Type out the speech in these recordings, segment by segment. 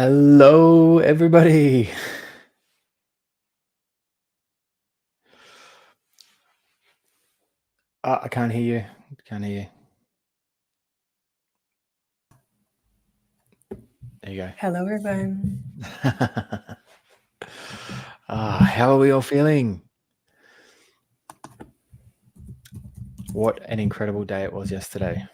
Hello, everybody. I can't hear you. Can't hear you. There you Hello, everyone. go. How are we all feeling? What an incredible day it was yesterday.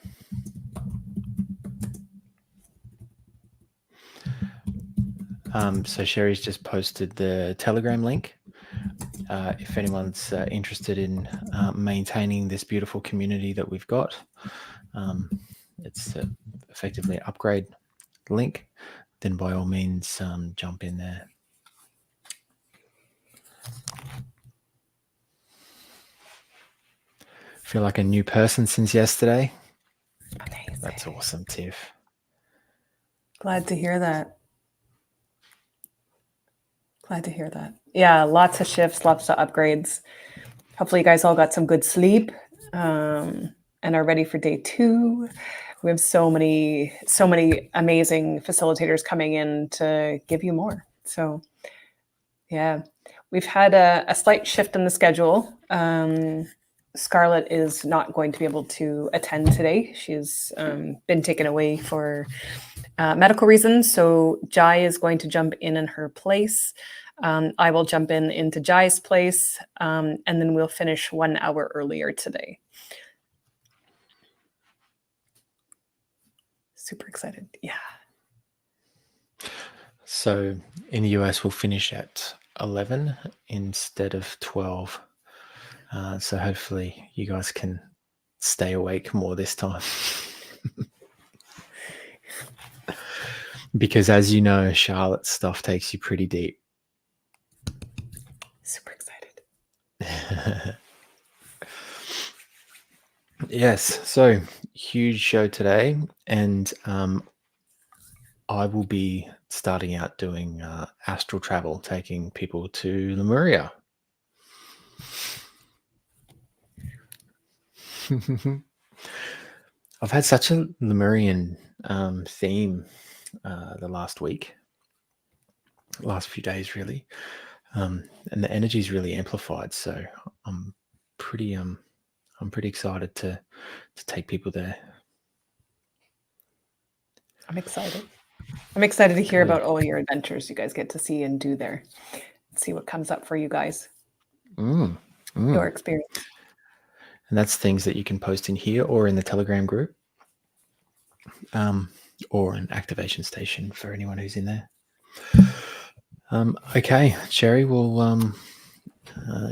So Sherry's just posted the Telegram link. If anyone's interested in maintaining this beautiful community that we've got, it's effectively an upgrade link. Then by all means, jump in there. Feel like a new person since yesterday. Amazing. That's awesome, Tiff. Glad to hear that. Yeah, lots of shifts, lots of upgrades. Hopefully, you guys all got some good sleep and are ready for day 2. We have so many amazing facilitators coming in to give you more. So, yeah, we've had a slight shift in the schedule. Scarlett is not going to be able to attend today. She's been taken away for medical reasons. So Jai is going to jump in her place. I will jump into Jai's place, and then we'll finish 1 hour earlier today. Super excited. Yeah. So in the US, we'll finish at 11 instead of 12. So hopefully you guys can stay awake more this time. Because as you know, Charlotte's stuff takes you pretty deep. Super excited. Yes, so huge show today, and I will be starting out doing astral travel, taking people to Lemuria. I've had such a Lemurian theme the last few days, really, and the energy is really amplified. So I'm pretty excited to take people there. I'm excited. I'm excited to hear about all your adventures you guys get to see and do there. See what comes up for you guys. Your experience. And that's things that you can post in here or in the Telegram group, or an activation station for anyone who's in there. Okay, Sherry, well,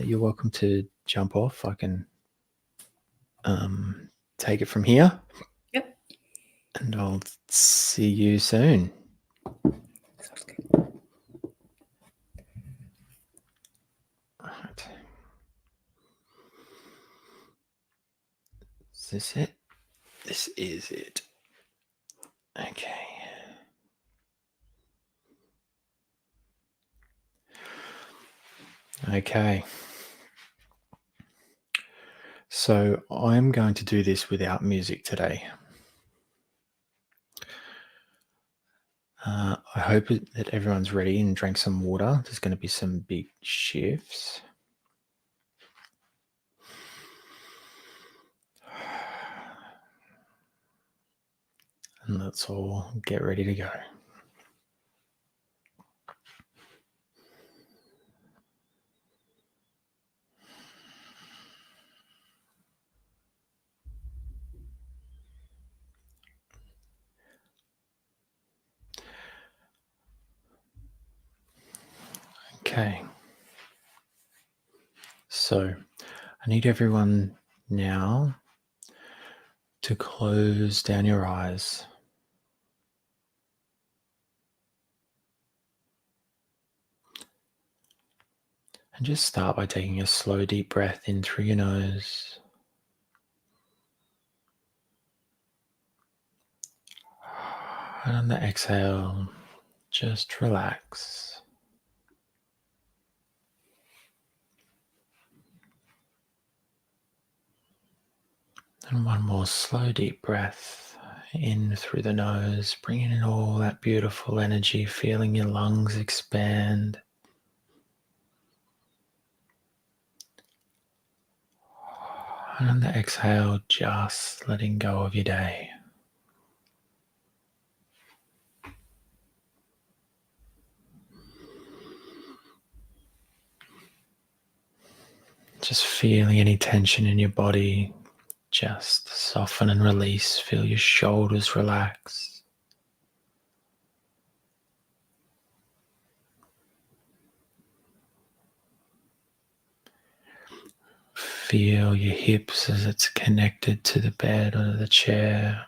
you're welcome to jump off. I can take it from here. Yep. And I'll see you soon. Right. Is this it? This is it. Okay. Okay. So I'm going to do this without music today. I hope that everyone's ready and drank some water. There's going to be some big shifts. And let's all get ready to go. Okay. So I need everyone now to close down your eyes. And just start by taking a slow, deep breath in through your nose. And on the exhale, just relax. And one more slow, deep breath In through the nose, bringing in all that beautiful energy, feeling your lungs expand. And on the exhale, just letting go of your day. Just feeling any tension in your body, just soften and release. Feel your shoulders relax. Feel your hips as it's connected to the bed or the chair.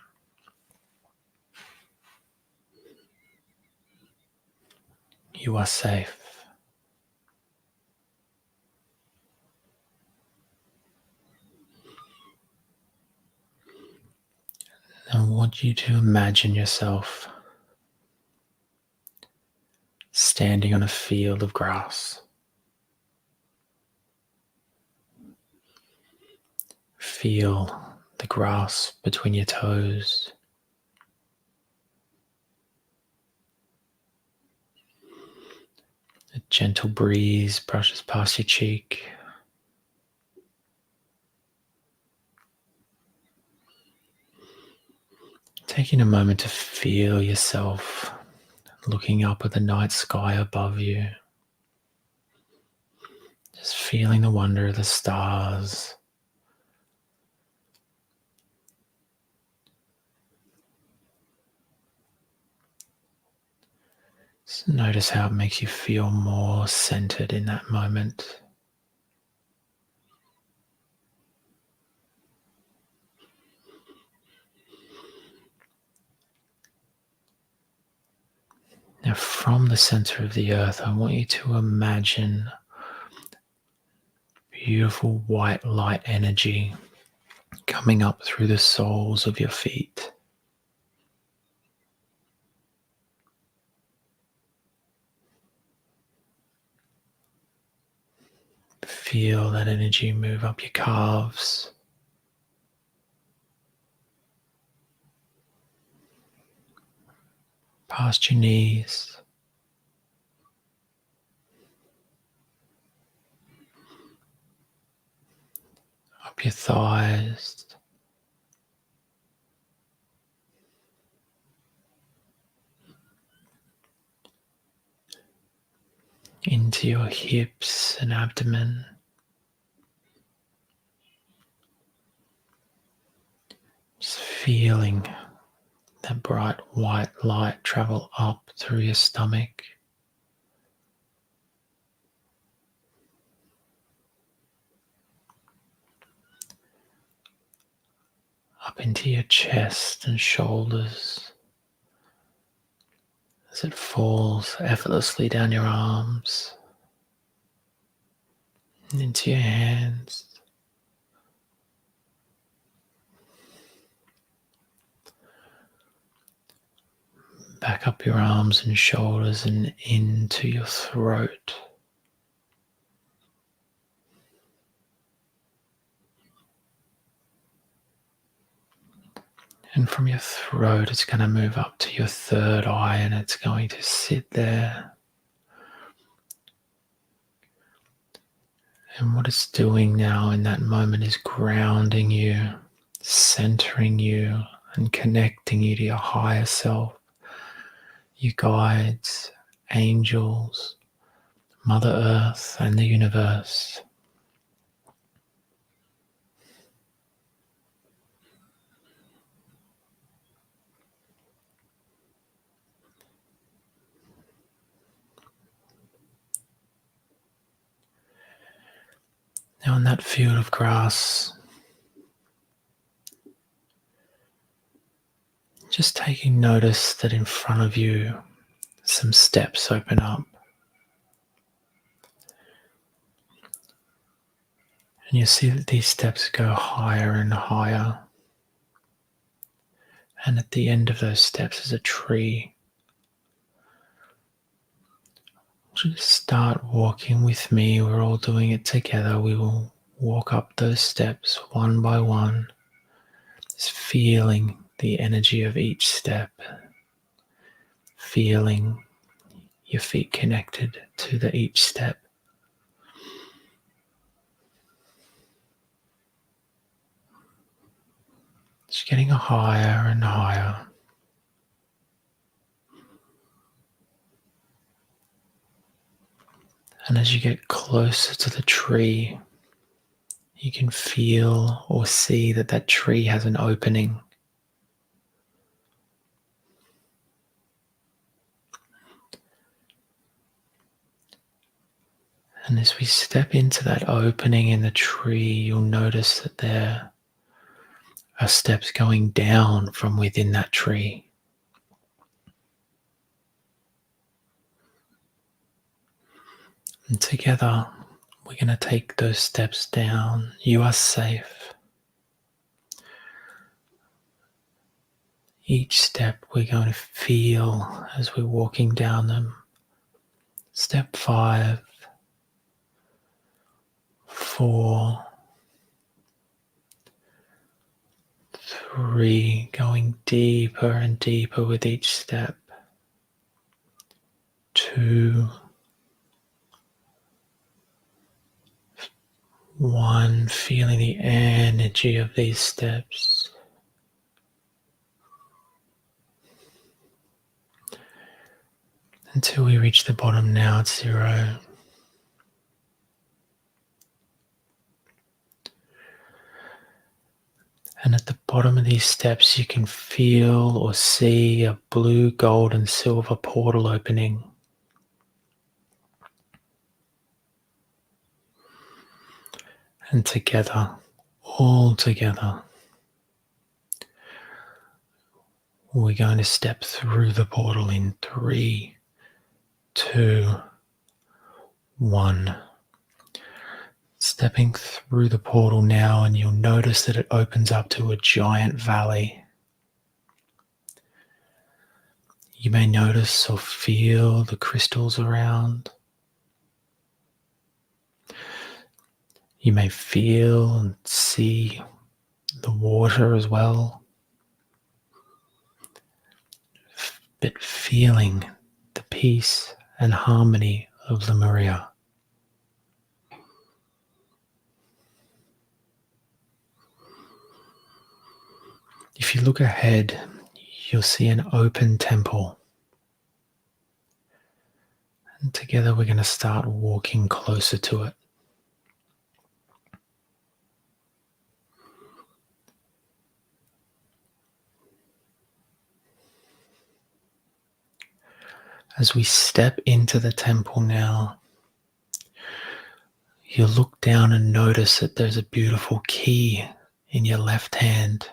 You are safe. I want you to imagine yourself standing on a field of grass. Feel the grass between your toes. A gentle breeze brushes past your cheek. Taking a moment to feel yourself looking up at the night sky above you. Just feeling the wonder of the stars. Just notice how it makes you feel more centered in that moment. Now, from the center of the earth, I want you to imagine beautiful white light energy coming up through the soles of your feet. Feel that energy move up your calves, past your knees, up your thighs, into your hips and abdomen. Just feeling that bright white light travel up through your stomach. Up into your chest and shoulders as it falls effortlessly down your arms and into your hands. Back up your arms and shoulders and into your throat. And from your throat, it's going to move up to your third eye and it's going to sit there. And what it's doing now in that moment is grounding you, centering you, and connecting you to your higher self, your guides, angels, Mother Earth, and the universe. Now, in that field of grass, just taking notice that in front of you, some steps open up. And you see that these steps go higher and higher. And at the end of those steps is a tree. Just start walking with me. We're all doing it together. We will walk up those steps one by one, just feeling the energy of each step, feeling your feet connected to each step. Just getting higher and higher. And as you get closer to the tree, you can feel or see that tree has an opening. And as we step into that opening in the tree, you'll notice that there are steps going down from within that tree. And together, we're going to take those steps down. You are safe. Each step we're going to feel as we're walking down them. Step 5, 4, 3, going deeper and deeper with each step. 2, 1, feeling the energy of these steps. Until we reach the bottom now at 0. And at the bottom of these steps, you can feel or see a blue, gold, and silver portal opening. And together, all together, we're going to step through the portal in 3, 2, 1. Stepping through the portal now, and you'll notice that it opens up to a giant valley. You may notice or feel the crystals around. You may feel and see the water as well. But feeling the peace and harmony of Lemuria. If you look ahead, you'll see an open temple. And together we're going to start walking closer to it. As we step into the temple now, you'll look down and notice that there's a beautiful key in your left hand.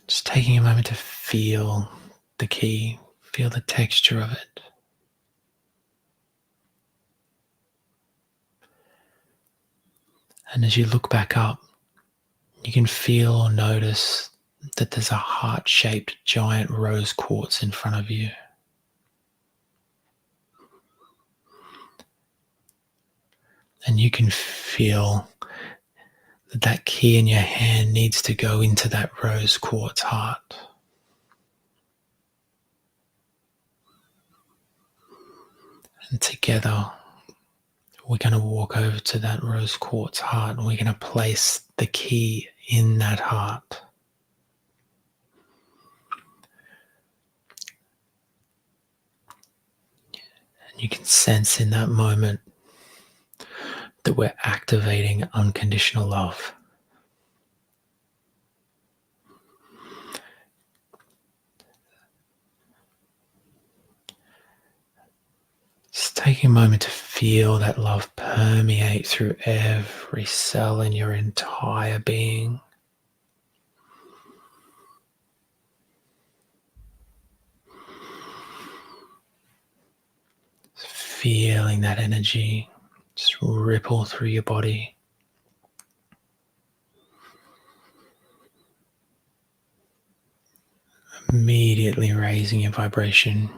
Just taking a moment to feel the key, feel the texture of it. And as you look back up, you can feel or notice that there's a heart-shaped giant rose quartz in front of you. And you can feel that key in your hand needs to go into that rose quartz heart. And together, we're going to walk over to that rose quartz heart, and we're going to place the key in that heart. And you can sense in that moment that we're activating unconditional love. Just taking a moment to feel that love permeate through every cell in your entire being. Feeling that energy just ripple through your body. Immediately raising your vibration.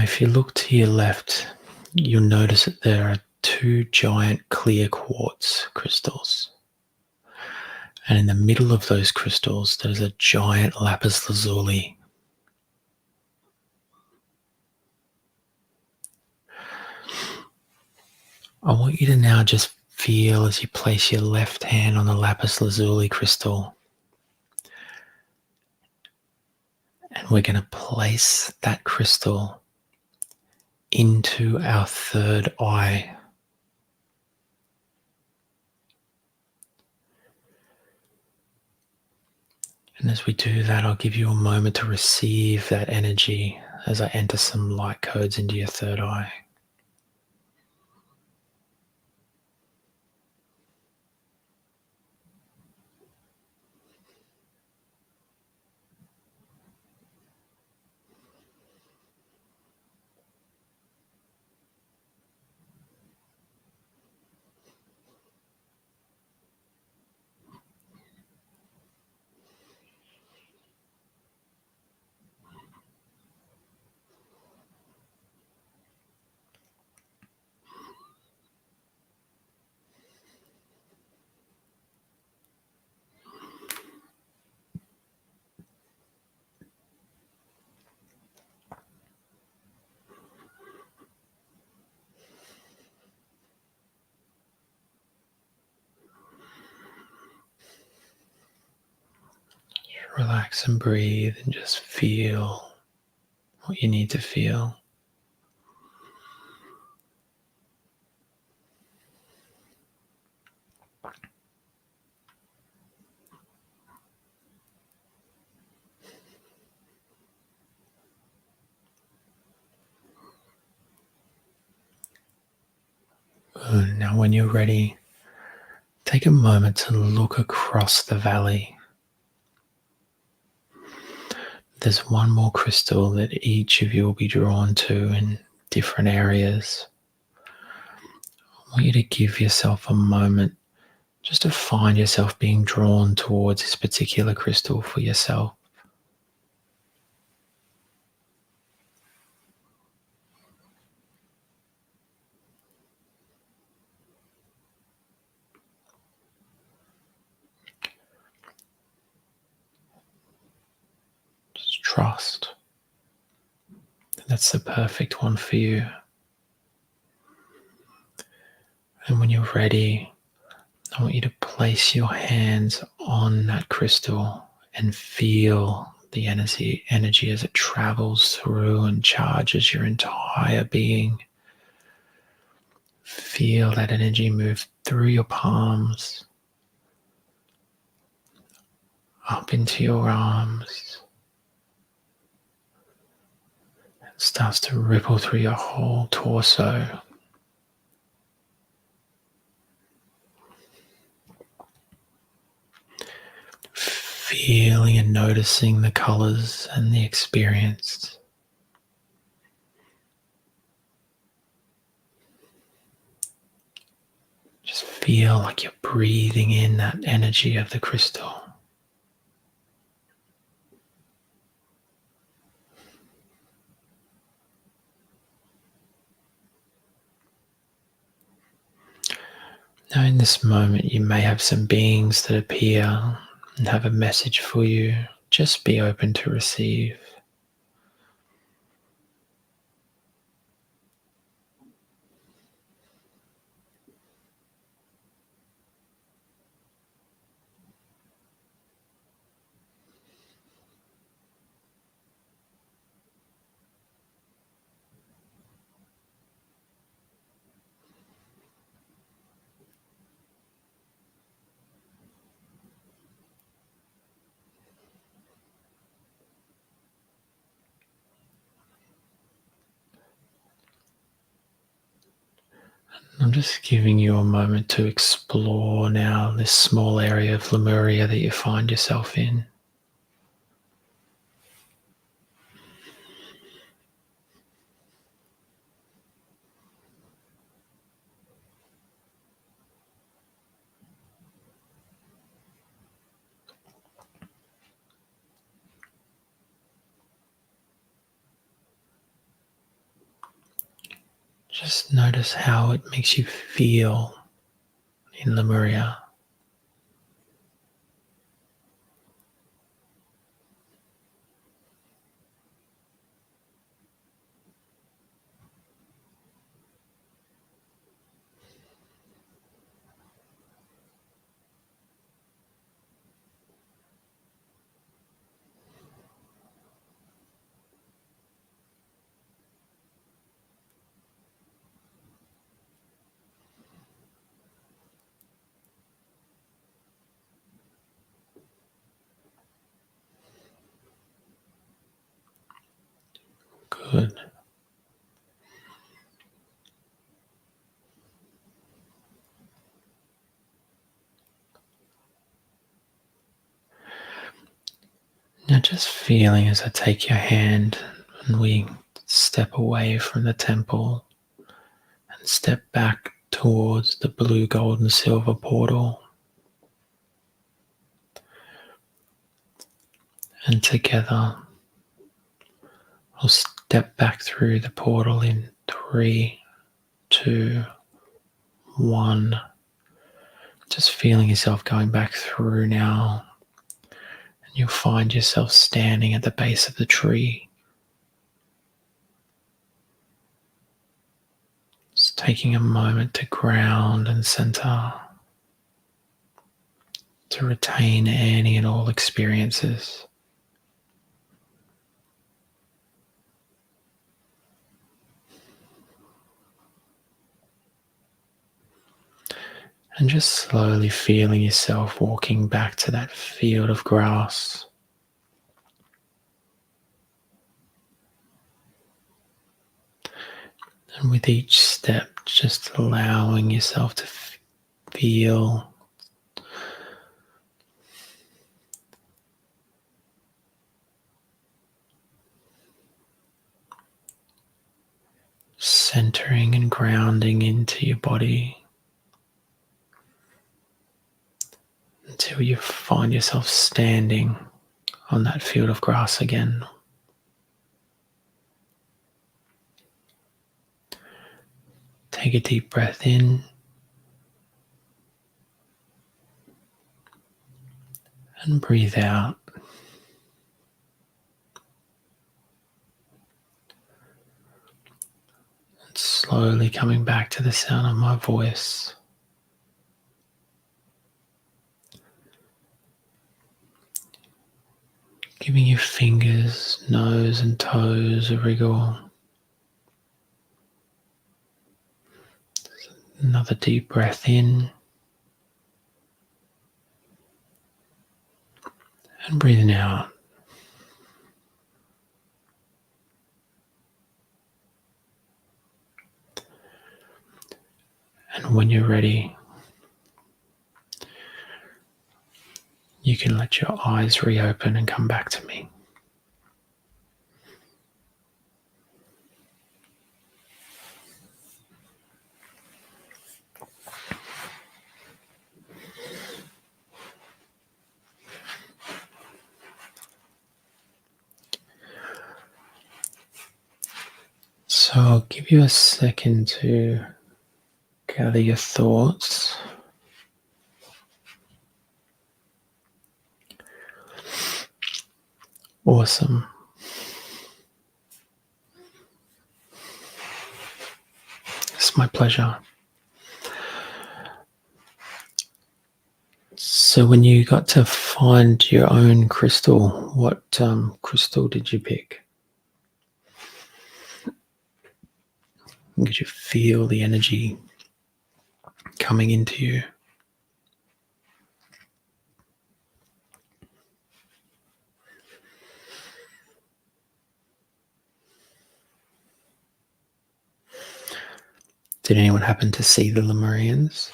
Now, if you look to your left, you'll notice that there are two giant clear quartz crystals. And in the middle of those crystals, there's a giant lapis lazuli. I want you to now just feel as you place your left hand on the lapis lazuli crystal. And we're going to place that crystal into our third eye. And as we do that, I'll give you a moment to receive that energy as I enter some light codes into your third eye. Relax and breathe and just feel what you need to feel. Good. Now, when you're ready, take a moment to look across the valley. There's one more crystal that each of you will be drawn to in different areas. I want you to give yourself a moment just to find yourself being drawn towards this particular crystal for yourself. Just trust that that's the perfect one for you. And when you're ready, I want you to place your hands on that crystal and feel the energy as it travels through and charges your entire being. Feel that energy move through your palms, up into your arms. It starts to ripple through your whole torso. Feeling and noticing the colors and the experience. Just feel like you're breathing in that energy of the crystal. Now, in this moment, you may have some beings that appear and have a message for you. Just be open to receive. I'm just giving you a moment to explore now this small area of Lemuria that you find yourself in. Just notice how it makes you feel in Lemuria. Good. Now just feeling as I take your hand and we step away from the temple and step back towards the blue, gold and silver portal. And together we'll step back through the portal in 3, 2, 1. Just feeling yourself going back through now. And you'll find yourself standing at the base of the tree. Just taking a moment to ground and center, to retain any and all experiences. And just slowly feeling yourself walking back to that field of grass. And with each step, just allowing yourself to feel centering and grounding into your body until you find yourself standing on that field of grass again. Take a deep breath in and breathe out. And slowly coming back to the sound of my voice. Giving your fingers, nose and toes a wriggle. Another deep breath in. And breathing out. And when you're ready, you can let your eyes reopen and come back to me. So I'll give you a second to gather your thoughts. Awesome. It's my pleasure. So when you got to find your own crystal, what crystal did you pick? Could you feel the energy coming into you? Did anyone happen to see the Lemurians?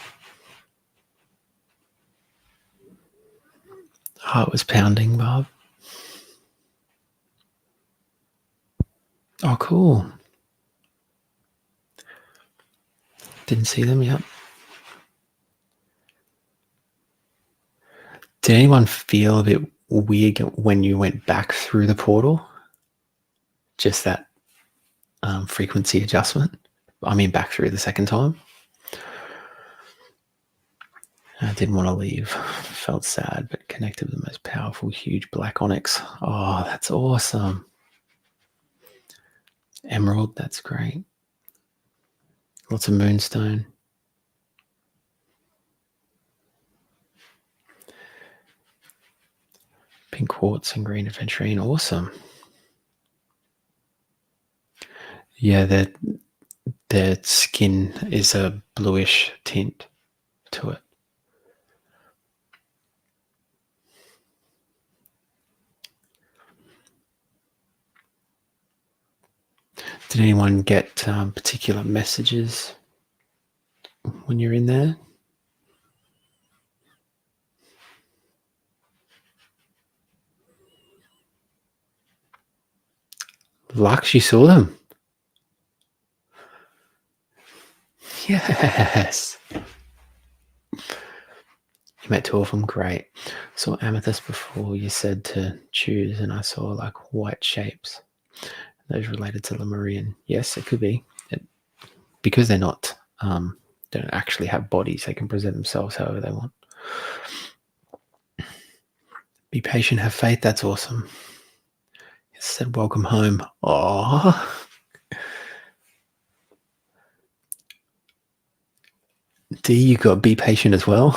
Heart was pounding, Bob. Oh, cool. Didn't see them yet. Did anyone feel a bit weird when you went back through the portal? Just that frequency adjustment? back through the second time. I didn't want to leave. Felt sad, but connected with the most powerful, huge black onyx. Oh, that's awesome. Emerald, that's great. Lots of moonstone. Pink quartz and green aventurine. Awesome. Yeah, their skin is a bluish tint to it. Did anyone get particular messages when you're in there? Lux, you saw them? Yes. You met two of them? Great. Saw amethyst before you said to choose, and I saw like white shapes. Those related to Lemurian. Yes, it could be. Because they're not, they don't actually have bodies, they can present themselves however they want. Be patient, have faith. That's awesome. It said welcome home. Oh, D, you got be patient as well.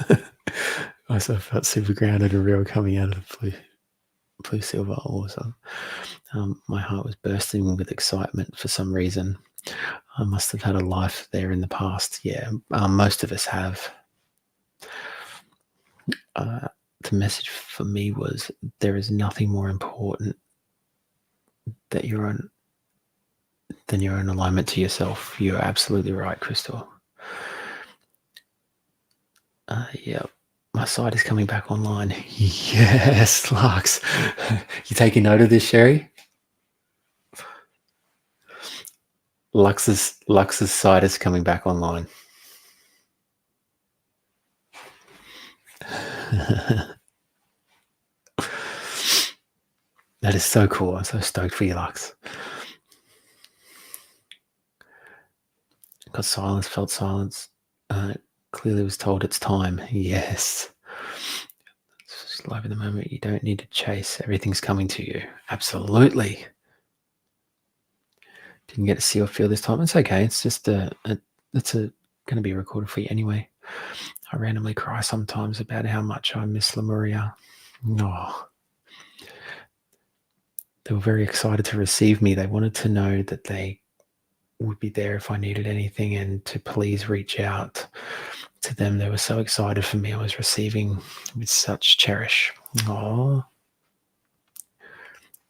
I also felt super grounded and real coming out of the blue silver. Awesome. My heart was bursting with excitement for some reason. I must have had a life there in the past. Yeah, most of us have. The message for me was there is nothing more important that than your own alignment to yourself. You're absolutely right, Crystal. Yeah, my site is coming back online. Yes, Lux. You taking note of this, Sherry? Lux's site is coming back online. That is so cool. I'm so stoked for you, Lux. Got silence, felt silence. Clearly was told it's time. Yes. Just live in the moment. You don't need to chase. Everything's coming to you. Absolutely. Didn't get to see or feel this time. It's okay. It's just going to be recorded for you anyway. I randomly cry sometimes about how much I miss Lemuria. Oh. They were very excited to receive me. They wanted to know that they would be there if I needed anything and to please reach out to them. They were so excited for me. I was receiving with such cherish. Oh,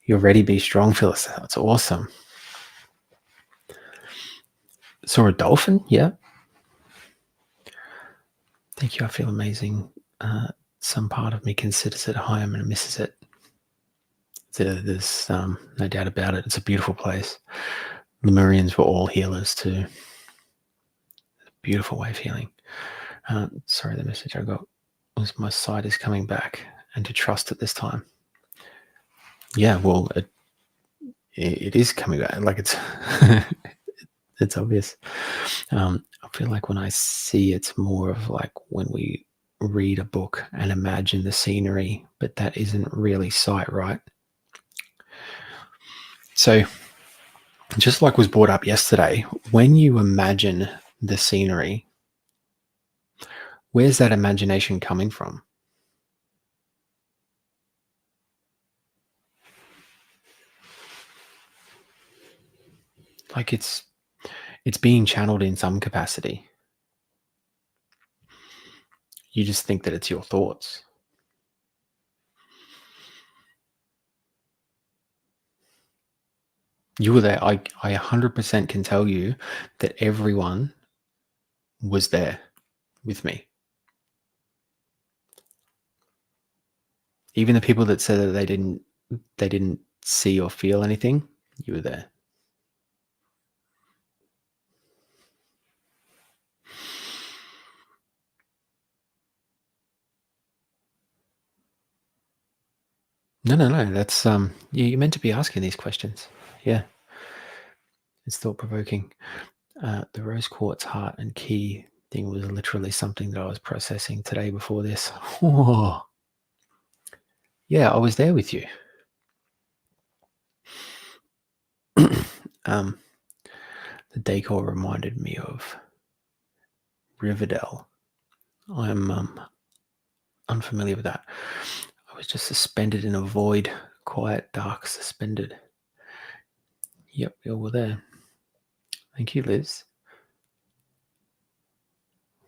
you're ready. Be strong, Phyllis. That's awesome. Saw a dolphin. Yeah. Thank you. I feel amazing. Some part of me considers it home and misses it. There's no doubt about it. It's a beautiful place. Lemurians were all healers too. Beautiful way of healing. Sorry, the message I got was my site is coming back and to trust it this time. Yeah, well, it is coming back. Like it's it's obvious. I feel like when I see it's more of like when we read a book and imagine the scenery, but that isn't really sight, right? So just like was brought up yesterday, when you imagine the scenery, where's that imagination coming from? Like it's being channeled in some capacity. You just think that it's your thoughts. You were there. I 100% can tell you that everyone was there with me. Even the people that said that they didn't see or feel anything, you were there. No. That's you're meant to be asking these questions. Yeah. It's thought provoking. the rose quartz heart and key thing was literally something that I was processing today before this. Oh, yeah, I was there with you. The decor reminded me of Riverdale. I'm unfamiliar with that. I was just suspended in a void, quiet, dark, suspended. Yep, you were there. Thank you, Liz.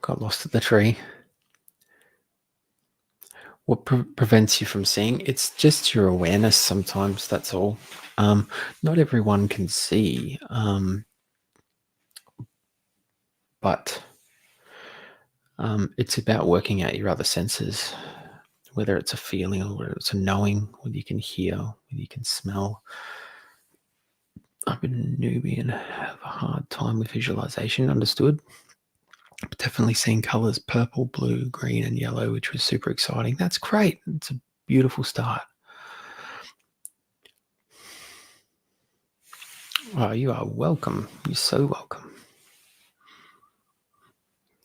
Got lost at the tree. What prevents you from seeing? It's just your awareness sometimes, that's all. Not everyone can see, but it's about working out your other senses, whether it's a feeling or whether it's a knowing, whether you can hear, whether you can smell. I've been a newbie and have a hard time with visualization, understood. But definitely seeing colors, purple, blue, green, and yellow, which was super exciting. That's great. It's a beautiful start. Oh, you are welcome. You're so welcome.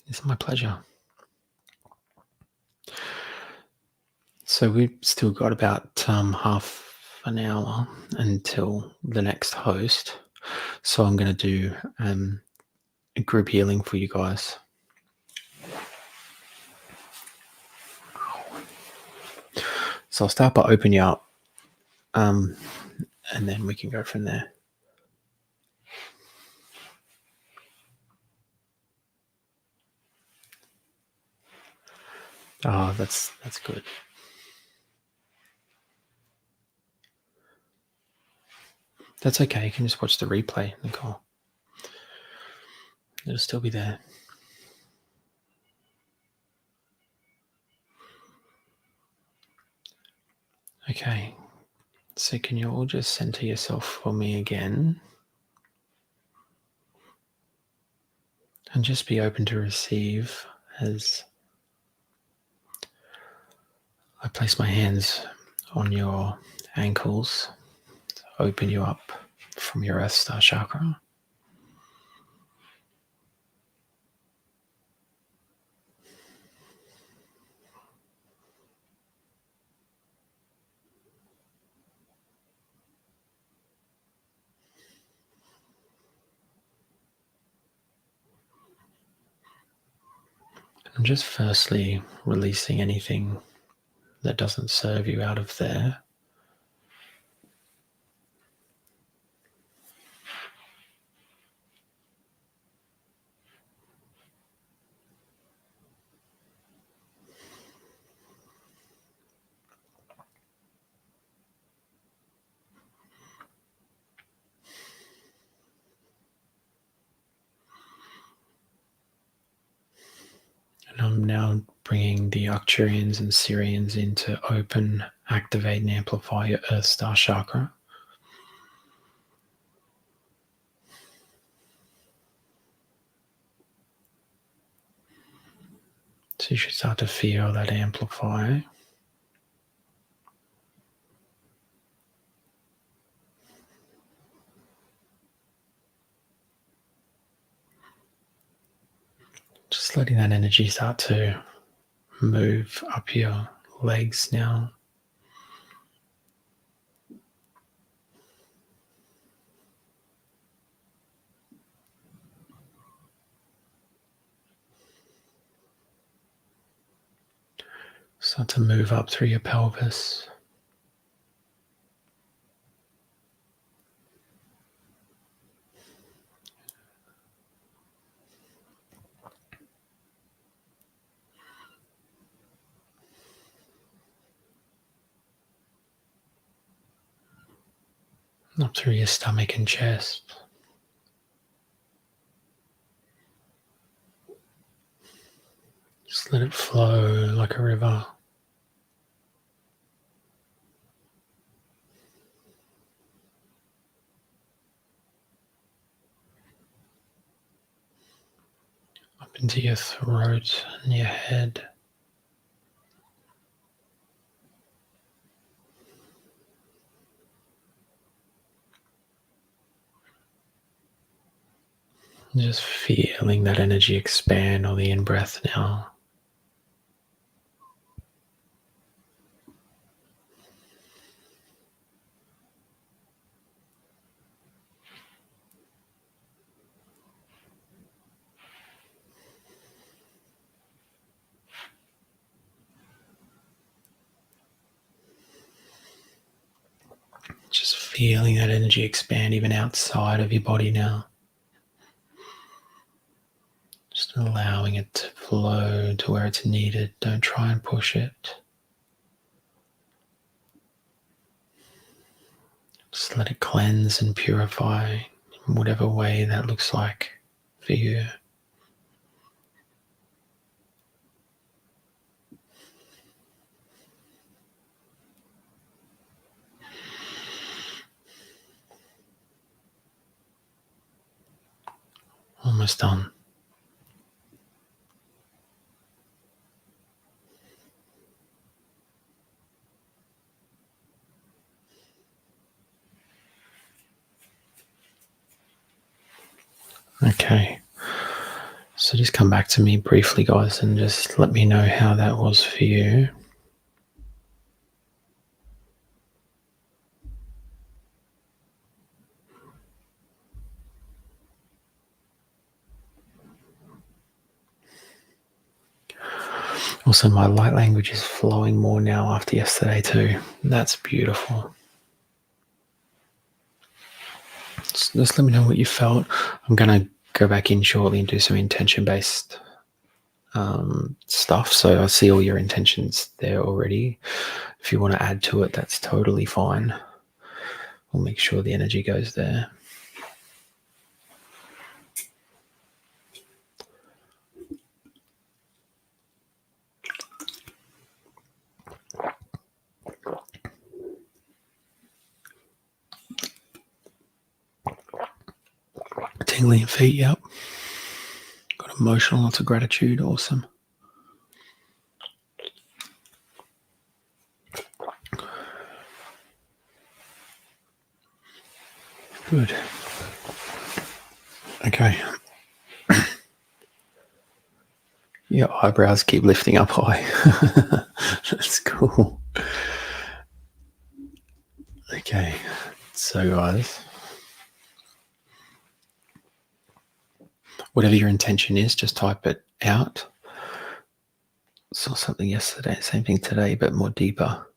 It's my pleasure. So we've still got about half an hour until the next host. So I'm going to do a group healing for you guys. So I'll start by opening you up, and then we can go from there. Oh, that's good. That's okay. You can just watch the replay, Nicole. It'll still be there. Okay. So can you all just center yourself for me again? And just be open to receive as I place my hands on your ankles to open you up from your Earth Star chakra. And just firstly releasing anything that doesn't serve you out of there. And I'm now bringing the Arcturians and Syrians in to open, activate, and amplify your Earth Star chakra. So you should start to feel that amplify. Just letting that energy start to move up your legs now. Start to move up through your pelvis. Up through your stomach and chest. Just let it flow like a river. Up into your throat and your head. Just feeling that energy expand on the in-breath now. Just feeling that energy expand even outside of your body now. Just allowing it to flow to where it's needed. Don't try and push it. Just let it cleanse and purify in whatever way that looks like for you. Almost done. Okay. So just come back to me briefly, guys, and just let me know how that was for you. Also, my light language is flowing more now after yesterday too. That's beautiful. Just let me know what you felt. I'm going to go back in shortly and do some intention-based stuff. So I see all your intentions there already. If you want to add to it, that's totally fine. We'll make sure the energy goes there. Tingling feet, yep. Got emotional, lots of gratitude, awesome. Good. Okay. Your eyebrows keep lifting up high. That's cool. Okay. So, guys, whatever your intention is, just type it out. Saw something yesterday, same thing today, but more deeper.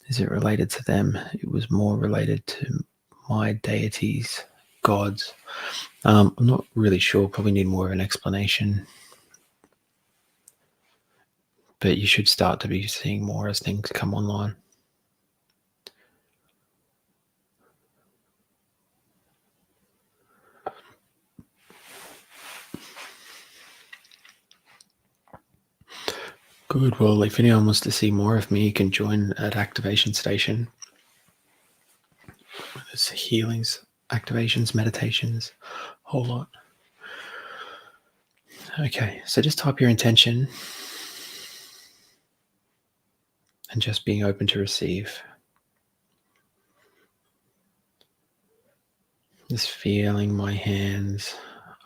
Is it related to them? It was more related to my deities, gods. I'm not really sure. Probably need more of an explanation. But you should start to be seeing more as things come online. Good. Well, if anyone wants to see more of me, you can join at Activation Station. There's healings, activations, meditations, a whole lot. Okay, so just type your intention and just being open to receive. Just feeling my hands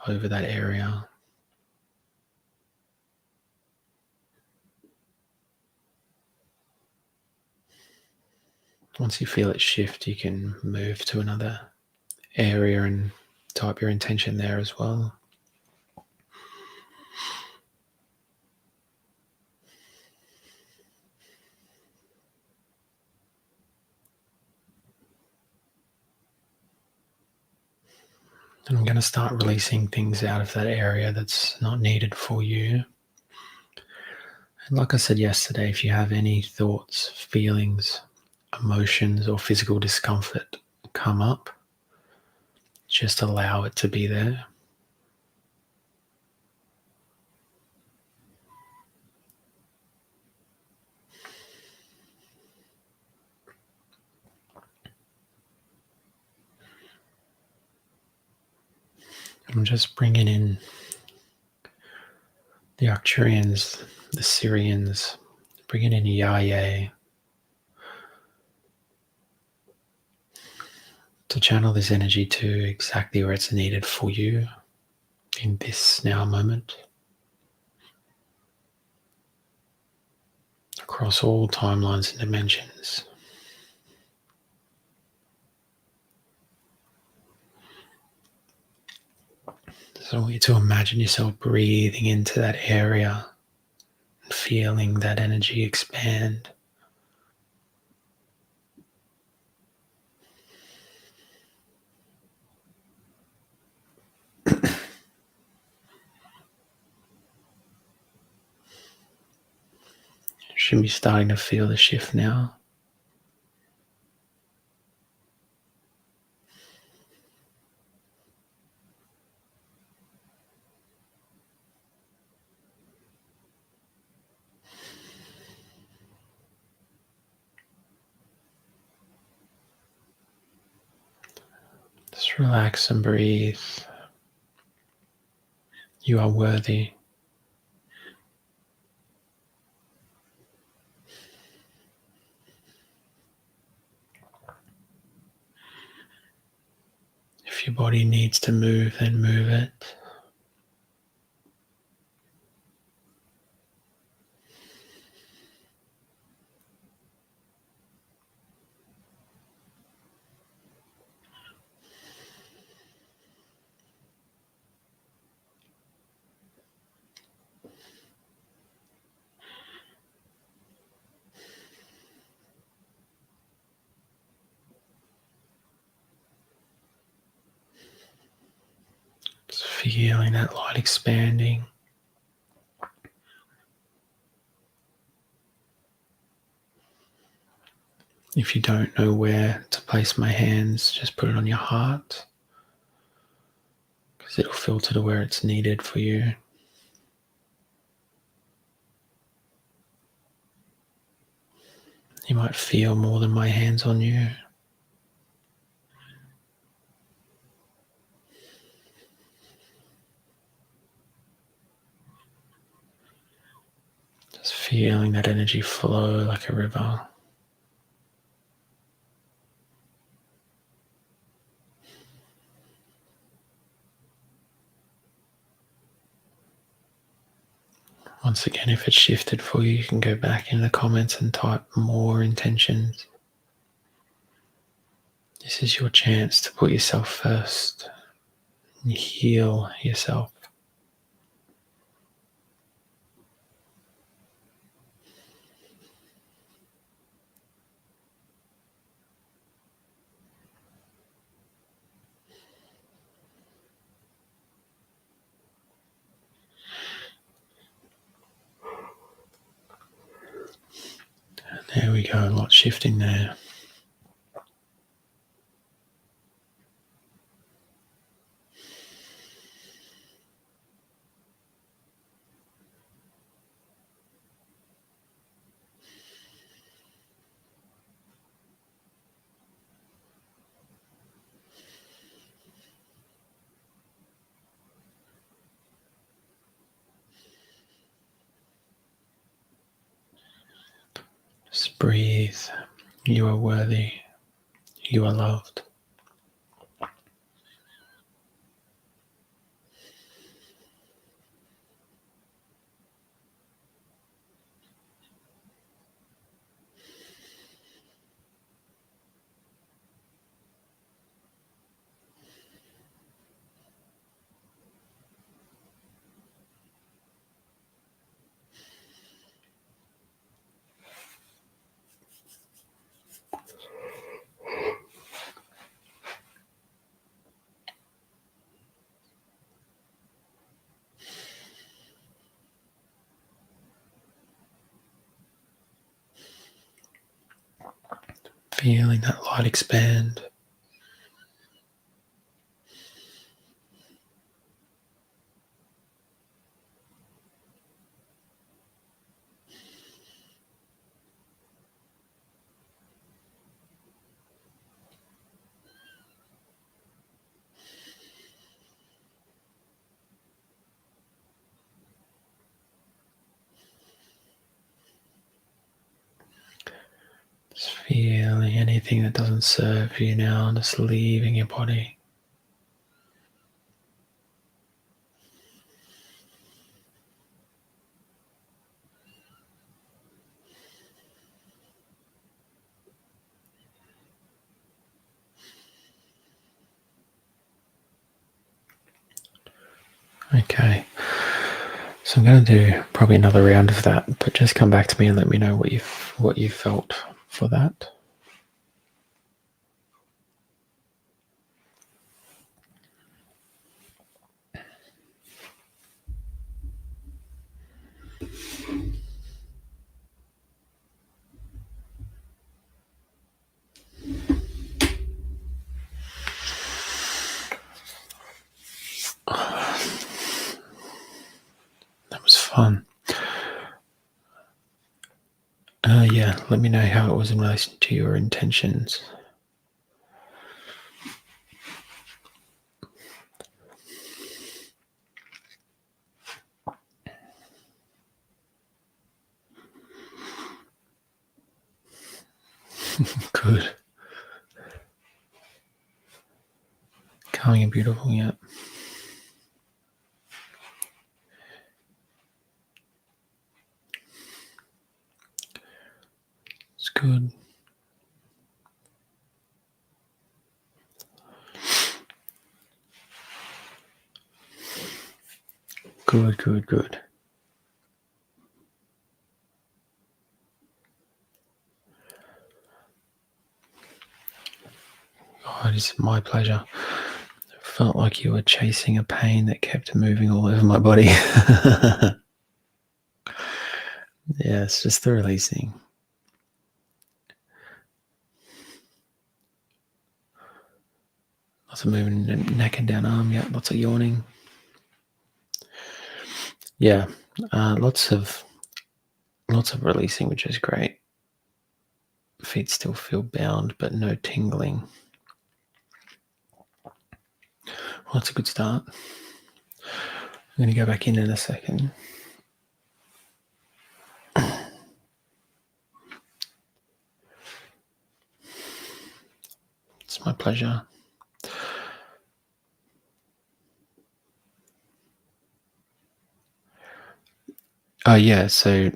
over that area. Once you feel it shift, you can move to another area and type your intention there as well. And I'm going to start releasing things out of that area that's not needed for you. And like I said yesterday, if you have any thoughts, feelings, emotions, or physical discomfort come up, just allow it to be there. I'm just bringing in the Arcturians, the Syrians, bringing in Yahweh to channel this energy to exactly where it's needed for you. in this now moment, across all timelines and dimensions. So I want you to imagine yourself breathing into that area and feeling that energy expand. You should be starting to feel the shift now. Just relax and breathe. You are worthy. If your body needs to move, then move it. Just feeling that light expanding. If you don't know where to place my hands, just put it on your heart, because it'll filter to where it's needed for you. You might feel more than my hands on you. Just feeling that energy flow like a river. Once again, if it's shifted for you, you can go back in the comments and type more intentions. This is your chance to put yourself first and heal yourself. There we go, a lot shifting there. Just breathe. You are worthy. You are loved. Feeling that light expand. Just feeling anything that doesn't serve you now, just leaving your body. Okay. So I'm going to do probably another round of that, but just come back to me and let me know what you felt for that. That was fun. Yeah, let me know how it was in relation to your intentions. Good. Calming and beautiful, yeah. It's good. Good, good, good. Oh, it is my pleasure. It felt like you were chasing a pain that kept moving all over my body. Yeah, it's just the releasing. Lots of moving neck and down arm, yeah, lots of yawning. Yeah, lots of releasing, which is great. Feet still feel bound, but no tingling. Well, that's a good start. I'm going to go back in a second. It's my pleasure. Oh, yeah. So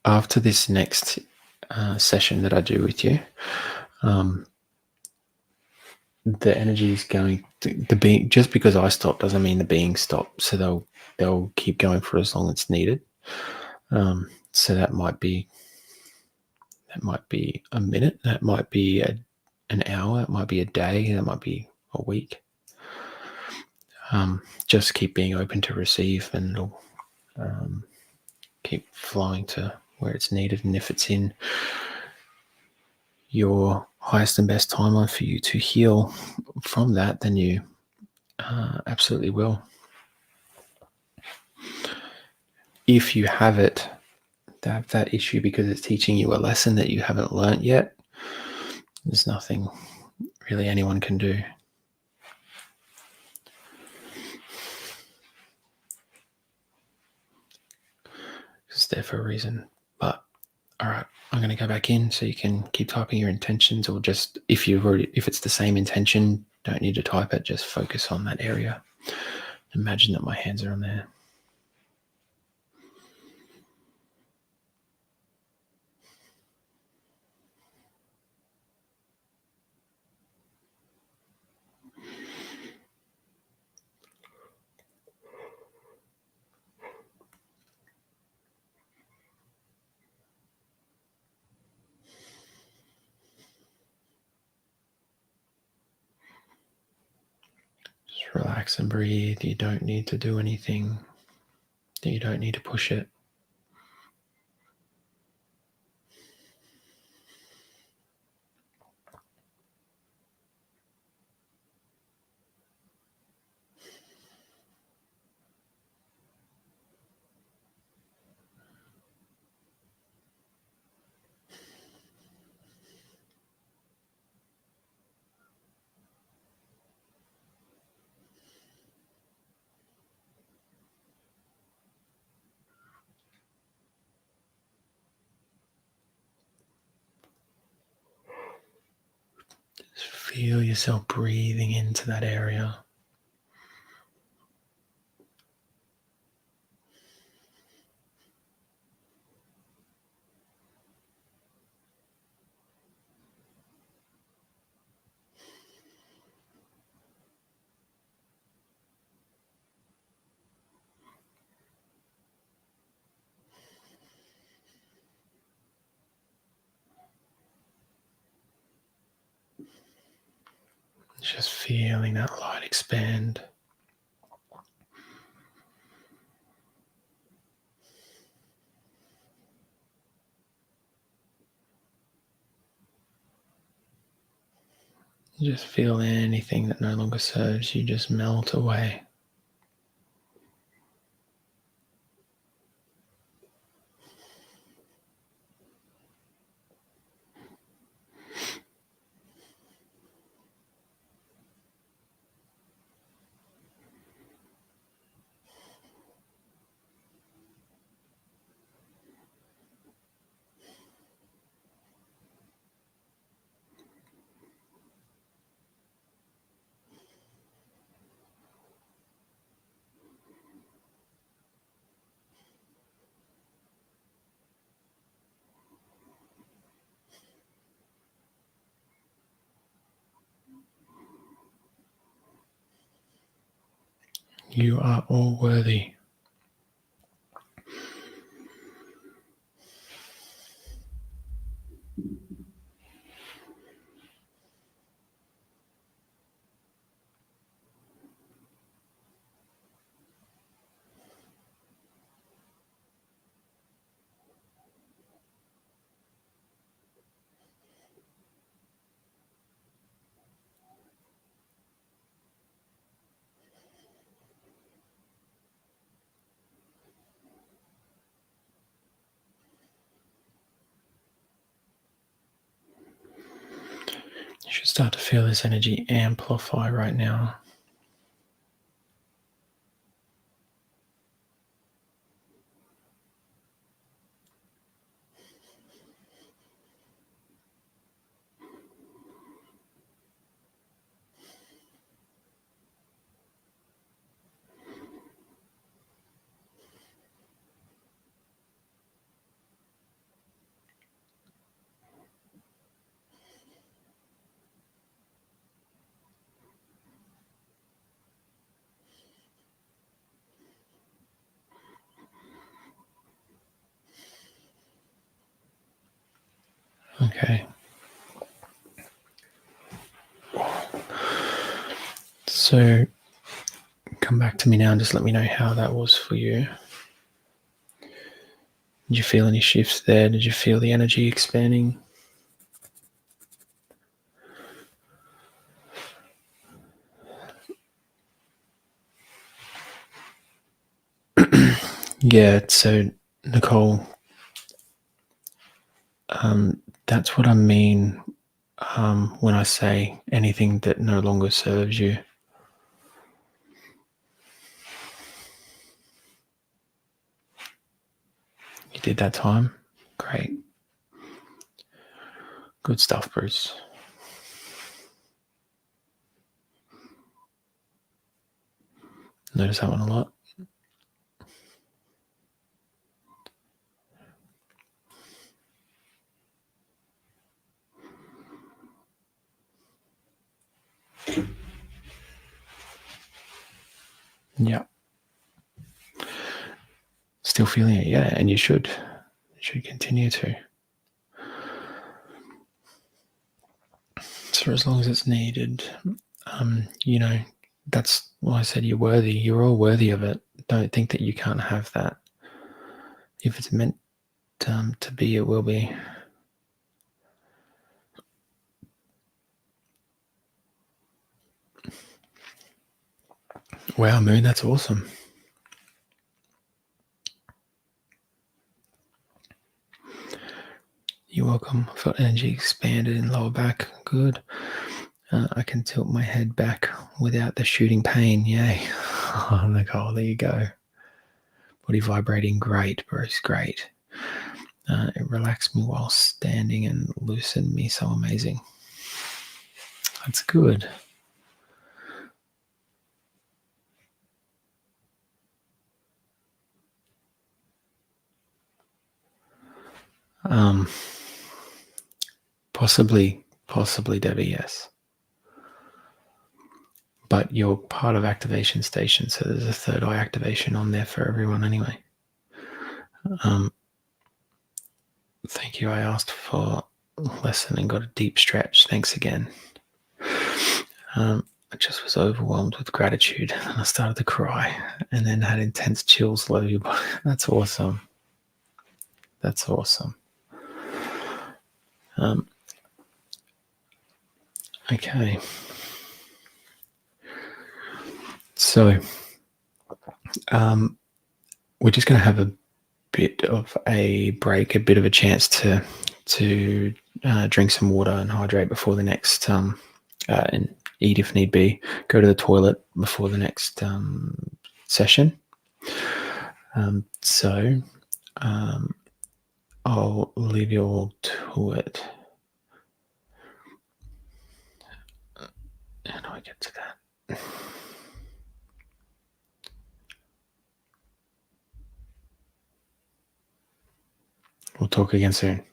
after this next session that I do with you, the energy is going to the being. Just because I stop doesn't mean the being stops. So they'll keep going for as long as needed. So that might be a minute. That might be an hour. It might be a day. That might be a week. Just keep being open to receive, and it'll keep flowing to where it's needed. And if it's in your highest and best timeline for you to heal from that, then you absolutely will. If you have that issue because it's teaching you a lesson that you haven't learnt yet, there's nothing really anyone can do. It's there for a reason. But all right, I'm going to go back in so you can keep typing your intentions, or just if it's the same intention, don't need to type it. Just focus on that area. Imagine that my hands are on there. Just relax and breathe. You don't need to do anything. You don't need to push it. Just feel yourself breathing into that area. Just feeling that light expand. Just feel anything that no longer serves you just melt away. You are all worthy. You should start to feel this energy amplify right now. Okay. So come back to me now and just let me know how that was for you. Did you feel any shifts there? Did you feel the energy expanding? Yeah, so Nicole, that's what I mean when I say anything that no longer serves you. You did that time? Great. Good stuff, Bruce. Notice that one a lot. Yeah. Still feeling it, yeah, and you should. You should continue to. So as long as it's needed, that's why I said you're worthy. You're all worthy of it. Don't think that you can't have that. If it's meant to be, it will be. Wow, Moon, that's awesome. You're welcome. Felt energy expanded in lower back. Good. I can tilt my head back without the shooting pain. Yay. Oh, Nicole, there you go. Body vibrating. Great, Bruce. Great. It relaxed me while standing and loosened me. So amazing. That's good. Possibly, Debbie, yes. But you're part of activation station, so there's a third eye activation on there for everyone anyway. Thank you. I asked for lesson and got a deep stretch. Thanks again. I just was overwhelmed with gratitude and I started to cry and then had intense chills all over your body. That's awesome. That's awesome. Okay. So we're just going to have a bit of a break, a bit of a chance to drink some water and hydrate before the next and eat if need be, go to the toilet before the next session. So I'll leave you all to it. How do I get to that? We'll talk again soon.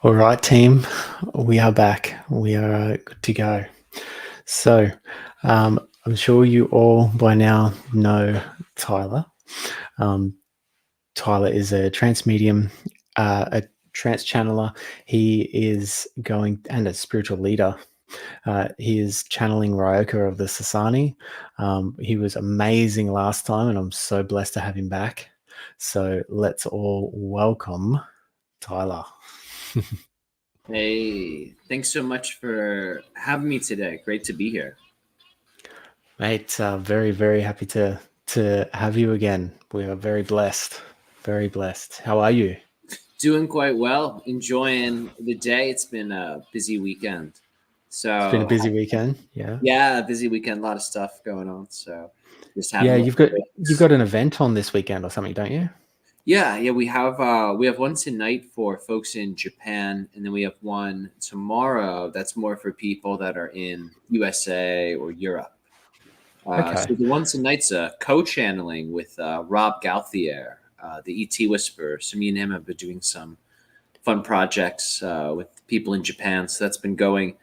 All right, team, we are back. We are good to go. So, I'm sure you all by now know Tyler. Tyler is a trance medium, a trance channeler. He is going and a spiritual leader. He is channeling Ryoka of the Sasani. He was amazing last time, and I'm so blessed to have him back. So let's all welcome Tyler. Hey, thanks so much for having me today. Great to be here. Mate, very, very happy to have you again. We are very blessed. Very blessed. How are you? Doing quite well. Enjoying the day. It's been a busy weekend. So It's been a busy weekend. Yeah. yeah, busy weekend. A lot of stuff going on. So just having Yeah, a you've got an event on this weekend or something, don't you? yeah. We have one tonight for folks in Japan, and then we have one tomorrow that's more for people that are in USA or Europe. Okay. So the one tonight's co-channeling with Rob Gauthier, the ET Whisperer. So me and him have been doing some fun projects with people in Japan. So that's been going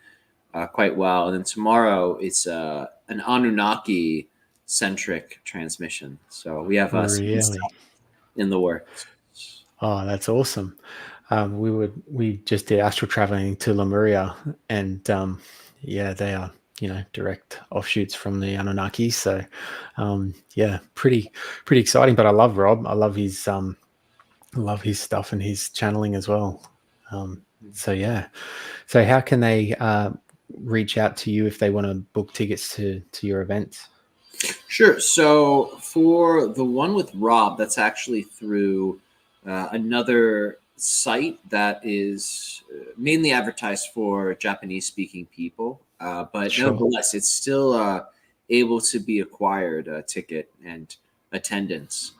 quite well. And then tomorrow it's an Anunnaki-centric transmission. So we have some good Really? stuff in the works. Oh, that's awesome. We just did astral traveling to Lemuria, and yeah, they are direct offshoots from the Anunnaki. So yeah, pretty exciting. But I love Rob. I love his stuff and his channeling as well. So yeah. So how can they reach out to you if they want to book tickets to your events? Sure. So for the one with Rob, that's actually through another site that is mainly advertised for Japanese-speaking people, but Sure. nevertheless, it's still able to be acquired ticket and attendance.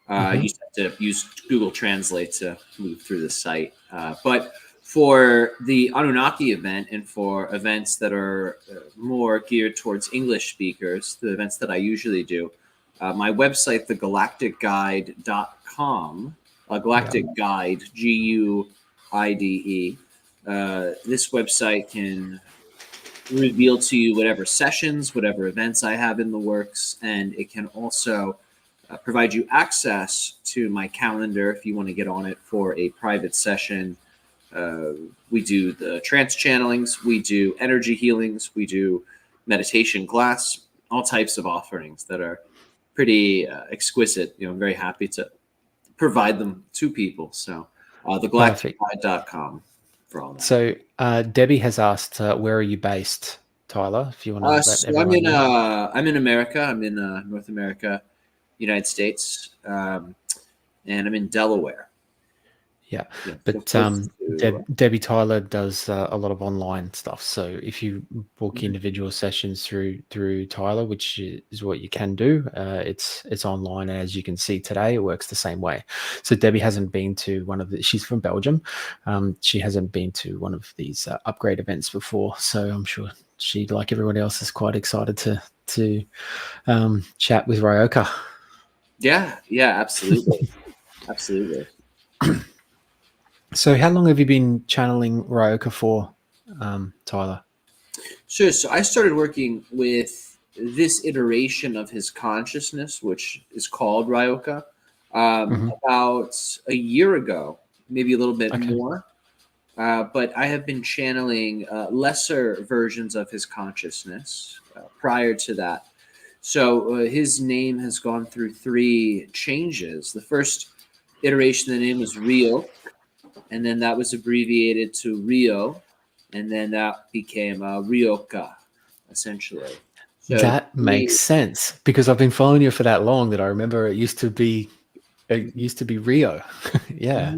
You just have to use Google Translate to move through the site. But for the Anunnaki event and for events that are more geared towards English speakers, the events that I usually do, my website, thegalacticguide.com, Galactic Guide, Guide. This website can reveal to you whatever sessions, whatever events I have in the works, and it can also provide you access to my calendar if you want to get on it for a private session. We do the trance channelings, we do energy healings, we do meditation class, all types of offerings that are pretty exquisite. I'm very happy to provide them to people. So thegalacticguide.com for all that. So Debbie has asked, where are you based, Tyler? If you want to let So everyone know. I'm in America. I'm in North America, United States, and I'm in Delaware. Yeah, but Debbie Tyler does a lot of online stuff. So if you book individual sessions through Tyler, which is what you can do, it's online, and as you can see today, it works the same way. So Debbie hasn't been to one of the. She's from Belgium. She hasn't been to one of these upgrade events before, so I'm sure she, like everyone else, is quite excited to chat with Ryoka. Yeah, absolutely, absolutely. So how long have you been channeling Ryoka for, Tyler? Sure. So I started working with this iteration of his consciousness, which is called Ryoka, about a year ago, maybe a little bit more. But I have been channeling lesser versions of his consciousness prior to that. So his name has gone through 3 changes. The first iteration, the name was Rio, and then that was abbreviated to Rio, and then that became Ryoka, essentially. So that makes sense, because I've been following you for that long that I remember it used to be Rio. Yeah.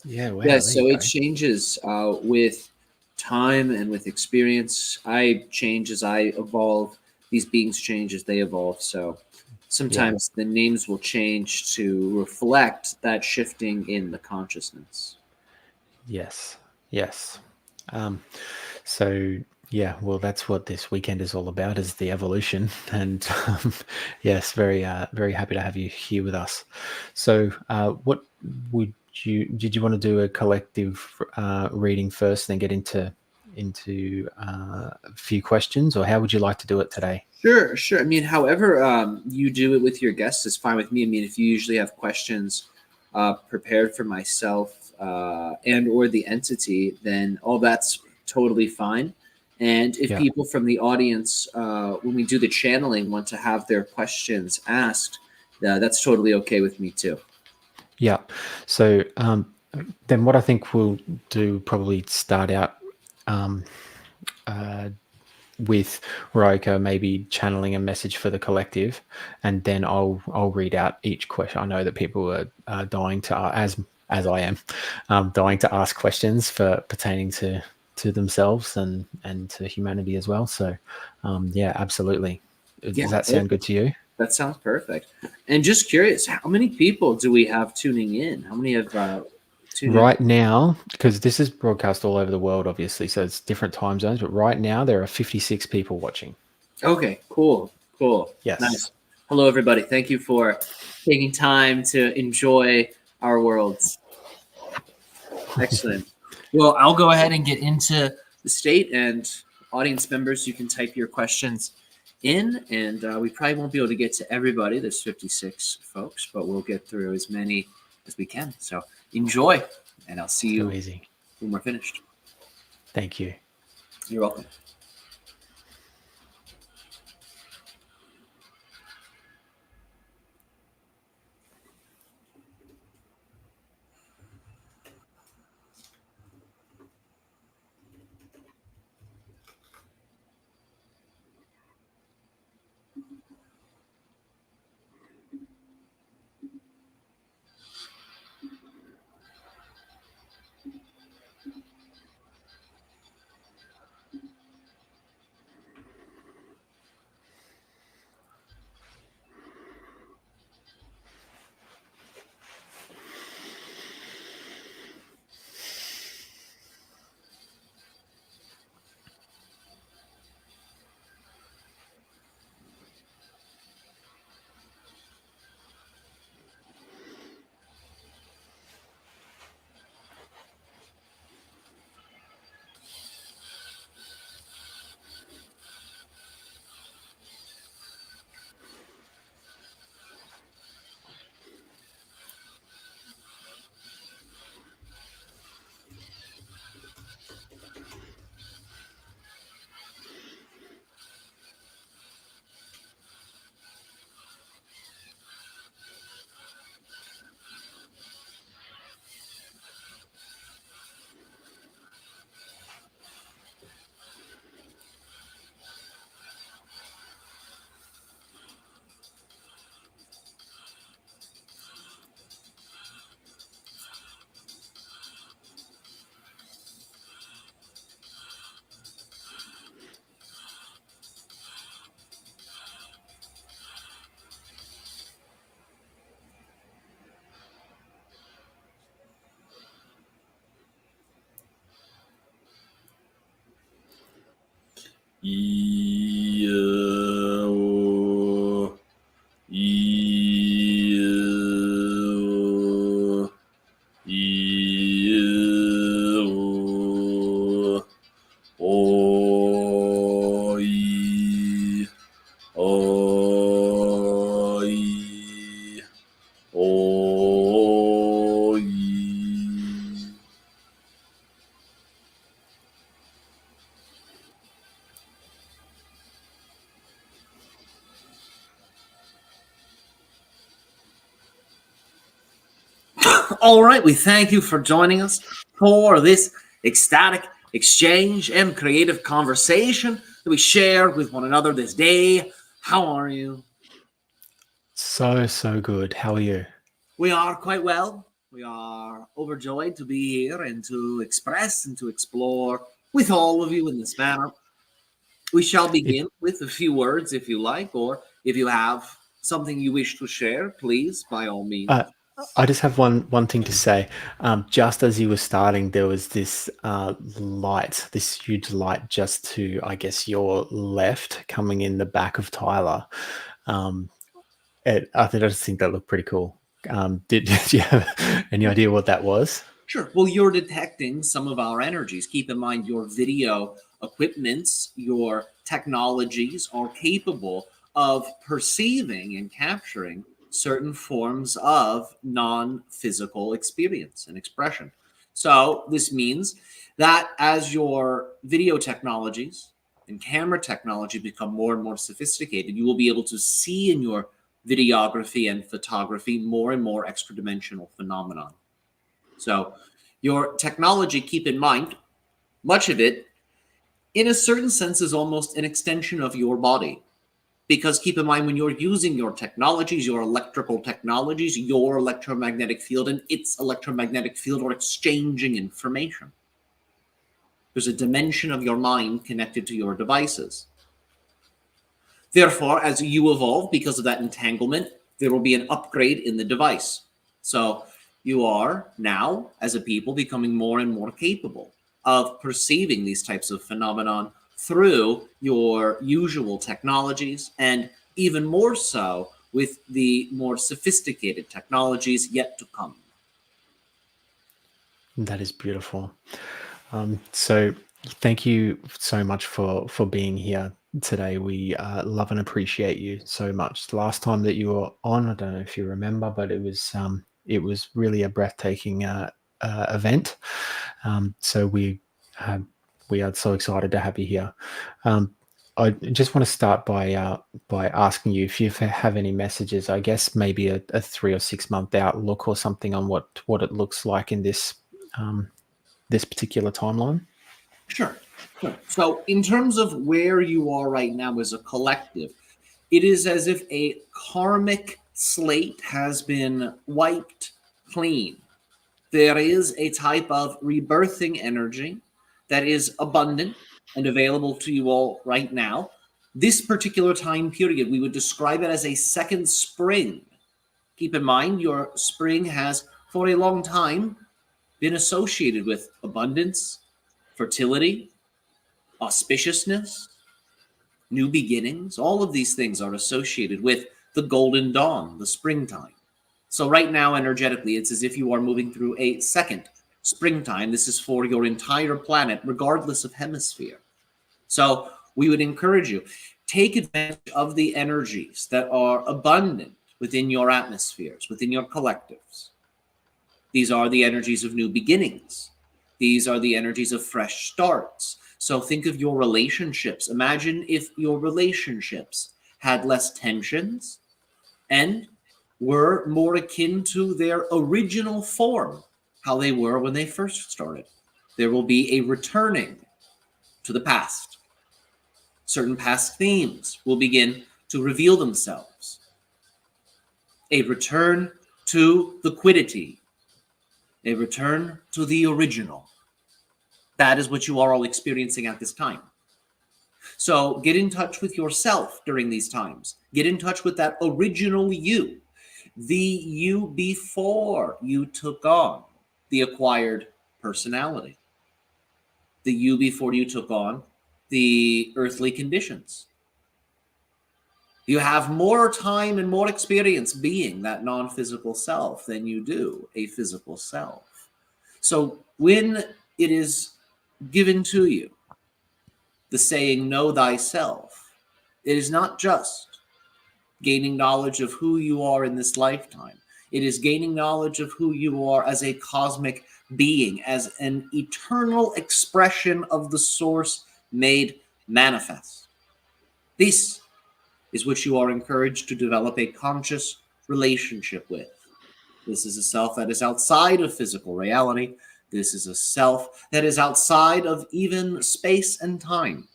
Yeah. Wow, yeah. So it changes with time and with experience. I change as I evolve. These beings change as they evolve. So sometimes the names will change to reflect that shifting in the consciousness. Yes. So yeah, well, that's what this weekend is all about, is the evolution. And yes, very happy to have you here with us. So what would did you want to do a collective reading first, then get into a few questions, or how would you like to do it today? Sure. I mean, however you do it with your guests is fine with me. I mean, if you usually have questions prepared for myself and or the entity, then all that's totally fine. And if Yeah. people from the audience, when we do the channeling, want to have their questions asked, that's totally okay with me too. Yeah. So then what I think we'll do, probably start out with Ryoka maybe channeling a message for the collective, and then I'll read out each question. I know that people are dying to, as I am, dying to ask questions for pertaining to themselves and to humanity as well. So yeah, absolutely. Yeah, Does that sound good to you? That sounds perfect. And just curious, how many people do we have tuning in? How many have tuned in? Right now, because this is broadcast all over the world, obviously, so it's different time zones, but right now there are 56 people watching. Okay, cool. Yes. Nice. Hello, everybody. Thank you for taking time to enjoy our worlds. Excellent. Well, I'll go ahead and get into the state, and audience members, you can type your questions in, and we probably won't be able to get to everybody. There's 56 folks, but we'll get through as many as we can. So enjoy, and I'll see you So easy. when we're finished. Thank you. You're welcome. All right, we thank you for joining us for this ecstatic exchange and creative conversation that we shared with one another this day. How are you? So good. How are you? We are quite well. We are overjoyed to be here and to express and to explore with all of you in this manner. We shall begin with a few words if you like, or if you have something you wish to share, please, by all means. I just have one thing to say. Just as you were starting, there was this light, this huge light just to, I guess, your left coming in the back of Tyler. I just think that looked pretty cool. Did you have any idea what that was? Sure. Well, you're detecting some of our energies. Keep in mind your video equipments, your technologies are capable of perceiving and capturing certain forms of non-physical experience and expression. So this means that as your video technologies and camera technology become more and more sophisticated, you will be able to see in your videography and photography more and more extra-dimensional phenomenon. So your technology, keep in mind, much of it, in a certain sense, is almost an extension of your body. Because keep in mind, when you're using your technologies, your electrical technologies, your electromagnetic field and its electromagnetic field are exchanging information. There's a dimension of your mind connected to your devices. Therefore, as you evolve, because of that entanglement, there will be an upgrade in the device. So you are now, as a people, becoming more and more capable of perceiving these types of phenomenon through your usual technologies, and even more so with the more sophisticated technologies yet to come. That is beautiful. So thank you so much for being here today. We love and appreciate you so much. The last time that you were on, I don't know if you remember, but it was really a breathtaking event. So we are so excited to have you here. I just want to start by asking you if you have any messages. I guess maybe a 3 or 6 month outlook or something on what it looks like in this this particular timeline. Sure. So in terms of where you are right now as a collective, it is as if a karmic slate has been wiped clean. There is a type of rebirthing energy that is abundant and available to you all right now. This particular time period, we would describe it as a second spring. Keep in mind, your spring has, for a long time, been associated with abundance, fertility, auspiciousness, new beginnings. All of these things are associated with the golden dawn, the springtime. So right now, energetically, it's as if you are moving through a second springtime. This is for your entire planet, regardless of hemisphere. So we would encourage you, take advantage of the energies that are abundant within your atmospheres, within your collectives. These are the energies of new beginnings. These are the energies of fresh starts. So think of your relationships. Imagine if your relationships had less tensions and were more akin to their original form, how they were when they first started. There will be a returning to the past. Certain past themes will begin to reveal themselves. A return to the quiddity. A return to the original. That is what you are all experiencing at this time. So get in touch with yourself during these times. Get in touch with that original you. The you before you took on the acquired personality. The you before you took on the earthly conditions. You have more time and more experience being that non-physical self than you do a physical self. So when it is given to you, the saying, know thyself, it is not just gaining knowledge of who you are in this lifetime. It is gaining knowledge of who you are as a cosmic being, as an eternal expression of the source made manifest. This is what you are encouraged to develop a conscious relationship with. This is a self that is outside of physical reality. This is a self that is outside of even space and time.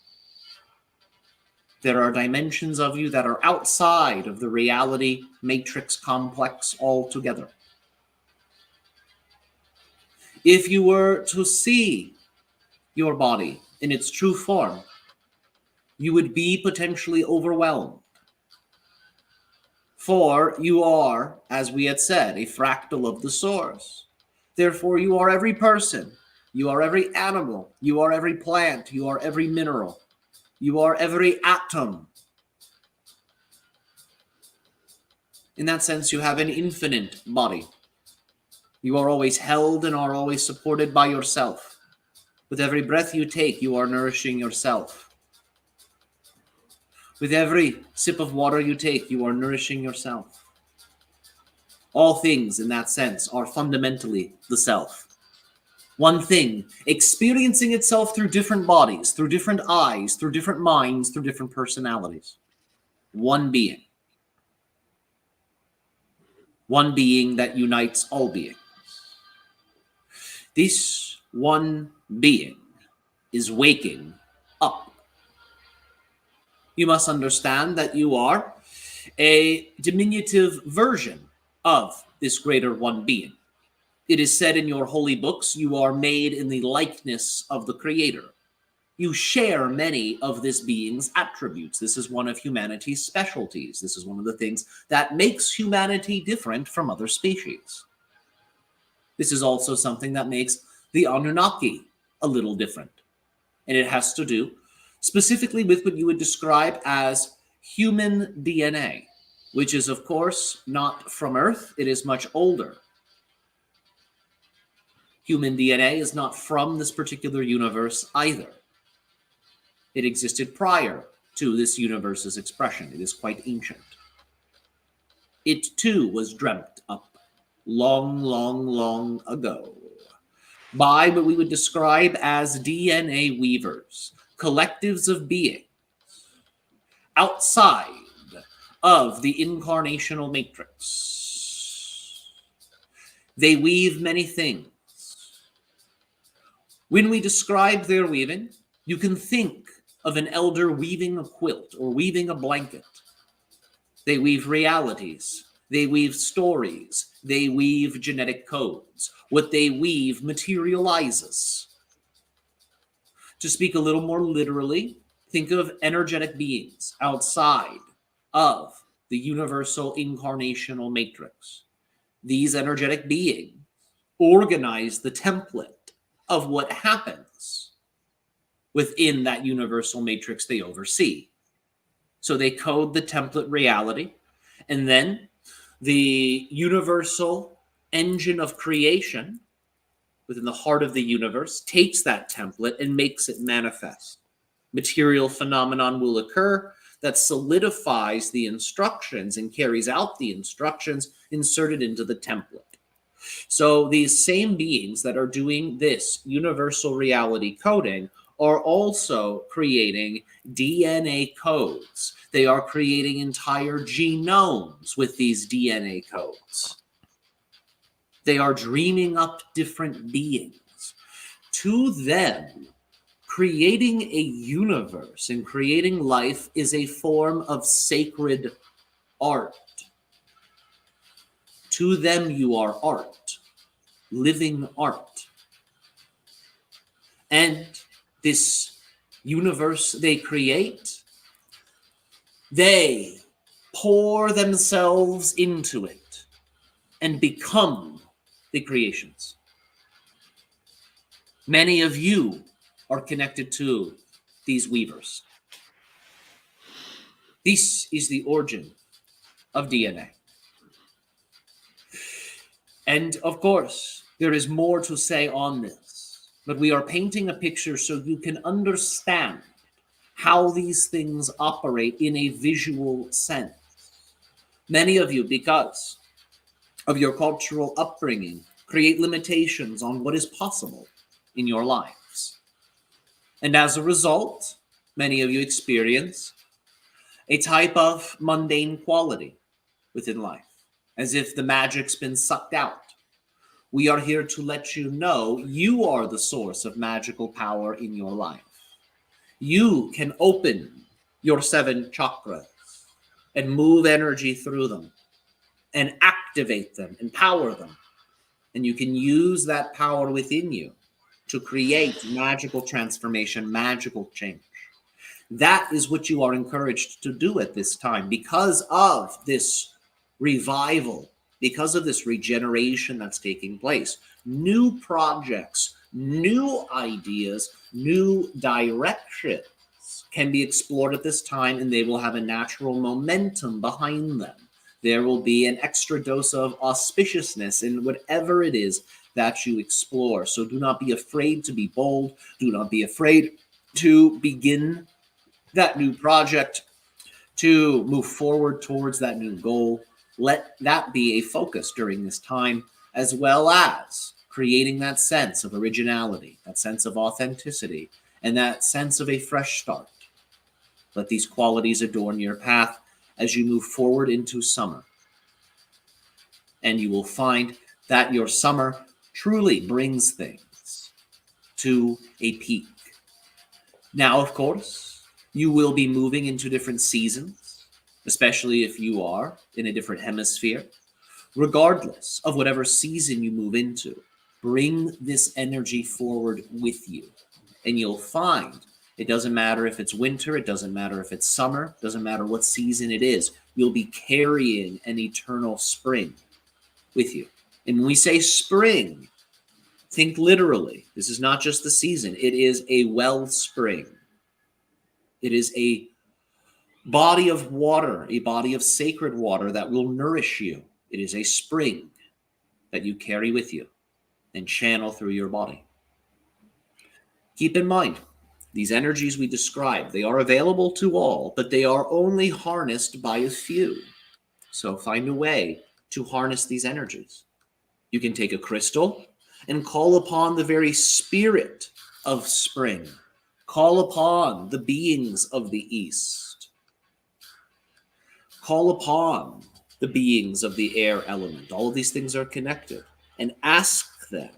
There are dimensions of you that are outside of the reality matrix complex altogether. If you were to see your body in its true form, you would be potentially overwhelmed. For you are, as we had said, a fractal of the source. Therefore, you are every person, you are every animal, you are every plant, you are every mineral, you are every atom In that sense, you have an infinite body. You are always held and are always supported by yourself. With every breath you take, you are nourishing yourself. With every sip of water you take, you are nourishing yourself. All things, in that sense, are fundamentally the self. One thing, experiencing itself through different bodies, through different eyes, through different minds, through different personalities. One being. One being that unites all beings. This one being is waking up. You must understand that you are a diminutive version of this greater one being. It is said in your holy books, you are made in the likeness of the Creator. You share many of this being's attributes. This is one of humanity's specialties. This is one of the things that makes humanity different from other species. This is also something that makes the Anunnaki a little different. And it has to do specifically with what you would describe as human DNA, which is, of course, not from Earth. It is much older. Human DNA is not from this particular universe either. It existed prior to this universe's expression. It is quite ancient. It too was dreamt up long, long, long ago by what we would describe as DNA weavers, collectives of beings outside of the incarnational matrix. They weave many things. When we describe their weaving, you can think of an elder weaving a quilt or weaving a blanket. They weave realities. They weave stories. They weave genetic codes. What they weave materializes. To speak a little more literally, think of energetic beings outside of the universal incarnational matrix. These energetic beings organize the template of what happens within that universal matrix they oversee. So they code the template reality, and then the universal engine of creation within the heart of the universe takes that template and makes it manifest. Material phenomenon will occur that solidifies the instructions and carries out the instructions inserted into the template. So these same beings that are doing this universal reality coding are also creating DNA codes. They are creating entire genomes with these DNA codes. They are dreaming up different beings. To them, creating a universe and creating life is a form of sacred art. To them, you are art, living art. And this universe they create, they pour themselves into it and become the creations. Many of you are connected to these weavers. This is the origin of DNA. And of course, there is more to say on this, but we are painting a picture so you can understand how these things operate in a visual sense. Many of you, because of your cultural upbringing, create limitations on what is possible in your lives. And as a result, many of you experience a type of mundane quality within life, as if the magic's been sucked out. We are here to let you know you are the source of magical power in your life. You can open your 7 chakras and move energy through them and activate them, empower them. And you can use that power within you to create magical transformation, magical change. That is what you are encouraged to do at this time because of this revival, because of this regeneration that's taking place. New projects, new ideas, new directions can be explored at this time, and they will have a natural momentum behind them. There will be an extra dose of auspiciousness in whatever it is that you explore. So do not be afraid to be bold. Do not be afraid to begin that new project, to move forward towards that new goal. Let that be a focus during this time, as well as creating that sense of originality, that sense of authenticity, and that sense of a fresh start. Let these qualities adorn your path as you move forward into summer. And you will find that your summer truly brings things to a peak. Now, of course, you will be moving into different seasons, especially if you are in a different hemisphere. Regardless of whatever season you move into, bring this energy forward with you. And you'll find it doesn't matter if it's winter, it doesn't matter if it's summer, it doesn't matter what season it is. You'll be carrying an eternal spring with you. And when we say spring, think literally. This is not just the season. It is a wellspring. It is a body of water, a body of sacred water that will nourish you. It is a spring that you carry with you and channel through your body. Keep in mind, these energies we described, they are available to all, but they are only harnessed by a few. So find a way to harness these energies. You can take a crystal and call upon the very spirit of spring. Call upon the beings of the east. Call upon the beings of the air element. All of these things are connected. And ask them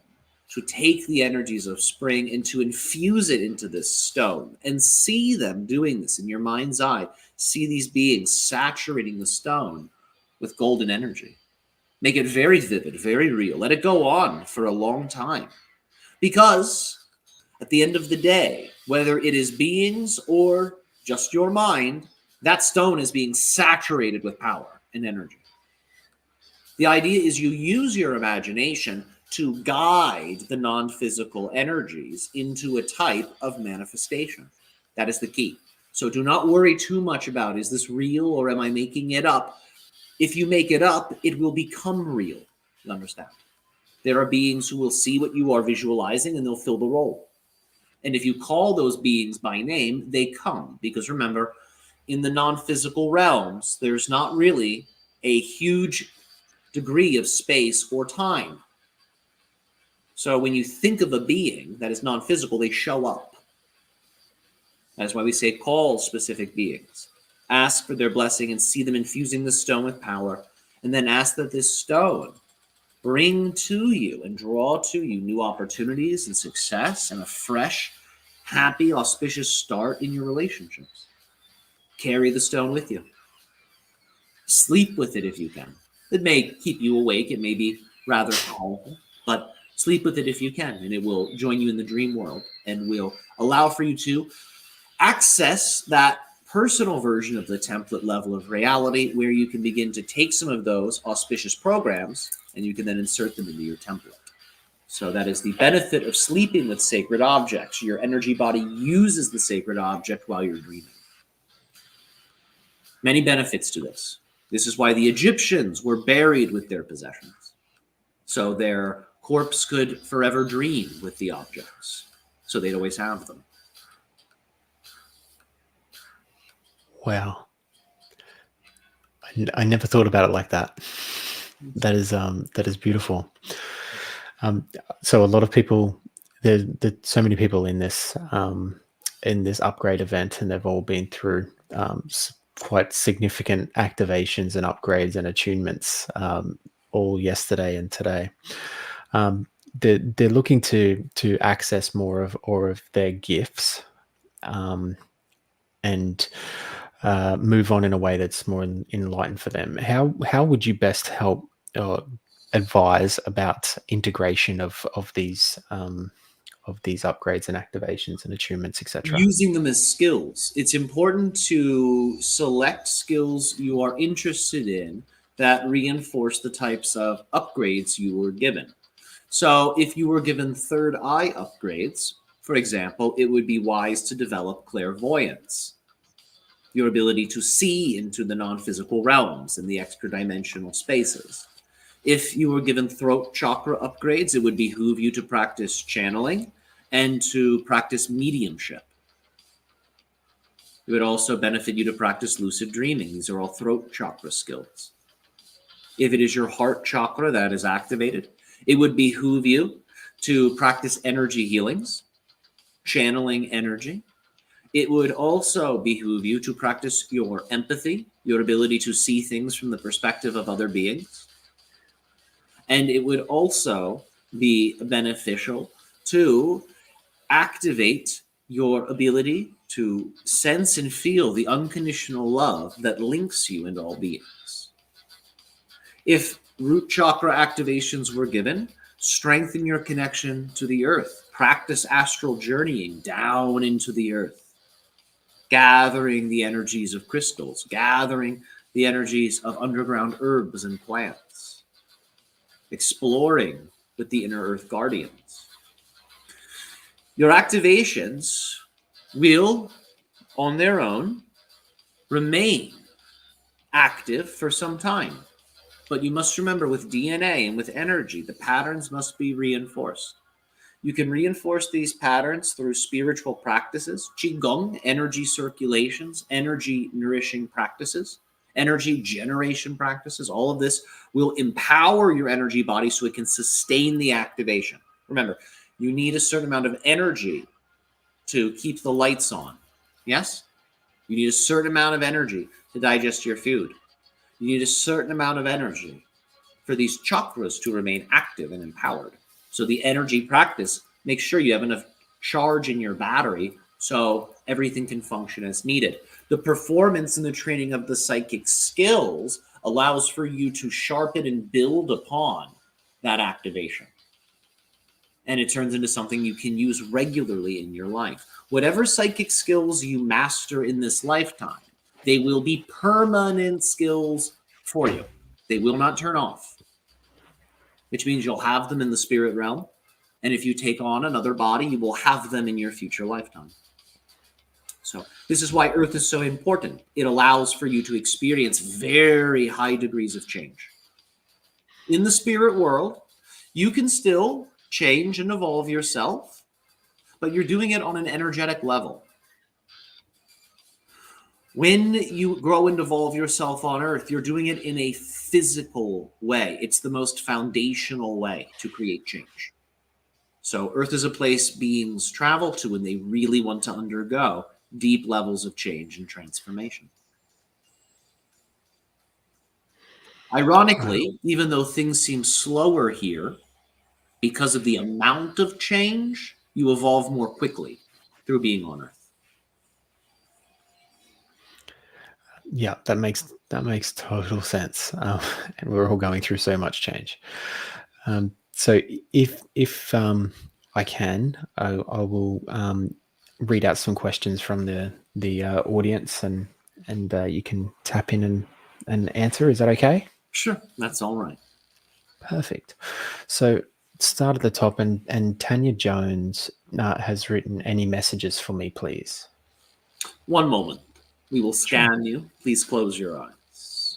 to take the energies of spring and to infuse it into this stone. And see them doing this in your mind's eye. See these beings saturating the stone with golden energy. Make it very vivid, very real. Let it go on for a long time. Because at the end of the day, whether it is beings or just your mind, that stone is being saturated with power and energy. The idea is you use your imagination to guide the non-physical energies into a type of manifestation. That is the key. So do not worry too much about, is this real or am I making it up? If you make it up, it will become real. You understand? There are beings who will see what you are visualizing and they'll fill the role. And if you call those beings by name, they come. Because remember, in the non-physical realms, there's not really a huge degree of space or time. So when you think of a being that is non-physical, they show up. That's why we say call specific beings. Ask for their blessing and see them infusing the stone with power. And then ask that this stone bring to you and draw to you new opportunities and success and a fresh, happy, auspicious start in your relationships. Carry the stone with you. Sleep with it if you can. It may keep you awake. It may be rather powerful, but sleep with it if you can, and it will join you in the dream world and will allow for you to access that personal version of the template level of reality where you can begin to take some of those auspicious programs and you can then insert them into your template. So that is the benefit of sleeping with sacred objects. Your energy body uses the sacred object while you're dreaming. Many benefits to this. This is why the Egyptians were buried with their possessions. So their corpse could forever dream with the objects. So they'd always have them. Wow. I never thought about it like that. That is beautiful. So a lot of people, there's so many people in this upgrade event, and they've all been through quite significant activations and upgrades and attunements all yesterday and today. They're looking to access more of their gifts and move on in a way that's more enlightened for them. How would you best help advise about integration of these upgrades and activations and attunements, etc.? Using them as skills. It's important to select skills you are interested in that reinforce the types of upgrades you were given. So if you were given third eye upgrades, for example, it would be wise to develop clairvoyance. your ability to see into the non-physical realms and the extra dimensional spaces. If you were given throat chakra upgrades, it would behoove you to practice channeling and to practice mediumship. It would also benefit you to practice lucid dreaming. These are all throat chakra skills. If it is your heart chakra that is activated, it would behoove you to practice energy healings, channeling energy. It would also behoove you to practice your empathy, your ability to see things from the perspective of other beings. And it would also be beneficial to activate your ability to sense and feel the unconditional love that links you and all beings. If root chakra activations were given, strengthen your connection to the earth. Practice astral journeying down into the earth, gathering the energies of crystals, gathering the energies of underground herbs and plants, exploring with the inner earth guardians. Your activations will, on their own, remain active for some time. But you must remember, with DNA and with energy, the patterns must be reinforced. You can reinforce these patterns through spiritual practices, qigong, energy circulations, energy nourishing practices, energy generation practices. All of this will empower your energy body so it can sustain the activation. Remember, you need a certain amount of energy to keep the lights on. Yes? You need a certain amount of energy to digest your food. You need a certain amount of energy for these chakras to remain active and empowered. So the energy practice makes sure you have enough charge in your battery so everything can function as needed. The performance and the training of the psychic skills allows for you to sharpen and build upon that activation. And it turns into something you can use regularly in your life. Whatever psychic skills you master in this lifetime, they will be permanent skills for you. They will not turn off, which means you'll have them in the spirit realm. And if you take on another body, you will have them in your future lifetime. So this is why Earth is so important. It allows for you to experience very high degrees of change. In the spirit world, you can still change and evolve yourself, but you're doing it on an energetic level. When you grow and evolve yourself on Earth, you're doing it in a physical way. It's the most foundational way to create change. So Earth is a place beings travel to when they really want to undergo deep levels of change and transformation. Ironically, even though things seem slower here, because of the amount of change, you evolve more quickly through being on Earth. Yeah, that makes total sense. And we're all going through so much change. So if I can, I will read out some questions from the audience, and you can tap in and answer. Is that okay? Sure, that's all right. Perfect. So start at the top, and Tanya Jones has written, any messages for me, please? One moment. We will scan you. Please close your eyes.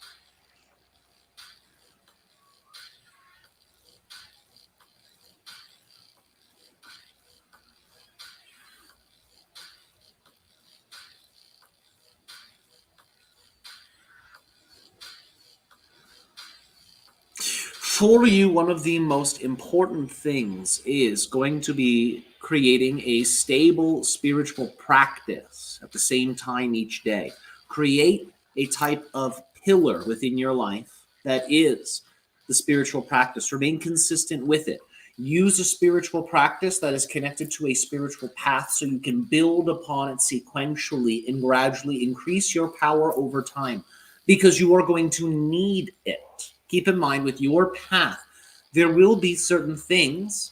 For you, one of the most important things is going to be creating a stable spiritual practice at the same time each day. Create a type of pillar within your life that is the spiritual practice. Remain consistent with it. Use a spiritual practice that is connected to a spiritual path so you can build upon it sequentially and gradually increase your power over time, because you are going to need it. Keep in mind, with your path, there will be certain things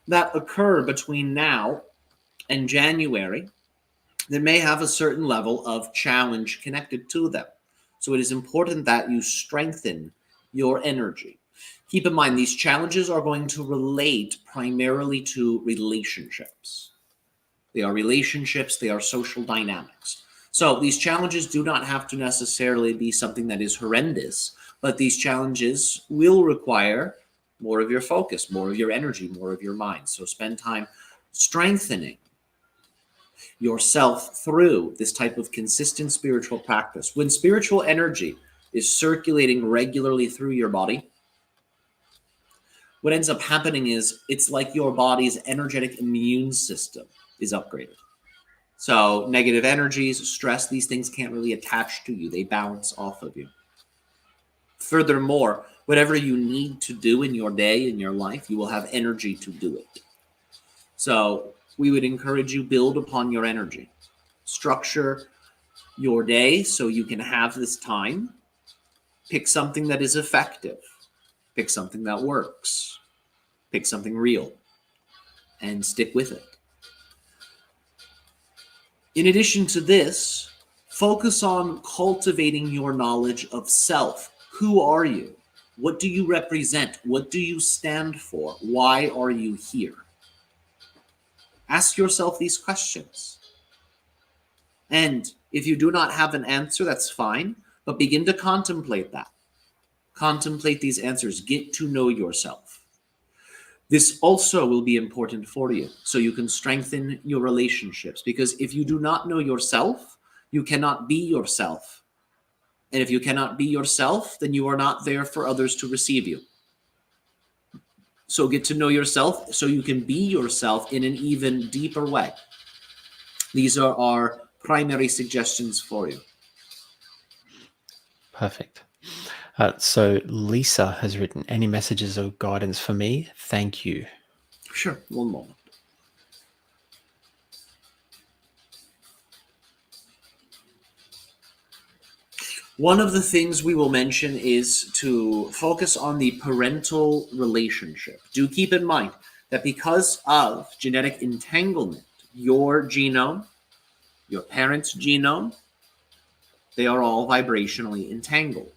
that occur between now and January that may have a certain level of challenge connected to them. So it is important that you strengthen your energy. Keep in mind, these challenges are going to relate primarily to relationships. They are relationships, they are social dynamics. So these challenges do not have to necessarily be something that is horrendous, but these challenges will require more of your focus, more of your energy, more of your mind. So spend time strengthening yourself through this type of consistent spiritual practice. When spiritual energy is circulating regularly through your body, what ends up happening is it's like your body's energetic immune system is upgraded. So negative energies, stress, these things can't really attach to you. They bounce off of you. Furthermore, whatever you need to do in your day, in your life, you will have energy to do it. So we would encourage you, build upon your energy. Structure your day so you can have this time. Pick something that is effective. Pick something that works. Pick something real. And stick with it. In addition to this, focus on cultivating your knowledge of self. Who are you? What do you represent? What do you stand for? Why are you here? Ask yourself these questions. And if you do not have an answer, that's fine, but begin to contemplate that. Contemplate these answers. Get to know yourself. This also will be important for you, so you can strengthen your relationships. Because if you do not know yourself, you cannot be yourself. And if you cannot be yourself, then you are not there for others to receive you. So get to know yourself so you can be yourself in an even deeper way. These are our primary suggestions for you. Perfect. So Lisa has written, any messages or guidance for me? Thank you. Sure, one moment. One of the things we will mention is to focus on the parental relationship. Do keep in mind that because of genetic entanglement, your genome, your parents' genome, they are all vibrationally entangled.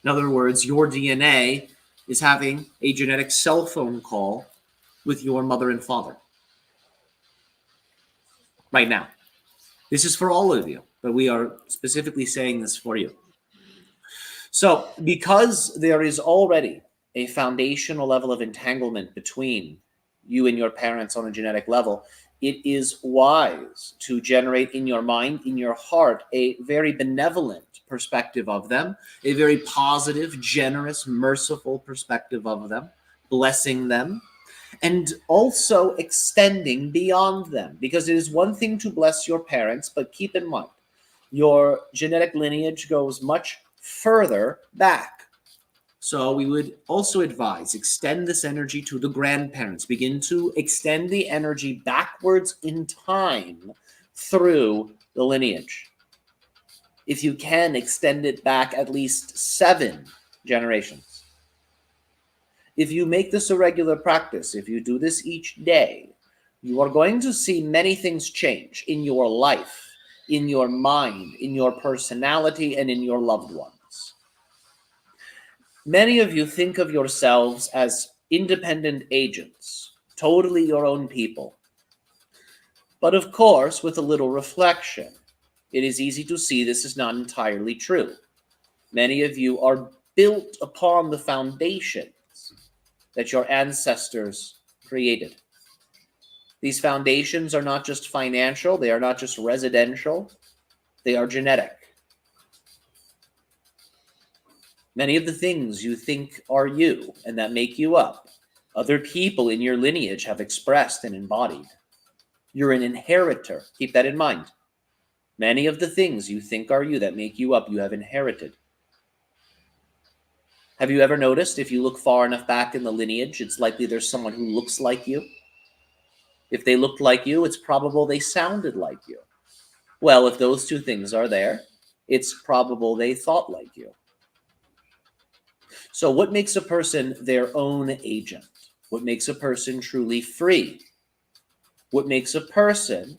In other words, your DNA is having a genetic cell phone call with your mother and father right now. This is for all of you, but we are specifically saying this for you. So because there is already a foundational level of entanglement between you and your parents on a genetic level, it is wise to generate in your mind, in your heart, a very benevolent perspective of them, a very positive, generous, merciful perspective of them, blessing them, and also extending beyond them. Because it is one thing to bless your parents, but keep in mind, your genetic lineage goes much further back. So we would also advise, extend this energy to the grandparents. Begin to extend the energy backwards in time through the lineage. If you can, extend it back at least 7 generations. If you make this a regular practice, if you do this each day, you are going to see many things change in your life, in your mind, in your personality, and in your loved ones. Many of you think of yourselves as independent agents, totally your own people. But of course, with a little reflection, it is easy to see this is not entirely true. Many of you are built upon the foundations that your ancestors created. These foundations are not just financial, they are not just residential, they are genetic. Many of the things you think are you and that make you up, other people in your lineage have expressed and embodied. You're an inheritor. Keep that in mind. Many of the things you think are you that make you up, you have inherited. Have you ever noticed if you look far enough back in the lineage, it's likely there's someone who looks like you? If they looked like you, it's probable they sounded like you. Well, if those two things are there, it's probable they thought like you. So what makes a person their own agent? What makes a person truly free? What makes a person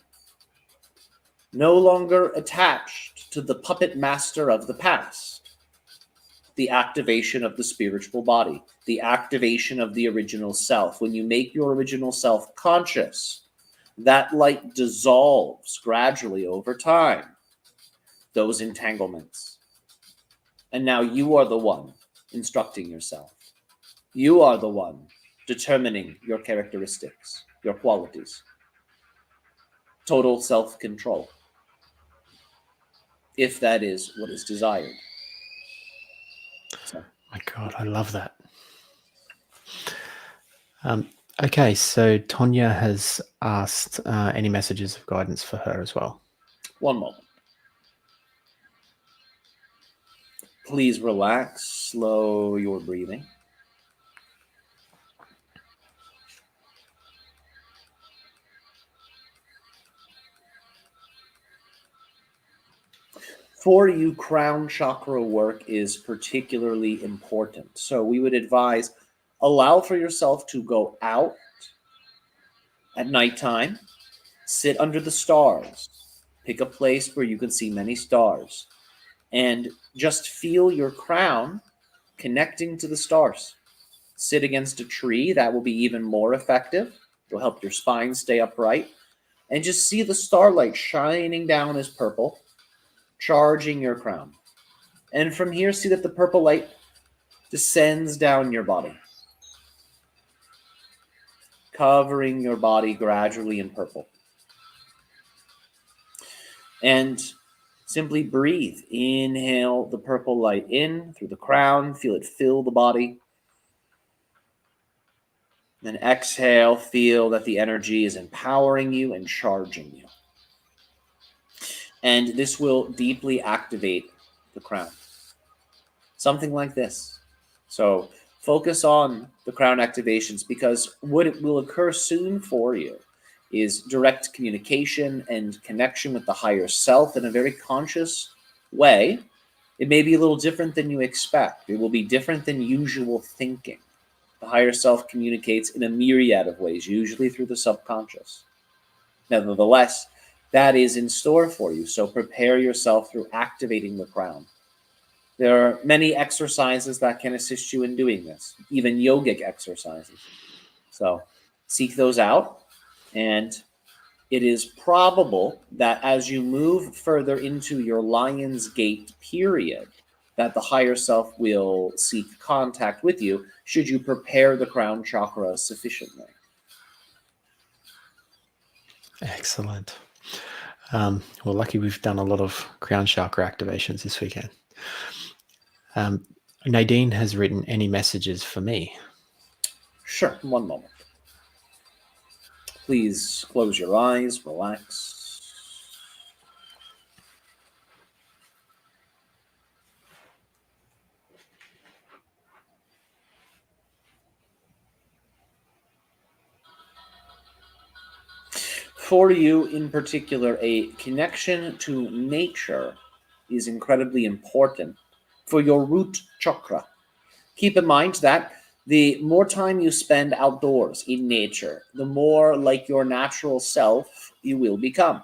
no longer attached to the puppet master of the past? The activation of the spiritual body, the activation of the original self. When you make your original self conscious, That light dissolves gradually over time, those entanglements. And now you are the one instructing yourself. You are the one determining your characteristics, your qualities. Total self-control, if that is what is desired. So. My God, I love that. Okay, so Tonya has asked any messages of guidance for her as well. One moment. Please relax, slow your breathing. For you, crown chakra work is particularly important. So we would advise, allow for yourself to go out at nighttime, sit under the stars, pick a place where you can see many stars, and just feel your crown connecting to the stars. Sit against a tree, that will be even more effective. It'll help your spine stay upright. And just see the starlight shining down as purple, charging your crown. And from here, see that the purple light descends down your body, covering your body gradually in purple. And simply breathe. Inhale the purple light in through the crown. Feel it fill the body. Then exhale. Feel that the energy is empowering you and charging you. And this will deeply activate the crown. Something like this. So focus on the crown activations, because what will occur soon for you is direct communication and connection with the higher self in a very conscious way. It may be a little different than you expect. It will be different than usual thinking. The higher self communicates in a myriad of ways, usually through the subconscious. Nevertheless, that is in store for you. So prepare yourself through activating the crown. There are many exercises that can assist you in doing this, even yogic exercises. So seek those out. And it is probable that as you move further into your Lion's Gate period, that the higher self will seek contact with you should you prepare the crown chakra sufficiently. Excellent. Well, lucky we've done a lot of crown chakra activations this weekend. Nadine has written any messages for me. Sure, one moment. Please close your eyes, relax. For you in particular, a connection to nature is incredibly important for your root chakra. Keep in mind that the more time you spend outdoors in nature, the more like your natural self you will become.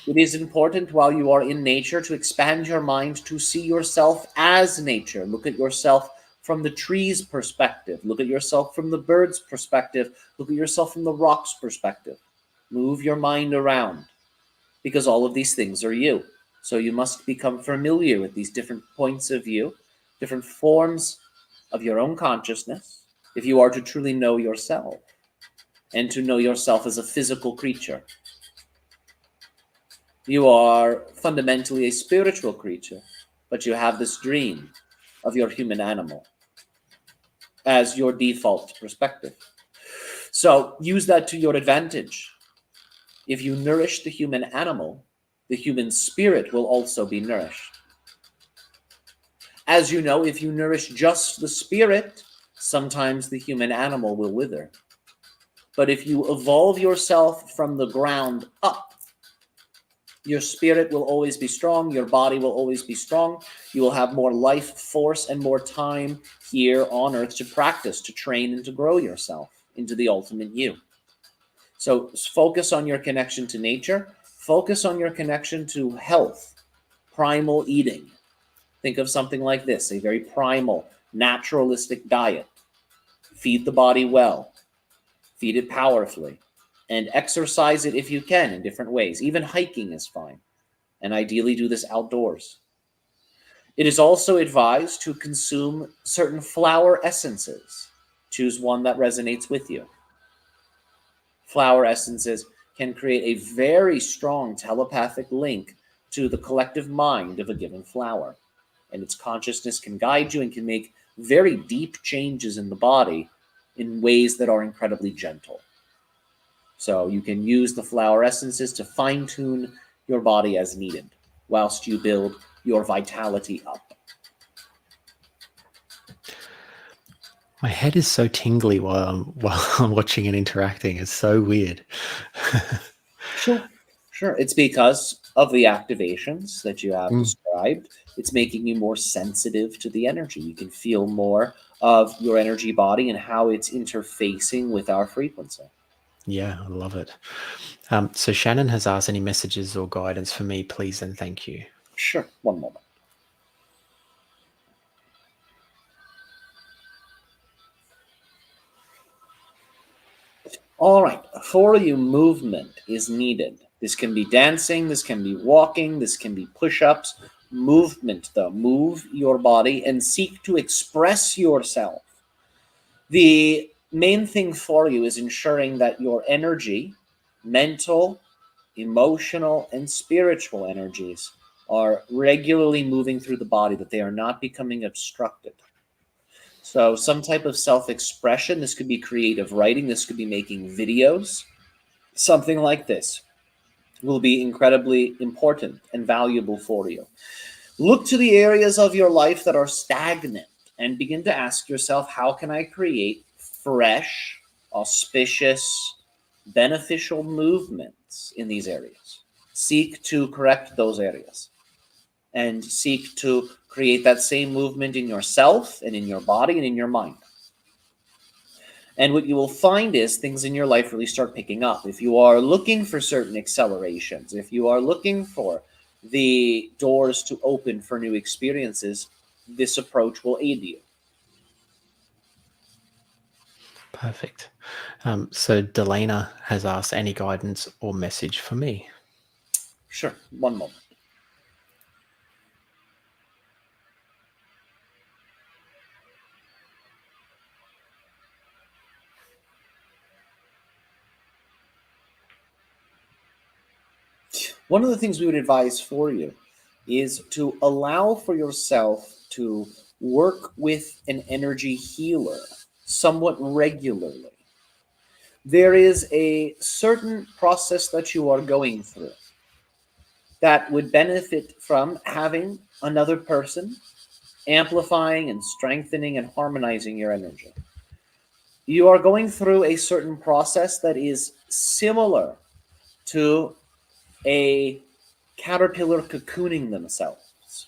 It is important while you are in nature to expand your mind to see yourself as nature. Look at yourself from the tree's perspective. Look at yourself from the bird's perspective. Look at yourself from the rock's perspective. Move your mind around, because all of these things are you. So you must become familiar with these different points of view, different forms of your own consciousness, if you are to truly know yourself, and to know yourself as a physical creature. You are fundamentally a spiritual creature, but you have this dream of your human animal as your default perspective. So use that to your advantage. If you nourish the human animal, the human spirit will also be nourished. As you know, if you nourish just the spirit, sometimes the human animal will wither. But if you evolve yourself from the ground up, your spirit will always be strong, your body will always be strong, you will have more life force and more time here on earth to practice, to train, and to grow yourself into the ultimate you. So focus on your connection to nature, focus on your connection to health, primal eating. Think of something like this, a very primal, naturalistic diet. Feed the body well, feed it powerfully, and exercise it if you can in different ways. Even hiking is fine, and ideally do this outdoors. It is also advised to consume certain flower essences. Choose one that resonates with you. Flower essences can create a very strong telepathic link to the collective mind of a given flower, and its consciousness can guide you and can make very deep changes in the body in ways that are incredibly gentle. So you can use the flower essences to fine-tune your body as needed whilst you build your vitality up. My head is so tingly while I'm watching and interacting. It's so weird. Sure. It's because of the activations that you have Mm. described. It's making you more sensitive to the energy. You can feel more of your energy body and how it's interfacing with our frequency. Yeah, I love it. So Shannon has asked any messages or guidance for me, please and thank you. Sure. One moment. All right. For you, movement is needed. This can be dancing, this can be walking, this can be push-ups. Movement, though. Move your body and seek to express yourself. The main thing for you is ensuring that your energy, mental, emotional, and spiritual energies are regularly moving through the body, that they are not becoming obstructed. So some type of self-expression, this could be creative writing, this could be making videos, something like this will be incredibly important and valuable for you. Look to the areas of your life that are stagnant and begin to ask yourself, how can I create fresh, auspicious, beneficial movements in these areas? Seek to correct those areas and seek to create that same movement in yourself and in your body and in your mind. And what you will find is things in your life really start picking up. If you are looking for certain accelerations, if you are looking for the doors to open for new experiences, this approach will aid you. Perfect. So Delana has asked any guidance or message for me. Sure, one moment. One of the things we would advise for you is to allow for yourself to work with an energy healer somewhat regularly. There is a certain process that you are going through that would benefit from having another person amplifying and strengthening and harmonizing your energy. You are going through a certain process that is similar to a caterpillar cocooning themselves.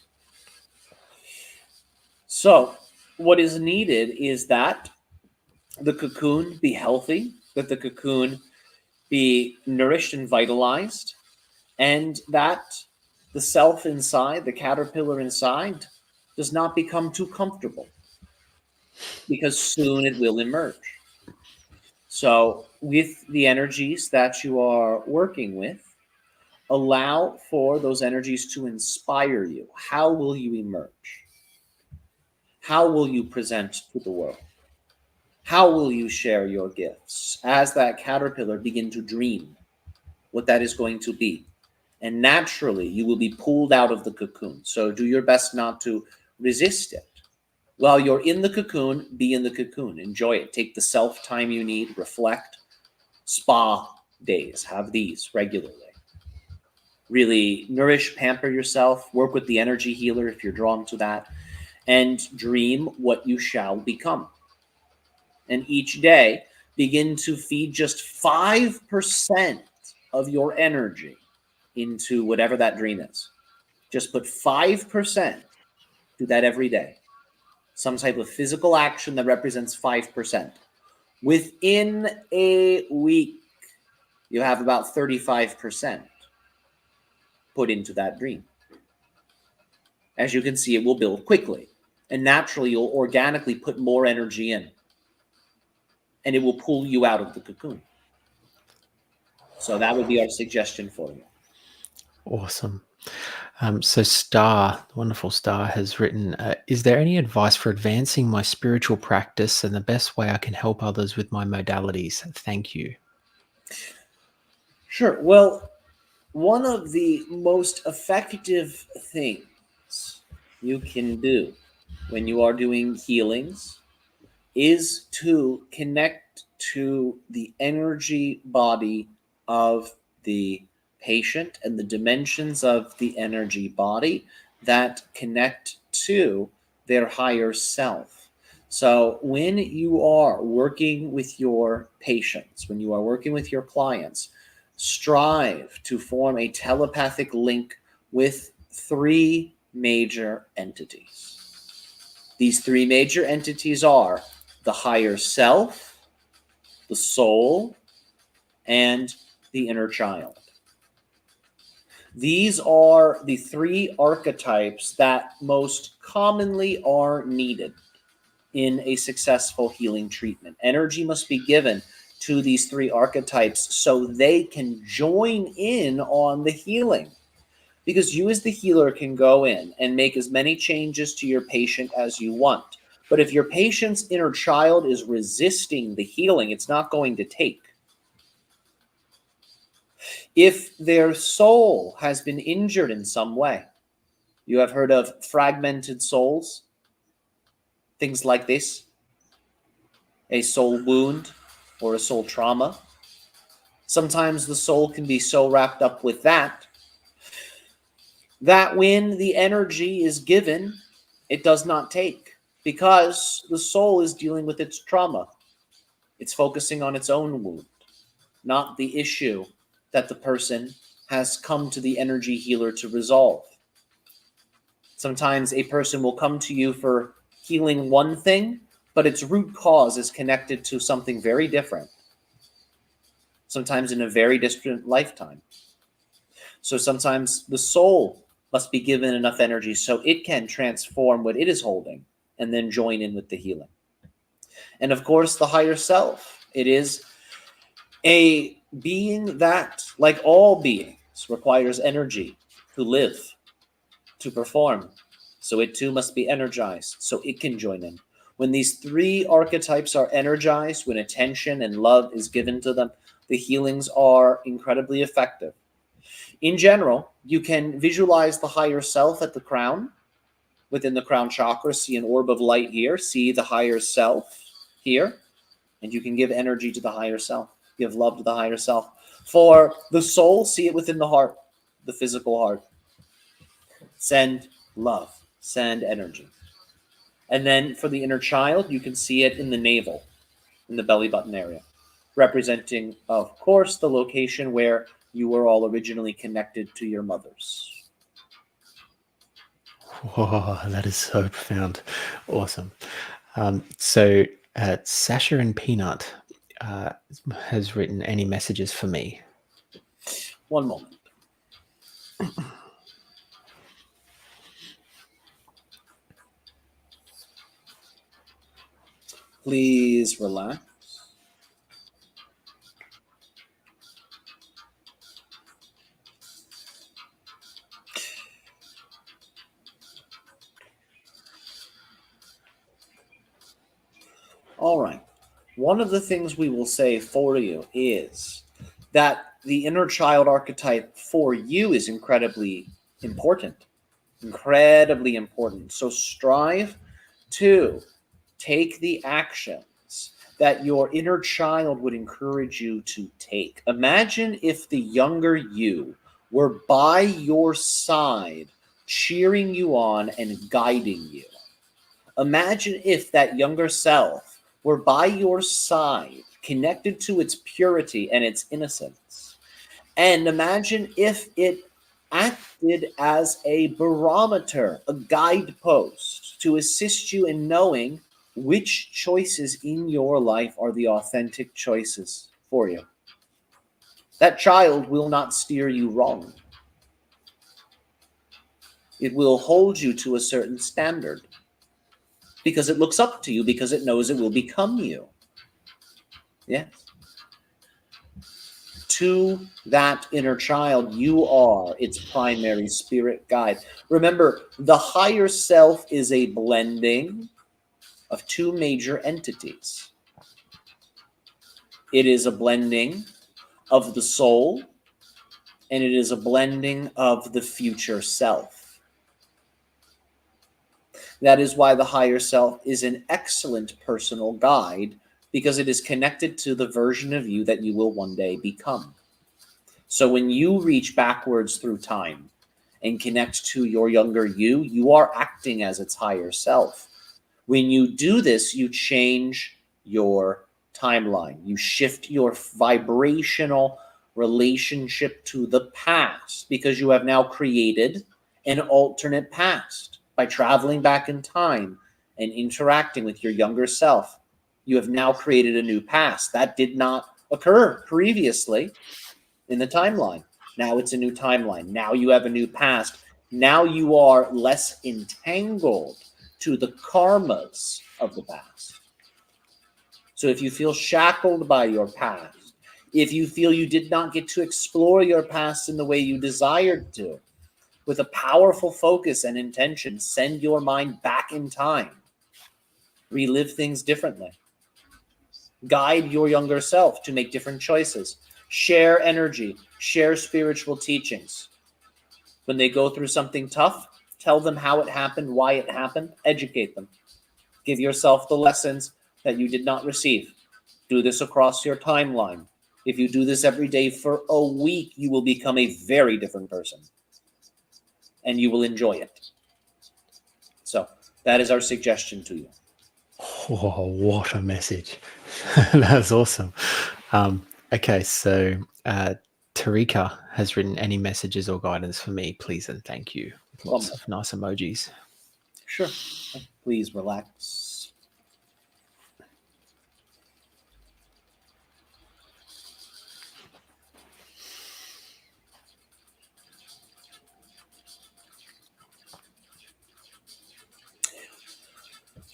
So what is needed is that the cocoon be healthy, that the cocoon be nourished and vitalized, and that the self inside, the caterpillar inside, does not become too comfortable, because soon it will emerge. So with the energies that you are working with, allow for those energies to inspire you. How will you emerge? How will you present to the world? How will you share your gifts? As that caterpillar begin to dream what that is going to be. And naturally, you will be pulled out of the cocoon. So do your best not to resist it. While you're in the cocoon, be in the cocoon. Enjoy it. Take the self-time you need. Reflect. Spa days. Have these regularly. Really nourish, pamper yourself. Work with the energy healer if you're drawn to that. And dream what you shall become. And each day, begin to feed just 5% of your energy into whatever that dream is. Just put 5%. Do that every day. Some type of physical action that represents 5%. Within a week, you have about 35% put into that dream. As you can see, it will build quickly. And naturally, you'll organically put more energy in. And it will pull you out of the cocoon. So that would be our suggestion for you. Awesome. So Star, the wonderful Star, has written, is there any advice for advancing my spiritual practice and the best way I can help others with my modalities? Thank you. Sure. Well, one of the most effective things you can do when you are doing healings is to connect to the energy body of the patient and the dimensions of the energy body that connect to their higher self. So when you are working with your patients, when you are working with your clients, strive to form a telepathic link with three major entities. These three major entities are the higher self, the soul, and the inner child. These are the three archetypes that most commonly are needed in a successful healing treatment. Energy must be given to these three archetypes so they can join in on the healing. Because you as the healer can go in and make as many changes to your patient as you want. But if your patient's inner child is resisting the healing, it's not going to take. If their soul has been injured in some way, you have heard of fragmented souls, things like this, a soul wound or a soul trauma. Sometimes the soul can be so wrapped up with that when the energy is given, it does not take, because the soul is dealing with its trauma. It's focusing on its own wound, not the issue that the person has come to the energy healer to resolve. Sometimes a person will come to you for healing one thing, but its root cause is connected to something very different, sometimes in a very distant lifetime. So sometimes the soul must be given enough energy so it can transform what it is holding and then join in with the healing. And of course, the higher self. It is a being that, like all beings, requires energy to live, to perform. So it too must be energized so it can join in. When these three archetypes are energized, when attention and love is given to them, the healings are incredibly effective. In general, you can visualize the higher self at the crown. Within the crown chakra, see an orb of light here. See the higher self here. And you can give energy to the higher self. Give love to the higher self. For the soul, see it within the heart, the physical heart. Send love. Send energy. And then for the inner child, you can see it in the navel, in the belly button area, representing, of course, the location where you were all originally connected to your mothers. Whoa, that is so profound. Awesome. So Sasha and Peanut has written, any messages for me? One moment. Please relax. All right. One of the things we will say for you is that the inner child archetype for you is incredibly important. Incredibly important. So strive to take the actions that your inner child would encourage you to take. Imagine if the younger you were by your side, cheering you on and guiding you. Imagine if that younger self were by your side, connected to its purity and its innocence. And imagine if it acted as a barometer, a guidepost to assist you in knowing which choices in your life are the authentic choices for you. That child will not steer you wrong. It will hold you to a certain standard because it looks up to you, because it knows it will become you. Yes. to that inner child. You are its primary spirit guide. Remember, the higher self is a blending of two major entities. It is a blending of the soul, and it is a blending of the future self. That is why the higher self is an excellent personal guide, because it is connected to the version of you that you will one day become. So when you reach backwards through time and connect to your younger you are acting as its higher self. When you do this, you change your timeline. You shift your vibrational relationship to the past, because you have now created an alternate past by traveling back in time and interacting with your younger self. You have now created a new past that did not occur previously in the timeline. Now it's a new timeline. Now you have a new past. Now you are less entangled to the karmas of the past. So if you feel shackled by your past, if you feel you did not get to explore your past in the way you desired to, with a powerful focus and intention, send your mind back in time. Relive things differently. Guide your younger self to make different choices. Share energy. Share spiritual teachings. When they go through something tough, tell them how it happened, why it happened. Educate them. Give yourself the lessons that you did not receive. Do this across your timeline. If you do this every day for a week, you will become a very different person. And you will enjoy it. So that is our suggestion to you. Oh, what a message. That's awesome. Okay, so Tarika has written, any messages or guidance for me, please and thank you. With lots of nice emojis. Sure. Please relax.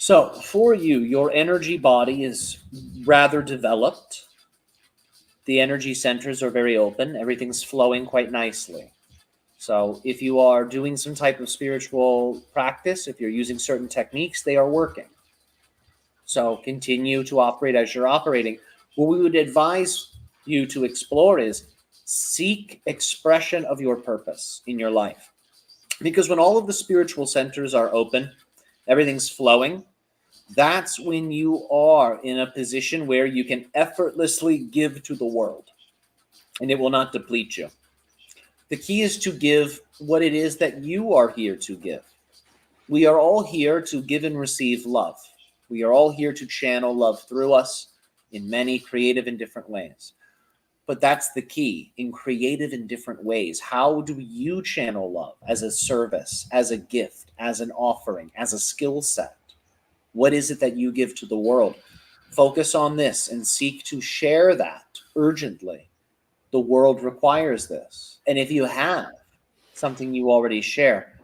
So for you, your energy body is rather developed. The energy centers are very open. Everything's flowing quite nicely. So if you are doing some type of spiritual practice, if you're using certain techniques, they are working. So continue to operate as you're operating. What we would advise you to explore is seek expression of your purpose in your life. Because when all of the spiritual centers are open, everything's flowing, that's when you are in a position where you can effortlessly give to the world, and it will not deplete you. The key is to give what it is that you are here to give. We are all here to give and receive love. We are all here to channel love through us in many creative and different ways. But that's the key, in creative and different ways. How do you channel love as a service, as a gift, as an offering, as a skill set? What is it that you give to the world? Focus on this and seek to share that urgently. The world requires this. And if you have something you already share,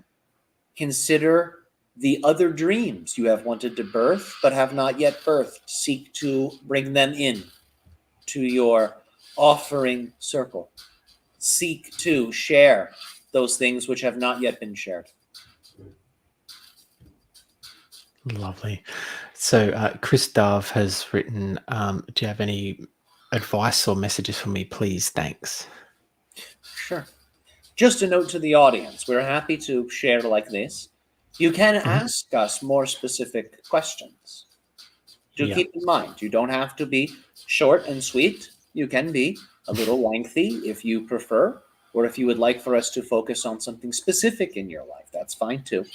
consider the other dreams you have wanted to birth but have not yet birthed. Seek to bring them in to your offering circle. Seek to share those things which have not yet been shared. Lovely. So Chris Dove has written, do you have any advice or messages for me, please? Thanks. Sure. Just a note to the audience, we're happy to share like this. You can ask us more specific questions. Do keep in mind, you don't have to be short and sweet. You can be a little lengthy if you prefer, or if you would like for us to focus on something specific in your life, that's fine too.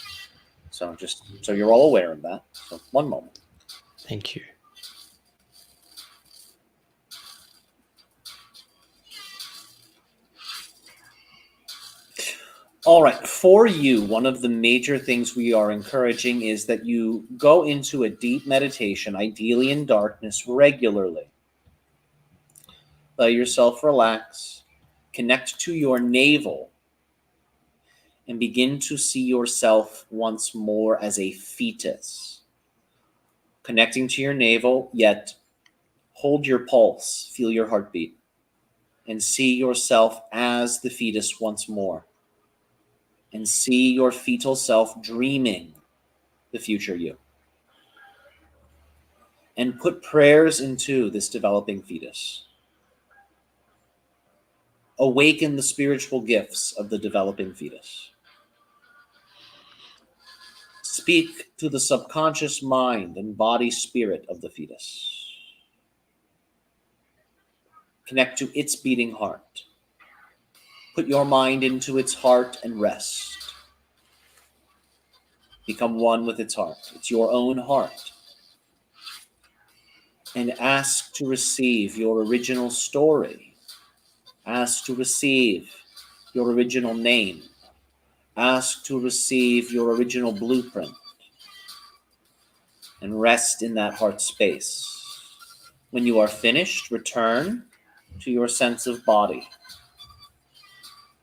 So just so you're all aware of that. So one moment. Thank you. All right. For you, one of the major things we are encouraging is that you go into a deep meditation, ideally in darkness, regularly. Let yourself relax. Connect to your navel. And begin to see yourself once more as a fetus. Connecting to your navel, yet hold your pulse, feel your heartbeat. and see yourself as the fetus once more. And see your fetal self dreaming the future you. And put prayers into this developing fetus. Awaken the spiritual gifts of the developing fetus. Speak to the subconscious mind and body spirit of the fetus. Connect to its beating heart. Put your mind into its heart and rest. Become one with its heart. It's your own heart. And ask to receive your original story. Ask to receive your original name. Ask to receive your original blueprint. And rest in that heart space. When you are finished, return to your sense of body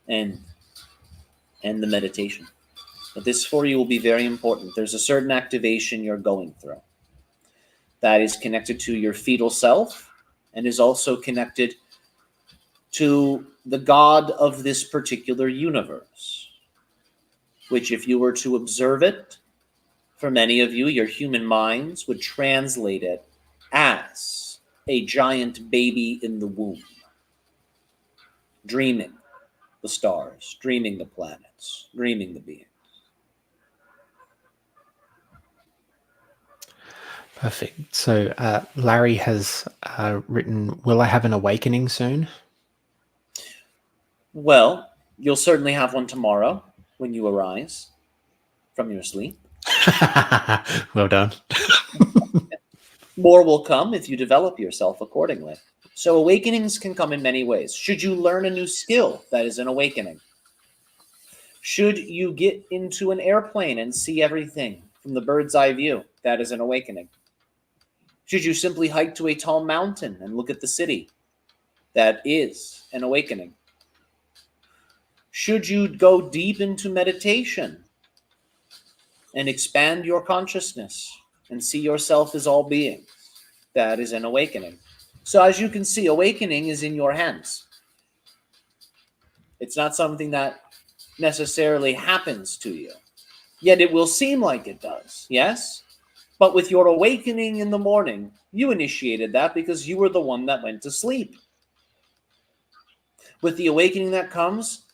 and end the meditation. But this for you will be very important. There's a certain activation you're going through that is connected to your fetal self and is also connected to the God of this particular universe, which if you were to observe it, for many of you, your human minds would translate it as a giant baby in the womb, dreaming the stars, dreaming the planets, dreaming the beings. Perfect. So Larry has written, will I have an awakening soon? Well, you'll certainly have one tomorrow when you arise from your sleep. Well done. More will come if you develop yourself accordingly. So awakenings can come in many ways. Should you learn a new skill, that is an awakening. Should you get into an airplane and see everything from the bird's eye view, that is an awakening. Should you simply hike to a tall mountain and look at the city, that is an awakening. Should you go deep into meditation and expand your consciousness and see yourself as all beings, that is an awakening. So as you can see, awakening is in your hands. It's not something that necessarily happens to you, yet it will seem like it does, yes? But with your awakening in the morning, you initiated that because you were the one that went to sleep. With the awakening that comes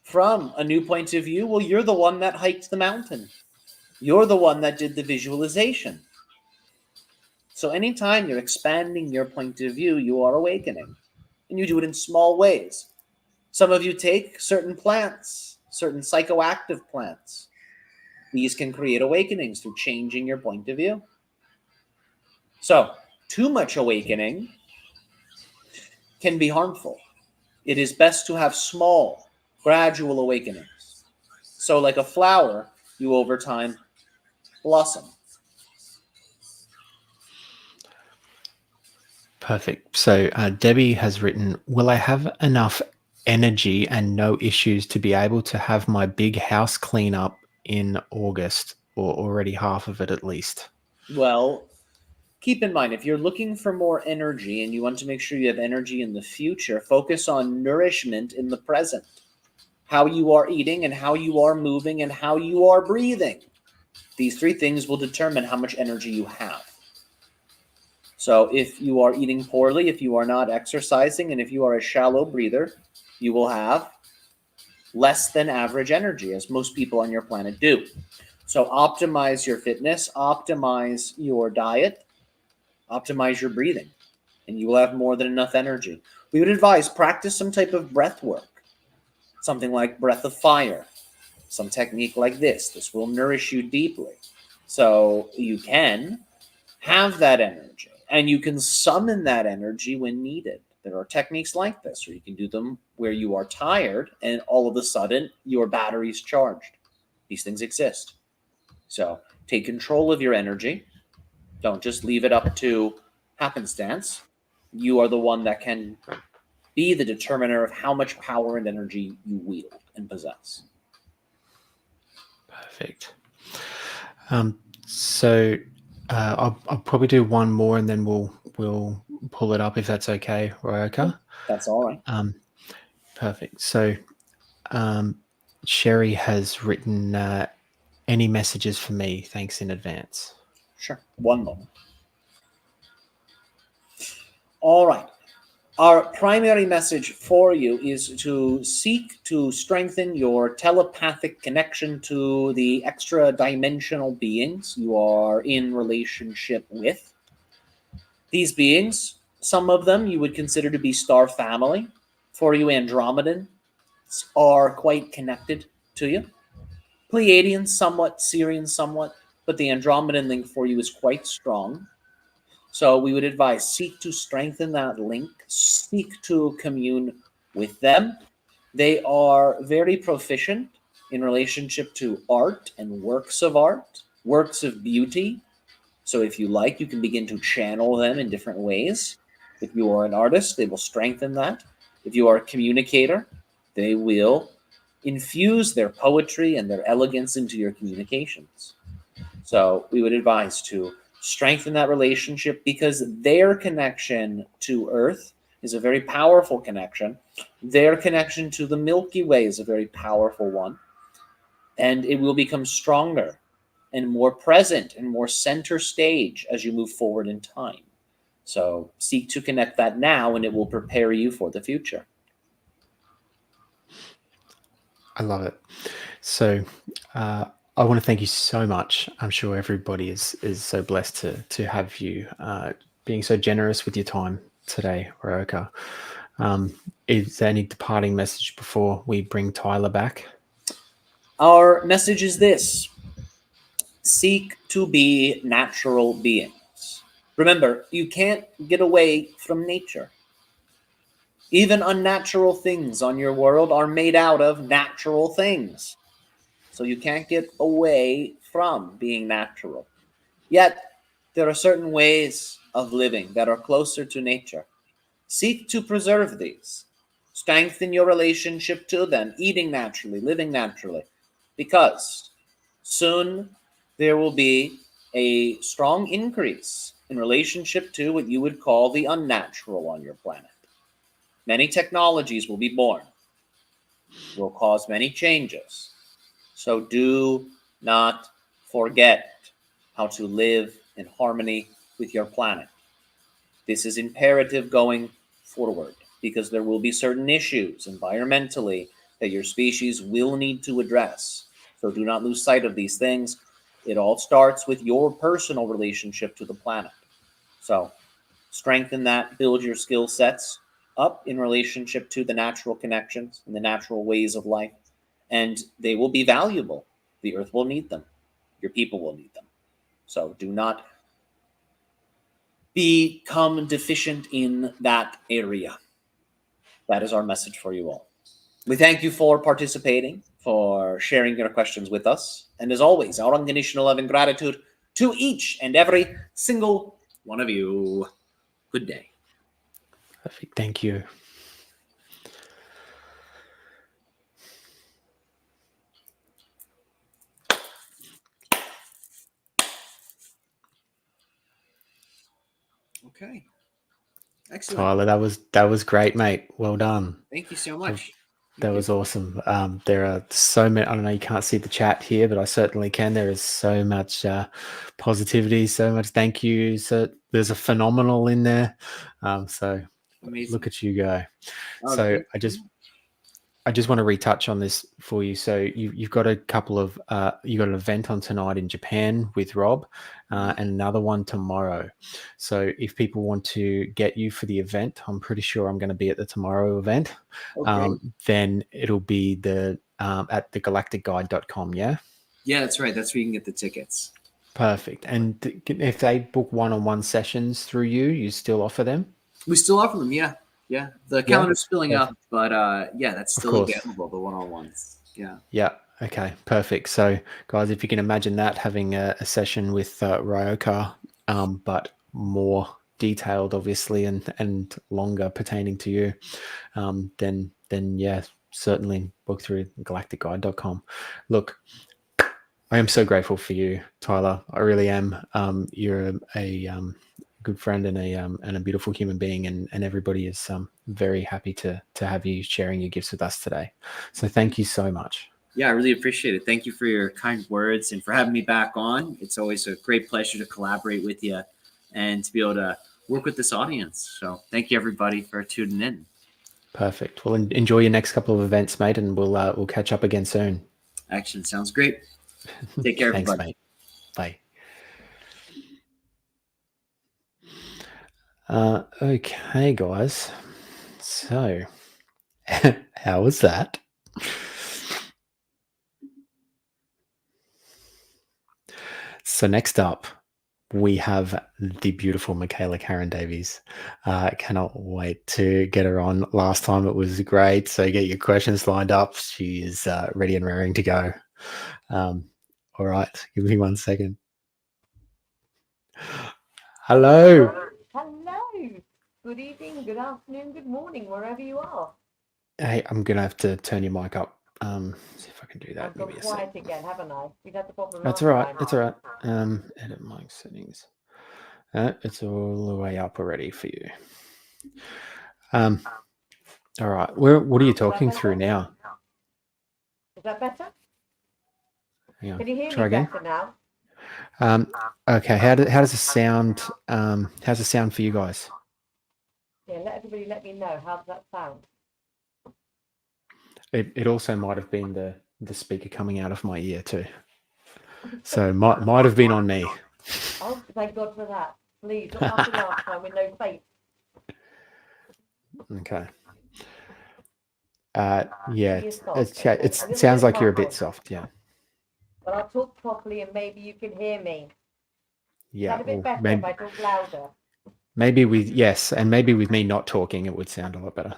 from a new point of view, well, you're the one that hiked the mountain. You're the one that did the visualization. So anytime you're expanding your point of view, you are awakening. And you do it in small ways. Some of you take certain plants, certain psychoactive plants. These can create awakenings through changing your point of view. So, too much awakening can be harmful. It is best to have small, gradual awakenings. So, like a flower, you over time blossom. Perfect. So Debbie has written, will I have enough energy and no issues to be able to have my big house cleanup in August, or already half of it at least? Well, keep in mind, if you're looking for more energy and you want to make sure you have energy in the future, focus on nourishment in the present. How you are eating and how you are moving and how you are breathing. These three things will determine how much energy you have. So if you are eating poorly, if you are not exercising, and if you are a shallow breather, you will have less than average energy, as most people on your planet do. So optimize your fitness, optimize your diet, optimize your breathing, and you will have more than enough energy. We would advise practice some type of breath work, something like breath of fire, some technique like this. This will nourish you deeply. So you can have that energy, and you can summon that energy when needed. There are techniques like this, or you can do them where you are tired and all of a sudden your battery's charged. These things exist. So take control of your energy. Don't just leave it up to happenstance. You are the one that can be the determiner of how much power and energy you wield and possess. Perfect. So I'll probably do one more and then we'll pull it up if that's okay, Ryoka. That's all right. Perfect. So Sherry has written any messages for me. Thanks in advance. Sure. One moment. All right. Our primary message for you is to seek to strengthen your telepathic connection to the extra dimensional beings you are in relationship with. These beings, some of them you would consider to be star family. For you, Andromedans are quite connected to you. Pleiadians somewhat, Sirians somewhat, but the Andromedan link for you is quite strong. So we would advise seek to strengthen that link, seek to commune with them. They are very proficient in relationship to art and works of art, works of beauty. So if you like, you can begin to channel them in different ways. If you are an artist, they will strengthen that. If you are a communicator, they will infuse their poetry and their elegance into your communications. So we would advise to strengthen that relationship because their connection to Earth is a very powerful connection. Their connection to the Milky Way is a very powerful one. And it will become stronger and more present and more center stage as you move forward in time. So seek to connect that now and it will prepare you for the future. I love it. So I want to thank you so much. I'm sure everybody is so blessed to have you being so generous with your time today, Ryoka. Is there any departing message before we bring Tyler back? Our message is this: seek to be natural beings. Remember, you can't get away from nature. Even unnatural things on your world are made out of natural things. So you can't get away from being natural. Yet, there are certain ways of living that are closer to nature. Seek to preserve these. Strengthen your relationship to them, eating naturally, living naturally, because soon there will be a strong increase in relationship to what you would call the unnatural on your planet. Many technologies will be born, will cause many changes. So do not forget how to live in harmony with your planet. This is imperative going forward because there will be certain issues environmentally that your species will need to address. So do not lose sight of these things. It all starts with your personal relationship to the planet. So strengthen that, build your skill sets up in relationship to the natural connections and the natural ways of life, and they will be valuable. The earth will need them. Your people will need them. So do not become deficient in that area. That is our message for you all. We thank you for participating, for sharing your questions with us. And as always, our unconditional love and gratitude to each and every single one of you. Good day. Perfect. Thank you. Okay. Excellent. Tyler, that was great, mate. Well done. Thank you so much. That was awesome. There are so many. I don't know. You can't see the chat here, but I certainly can. There is so much positivity, so much thank you. So there's a phenomenal in there. So Amazing. look at you go. Oh, So thank you. I just want to retouch on this for you. So you've got a couple of you got an event on tonight in Japan with Rob, and another one tomorrow. So if people want to get you for the event, I'm pretty sure I'm going to be at the tomorrow event. Okay. Then it'll be the at thegalacticguide.com. Yeah. Yeah, that's right. That's where you can get the tickets. Perfect. And if they book one-on-one sessions through you, you still offer them? We still offer them. Yeah. Yeah. The calendar's filling Yeah. up, but yeah, that's still course. available. The one-on-ones. Yeah. Yeah. Okay. Perfect. So, guys, if you can imagine that, having a session with Ryoka, but more detailed, obviously, and longer pertaining to you, then yeah, certainly book through galacticguide.com. Look, I am so grateful for you, Tyler. I really am. You're a good friend and a beautiful human being, and everybody is very happy to have you sharing your gifts with us today. So thank you so much. Yeah, I really appreciate it. Thank you for your kind words and for having me back on. It's always a great pleasure to collaborate with you and to be able to work with this audience. So thank you, everybody, for tuning in. Perfect. Well, enjoy your next couple of events, mate, and we'll catch up again soon. Action sounds great. Take care, Thanks, everybody. mate. Bye. Okay, guys. So, how was that? So next up, we have the beautiful Michaela Karen Davies. Cannot wait to get her on. Last time it was great. So get your questions lined up. She is ready and raring to go. All right, give me 1 second. Hello. Hello. Good evening, good afternoon, good morning, wherever you are. Hey, I'm gonna have to turn your mic up. See if I can do that. I've gone Give me a quiet sec. again, haven't I? We've had the problem That's last all right. time. That's all right. Edit mic settings. It's all the way up already for you. All right. What are you talking through now? Is that better? Hang on. Can you hear Try me again. better now? Okay. How does it sound? How's it sound for you guys? Yeah, let me know. How does that sound? It also might have been the speaker coming out of my ear too. So might have been on me. Oh, thank God for that. Please, not after last time with no face. Okay. Yeah, You're soft, it okay. A little sounds bit like you're a bit muffled. soft. Yeah. But I'll talk properly and maybe you can hear me. Is Yeah. that a bit Well, better if I talk louder? maybe with yes, and maybe with me not talking, it would sound a lot better.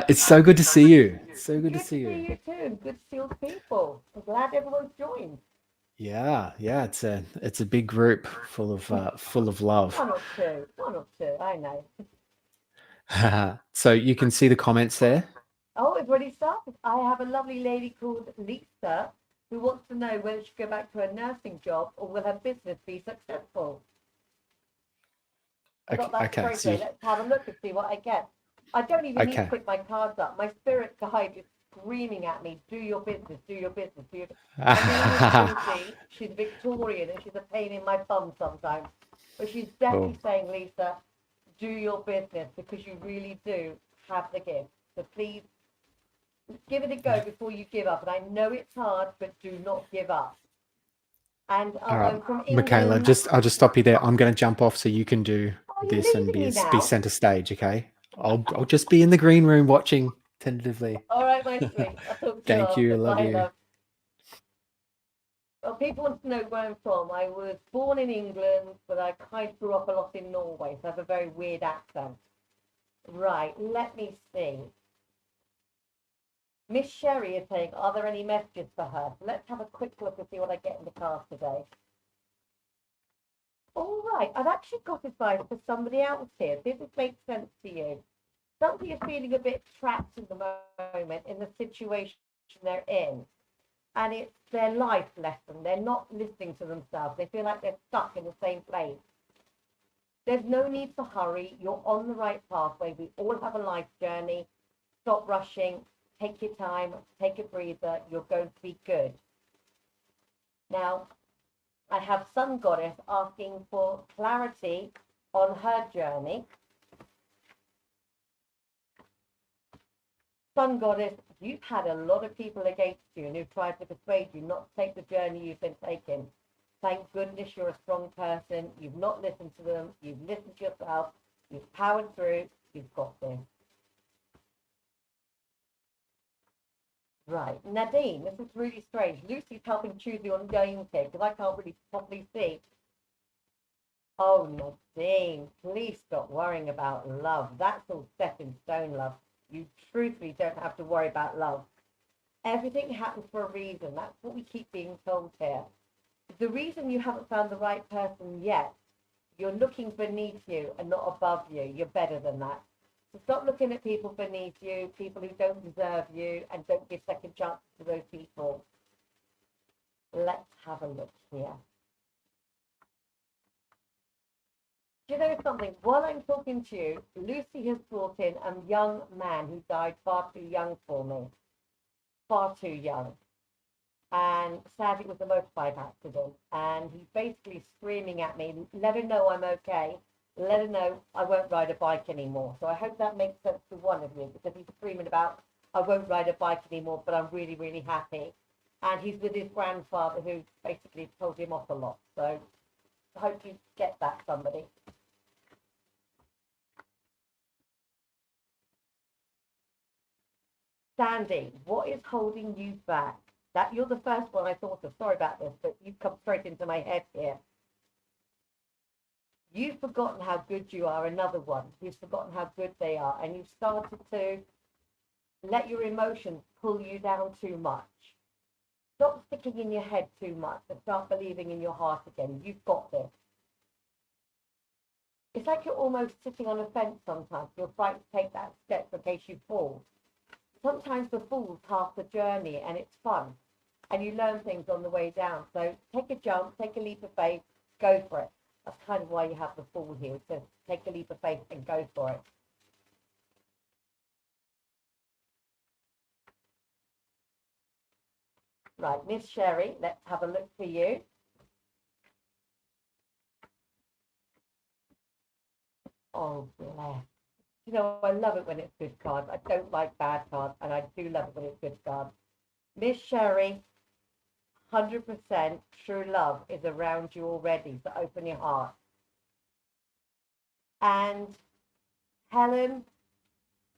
It's so good to see you. It's so good to see you. you too. Good to see all the people. I'm glad everyone's joined. Yeah, it's a big group full of love. One or two. I know. So you can see the comments there. Oh, it's already started. I have a lovely lady called Lisa who wants to know whether she go back to her nursing job or will her business be successful. I got that Okay, straight so away. Let's have a look and see what I get. I don't even need to Okay. pick my cards up. My spirit guide is screaming at me, do your business, do your business, do your business. My name is Lucy. She's Victorian and she's a pain in my bum sometimes. But she's definitely saying, Lisa, do your business because you really do have the gift. So please give it a go before you give up. And I know it's hard, but do not give up. And All right, from England, Michaela, I'll just stop you there. I'm going to jump off so you can do you're this and leaving me be now? center stage. Okay, I'll just be in the green room watching tentatively. All right, my sweet. I'll talk to Thank you you. after. Love Bye, you. love. Well, people want to know where I'm from. I was born in England, but I kind of grew up a lot in Norway, so I have a very weird accent. Right, let me see. Miss Sherry is saying, are there any messages for her? So let's have a quick look and see what I get in the cards today. All right, I've actually got advice for somebody else here. See if this makes sense to you. Somebody is feeling a bit trapped in the moment in the situation they're in. And it's their life lesson. They're not listening to themselves. They feel like they're stuck in the same place. There's no need to hurry. You're on the right pathway. We all have a life journey. Stop rushing. Take your time. Take a breather. You're going to be good. Now, I have Sun Goddess asking for clarity on her journey. Sun Goddess, you've had a lot of people against you and who've tried to persuade you not to take the journey you've been taking. Thank goodness you're a strong person. You've not listened to them. You've listened to yourself. You've powered through. You've got this. Right. Nadine, this is really strange. Lucy's helping choose your name here because I can't really properly see. Oh, Nadine, please stop worrying about love. That's all set in stone, love. You truthfully don't have to worry about love. Everything happens for a reason. That's what we keep being told here. The reason you haven't found the right person yet, you're looking beneath you and not above you. You're better than that. So stop looking at people beneath you, people who don't deserve you, and don't give second chances to those people. Let's have a look here. Do you know something? While I'm talking to you, Lucy has brought in a young man who died far too young for me. Far too young. And sadly it was a motorbike accident. And he's basically screaming at me, let her know I'm okay. Let her know I won't ride a bike anymore. So I hope that makes sense to one of you, because he's screaming about, I won't ride a bike anymore, but I'm really, really happy. And he's with his grandfather, who basically told him off a lot. So I hope you get that, somebody. Sandy, what is holding you back? That you're the first one I thought of. Sorry about this, but you've come straight into my head here. You've forgotten how good you are. Another one who's forgotten how good they are, and you've started to let your emotions pull you down too much. Stop sticking in your head too much and start believing in your heart again. You've got this. It's like you're almost sitting on a fence sometimes. You're frightened to take that step in case you fall. Sometimes the fall's half the journey, and it's fun. And you learn things on the way down. So take a jump, take a leap of faith, go for it. That's kind of why you have the fall here. So take a leap of faith and go for it. Right, Miss Sherry, let's have a look for you. Oh, bless. You know, I love it when it's good cards. I don't like bad cards, and I do love it when it's good cards. Miss Sherry, 100% true love is around you already, so open your heart. And Helen,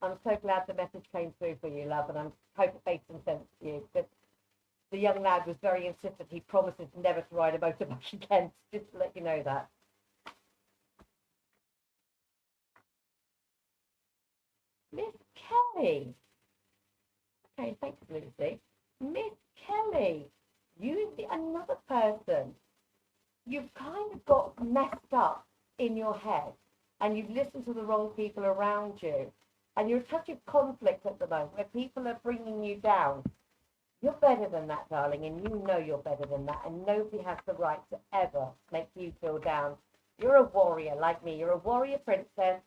I'm so glad the message came through for you, love, and I hope it made some sense to you. But the young lad was very insistent. He promises never to ride a motorbike again, just to let you know that. Miss Kelly. Okay, thanks, Lucy. Miss Kelly, you see another person. You've kind of got messed up in your head, and you've listened to the wrong people around you, and you're in such a conflict at the moment where people are bringing you down. You're better than that, darling, and you know you're better than that, and nobody has the right to ever make you feel down. You're a warrior like me. You're a warrior princess,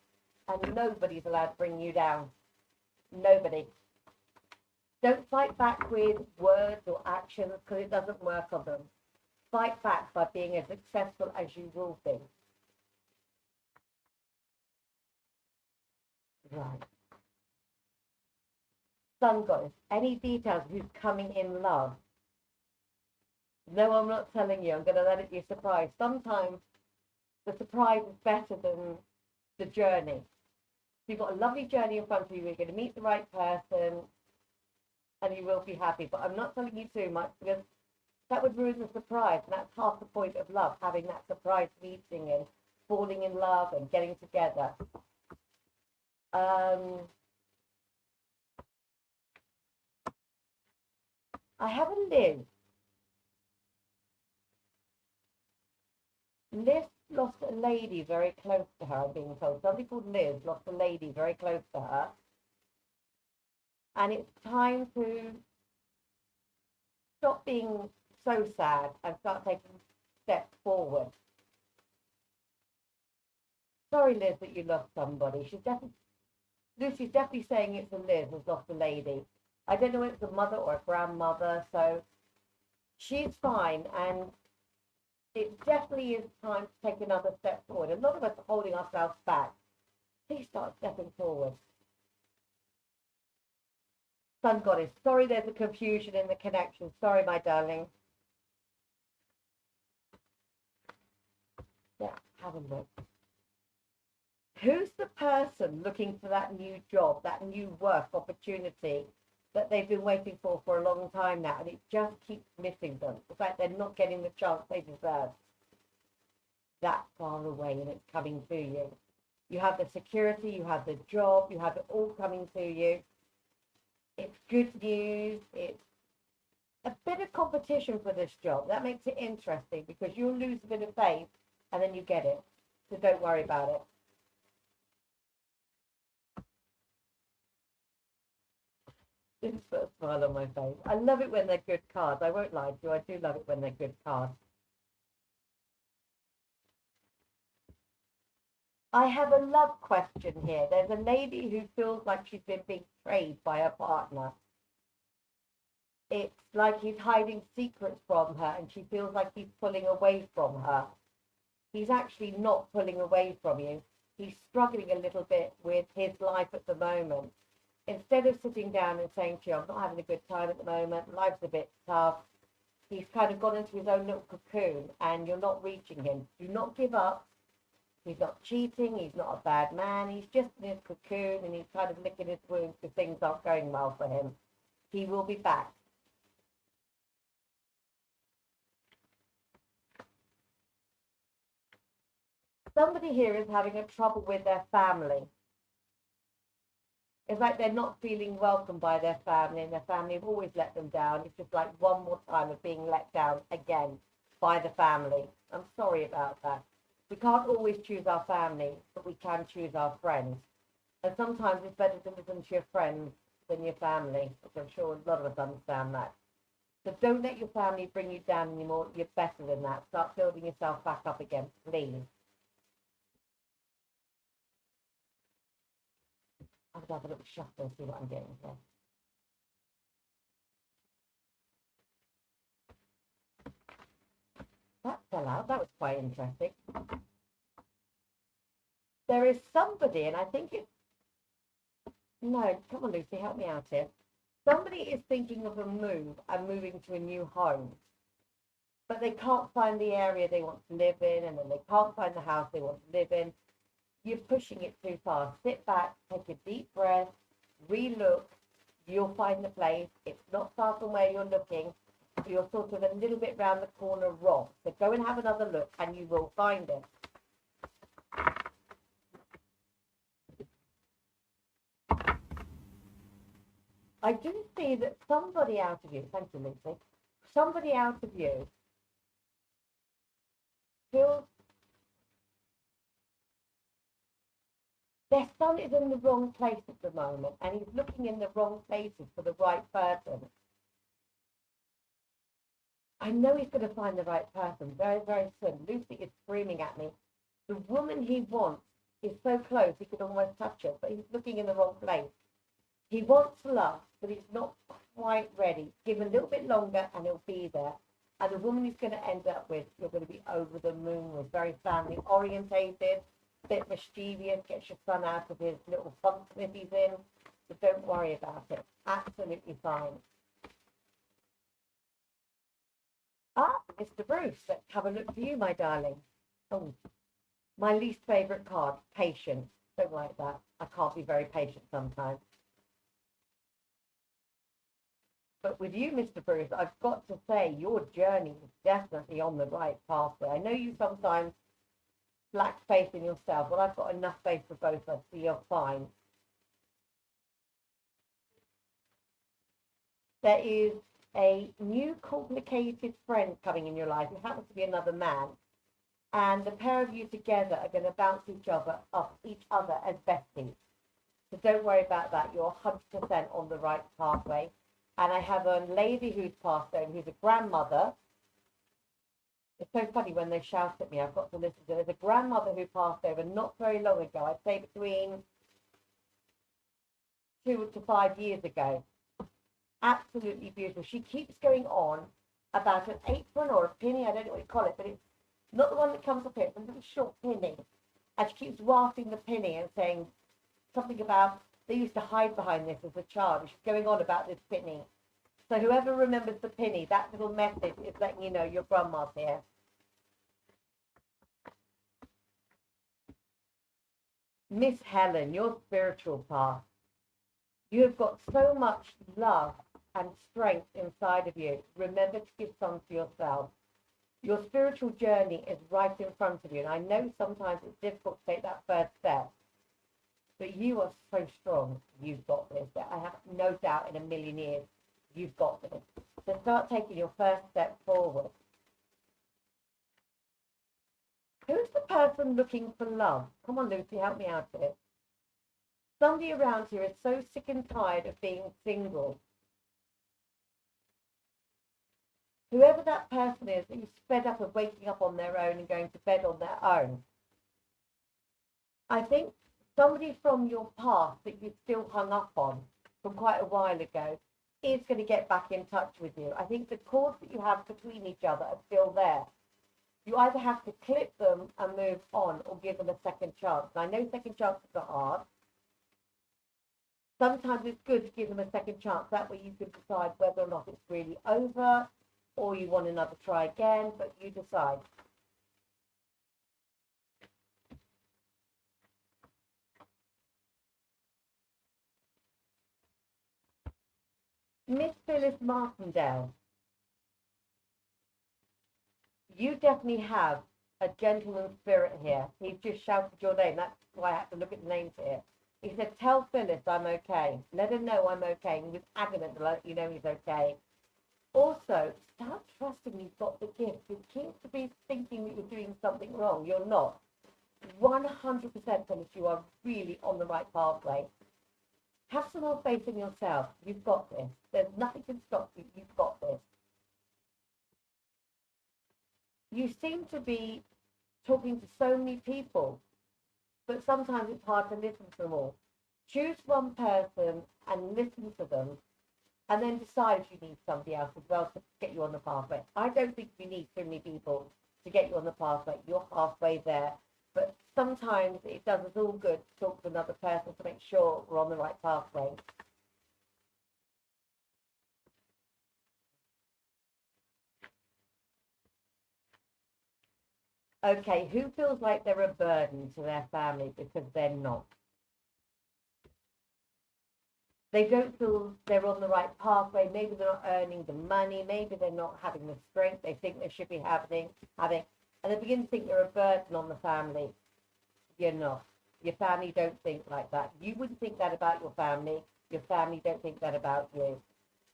and nobody's allowed to bring you down. Nobody. Don't fight back with words or actions, because it doesn't work on them. Fight back by being as successful as you will be. Right. Sun Goddess, any details who's coming in love? No, I'm not telling you. I'm going to let it be a surprise. Sometimes the surprise is better than the journey. You've got a lovely journey in front of you. You're going to meet the right person, and you will be happy. But I'm not telling you too much, because that would ruin the surprise, and that's half the point of love, having that surprise meeting and falling in love and getting together. I have a Liz. Liz lost a lady very close to her, I'm being told. Somebody called Liz lost a lady very close to her. And it's time to stop being so sad and start taking steps forward. Sorry, Liz, that you lost somebody. Lucy's definitely saying it's a Liz who's lost a lady. I don't know if it's a mother or a grandmother, so she's fine, and it definitely is time to take another step forward. A lot of us are holding ourselves back. Please start stepping forward. Sun Goddess, sorry there's a confusion in the connection. Sorry, my darling. Yeah, have a look. Who's the person looking for that new job, that new work opportunity that they've been waiting for a long time now, and it just keeps missing them? It's like they're not getting the chance they deserve. That far away, and it's coming to you. You have the security, you have the job, you have it all coming to you. It's good news. It's a bit of competition for this job. That makes it interesting, because you'll lose a bit of faith and then you get it. So don't worry about it. This put a smile on my face. I love it when they're good cards. I won't lie to you. I do love it when they're good cards. I have a love question here. There's a lady who feels like she's been betrayed by her partner. It's like he's hiding secrets from her and she feels like he's pulling away from her. He's actually not pulling away from you. He's struggling a little bit with his life at the moment. Instead of sitting down and saying to you, I'm not having a good time at the moment, life's a bit tough, he's kind of gone into his own little cocoon and you're not reaching him. Do not give up. He's not cheating, he's not a bad man, he's just in his cocoon and he's kind of licking his wounds because things aren't going well for him. He will be back. Somebody here is having a trouble with their family. It's like they're not feeling welcome by their family, and their family have always let them down. It's just like one more time of being let down again by the family. I'm sorry about that. We can't always choose our family, but we can choose our friends. And sometimes it's better to listen to your friends than your family, which I'm sure a lot of us understand that. So don't let your family bring you down anymore. You're better than that. Start building yourself back up again, please. I'll have a little shuffle and see what I'm getting here. That fell out. That was quite interesting. There is somebody, and I think it's... No, come on, Lucy, help me out here. Somebody is thinking of a move and moving to a new home, but they can't find the area they want to live in, and then they can't find the house they want to live in. You're pushing it too far. Sit back, take a deep breath, re-look. You'll find the place. It's not far from where you're looking. You're sort of a little bit round the corner wrong. So go and have another look and you will find it. I do see that somebody out of you, thank you, Lucy, somebody out of you feels their son is in the wrong place at the moment and he's looking in the wrong places for the right person. I know he's going to find the right person very, very soon. Lucy is screaming at me. The woman he wants is so close he could almost touch her, but he's looking in the wrong place. He wants love, but he's not quite ready. Give him a little bit longer and he'll be there. And the woman he's going to end up with, you're going to be over the moon with, very family orientated, a bit mischievous, gets your son out of his little funk that he's in. So don't worry about it. Absolutely fine. Ah, Mr. Bruce, let's have a look for you, my darling. Oh, my least favourite card, patience. Don't like that. I can't be very patient sometimes. But with you, Mr. Bruce, I've got to say your journey is definitely on the right pathway. I know you sometimes lack faith in yourself. Well, I've got enough faith for both of us, so you're fine. There is a new complicated friend coming in your life. It happens to be another man. And the pair of you together are going to bounce each other off each other as besties. So don't worry about that. You're 100% on the right pathway. And I have a lady who's passed over, who's a grandmother. It's so funny when they shout at me. I've got to listen to it. There's a grandmother who passed over not very long ago. I'd say between 2 to 5 years ago. Absolutely beautiful. She keeps going on about an apron or a penny. I don't know what you call it, but it's not the one that comes up here. It's a little short penny. And she keeps wafting the penny and saying something about they used to hide behind this as a child. She's going on about this penny. So whoever remembers the penny, that little message is letting you know your grandma's here. Miss Helen, your spiritual path. You have got so much love and strength inside of you. Remember to give some to yourself. Your spiritual journey is right in front of you. And I know sometimes it's difficult to take that first step. But you are so strong. You've got this. I have no doubt in a million years you've got this. So start taking your first step forward. Who's the person looking for love? Come on, Lucy, help me out here. Somebody around here is so sick and tired of being single. Whoever that person is, who's fed up of waking up on their own and going to bed on their own. I think somebody from your past that you're still hung up on from quite a while ago is going to get back in touch with you. I think the cords that you have between each other are still there. You either have to clip them and move on or give them a second chance. And I know second chances are hard. Sometimes it's good to give them a second chance. That way you can decide whether or not it's really over or you want another try again, but you decide. Miss Phyllis Martindale, you definitely have a gentleman spirit here. He's just shouted your name. That's why I have to look at the names here. He said, tell Phyllis I'm okay. Let her know I'm okay. He was adamant to let you know he's okay. Also, start trusting you've got the gift. You seem to be thinking that you're doing something wrong. You're not. 100% Phyllis, you are really on the right pathway. Have some more faith in yourself. You've got this. There's nothing can stop you. You've got this. You seem to be talking to so many people, but sometimes it's hard to listen to them all. Choose one person and listen to them, and then decide if you need somebody else as well to get you on the pathway. I don't think you need too many people to get you on the pathway. You're halfway there. But sometimes it does us all good to talk to another person to make sure we're on the right pathway. Okay, who feels like they're a burden to their family because they're not? They don't feel they're on the right pathway. Maybe they're not earning the money. Maybe they're not having the strength they think they should be having. And they begin to think they're a burden on the family. You're not. Your family don't think like that. You wouldn't think that about your family. Your family don't think that about you.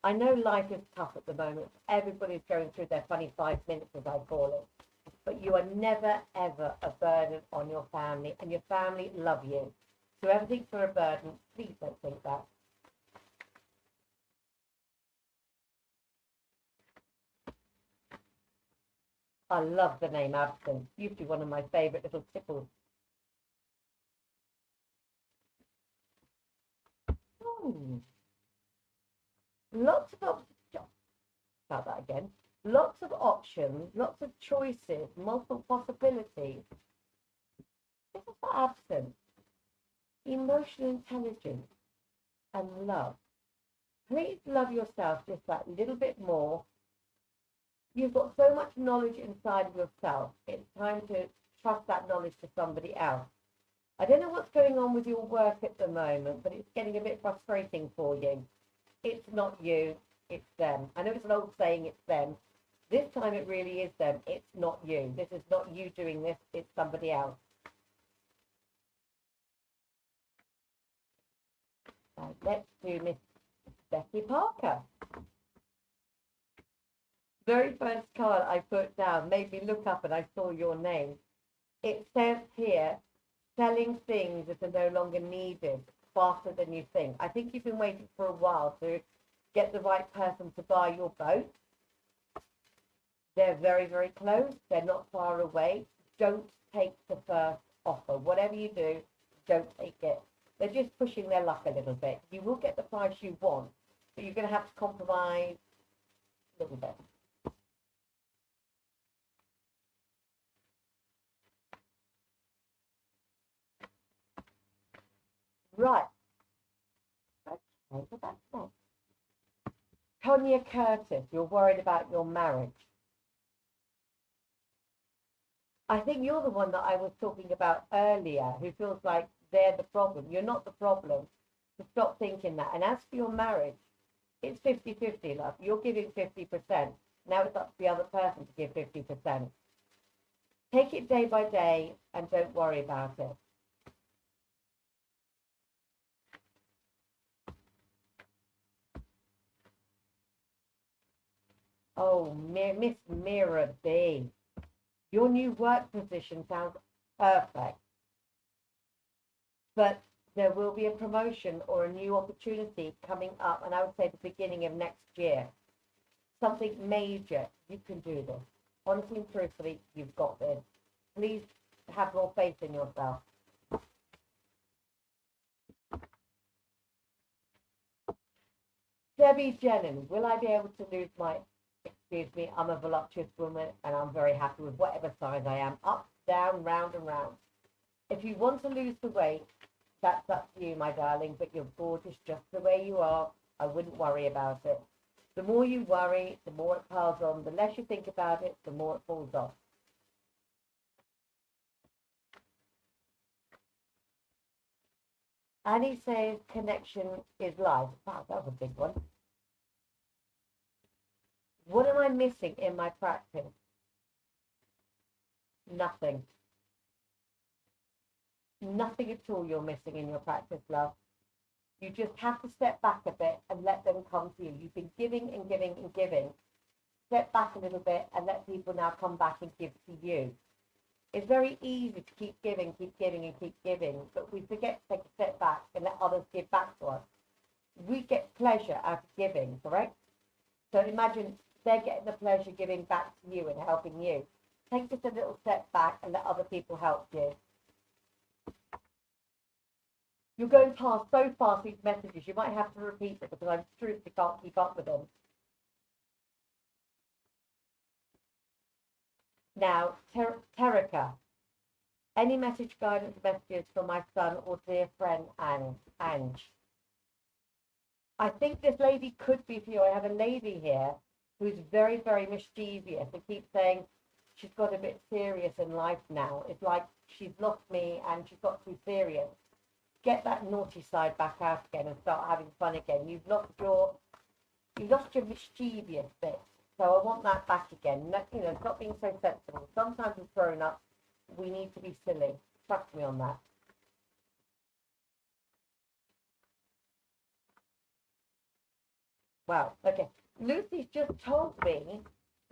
I know life is tough at the moment. Everybody's going through their funny 5 minutes, as I call it. But you are never, ever a burden on your family. And your family love you. So whoever thinks they're a burden, please don't think that. I love the name Absence. Used to be one of my favourite little tipples. Lots of about that again. Lots of options, lots of choices, multiple possibilities. This is for Absence. Emotional intelligence and love. Please love yourself just that little bit more. You've got so much knowledge inside of yourself. It's time to trust that knowledge to somebody else. I don't know what's going on with your work at the moment, but it's getting a bit frustrating for you. It's not you, it's them. I know it's an old saying, it's them. This time it really is them. It's not you. This is not you doing this, it's somebody else. Let's do Miss Becky Parker. Very first card I put down made me look up and I saw your name. It says here, selling things that are no longer needed faster than you think. I think you've been waiting for a while to get the right person to buy your boat. They're very, very close. They're not far away. Don't take the first offer. Whatever you do, don't take it. They're just pushing their luck a little bit. You will get the price you want, but you're going to have to compromise a little bit. Right. Okay, so that's next. Tonya Curtis, you're worried about your marriage. I think you're the one that I was talking about earlier, who feels like they're the problem. You're not the problem. So stop thinking that. And as for your marriage, it's 50-50, love. You're giving 50%. Now it's up to the other person to give 50%. Take it day by day and don't worry about it. Oh, Miss Mira B. Your new work position sounds perfect. But there will be a promotion or a new opportunity coming up, and I would say the beginning of next year. Something major. You can do this. Honestly and truthfully, you've got this. Please have more faith in yourself. Debbie Jennings, will I be able to lose my, excuse me, I'm a voluptuous woman and I'm very happy with whatever size I am, up, down, round and round. If you want to lose the weight, that's up to you, my darling, but you're gorgeous just the way you are. I wouldn't worry about it. The more you worry, the more it piles on. The less you think about it, the more it falls off. Annie says connection is life. Wow, that was a big one. What am I missing in my practice? Nothing. Nothing at all you're missing in your practice, love. You just have to step back a bit and let them come to you. You've been giving and giving and giving. Step back a little bit and let people now come back and give to you. It's very easy to keep giving and keep giving, but we forget to take a step back and let others give back to us. We get pleasure out of giving, correct? So imagine they're getting the pleasure giving back to you and helping you. Take just a little step back and let other people help you. You're going past so fast these messages, you might have to repeat it because I truthfully can't keep up with them. Now, Terika, any message, guidance, messages from my son or dear friend, Ange? I think this lady could be for you. I have a lady here who's very, very mischievous and keeps saying she's got a bit serious in life now. It's like she's lost me and she's got too serious. Get that naughty side back out again and start having fun again. You've lost your mischievous bit. So I want that back again. You know, stop being so sensible. Sometimes as grown up, we need to be silly. Trust me on that. Wow. Okay. Lucy's just told me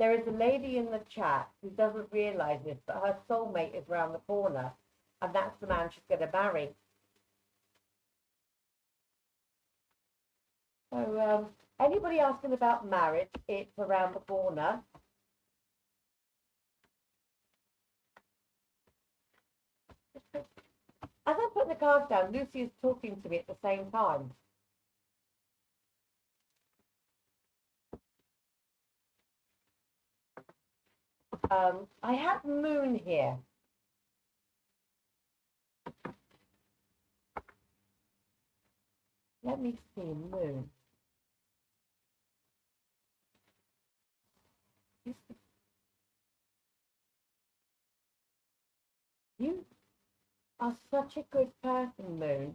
there is a lady in the chat who doesn't realise this, but her soulmate is around the corner, and that's the man she's going to marry. So, anybody asking about marriage, it's around the corner. As I'm putting the cards down, Lucy is talking to me at the same time. I have Moon here. Let me see, Moon. You are such a good person, Moon,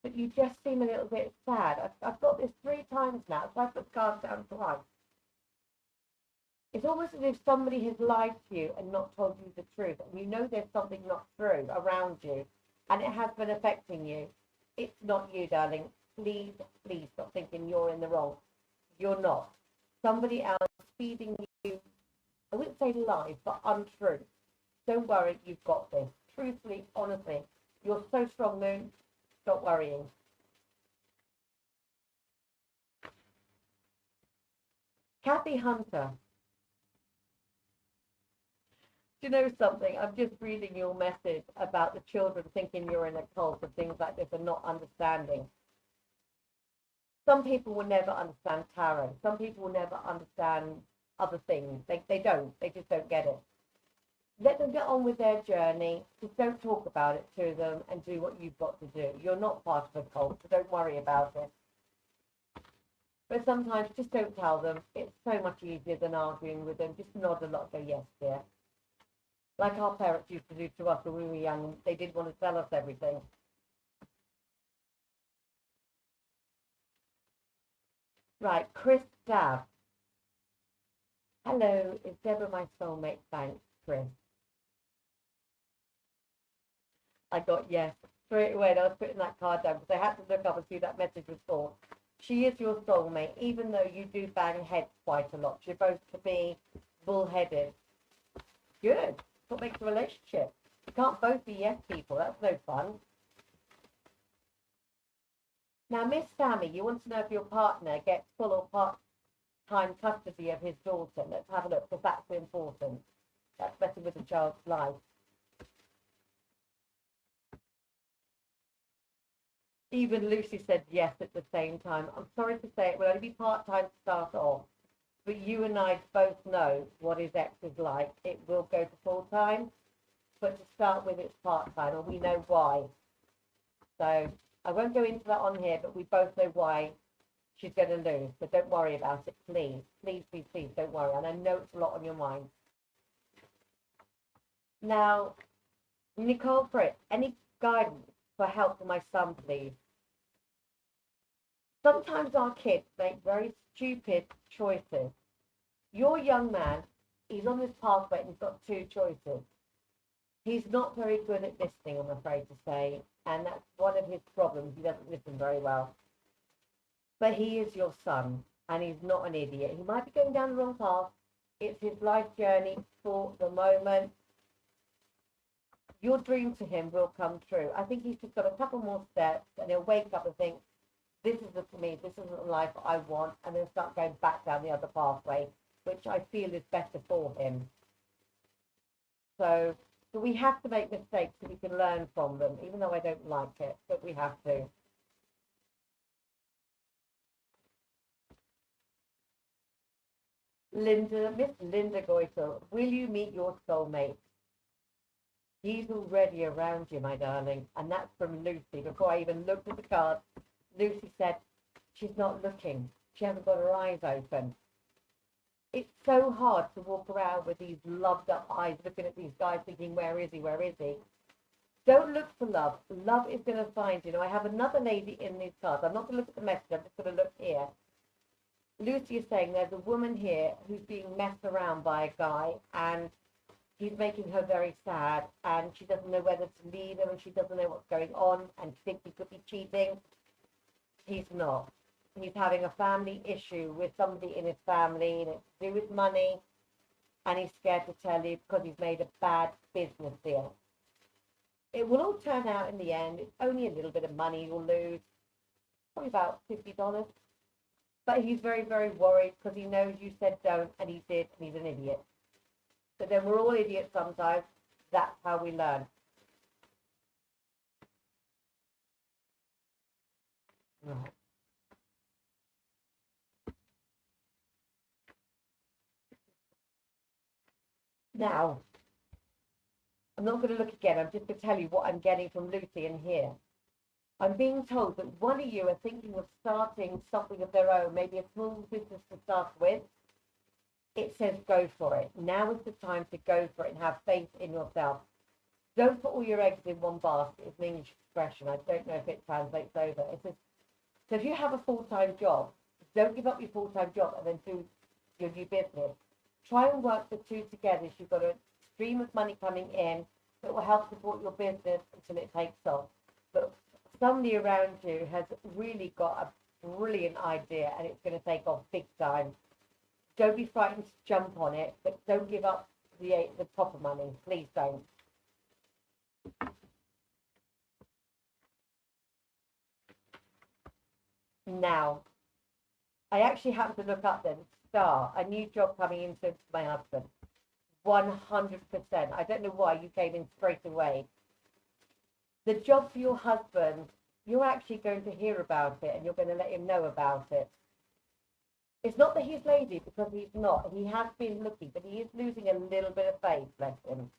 but you just seem a little bit sad. I've got this 3 times now, so I put the cards down twice. It's almost as if somebody has lied to you and not told you the truth, and you know there's something not true around you, and it has been affecting you. It's not you, darling. Please, please stop thinking you're in the wrong. You're not. Somebody else is feeding you, I wouldn't say lies, but untruth. Don't worry, you've got this. Truthfully, honestly, you're so strong, Moon. Stop worrying. Kathy Hunter. Do you know something? I'm just reading your message about the children thinking you're in a cult and things like this and not understanding. Some people will never understand tarot. Some people will never understand other things. They don't. They just don't get it. Let them get on with their journey. Just don't talk about it to them and do what you've got to do. You're not part of a cult, so don't worry about it. But sometimes just don't tell them. It's so much easier than arguing with them. Just nod a lot, go, yes, dear. Like our parents used to do to us when we were young. They didn't want to tell us everything. Right, Chris Dabb. Hello, is Deborah my soulmate? Thanks, Chris. I got yes straight away. I was putting that card down because I had to look up and see that message was for. She is your soulmate, even though you do bang heads quite a lot. You're both to be bullheaded. Good. That's what makes a relationship. You can't both be yes people. That's no fun. Now, Miss Sammy, you want to know if your partner gets full or part-time custody of his daughter. Let's have a look, because that's important. That's messing with the child's life. Even Lucy said yes at the same time. I'm sorry to say it will only be part-time to start off, but you and I both know what his ex is like. It will go to full-time, but to start with, it's part-time, and we know why. So I won't go into that on here, but we both know why she's going to lose. So don't worry about it, please. Please, please, please, don't worry. And I know it's a lot on your mind. Now, Nicole Fritz, any guidance for help for my son, please? Sometimes our kids make very stupid choices. Your young man, he's on this pathway and he's got two choices. He's not very good at listening, I'm afraid to say, and that's one of his problems. He doesn't listen very well. But he is your son, and he's not an idiot. He might be going down the wrong path. It's his life journey for the moment. Your dream to him will come true. I think he's just got a couple more steps, and he'll wake up and think, this isn't for me, this isn't the life I want, and then start going back down the other pathway, which I feel is better for him. So we have to make mistakes so we can learn from them, even though I don't like it, but we have to. Miss Linda Goitel, will you meet your soulmate? He's already around you, my darling, and that's from Lucy. Before I even looked at the card, Lucy said she's not looking. She hasn't got her eyes open. It's so hard to walk around with these loved up eyes, looking at these guys thinking, where is he, where is he? Don't look for love. Love is going to find you. Now, I have another lady in these cards. I'm not going to look at the message. I'm just going to look here. Lucy is saying there's a woman here who's being messed around by a guy, and he's making her very sad, and she doesn't know whether to leave him, and she doesn't know what's going on, and she thinks he could be cheating. He's not. He's having a family issue with somebody in his family, and it's to do with money, and he's scared to tell you because he's made a bad business deal. It will all turn out in the end. It's only a little bit of money you'll lose, probably about $50. But he's very, very worried because he knows you said don't, and he did, and he's an idiot. So then we're all idiots sometimes. That's how we learn. Right. Now, I'm not going to look again. I'm just going to tell you what I'm getting from Lucy in here. I'm being told that one of you are thinking of starting something of their own, maybe a small business to start with. It says go for it. Now is the time to go for it and have faith in yourself. Don't put all your eggs in one basket. It's an English expression. I don't know if it translates over. It says, so if you have a full-time job, don't give up your full-time job and then do your new business. Try and work the two together. So you've got a stream of money coming in that will help support your business until it takes off. But somebody around you has really got a brilliant idea, and it's going to take off big time. Don't be frightened to jump on it, but don't give up the proper money. Please don't. Now, I actually happened to look up then, Star, a new job coming into my husband. 100%. I don't know why you came in straight away. The job for your husband, you're actually going to hear about it, and you're going to let him know about it. It's not that he's lazy, because he's not. He has been looking, but he is losing a little bit of faith, bless him,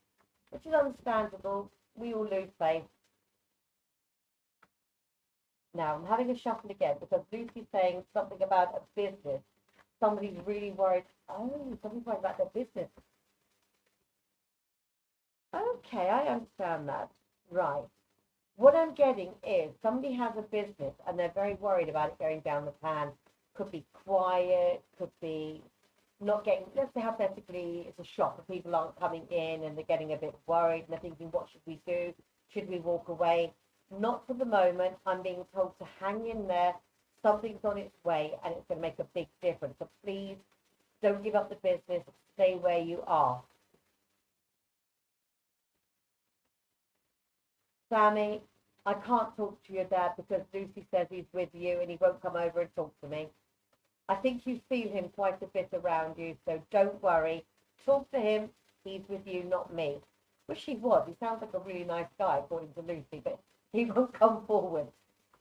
which is understandable. We all lose faith. Now, I'm having a shuffle again, because Lucy's saying something about a business. Somebody's really worried. Oh, somebody's worried about their business. Okay, I understand that. Right. What I'm getting is somebody has a business, and they're very worried about it going down the pan. Could be quiet, could be not getting, let's say hypothetically, it's a shop and people aren't coming in and they're getting a bit worried and they're thinking, what should we do? Should we walk away? Not for the moment. I'm being told to hang in there. Something's on its way and it's going to make a big difference. So please don't give up the business. Stay where you are. Sammy, I can't talk to your dad because Lucy says he's with you and he won't come over and talk to me. I think you feel him quite a bit around you, so don't worry. Talk to him. He's with you, not me. Wish he was. He sounds like a really nice guy, according to Lucy, but he won't come forward.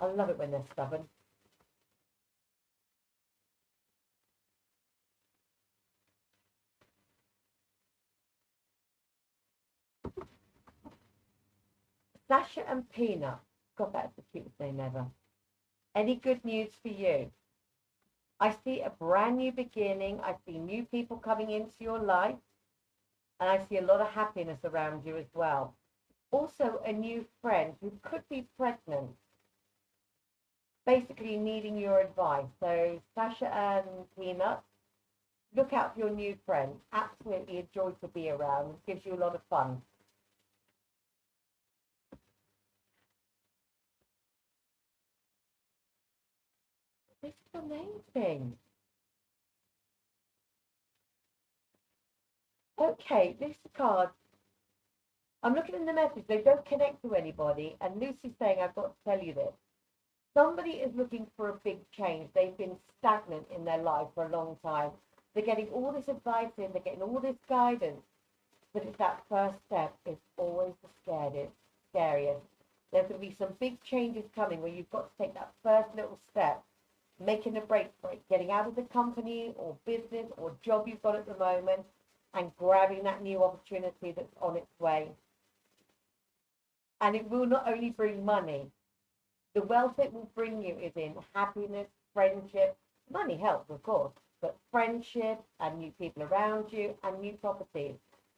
I love it when they're stubborn. Sasha and Peanut. God, that's the cutest name ever. Any good news for you? I see a brand new beginning. I see new people coming into your life. And I see a lot of happiness around you as well. Also, a new friend who could be pregnant, basically needing your advice. So, Sasha and Peanut, look out for your new friend. Absolutely a joy to be around. It gives you a lot of fun. This is amazing. Okay, this card. I'm looking in the message. They don't connect to anybody. And Lucy's saying, I've got to tell you this. Somebody is looking for a big change. They've been stagnant in their life for a long time. They're getting all this advice in. They're getting all this guidance. But it's that first step is always the scariest. There's going to be some big changes coming where you've got to take that first little step, making a break for it, getting out of the company or business or job you've got at the moment and grabbing that new opportunity that's on its way. And it will not only bring money, the wealth it will bring you is in happiness, friendship. Money helps, of course, but friendship and new people around you and new properties.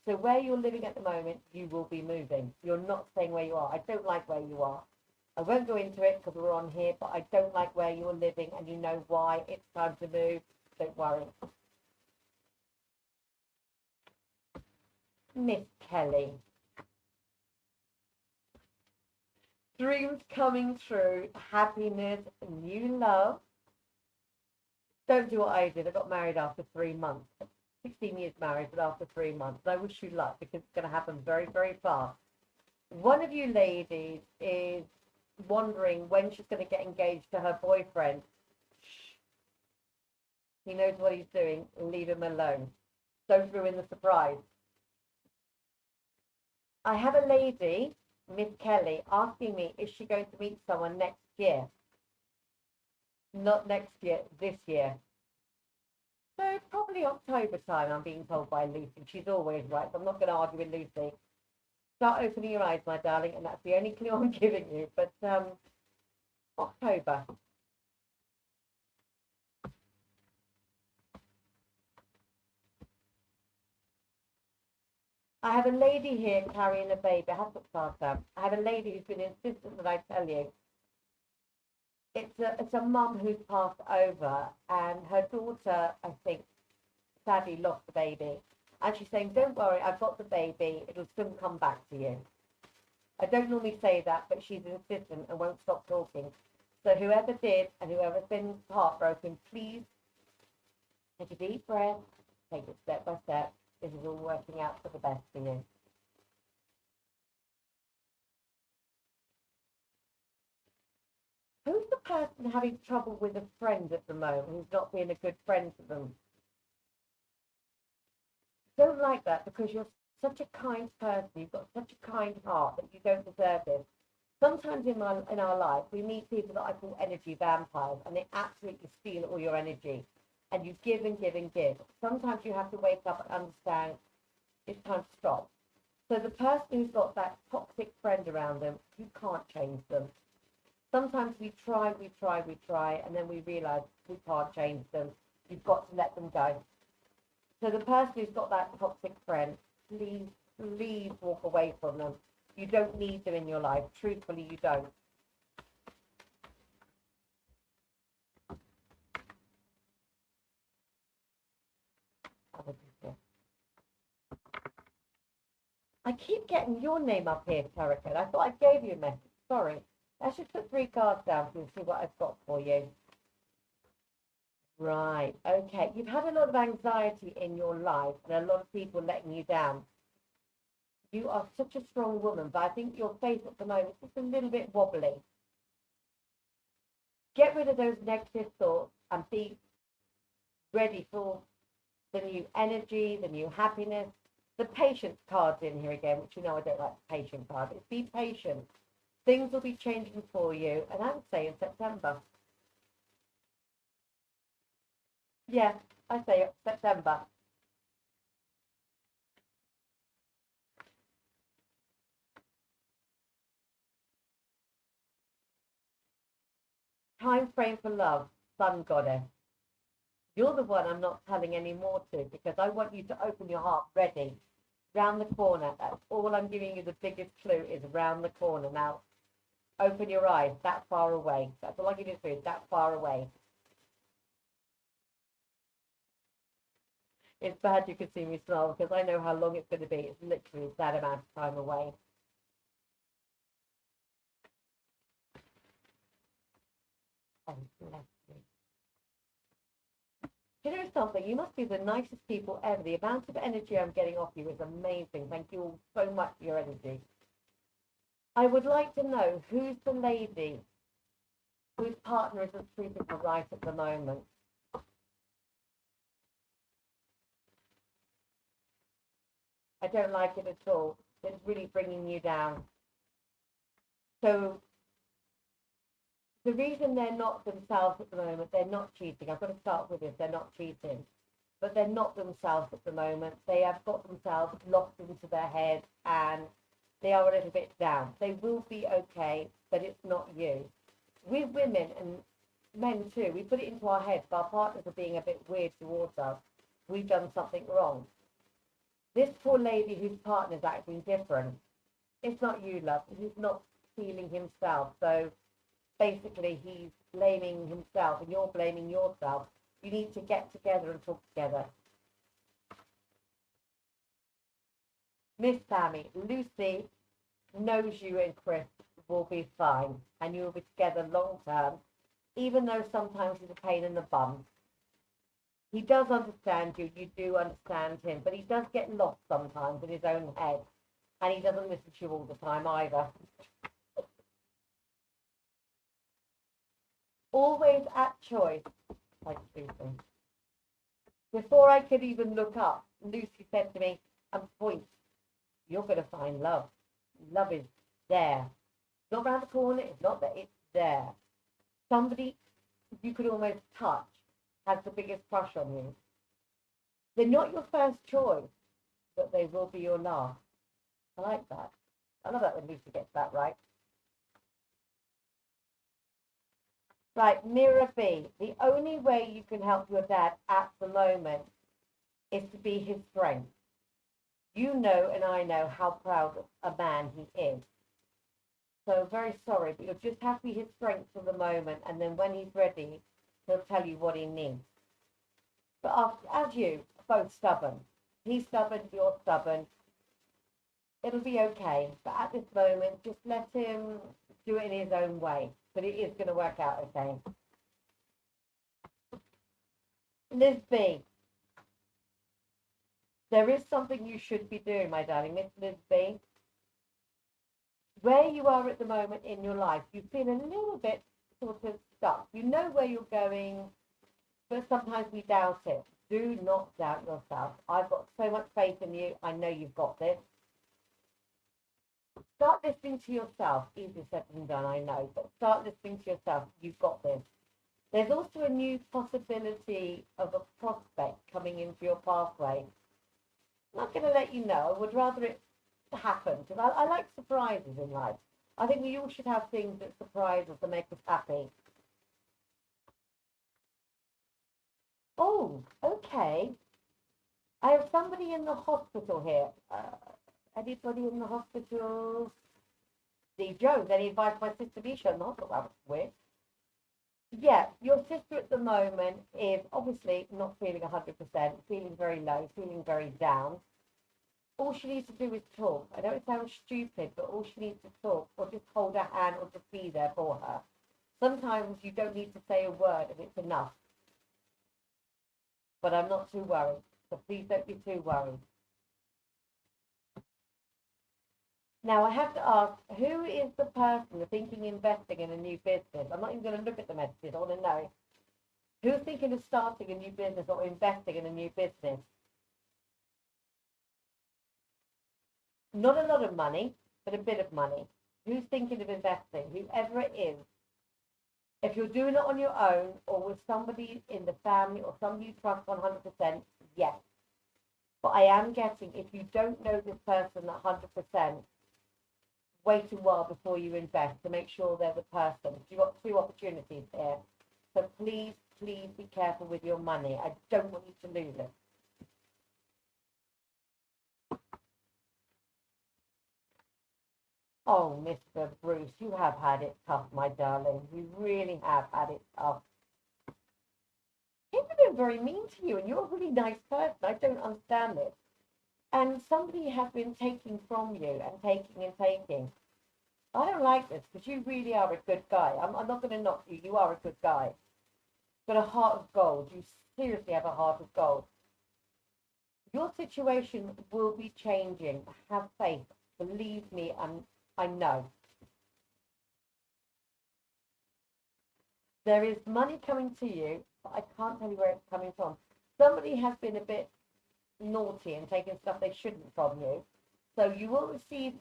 So where you're living at the moment, you will be moving. You're not staying where you are. I don't like where you are. I won't go into it because we're on here, but I don't like where you're living and you know why. It's time to move. Don't worry. Miss Kelly. Dreams coming true, happiness, new love. Don't do what I did. I got married after 3 months. 16 years married, but after 3 months. I wish you luck because it's going to happen very, very fast. One of you ladies is wondering when she's going to get engaged to her boyfriend. Shh. He knows what he's doing. Leave him alone. Don't ruin the surprise. I have a lady, Miss Kelly, asking me, is she going to meet someone next year? Not next year, this year. So probably October time, I'm being told by Lucy. She's always right, so I'm not going to argue with Lucy. Start opening your eyes, my darling, and that's the only clue I'm giving you. But October. I have a lady here carrying a baby. I have to start down. I have a lady who's been insistent that I tell you. It's a mum who's passed over, and her daughter, I think, sadly lost the baby. And she's saying, don't worry, I've got the baby. It'll soon come back to you. I don't normally say that, but she's insistent and won't stop talking. So whoever did and whoever's been heartbroken, please take a deep breath, take it step by step. This is all working out for the best for you. Who's the person having trouble with a friend at the moment who's not being a good friend to them? Don't like that because you're such a kind person. You've got such a kind heart that you don't deserve this. Sometimes in our life, we meet people that I call energy vampires, and they absolutely steal all your energy. And you give and give and give. Sometimes you have to wake up and understand it's time to stop. So the person who's got that toxic friend around them, you can't change them. Sometimes we try, and then we realize we can't change them. You've got to let them go. So the person who's got that toxic friend, please walk away from them. You don't need them in your life. Truthfully, you don't. I keep getting your name up here, Taraka. I thought I gave you a message. Sorry. Let's just put 3 cards down and see what I've got for you. Right. Okay. You've had a lot of anxiety in your life and a lot of people letting you down. You are such a strong woman, but I think your faith at the moment is just a little bit wobbly. Get rid of those negative thoughts and be ready for the new energy, the new happiness. The patience card's in here again, which you know I don't like the patient card. It's be patient. Things will be changing for you, and I would say in September. Yeah, I say September. Time frame for love, Sun Goddess. You're the one I'm not telling any more to because I want you to open your heart ready. Round the corner. That's all I'm giving you. The biggest clue is round the corner. Now, open your eyes that far away. That's all I give you to that far away. It's bad you can see me smile because I know how long it's going to be. It's literally that amount of time away. Oh, bless you. You know something? You must be the nicest people ever. The amount of energy I'm getting off you is amazing. Thank you all so much for your energy. I would like to know who's the lady whose partner isn't treating her right at the moment. I don't like it at all. It's really bringing you down. So the reason they're not themselves at the moment, they're not cheating. I've got to start with this. They're not cheating. But they're not themselves at the moment. They have got themselves locked into their head and they are a little bit down. They will be okay, but it's not you. With women and men too, we put it into our heads. If our partners are being a bit weird towards us, we've done something wrong. This poor lady whose partner's acting different, it's not you, love. He's not feeling himself. So basically he's blaming himself and you're blaming yourself. You need to get together and talk together. Miss Sammy, Lucy knows you and Chris will be fine and you'll be together long term, even though sometimes he's a pain in the bum. He does understand you, you do understand him, but he does get lost sometimes in his own head and he doesn't listen to you all the time either. Always at choice, like Lucy. Before I could even look up, Lucy said to me, and point, you're going to find love. Love is there. It's not around the corner, it's not that, it's there. Somebody you could almost touch has the biggest crush on you. They're not your first choice, but they will be your last. I like that. I love that when Lucy gets that right. Right, Mirror B. The only way you can help your dad at the moment is to be his strength. You know and I know how proud a man he is. So very sorry, but you'll just have to be his strength for the moment, and then when he's ready, he'll tell you what he needs. But after, as you, both stubborn. He's stubborn, you're stubborn. It'll be okay. But at this moment, just let him do it in his own way. But it is going to work out okay. Liz B. There is something you should be doing, my darling, Miss Liz B. Where you are at the moment in your life, you feel a little bit sort of stuck. You know where you're going, but sometimes we doubt it. Do not doubt yourself. I've got so much faith in you. I know you've got this. Start listening to yourself. Easier said than done, I know, but start listening to yourself. You've got this. There's also a new possibility of a prospect coming into your pathway. I'm not going to let you know. I would rather it happen because I like surprises in life. I think we all should have things that surprise us and make us happy. Oh, okay. I have somebody in the hospital here. Anybody in the hospital? Steve Jones. Any advice my sister Misha in the hospital? That was weird. Yeah, your sister at the moment is obviously not feeling 100%, feeling very low, feeling very down. All she needs to do is talk. I know it sounds stupid, but all she needs to talk or just hold her hand or just be there for her. Sometimes you don't need to say a word and it's enough. But I'm not too worried, so please don't be too worried. Now, I have to ask, who is the person thinking investing in a new business? I'm not even going to look at the messages. I want to know. Who's thinking of starting a new business or investing in a new business? Not a lot of money, but a bit of money. who's thinking of investing, whoever it is, if you're doing it on your own or with somebody in the family or somebody you trust 100%, yes. But I am getting, if you don't know this person 100%, wait a while before you invest to make sure they're the person. You've got two opportunities here. So please, please be careful with your money. I don't want you to lose it. Oh, Mr. Bruce, you have had it tough, my darling. You really have had it tough. People have been very mean to you, and you're a really nice person. I don't understand this. And somebody has been taking from you and taking and taking. I don't like this because you really are a good guy. I'm not going to knock you. You are a good guy. Got a heart of gold. You seriously have a heart of gold. Your situation will be changing. Have faith. Believe me, I know. There is money coming to you, but I can't tell you where it's coming from. Somebody has been a bit naughty and taken stuff they shouldn't from you. So you will receive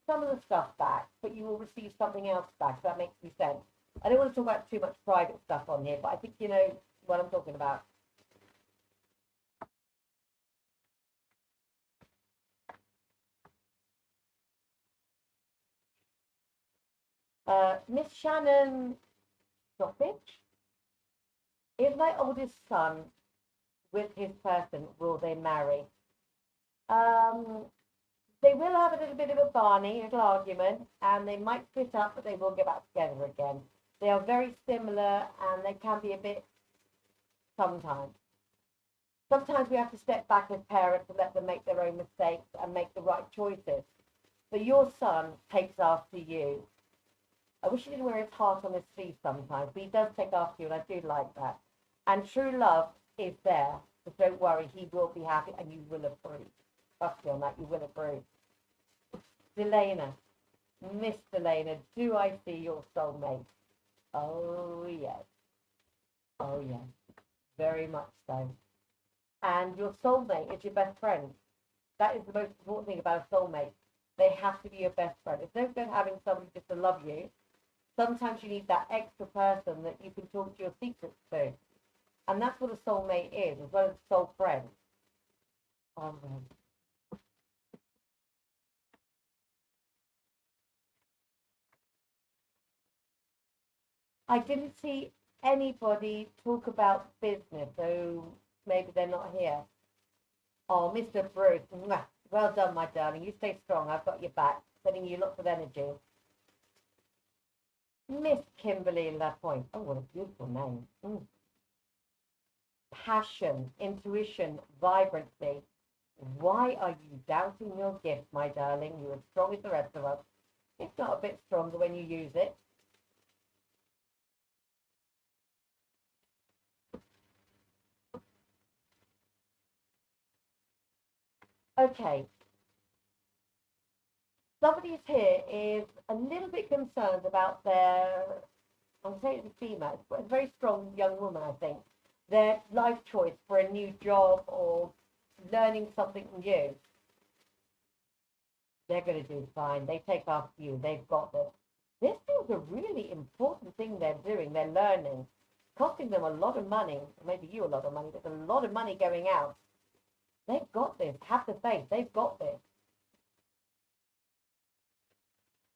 some of the stuff back, but you will receive something else back. If that makes any sense. I don't want to talk about too much private stuff on here, but I think you know what I'm talking about. Miss Shannon Stoppage is my oldest son with his person. Will they marry? They will have a little bit of a Barney, a little argument, and they might split up, but they will get back together again. They are very similar, and they can be a bit sometimes. Sometimes we have to step back as parents and let them make their own mistakes and make the right choices. But your son takes after you. I wish he didn't wear his heart on his sleeve sometimes, but he does take after you, and I do like that. And true love is there, so don't worry, he will be happy, and you will approve. Trust me on that, you will approve. Delana, Miss Delana, do I see your soulmate? Oh, yes. Oh, yes. Very much so. And your soulmate is your best friend. That is the most important thing about a soulmate. They have to be your best friend. It's no good having somebody just to love you. Sometimes you need that extra person that you can talk to your secrets to. And that's what a soulmate is, as well as a soul friend. Oh, man. I didn't see anybody talk about business, so maybe they're not here. Oh, Mr. Bruce, well done, my darling. You stay strong. I've got your back. Sending you lots of energy. Miss Kimberly Lapointe. Oh, what a beautiful name. Passion, intuition, vibrancy. Why are you doubting your gift, my darling? You're as strong as the rest of us. If not a bit stronger when you use it. Okay. Somebody here is a little bit concerned about their, I'm saying it's a female, but a very strong young woman, I think, their life choice for a new job or learning something new. They're going to do fine. They take after you. They've got this. This is a really important thing they're doing. They're learning. Costing them a lot of money, maybe you a lot of money. There's a lot of money going out. They've got this. Have the faith. They've got this.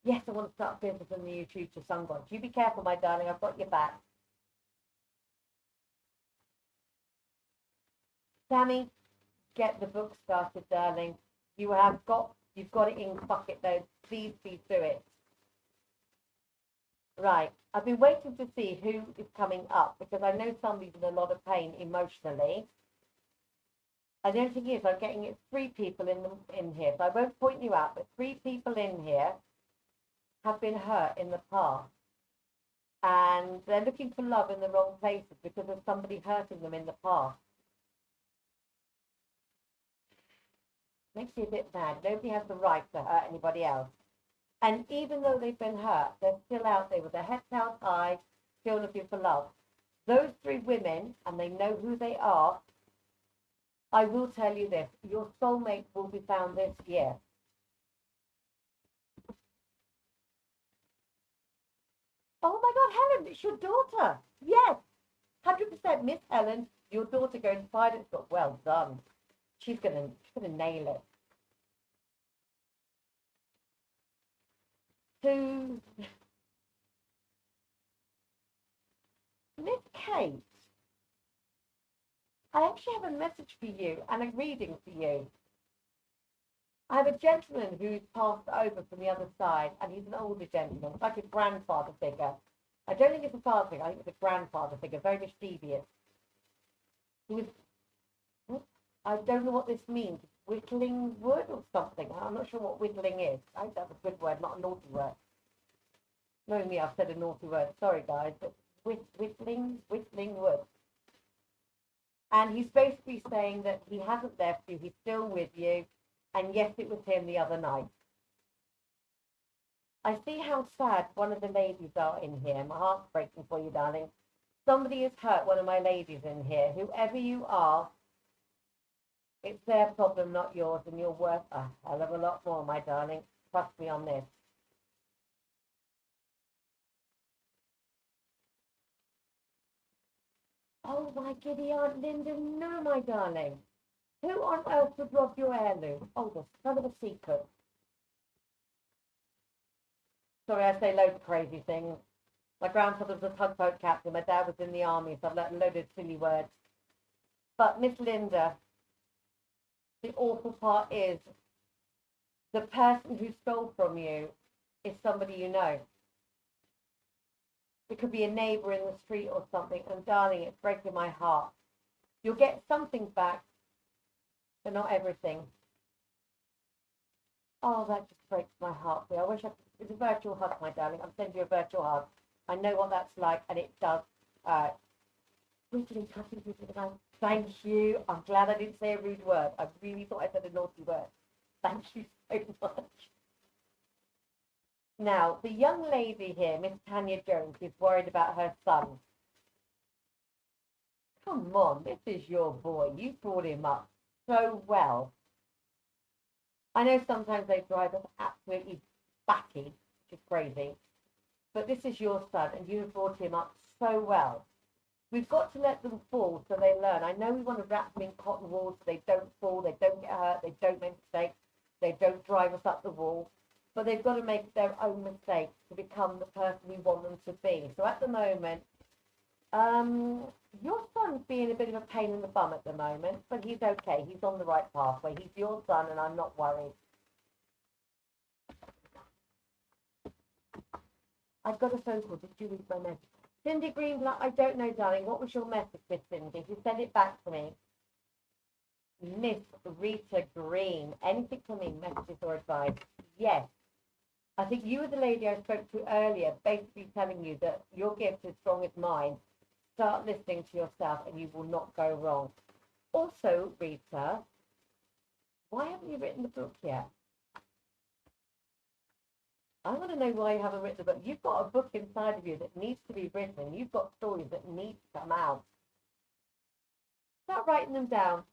Yes, I want to start a business in the near future, Sun God. You be careful, my darling. I've got your back. Sammy, get the book started, darling. You've got it in bucket though. Please do it. Right. I've been waiting to see who is coming up because I know somebody's in a lot of pain emotionally. And the only thing is, I'm getting it 3 people in here. So I won't point you out, but 3 people in here have been hurt in the past. And they're looking for love in the wrong places because of somebody hurting them in the past. Makes you a bit mad. Nobody has the right to hurt anybody else. And even though they've been hurt, they're still out there with their heads held high, still looking for love. Those 3 women, and they know who they are, I will tell you this, your soulmate will be found this year. my God, Helen, it's your daughter. Yes, 100% Miss Helen, your daughter going to pilot school. Well done. She's gonna nail it. To Miss Kate, I actually have a message for you and a reading for you. I have a gentleman who's passed over from the other side, and he's an older gentleman, it's like a grandfather figure. I don't think it's a father figure, I think it's a grandfather figure, very mischievous. He was, I don't know what this means, whittling wood or something. I'm not sure what whittling is. I think that's a good word, not a naughty word. Knowing me, I've said a naughty word. Sorry, guys, but whittling wood. And he's basically saying that he hasn't left you, he's still with you, and yes, it was him the other night. I see how sad one of the ladies are in here. My heart's breaking for you, darling. Somebody has hurt one of my ladies in here. Whoever you are, it's their problem, not yours, and you're worth a hell of a lot more, my darling. Trust me on this. Oh, my giddy Aunt Linda, no, my darling. Who on earth would rob your heirloom? Oh, the son of a secret. Sorry, I say loads of crazy things. My grandfather was a tugboat captain. My dad was in the army, so I've learned a load of silly words. But Miss Linda, the awful part is the person who stole from you is somebody you know. It could be a neighbour in the street or something. And darling, it's breaking my heart. You'll get something back, but not everything. Oh, that just breaks my heart. I wish I could. It's a virtual hug, my darling. I'm sending you a virtual hug. I know what that's like, and it does. Wiggly, touching you to the mouth. Thank you. I'm glad I didn't say a rude word. I really thought I said a naughty word. Thank you so much. Now, the young lady here, Miss Tanya Jones, is worried about her son. Come on, this is your boy. You brought him up so well. I know sometimes they drive us absolutely batty, which is crazy, but this is your son, and you have brought him up so well. We've got to let them fall so they learn. I know we want to wrap them in cotton wool so they don't fall, they don't get hurt, they don't make mistakes, they don't drive us up the wall, but they've got to make their own mistakes to become the person we want them to be. So at the moment, your son's being a bit of a pain in the bum at the moment, but he's okay. He's on the right pathway. He's your son, and I'm not worried. I got a phone call. Did you read my message? Cindy Greenblatt, I don't know, darling. What was your message, Miss Cindy? You send it back to me. Miss Rita Green. Anything from me, messages or advice? Yes. I think you were the lady I spoke to earlier, basically telling you that your gift is strong as mine. Start listening to yourself and you will not go wrong. Also, Rita, why haven't you written the book yet? I want to know why you haven't written the book. You've got a book inside of you that needs to be written. You've got stories that need to come out. Start writing them down.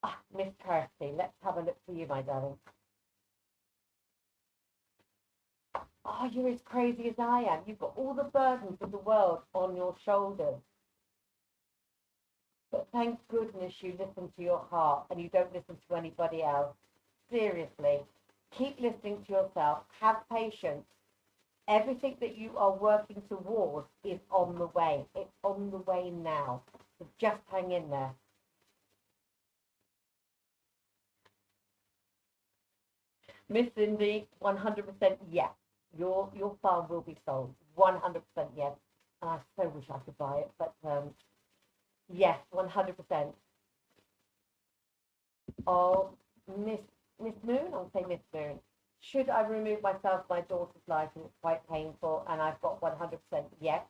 Ah, Miss Kirsty, let's have a look for you, my darling. Oh, you're as crazy as I am. You've got all the burdens of the world on your shoulders. But thank goodness you listen to your heart and you don't listen to anybody else. Seriously. Keep listening to yourself. Have patience. Everything that you are working towards is on the way. It's on the way now. So just hang in there. Miss Cindy, 100% yes. Your farm will be sold. 100% yes. And I so wish I could buy it, but yes, 100%. Oh, Miss Moon, I'll say Miss Moon. Should I remove myself from my daughter's life and it's quite painful, and I've got 100% yes.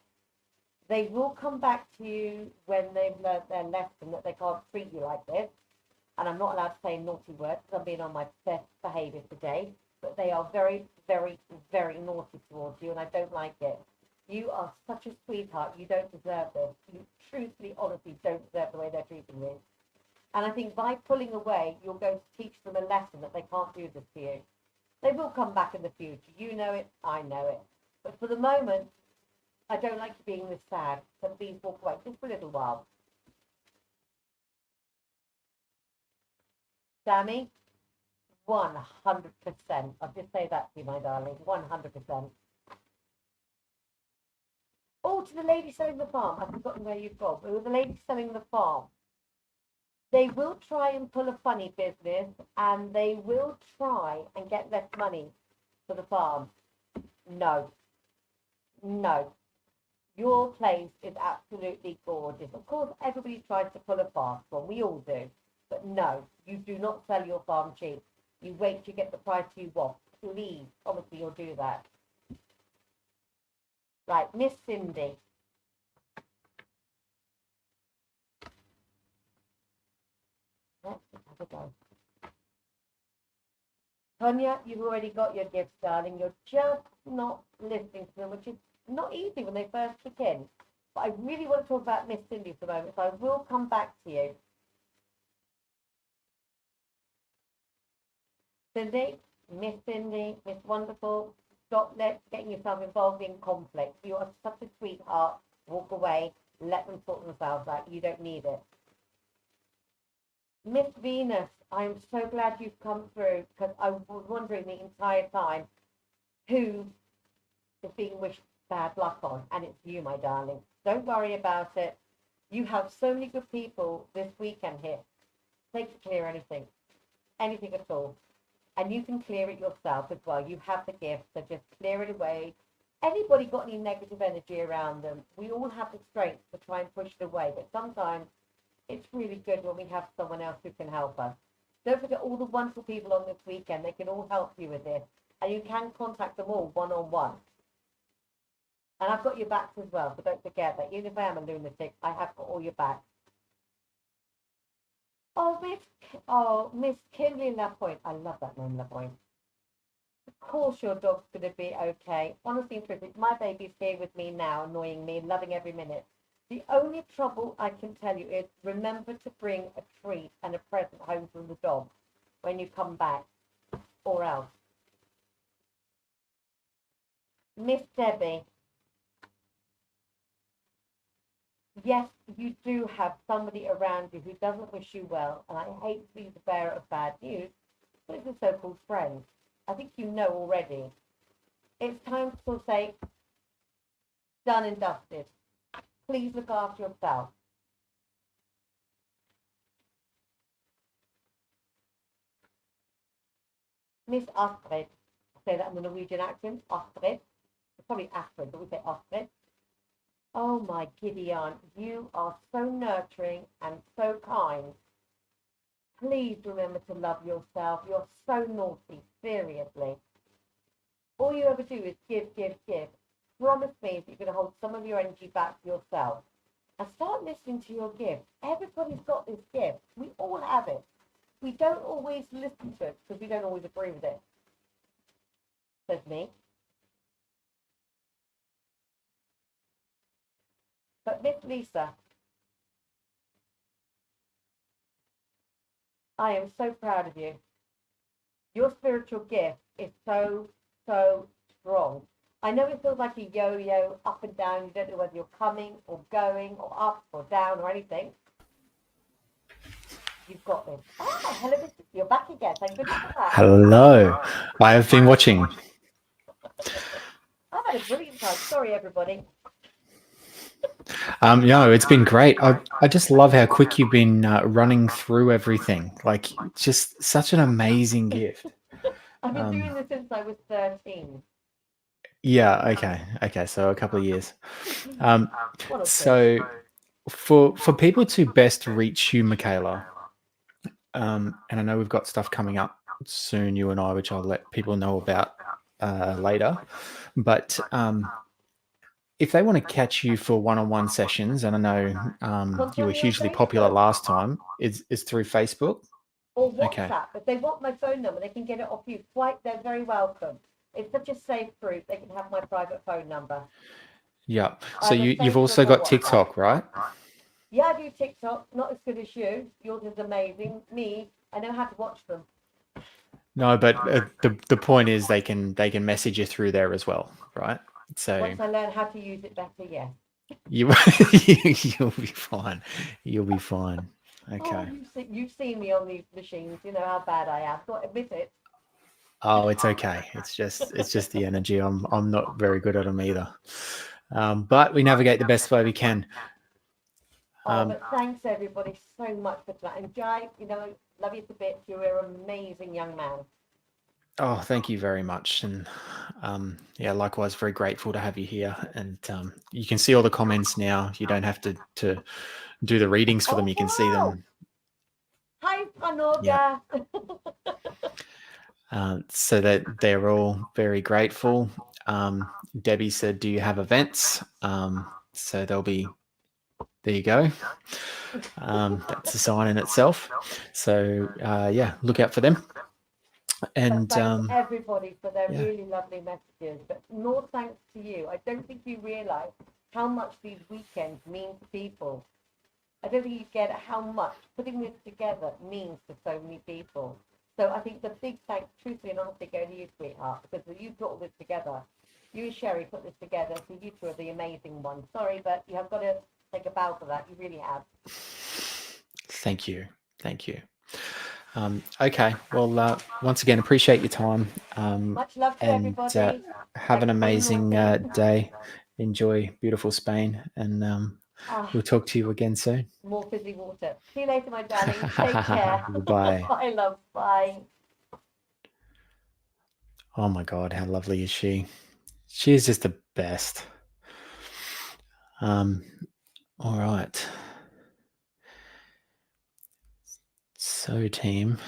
They will come back to you when they've learned their lesson that they can't treat you like this. And I'm not allowed to say naughty words because I'm being on my best behaviour today. But they are very, very, very naughty towards you, and I don't like it. You are such a sweetheart. You don't deserve this. You truthfully, honestly don't deserve the way they're treating you. And I think by pulling away, you're going to teach them a lesson that they can't do this to you. They will come back in the future. You know it. I know it. But for the moment, I don't like you being this sad. So please walk away just for a little while. Sammy, 100%. I'll just say that to you, my darling. 100%. Oh, to the lady selling the farm. I've forgotten where you've gone. But with the lady selling the farm, they will try and pull a funny business, and they will try and get less money for the farm. No. No. Your place is absolutely gorgeous. Of course, everybody tries to pull a fast one. We all do. But no, you do not sell your farm cheap. You wait to get the price you want. Please, obviously, you'll do that. Right, Miss Cindy. Let's have a go. Tonya, you've already got your gifts, darling. You're just not listening to them, which is not easy when they first kick in. But I really want to talk about Miss Cindy for a moment, so I will come back to you. Cindy, Miss Wonderful, stop getting yourself involved in conflict. You are such a sweetheart. Walk away. Let them sort themselves out. You don't need it. Miss Venus, I'm so glad you've come through, because I was wondering the entire time who is being wished bad luck on, and it's you, my darling. Don't worry about it. You have so many good people this weekend here. Take to clear anything at all. And you can clear it yourself as well. You have the gift, so just clear it away. Anybody got any negative energy around them? We all have the strength to try and push it away, but sometimes it's really good when we have someone else who can help us. Don't forget all the wonderful people on this weekend. They can all help you with this, and you can contact them all one-on-one. And I've got your backs as well, so don't forget that. Even if I am a lunatic, I have got all your backs. Miss Kimberly Lapointe. I love that name, Lapointe. Of course your dog's going to be okay. Honestly and truthfully, my baby's here with me now, annoying me, loving every minute. The only trouble I can tell you is remember to bring a treat and a present home from the dog when you come back, or else. Miss Debbie. Yes, you do have somebody around you who doesn't wish you well, and I hate to be the bearer of bad news, but it's a so-called friend. I think you know already. It's time to say, done and dusted. Please look after yourself. Miss Astrid. I say that in the Norwegian accent, Astrid. It's probably Astrid, but we say Astrid. Oh my giddy aunt, you are so nurturing and so kind. Please remember to love yourself. You're so naughty, seriously. All you ever do is give. Promise me that you're going to hold some of your energy back for yourself. And start listening to your gift. Everybody's got this gift. We all have it. We don't always listen to it because we don't always agree with it. Says me. But Miss Lisa, I am so proud of you. Your spiritual gift is so strong. I know it feels like a yo-yo, up and down. You don't know whether you're coming or going or up or down or anything. You've got this. Ah, hello, you're back again. Thank goodness for that. Hello. I have been watching. I've had a brilliant time. Sorry, everybody. It's been great. I just love how quick you've been running through everything. Like, just such an amazing gift. I've been doing this since I was 13. Yeah. Okay. So a couple of years. One or two. So for people to best reach you, Michaela, and I know we've got stuff coming up soon, you and I, which I'll let people know about later. But if they want to catch you for one-on-one sessions, and I know you were hugely popular last time, is through Facebook. Or WhatsApp. Okay. If they want my phone number, they can get it off you. They're very welcome. It's such a safe group. They can have my private phone number. Yeah. So Either you've Facebook also or got WhatsApp. TikTok, right? Yeah, I do TikTok. Not as good as you. Yours is amazing. Me, I know how to watch them. No, but the point is they can message you through there as well, right? So Once I learn how to use it better, yes. you you'll be fine. You'll be fine. Okay. Oh, you've seen me on these machines. You know how bad I am. Don't admit it. Oh, it's okay. It's just the energy. I'm not very good at them either. But we navigate the best way we can. But thanks everybody so much for tonight. And Jai, love you to bits. You're an amazing young man. Oh, thank you very much. And yeah, likewise, very grateful to have you here. And you can see all the comments now. You don't have to do the readings for them. You can see them. Hi, Panoga. Yeah. So that they're all very grateful. Debbie said, do you have events? So they'll be, there you go. That's a sign in itself. So yeah, look out for them. And thanks everybody for their yeah. really lovely messages. But more thanks to you. I don't think you realise how much these weekends mean to people. I don't think you get how much putting this together means to so many people. So I think the big thanks, truthfully and honestly, go to you, sweetheart, because you put all this together. You and Sherry put this together, so you two are the amazing ones. Sorry, but you have got to take a bow for that. You really have. Thank you. Thank you. Okay. Well, once again, appreciate your time. Much love to and everybody. have an amazing day. Enjoy beautiful Spain, and we'll talk to you again soon. More fizzy water. See you later, my darling. Take care. Bye. Bye, love. Bye. Oh my God, how lovely is she? She is just the best. All right. So, team.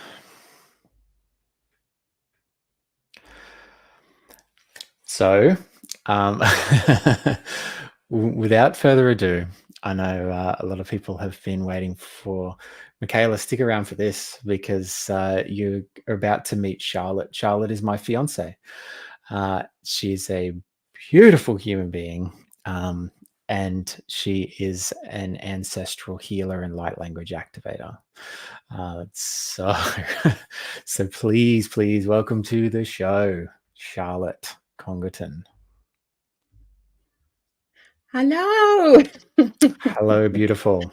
So, without further ado, I know a lot of people have been waiting for Michaela. Stick around for this because you're about to meet Charlotte. Charlotte is my fiance. She's a beautiful human being, and she is an ancestral healer and light language activator. So please welcome to the show, Charlotte Congerton. Hello. Hello, beautiful.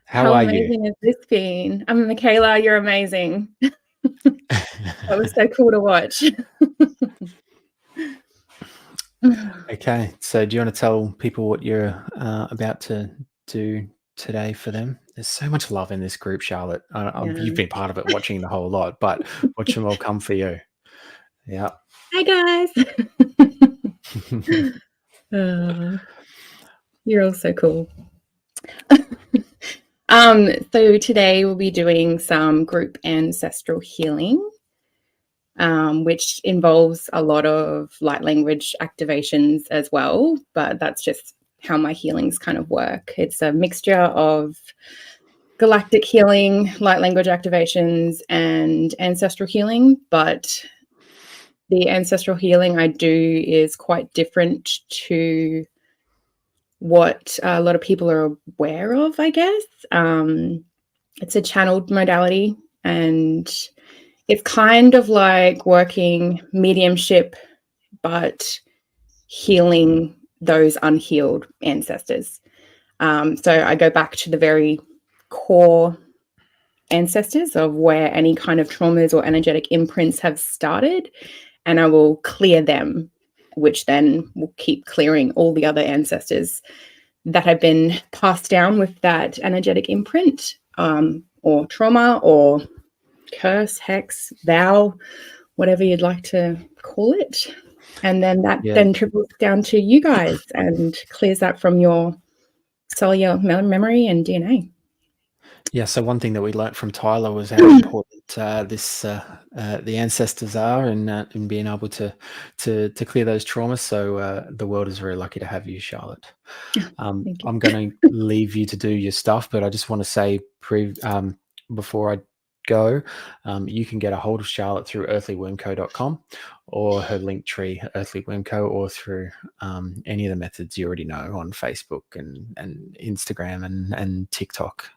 How are amazing you? has this been? I'm Michaela. You're amazing. That was so cool to watch. Okay, so do you want to tell people what you're about to do today for them? There's so much love in this group, Charlotte. You've been part of it, watching the whole lot, but watch them all come for you. Yeah. Hi, guys. You're all so cool. So today we'll be doing some group ancestral healing, which involves a lot of light language activations as well, but that's just how my healings kind of work. It's a mixture of galactic healing, light language activations, and ancestral healing, but the ancestral healing I do is quite different to what a lot of people are aware of, I guess. It's a channeled modality, and it's kind of like working mediumship, but healing those unhealed ancestors. So I go back to the very core ancestors of where any kind of traumas or energetic imprints have started, and I will clear them, which then will keep clearing all the other ancestors that have been passed down with that energetic imprint, or trauma, or curse, hex, vow, whatever you'd like to call it. And then that then trickles down to you guys and clears that from your cellular memory and DNA. Yeah, so one thing that we learned from Tyler was how important the ancestors are in being able to clear those traumas. So the world is very lucky to have you, Charlotte. I'm going to leave you to do your stuff, but I just want to say before I go, you can get a hold of Charlotte through earthlywormco.com or her link tree, Earthly Wormco, or through any of the methods you already know on Facebook and Instagram and TikTok.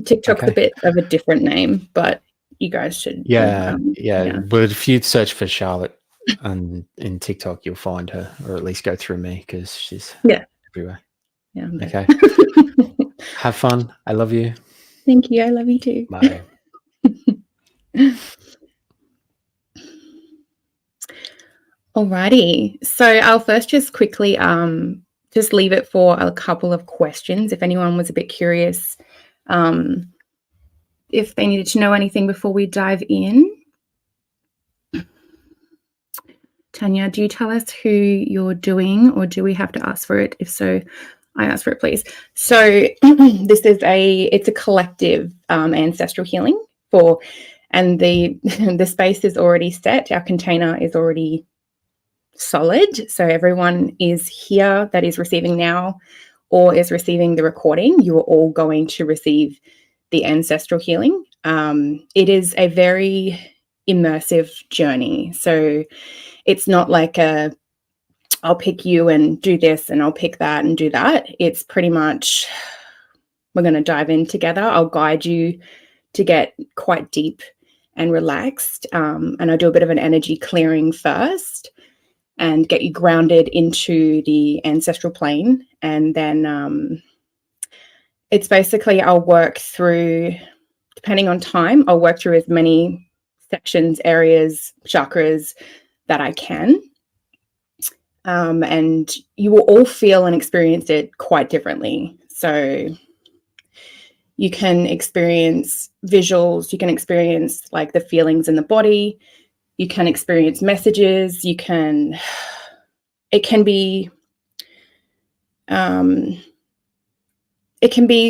TikTok's a bit of a different name, but you guys should. But if you search for Charlotte And in TikTok, you'll find her, or at least go through me, because she's Yeah. everywhere. Yeah. I'm there. Okay. Have fun. I love you. Thank you. I love you too. Bye. Alrighty. So I'll first just quickly just leave it for a couple of questions. If anyone was a bit curious, if they needed to know anything before we dive in. Tanya, do you tell us who you're doing, or do we have to ask for it? If so, I ask for it, please. So this is it's a collective ancestral healing and the space is already set. Our container is already solid. So everyone is here that is receiving now or is receiving the recording. You are all going to receive the ancestral healing. It is a very immersive journey. So it's not like I'll pick you and do this and I'll pick that and do that. It's pretty much, we're going to dive in together. I'll guide you to get quite deep and relaxed. And I'll do a bit of an energy clearing first and get you grounded into the ancestral plane. And then it's basically, I'll work through, depending on time, I'll work through as many sections, areas, chakras that I can. And you will all feel and experience it quite differently. So you can experience visuals, you can experience like the feelings in the body, you can experience messages, it can be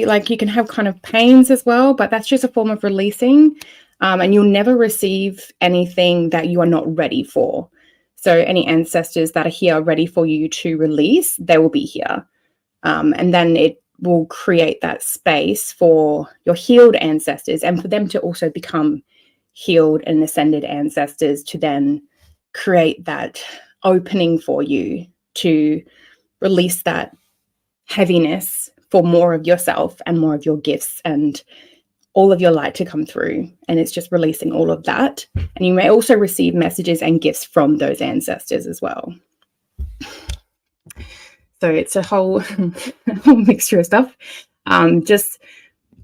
like, you can have kind of pains as well, but that's just a form of releasing. And you'll never receive anything that you are not ready for. So any ancestors that are here ready for you to release, they will be here. And then it will create that space for your healed ancestors and for them to also become healed and ascended ancestors, to then create that opening for you to release that heaviness for more of yourself and more of your gifts and all of your light to come through. And it's just releasing all of that. And you may also receive messages and gifts from those ancestors as well. So it's a whole mixture of stuff. Just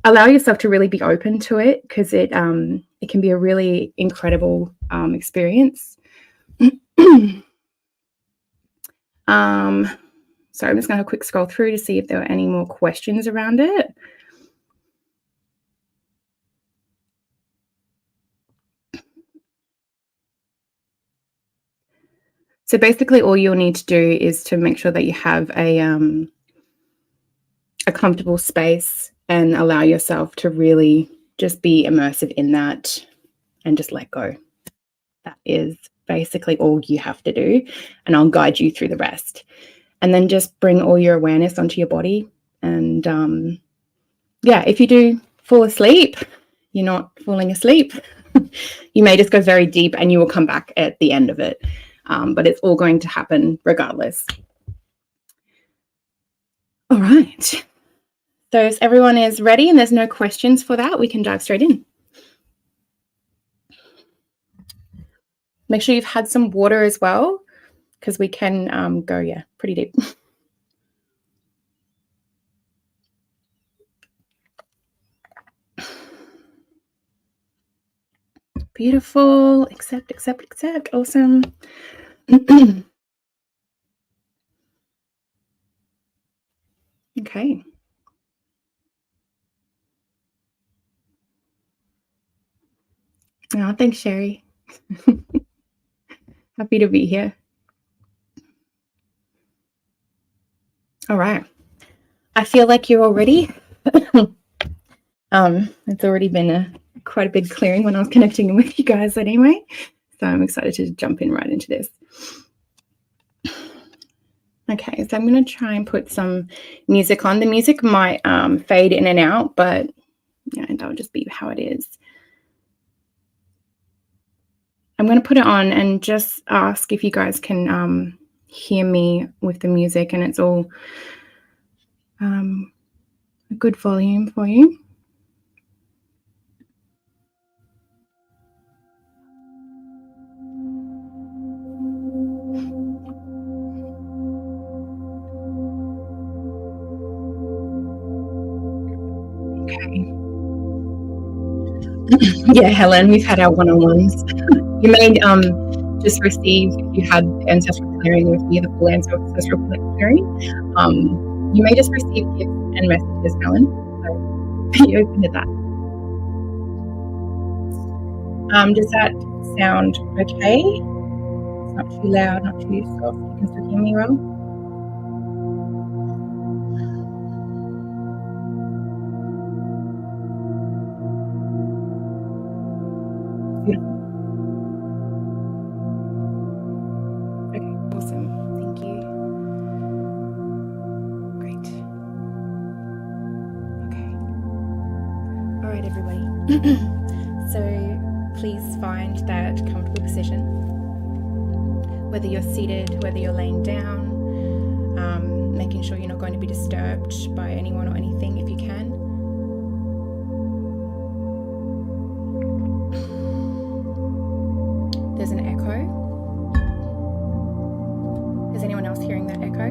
allow yourself to really be open to it, because it can be a really incredible experience. So I'm just going to have a quick scroll through to see if there are any more questions around it. So basically all you'll need to do is to make sure that you have a comfortable space and allow yourself to really just be immersive in that and just let go. That is basically all you have to do, and I'll guide you through the rest. And then just bring all your awareness onto your body. And yeah, if you do fall asleep, you're not falling asleep. You may just go very deep and you will come back at the end of it. But it's all going to happen regardless. All right. So if everyone is ready and there's no questions for that, we can dive straight in. Make sure you've had some water as well, because we can go, pretty deep. Beautiful. Accept. Awesome. Okay. Oh, thanks, Sherry. Happy to be here. All right. I feel like you're all ready. It's already been quite a big clearing when I was connecting with you guys anyway. So I'm excited to jump in right into this. Okay, so I'm going to try and put some music on. The music might fade in and out, but that'll just be how it is. I'm going to put it on and just ask if you guys can hear me with the music, and it's all a good volume for you. Yeah, Helen, we've had our one-on-ones. You may just receive, if you had ancestral clearing with me, the full ancestral clearing, you may just receive gifts and messages, Helen. So be open to that. Does that sound okay? It's not too loud, not too soft. You can still hear me well? Beautiful. Okay, awesome. Thank you. Great. Okay. All right, everybody. So please find that comfortable position. Whether you're seated, whether you're laying down, making sure you're not going to be disturbed by anyone or anything if you can. There's an echo. Is anyone else hearing that echo?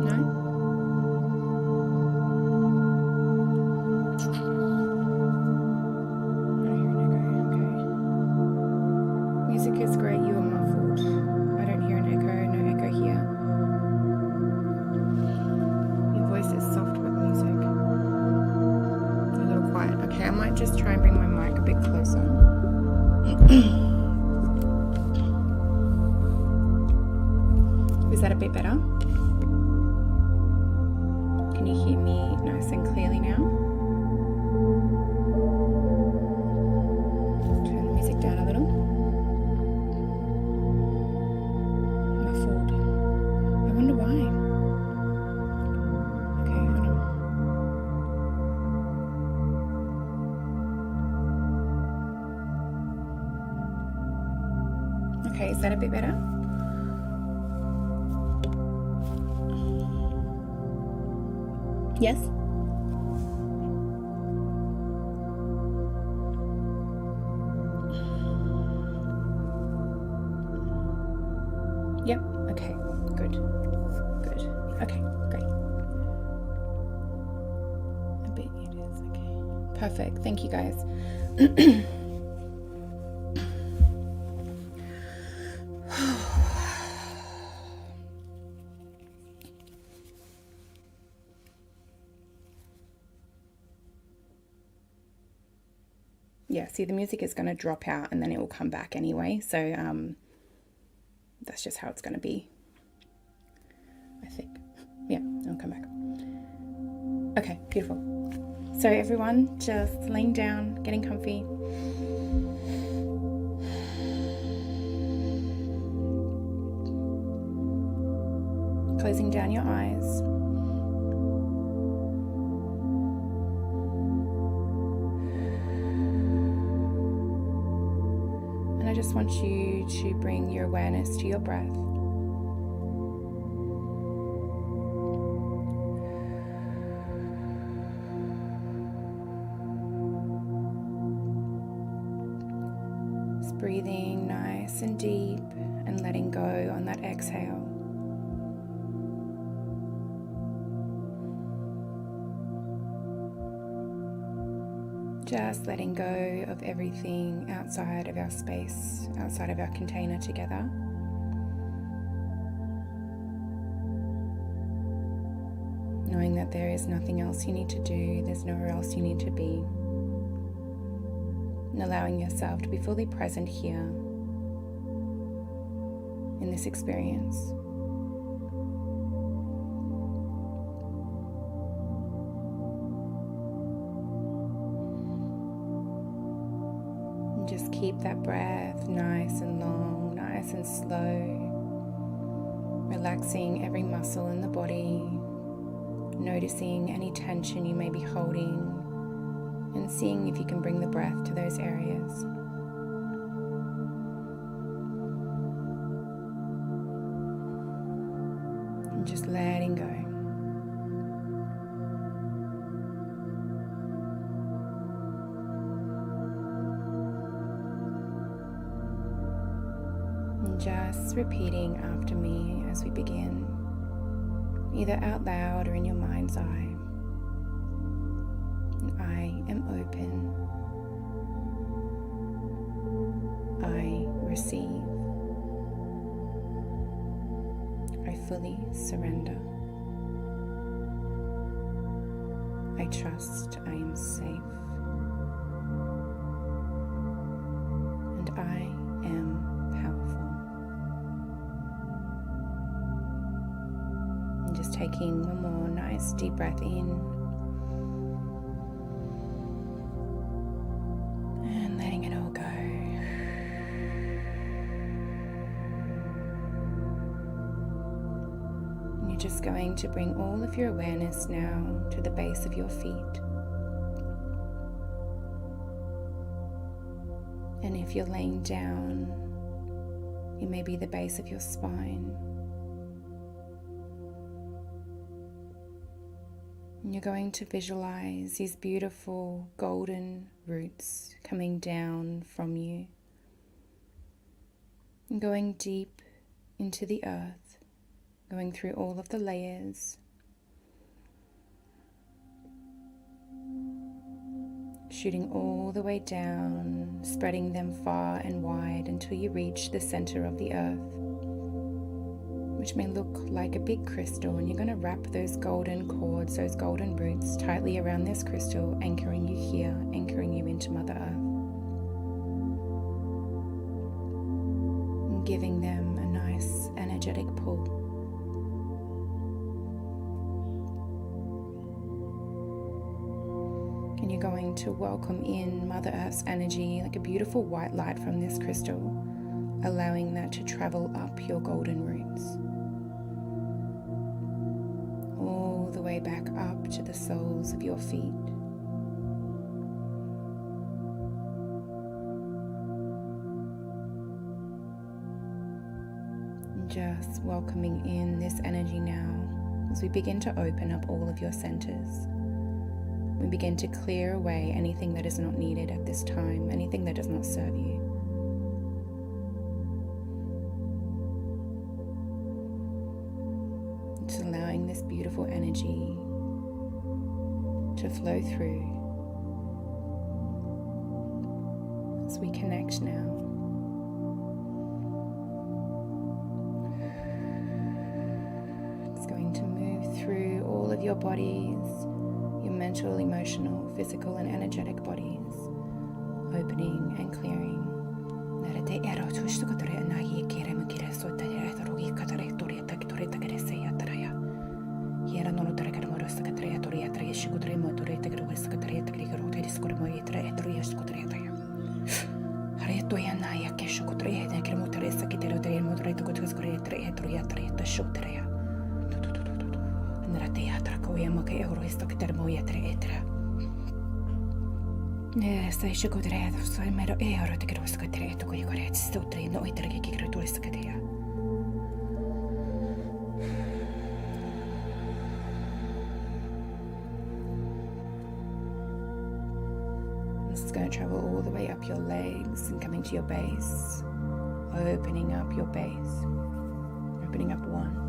No? I don't hear an echo. Okay. Music is great. You are muffled. I don't hear an echo. No echo here. Your voice is soft with music. A little quiet. Okay, I might just try and bring my mic a bit closer. Is that a bit better? Can you hear me nice and clearly now? Turn the music down a little. Muffled. I wonder why. Okay, hold on. Okay, is that a bit better? Yes? Yep, okay, good. Good. Okay, great. A bit it is, okay. Perfect, thank you guys. Yeah, see, the music is going to drop out and then it will come back anyway. So that's just how it's going to be, I think. Yeah, it'll come back. Okay, beautiful. So everyone just laying down, getting comfy. Closing down your eyes. And I just want you to bring your awareness to your breath. Just breathing nice and deep and letting go on that exhale. Just letting go of everything outside of our space, outside of our container together. Knowing that there is nothing else you need to do, there's nowhere else you need to be. And allowing yourself to be fully present here in this experience. Just keep that breath nice and long, nice and slow, relaxing every muscle in the body, noticing any tension you may be holding, and seeing if you can bring the breath to those areas. And just letting go. Just repeating after me as we begin, either out loud or in your mind's eye. I am open. I receive. I fully surrender. I trust I am safe. And I am powerful. And just taking one more nice deep breath in. And letting it all go. And you're just going to bring all of your awareness now to the base of your feet. And if you're laying down, it may be the base of your spine. And you're going to visualize these beautiful golden roots coming down from you and going deep into the earth, going through all of the layers, shooting all the way down, spreading them far and wide until you reach the center of the earth, which may look like a big crystal. And you're going to wrap those golden cords, those golden roots tightly around this crystal, anchoring you here, anchoring you into Mother Earth, and giving them a nice energetic pull. And you're going to welcome in Mother Earth's energy like a beautiful white light from this crystal, allowing that to travel up your golden roots, all the way back up to the soles of your feet. And just welcoming in this energy now as we begin to open up all of your centers. We begin to clear away anything that is not needed at this time, anything that does not serve you. Just allowing this beautiful energy to flow through as we connect now. It's going to move through all of your bodies, your mental, emotional, physical, and energetic bodies, opening and clearing. It's going to travel all the way up your legs and coming to your base, opening up your base, opening up one.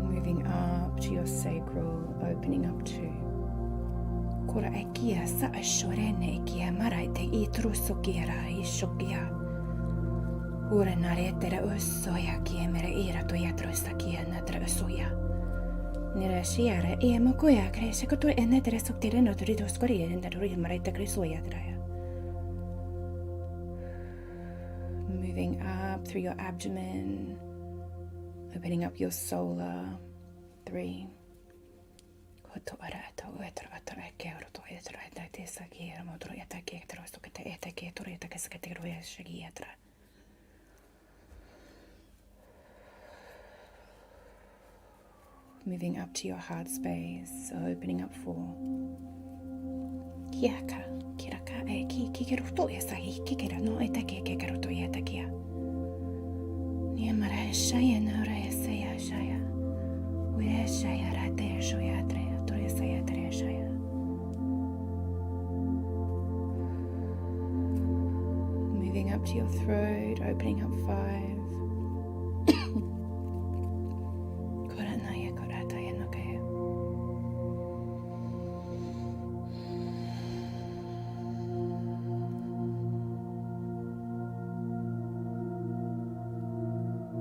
Moving up to your sacral, opening up two. Kora ekia sa ashorene ekia maraite itrusokiera ishokia. Ura naretera usoya kiemere ira toyatrosa kienatra usoya. Nira shiara emokoya kresha kotor enetere soktere notoritos korea and the maraita kresoya draya. Moving up through your abdomen, opening up your solar. 3. Moving up to your heart space, opening up 4. Kiaka, kiraka, kikiruto esagi, kikira no etake kikaruto yetakia. Niamara shaya nora esaya shaya. Shaya rate shoya tre, toya saya tre shaya. up to your throat, opening up 5.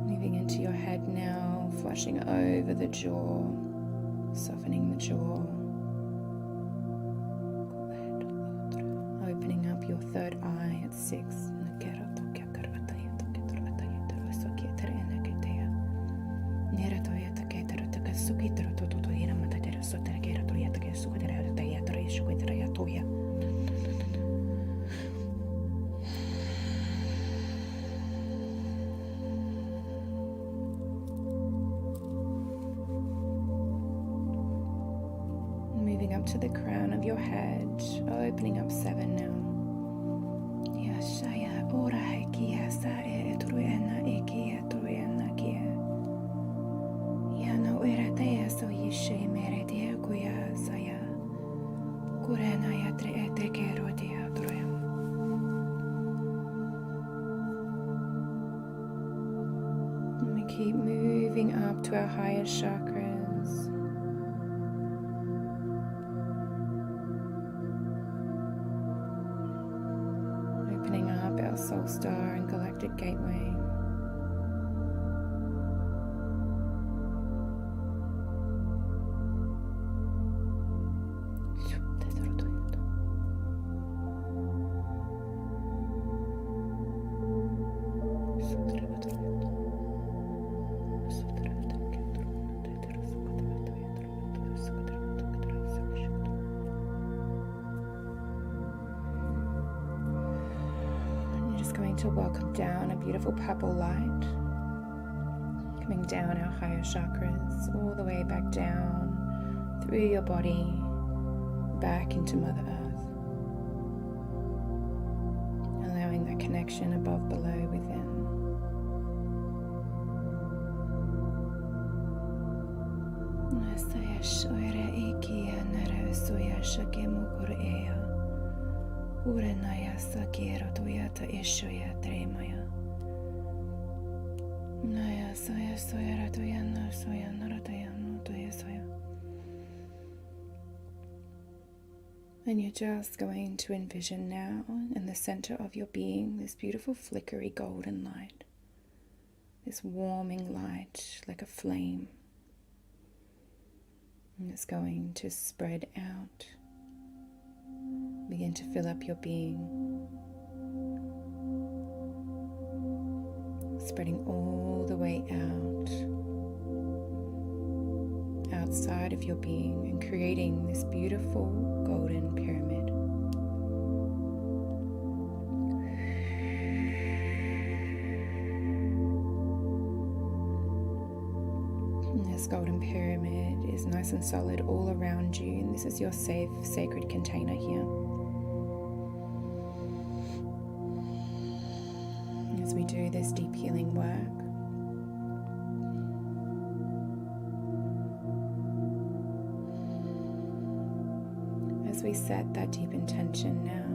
Moving into your head now, flushing over the jaw, softening the jaw. Opening up your third eye at 6. Moving up to the crown of your head, opening up 7 now. And we keep moving up to our highest chakras. Opening up our soul star and galactic gateway. Going to welcome down a beautiful purple light, coming down our higher chakras, all the way back down through your body, back into Mother Earth, allowing that connection above, below, within. Urenaya sakira toyata ishoya tremaya. Naya soya soya ratoyana soya naratayano toya soya. And you're just going to envision now in the center of your being this beautiful flickery golden light. This warming light like a flame. And it's going to spread out. Begin to fill up your being, spreading all the way out, outside of your being, and creating this beautiful golden pyramid. And this golden pyramid is nice and solid all around you, and this is your safe, sacred container here. As we do this deep healing work, as we set that deep intention now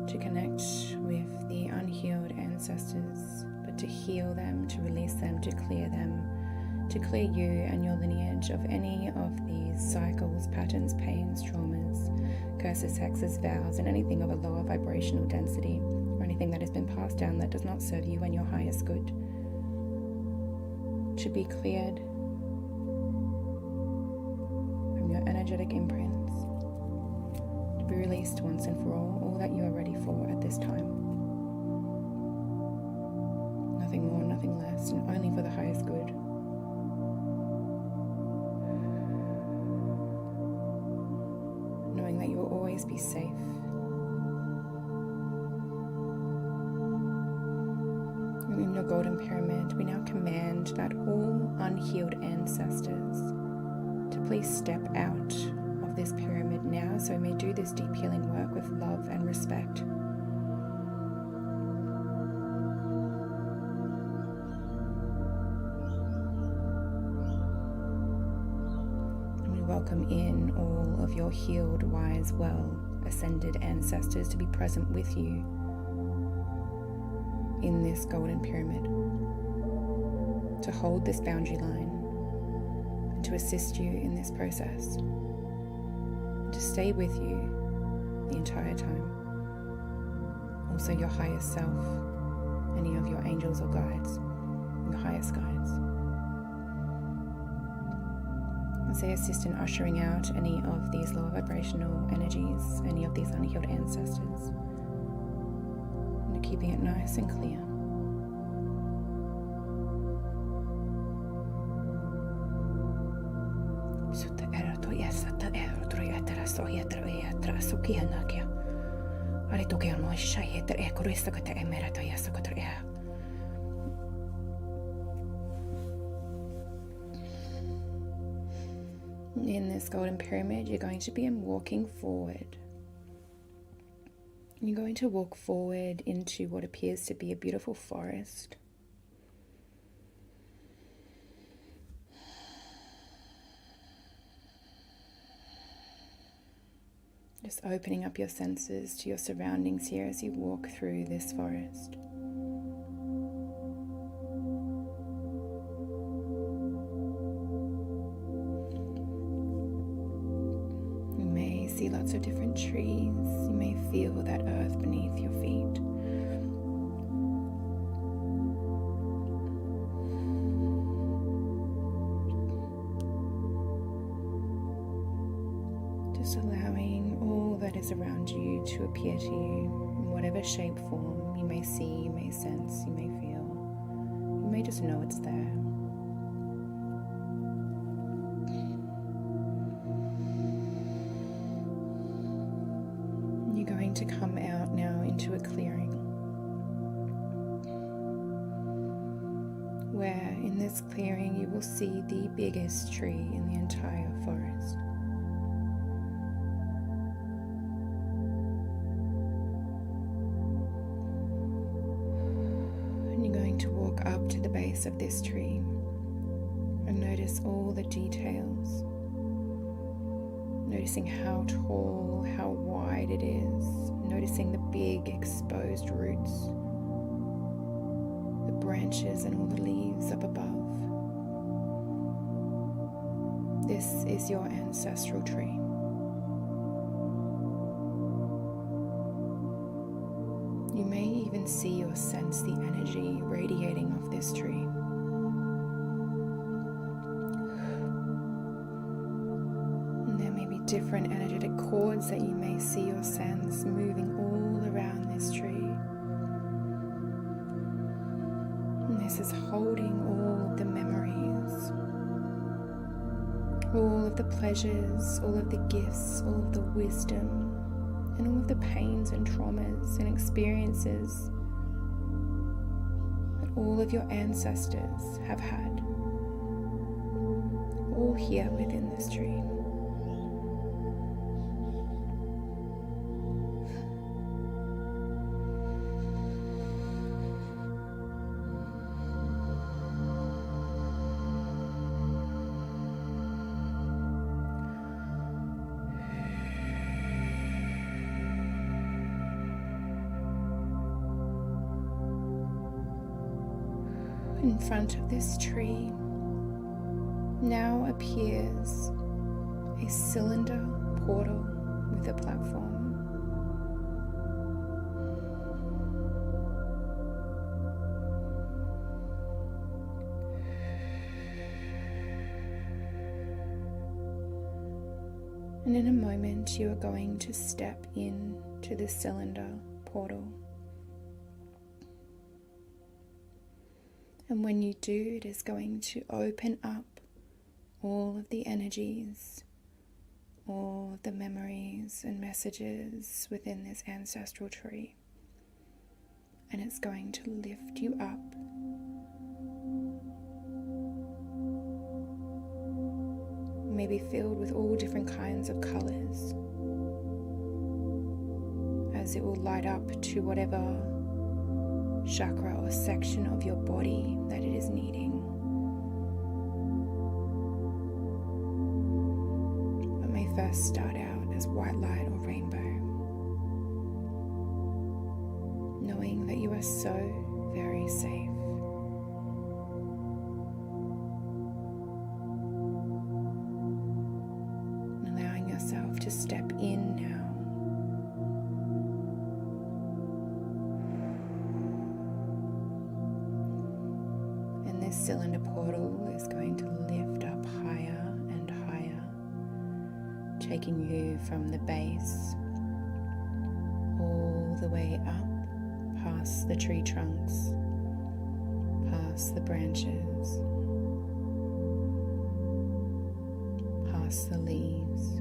to connect with the unhealed ancestors, but to heal them, to release them, to clear you and your lineage of any of these cycles, patterns, pains, traumas, curses, hexes, vows, and anything of a lower vibrational density, or anything that has been passed down that does not serve you and your highest good, should be cleared from your energetic imprints, to be released once and for all that you are ready for at this time. Nothing more, nothing less, and only for the highest good. Knowing that you will always be safe. In your golden pyramid, we now command that all unhealed ancestors to please step out of this pyramid now, so we may do this deep healing work with love and respect. And we welcome in all of your healed, wise, well ascended ancestors to be present with you in this golden pyramid, to hold this boundary line and to assist you in this process, and to stay with you the entire time. Also your highest self, any of your angels or guides, your highest guides, as they assist in ushering out any of these lower vibrational energies, any of these unhealed ancestors, and keeping it nice and clear. In this golden pyramid, you're going to be walking forward. You're going to walk forward into what appears to be a beautiful forest. Just opening up your senses to your surroundings here as you walk through this forest. You may see lots of different trees. You may feel that earth beneath your feet. Just allowing all that is around you to appear to you in whatever shape, form you may see, you may sense, you may feel. You may just know it's there. You're going to come out now into a clearing where in this clearing you will see the biggest tree in the entire forest. Up to the base of this tree and notice all the details, noticing how tall, how wide it is, noticing the big exposed roots, the branches and all the leaves up above. This is your ancestral tree. You may even see or sense the energy radiating off this tree. And there may be different energetic cords that you may see or sense moving all around this tree. And this is holding all of the memories, all of the pleasures, all of the gifts, all of the wisdom, and all of the pains and traumas and experiences that all of your ancestors have had, all here within this tree. In front of this tree now appears a cylinder portal with a platform. And in a moment you are going to step into the cylinder portal. And when you do, it is going to open up all of the energies, all of the memories and messages within this ancestral tree. And it's going to lift you up. It may be filled with all different kinds of colors, as it will light up to whatever chakra or section of your body that it is needing. But may first start out as white light or rainbow. that you are so very safe. Allowing yourself to step in now. And this cylinder portal is going to lift up higher and higher, taking you from the base all the way up past the tree trunks, past the branches, past the leaves.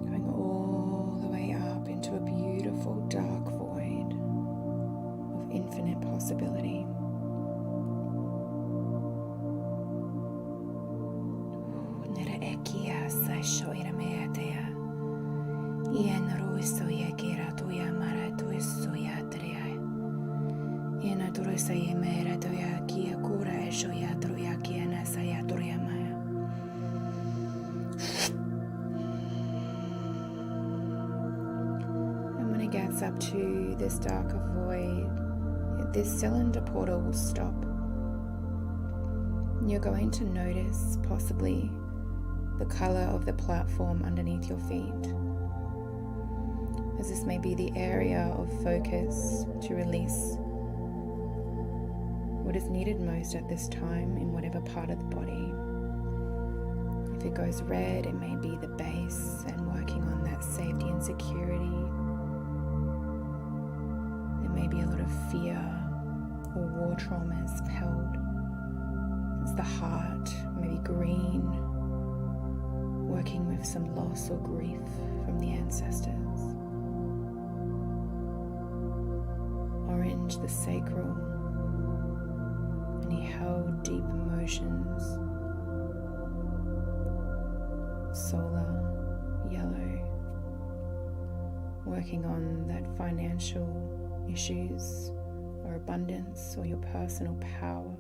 Going all the way up into a beautiful dark void of infinite possibility. And when it gets up to this darker void, this cylinder portal will stop. You're going to notice possibly the color of the platform underneath your feet, as this may be the area of focus to release what is needed most at this time in whatever part of the body. If it goes red, it may be the base and working on that safety and security. There may be a lot of fear or war traumas held. It's the heart, maybe green, working with some loss or grief from the ancestors. Orange, the sacral, any held deep emotions. Solar, yellow, working on that financial issues or abundance or your personal power.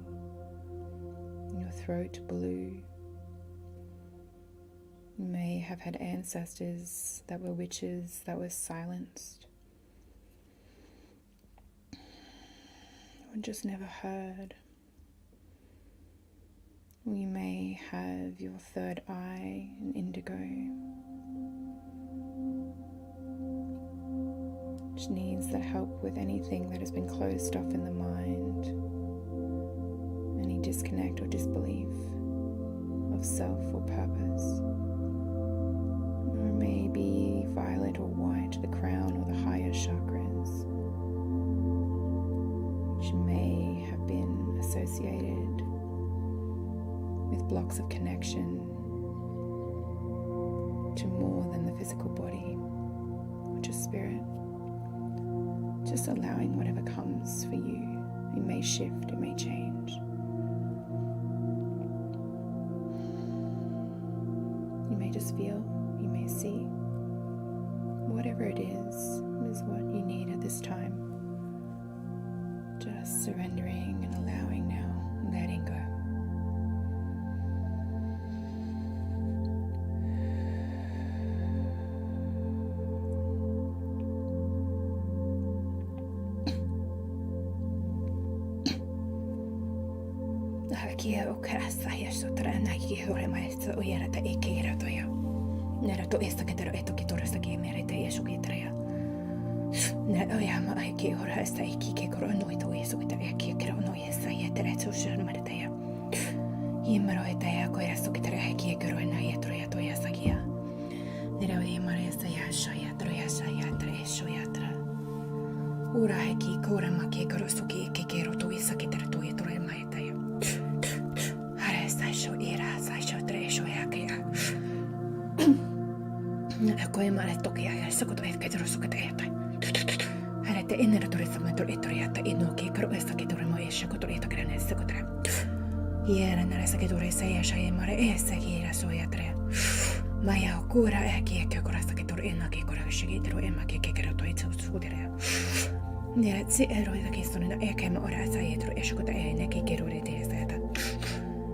Your throat, blue. You may have had ancestors that were witches that were silenced or just never heard. Or you may have your third eye in indigo, which needs that help with anything that has been closed off in the mind, any disconnect or disbelief of self or purpose. Or maybe violet or white, the crown or the higher chakras, which may have been associated with blocks of connection to more than the physical body or just spirit. Just allowing whatever comes for you. It may shift, it may change. You may just feel, you may see. Whatever it is what you need at this time. Just surrendering and allowing now, letting go. Kia o krasa ja sotra na ki hore maestro o yara ta ikira to ya. Nera to esta que tero esto que torsta que merete yesu que traia. Na o ya ma ai ki hore esta iki que koro no ito yesu que traia ki kero no yesa ya tere to shon merete ya. Yimaro eta ya ko yesu que traia ki kero na yetro ya to yesa kia. Nera o yimaro yesa ya sho ya tro ya sha ya tre sho ya tra. Ura ki kora ma ki koro su ki kero to yesa que tere to yetro ya ma eta ya. Koimale tokia ja sokoto ehkä terosukata ehtai. Hälette ennen turissametro etoriatta inoki karo estakin turemo eshakoto ehtakren sekotra. Hiera närässä keturissa ja shaimare essa hiera sojatre. Maja okura ehki ehkä korasta ketur ennaki korashigi tero emaki kekero toitsu suutere. Neret si eroita kistonina ehkema ora sa etro eshakota eneki kerure teeseta.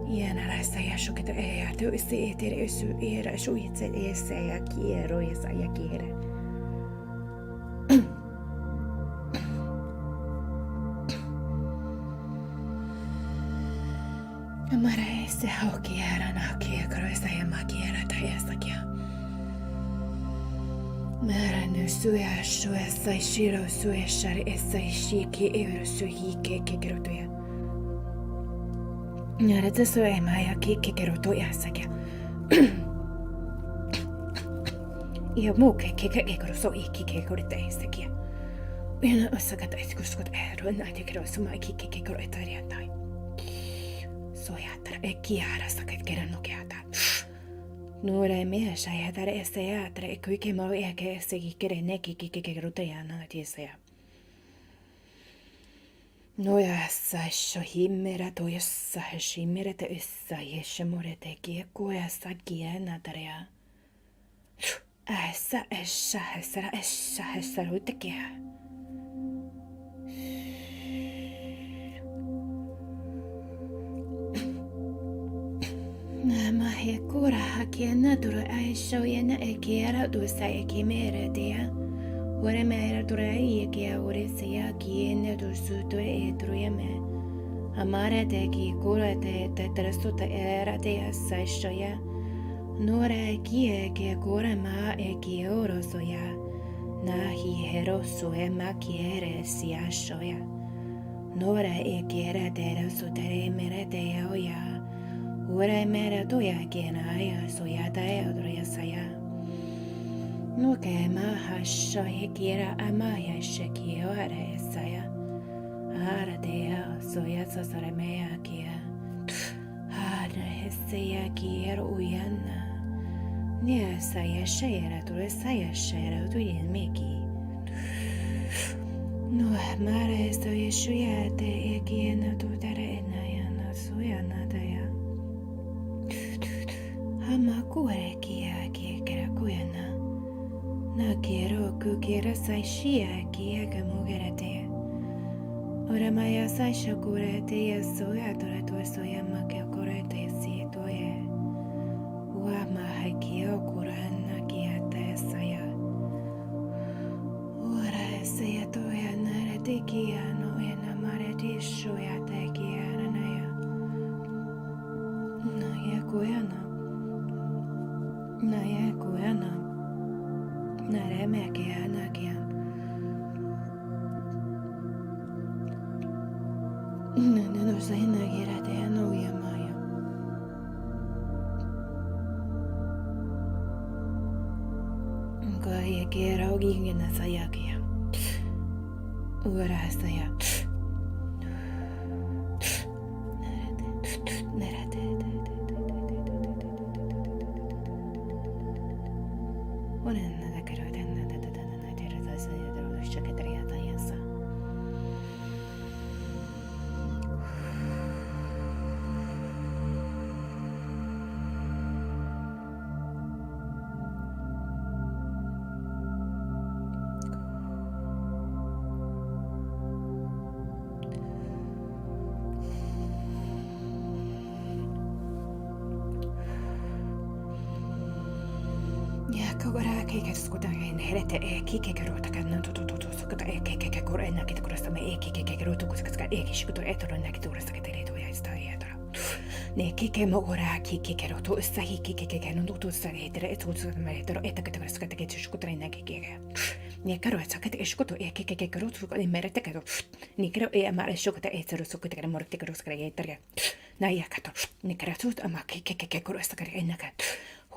Ienarassa ja shuketa ea tu isi etere isu era shuitse ese ya kiero esa ya kiere. Amara ese haukiera na kiekro esa ja makiera tai esakia. Mara nu suya shuesa shiro suya shari esa shiki euro suhike kekerotoya. Nara tsu emaya kekerotoya sakia. Ia muke kekekero so ikikekorite sakia. Ina osakata iskuskot ero na tekero suma kekekero etariatai. Soyatra ekiara sakekera no keata. Nuora mea shayatara esayatra ekuike mau eke esekikere neki kikekeruteya na tiesea. Noja sa shohimera tojossa heshimera te yssa yeshemorete kiekkoja sakiena tarea. Essa ruitekia. Nämä he kura hakiena turo aishojena ekiera tuossa ekimereteja. Ore meira turai ekia ore seja kiene tuossa etrujeme. Amare teki kurete tetrasuta era te asaishoja. Nore ekie ke kurema ekie orosoja. Nahi herosoe makiere siashoja. Nore ekiera terosutere merete oja. Ure mere tuja kiena aja soja taeodroja saja. Nuke maha shohi kira amaya sheki ore esaya. Ara dea soya sasare mea kia. Ara heseya kiero uyana. Nia saya shera ture saya shera tuyen meki. Nuh mare soya shuyate ekiena tutare enayana suyana daya. Hama kuere kia kiekera kuyana. Na quiero kukiera sai shia kiega mugerete. Ora maya sai shakurete ya soya tora to soya make korete si toye. Wa ma hakia kurana kiata saya. Ora saya toya narete kia no ena marete shoya te kia ranaya. Na ya kuyana. Na ya kuyana. Naremekia nakia. No sei nagira te no yamaya. Kaya kera ogingena sayakia. Ura saya. Kogora keke skuta en herete kike rota kan to skuta keke korena kit kurasta me keke rota kuska eki skuta etoro na kit kurasta kete reto ya sta etoro ne kike mogora kike rota sahi kike no to sa etere eto me etoro etakete kurasta kete skuta na kike ne karo sakete skuta kike rota ne merete kero ni kero e mare skuta etoro skuta kero morte kero skuta etere na ya kato ne kero ama kike kurasta kere enaka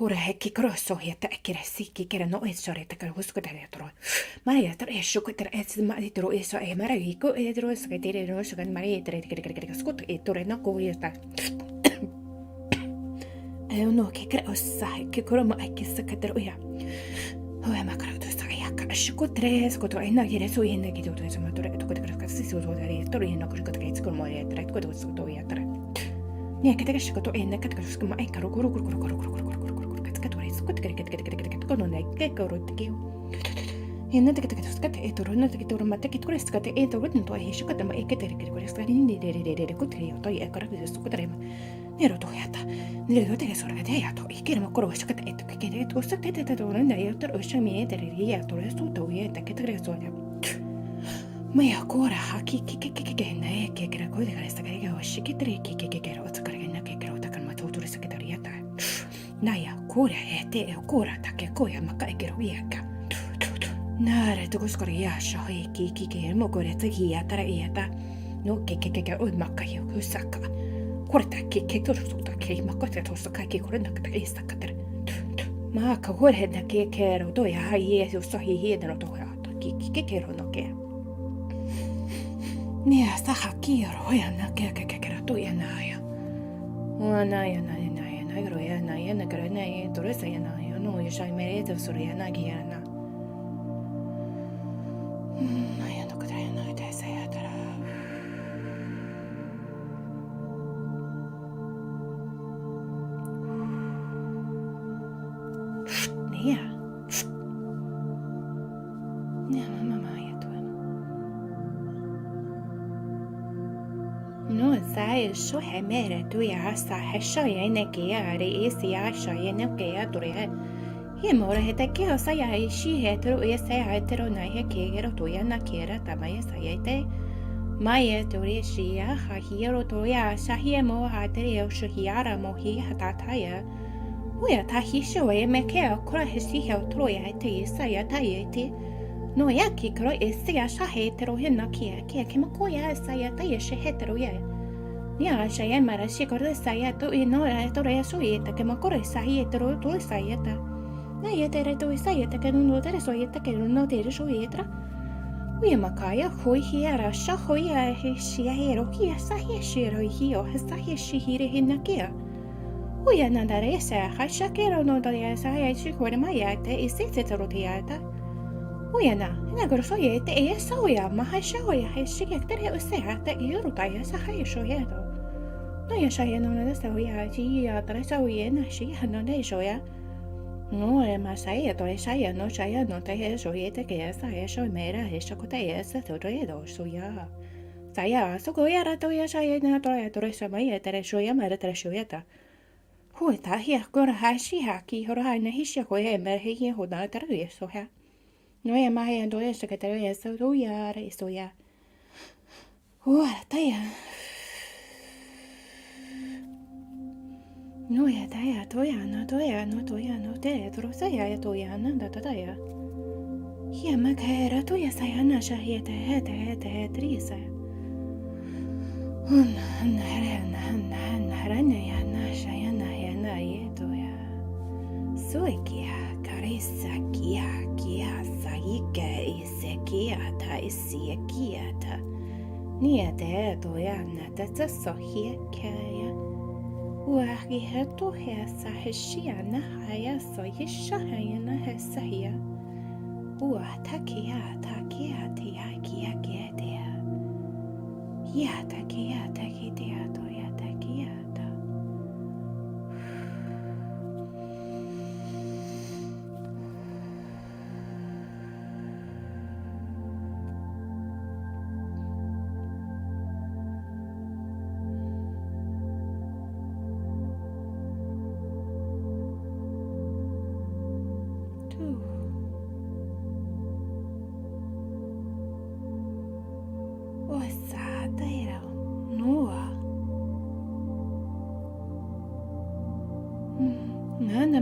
Hura hekki krosso hietta ekkere sikki kere no etsori tekere huskota retro. Maria tar eshukota ets maditro eso e mariko e dro skatere no shukan maria tere kere skut e tore no ko yesta. E no ke kre ossa ke kroma ekki sakatero ya. Hoa makara to sa ya ka shukotre skoto ena gere so ena gido to so matore to kore kasi so so dare to ena ko skota ke skol mo ya tere ko to so to ya tere. Ne ke tere shukoto ena ka tere skoma ai karo koro no ne ke korotiki. Hinna te skat e to rona te to mate kit kores skat e to rotn to e shukata ma e ke tere kores skat ni de kutri to e kara ke skutrema. Nero to yata. Nero te sora de yato. Ikere mo koro shakata eto kikere to sakte te to renda yato oshami etere yato resto to yeta ketre soya. Maya kora haki kike na kekera ko de garesta kage o shikitre kike ro tsakare na kekero takan to sekretariata. Naya kora ete kora take koya maka ekero yaka. Nare to skoria shahi kike mo kore tsaki yatara yata. No keke o maka yo kusaka. Korta kike to suta ke maka to saka ke korena ka esta katre. Ma ka hore na kekero do ya ye so sahi he no to ya kike ro no ke. Nia saha kiro ya na kekera to ya na ya. Na ya na gro ya na ya na gro na ya to resa ya na ya no ya shai mere to sura ya na gi ya na. Ya no kudra ya na ta sa ya tara. Nia. Nia mama ya to. No sai so he mere tu ya sa he sho ya ne ke ya re is ya sho ya ne ke ya tu re he mo re te ke sa ya shi he tro ya sa ya tro na he ke gero tu ya na ke ra ta mai sa ya te mai tu re shi ya ha hi ro tu ya sa hi mo ha te re sho hi ara mo hi ha ta ta ya o ya ta hi sho ya me ke ko ra he si he tro ya te sa ya ta ya te no ya ki kro esse ya sha hetero henna ki ma ko ya sa ya ta ye she hetero ya ya sha ya mara shi kor sa ya to i no ya to ya so ye ta ke ma kor sa ye hetero to sa ya ta na ye tere to sa ye ta ke no tere so ye ta ke no tere so ye tra u ye ma ka ya ho hi ya sha ho ya he shi ya hero hi sa ye shi ro hi o sa ye shi hi re henna ke u ya na da re sa ha sha ke ro no da ya sa ya shi ko ma ya te i se hetero te ya ta Ujana, ina gorso ye te e soya ma ha shoya he shike tere usea te yuruta ya sa ha shoya do. No ya shaya no na soya ji ya tra soya na shi no de shoya. No e ma saya to shaya no te he shoya te ke sa he shoy mera he shokota ye sa to re do soya. Saya so go ya ra to ya shaya na to ya to re sa ma ye tere shoya mera tere shoya ta. Hu ta hi gor ha shi ha ki hor ha na hi shi ho he mer he ho na tere ye so ha. No ya más ya entonces secretario eso do ya eso ya. Ta ya. No ya ta ya to ya no te tro sa ya to ya na da ya. Ya ma kera to ya sa ya na sha he te trisa. Na ya na sha ya na ye to ya. Soy kia karisa kia saika isekia ta isikia ta nia te to ya na ta so hie kaya wa he to he sa he shia na haya so he sha haya na he sa ya wa ta kia te ya kia te ya ta kia te ya to ya ta kia ta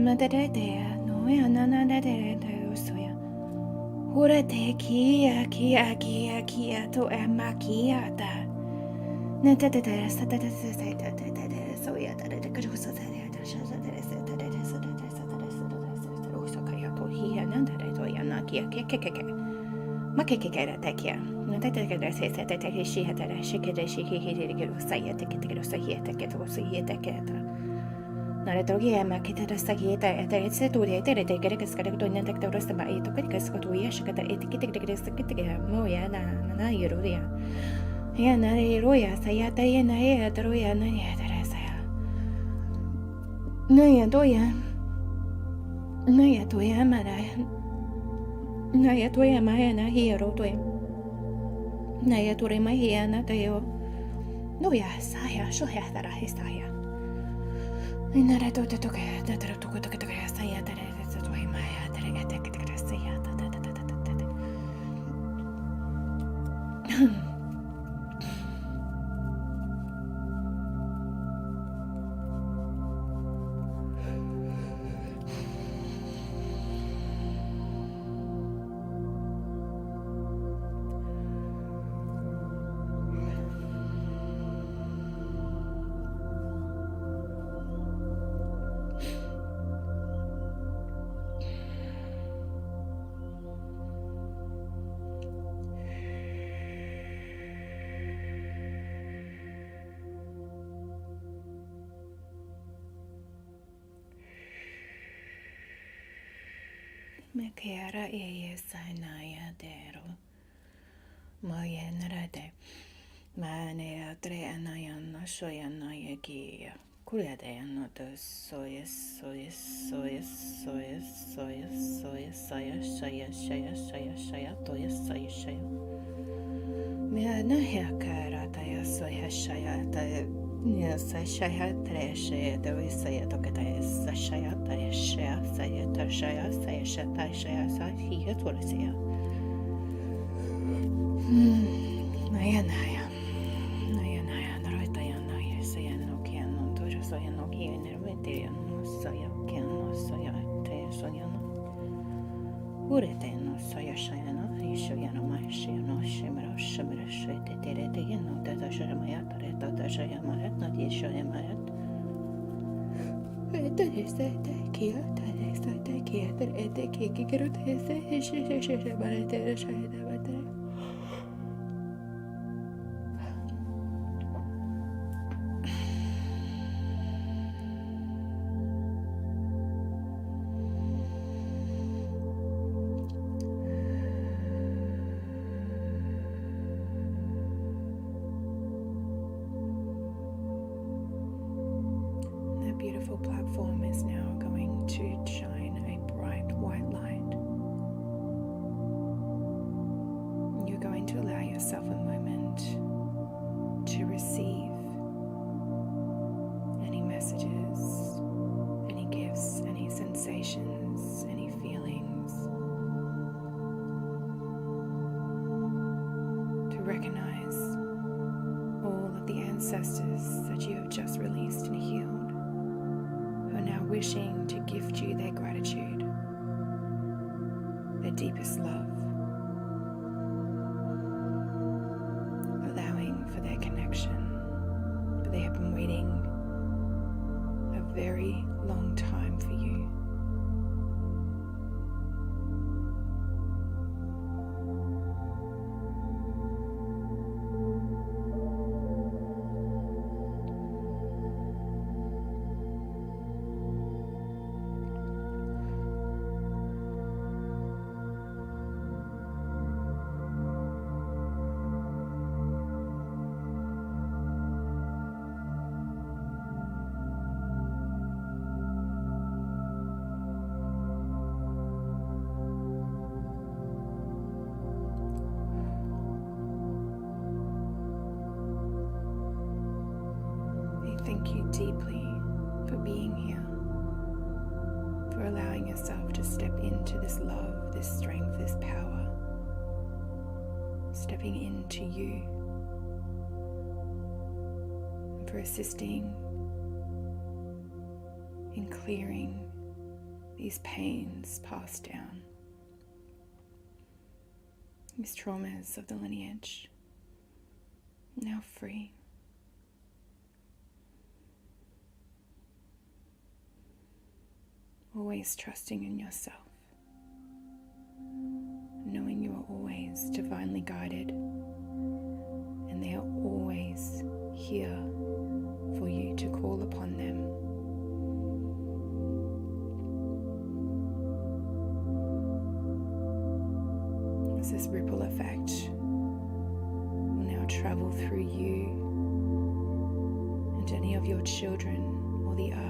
No ya na so ya. Hora te kia to ema kia ta. Na ta sa so ya ta ka jo sa so ka ya to hi na to ya na kia ke. Ma ke ta kia. Na ta se shi ha ta shi ke shi hi ke ro sa ya te ro sa hi te ke to sa hi te ke ta. Nare togi ma kita rasa kita eta se tu de tere te kere skare to nente te rasa ba e to kere sko tu ya shaka ta etikete kere skite ke mo ya na yero ya ya na yero ya sa ya ta ya na ya ta ro ya na ya ta rasa ya na ya to ya ma ra na ya to ya ma ya na yero to ya na ya to re ma ya na ta yo no ya sa ya sho ya ta ra sa ya Inara to to ke da tra to ko to ke sa ya da da to ma ya da ga da ke sa ya da da da da da da. Me kera e sa na ya dero. Ma ye nara de. Ma ne atre anayana shoyana yaki. Kuredeno de soya soya soya soya soya soya soya shaya shaya shaya shaya toya soya shaya. Me na hekara taya soya shaya taya. Yes, shaya tre shaya de we saya to kata sa shaya taya shaya saya tar shaya saya shaya shaya sa hiya toya saya. Naya naya. Naya naya narata ya naya saya no kian no toja saya no kian nervete ya no saya kian no saya te saya no urete no saya saya no isho ya no mai shi no shimera shimera shete tere te ya no tata shara maya tare tata shaya marat no ye shaya marat ete se te kia tare se te kia tere ete ki kiro te se shi shi shi shi bare tere shaya de bare. The beautiful platform is now going to shine a bright white light. You're going to allow yourself a moment to receive any messages, any gifts, any sensations, any feelings. To recognize all of the ancestors that you have just released and healed, who are now wishing to gift you their gratitude, their deepest love, allowing for their connection, for they have been waiting a very long time for you. We thank you deeply for being here, for allowing yourself to step into this love, this strength, this power, stepping into you, and for assisting in clearing these pains passed down, these traumas of the lineage, now free. Always trusting in yourself, knowing you are always divinely guided, and they are always here for you to call upon them. As this ripple effect will now travel through you and any of your children or the earth.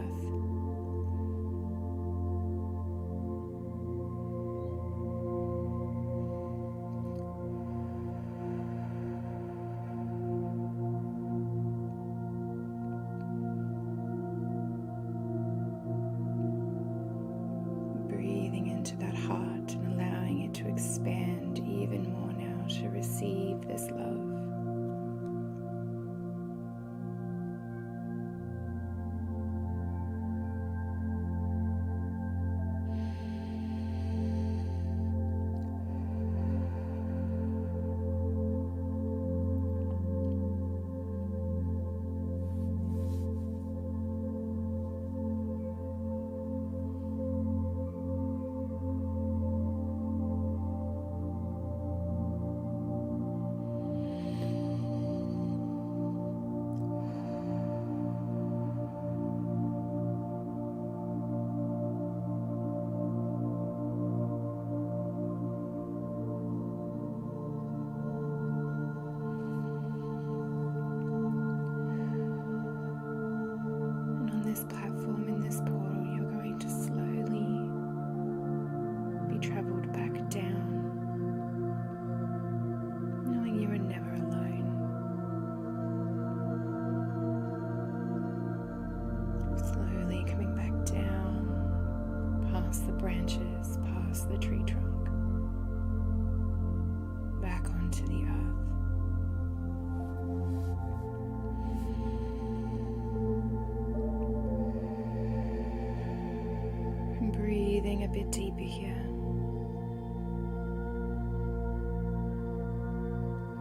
over here.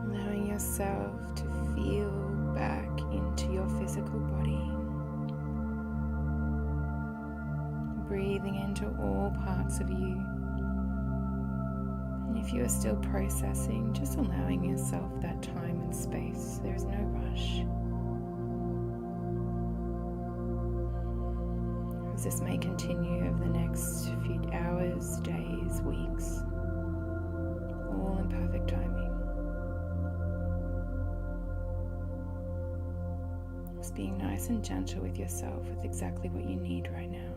Allowing yourself to feel back into your physical body. Breathing into all parts of you. And if you are still processing, just allowing yourself that time and space. There is no rush. As this may continue over the next few hours, days, weeks, all in perfect timing. Just being nice and gentle with yourself with exactly what you need right now.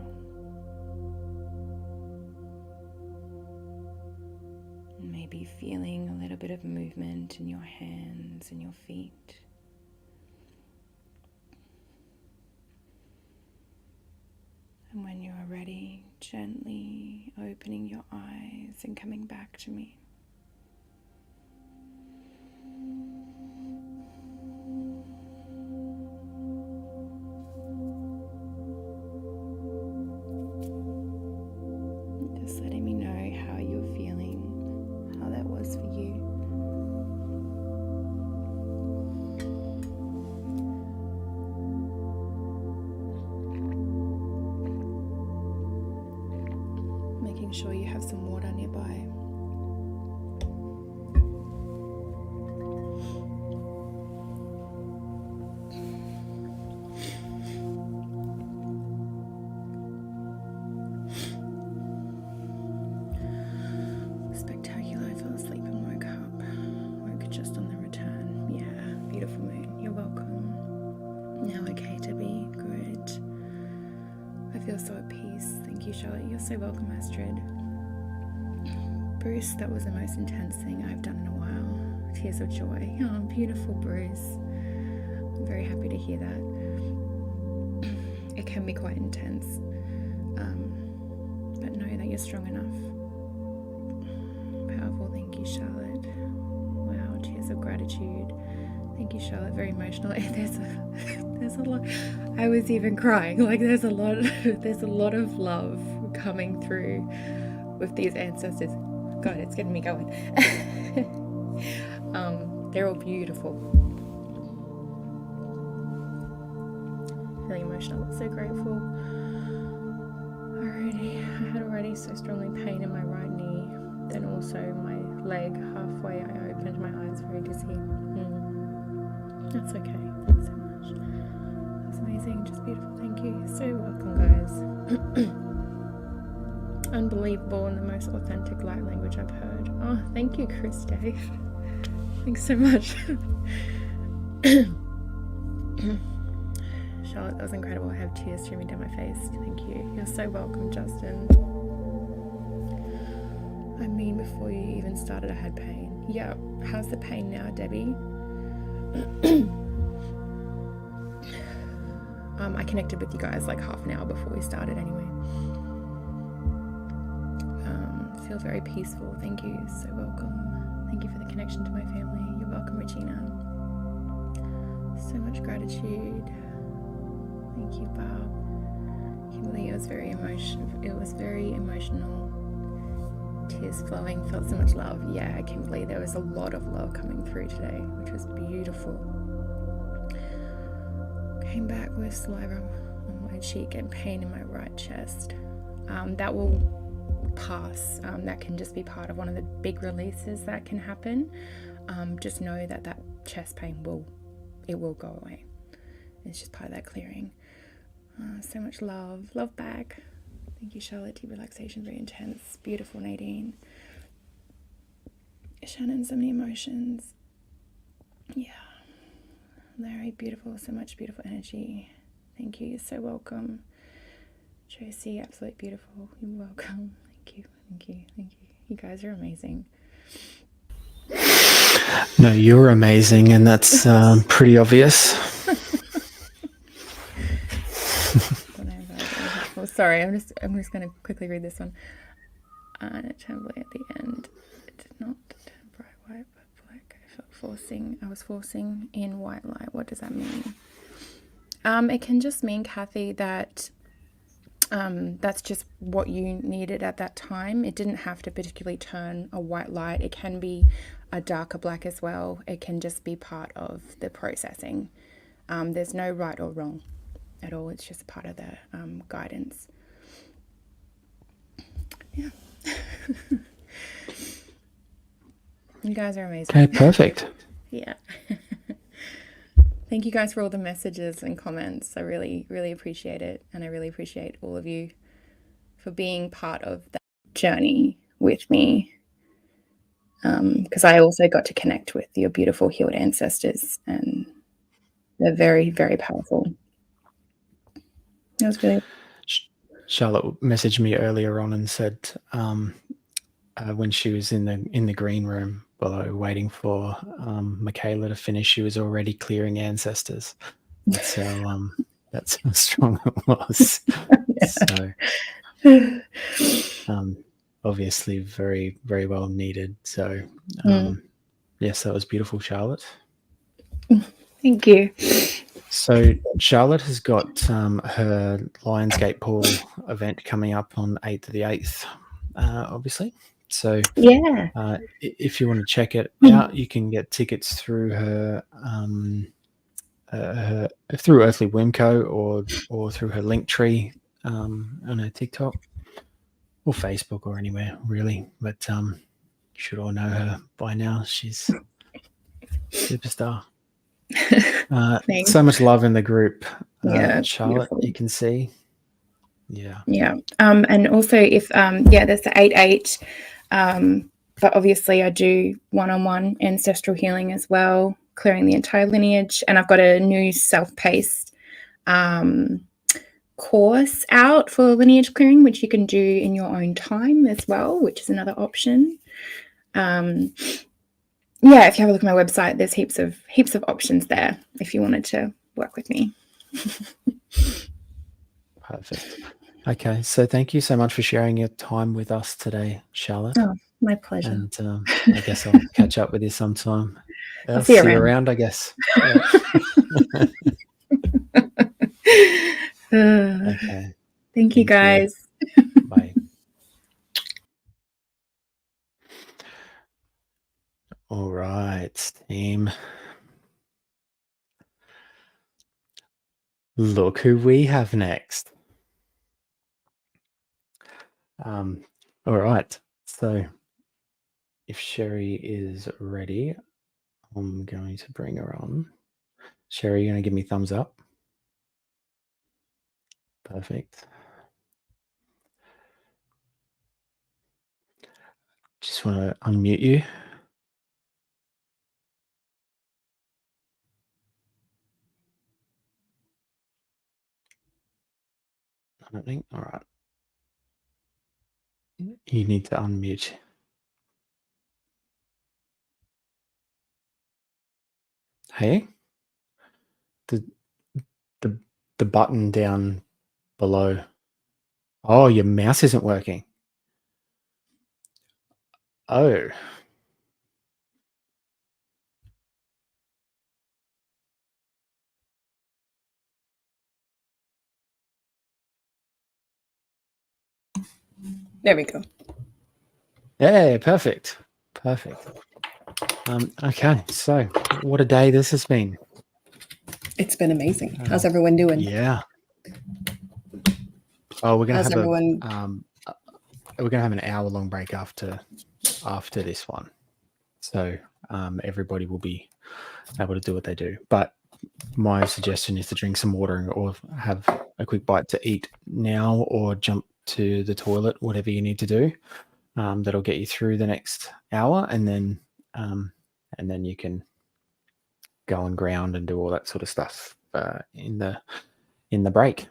Maybe feeling a little bit of movement in your hands and your feet. And when you are ready, gently opening your eyes and coming back to me. Just letting me know how you're feeling, how that was for you. Making sure you have some water nearby. Spectacular. I fell asleep and woke up. Woke just on the return. Yeah, beautiful moon. You're welcome. Now okay to be good. I feel so at peace. Thank you, Charlotte. You're so welcome, Astrid. Bruce, that was the most intense thing I've done in a while. Tears of joy. Oh, beautiful, Bruce. I'm very happy to hear that. It can be quite intense. But know that you're strong enough. Powerful. Thank you, Charlotte. Wow, tears of gratitude. Thank you, Charlotte. Very emotional. There's a lot. I was even crying. Like there's a lot of love coming through with these ancestors. God, it's getting me going. They're all beautiful. Feeling emotional, but so grateful. Alrighty, I had already so strongly pain in my right knee. Then also my leg halfway. I opened my eyes, very dizzy. That's okay. Thanks so much. That's amazing. Just beautiful. Thank you. So welcome, guys. Unbelievable and the most authentic light language I've heard. Oh, thank you, Chris Dave. Thanks so much. Charlotte, that was incredible. I have tears streaming down my face. Thank you. You're so welcome, Justin. I mean, before you even started, I had pain. Yeah. How's the pain now, Debbie? I connected with you guys like half an hour before we started anyway. Feel very peaceful. Thank you. So welcome. Thank you for the connection to my family. You're welcome, Regina. So much gratitude. Thank you, Bob. Kimberly, it was very emotional. Tears flowing, felt so much love. Yeah, Kimberly, there was a lot of love coming through today, which was beautiful. Came back with saliva on my cheek and pain in my right chest. That will pass. That can just be part of one of the big releases that can happen. Just know that that chest pain will go away. It's just part of that clearing. So much love back. Thank you, Charlotte. Deep relaxation, very intense. Beautiful, Nadine. Shannon, so many emotions. Yeah. Larry, beautiful. So much beautiful energy. Thank you. You're so welcome. Tracy, absolutely beautiful. You're welcome. Thank you. You guys are amazing. No, you're amazing, and that's pretty obvious. Oh, sorry, I'm just going to quickly read this one. Inevitably at the end, it did not turn bright white but black. I was forcing in white light. What does that mean? It can just mean, Kathy, that that's just what you needed at that time. It didn't have to particularly turn a white light. It can be a darker black as well. It can just be part of the processing. There's no right or wrong at all. It's just part of the guidance. Yeah. You guys are amazing. Okay, perfect. Yeah. Thank you guys for all the messages and comments. I really, really appreciate it. And I really appreciate all of you for being part of that journey with me. Because I also got to connect with your beautiful healed ancestors, and they're very, very powerful. That was really. Charlotte messaged me earlier on and said when she was in the green room below waiting for Michaela to finish, she was already clearing ancestors. That's how strong it was. So obviously very, very well needed. So yes, that was beautiful, Charlotte. Thank you. So Charlotte has got her Lionsgate Pool event coming up on 8th of the 8th, obviously. So Yeah. if you want to check it out, you can get tickets through her through Earthly Wimco or through her Linktree on her TikTok or Facebook or anywhere really. But you should all know her by now. She's superstar. So much love in the group. Charlotte, beautiful. you can see. Yeah. And also if there's the 8/8, but obviously I do one-on-one ancestral healing as well, clearing the entire lineage. And I've got a new self-paced course out for lineage clearing, which you can do in your own time as well, which is another option. If you have a look at my website, there's heaps of options there if you wanted to work with me. Perfect. Okay, so thank you so much for sharing your time with us today, Charlotte. Oh, my pleasure. And I guess I'll catch up with you sometime. I'll see you around, I guess. Okay. Thank you, guys. Bye. All right, team. Look who we have next. All right. So if Sherry is ready, I'm going to bring her on. Sherry, you're going to give me thumbs up? Perfect. Just want to unmute you. Happening. All right. You need to unmute. Hey, the button down below. Oh, your mouse isn't working. Oh. There we go. Yeah, perfect. Perfect. Okay, so what a day this has been. It's been amazing. How's everyone doing? Yeah. Oh, we're gonna How's have everyone? we're gonna have an hour-long break after this one, so everybody will be able to do what they do. But my suggestion is to drink some water or have a quick bite to eat now, or jump to the toilet, whatever you need to do. That'll get you through the next hour, and then you can go and ground and do all that sort of stuff in the break.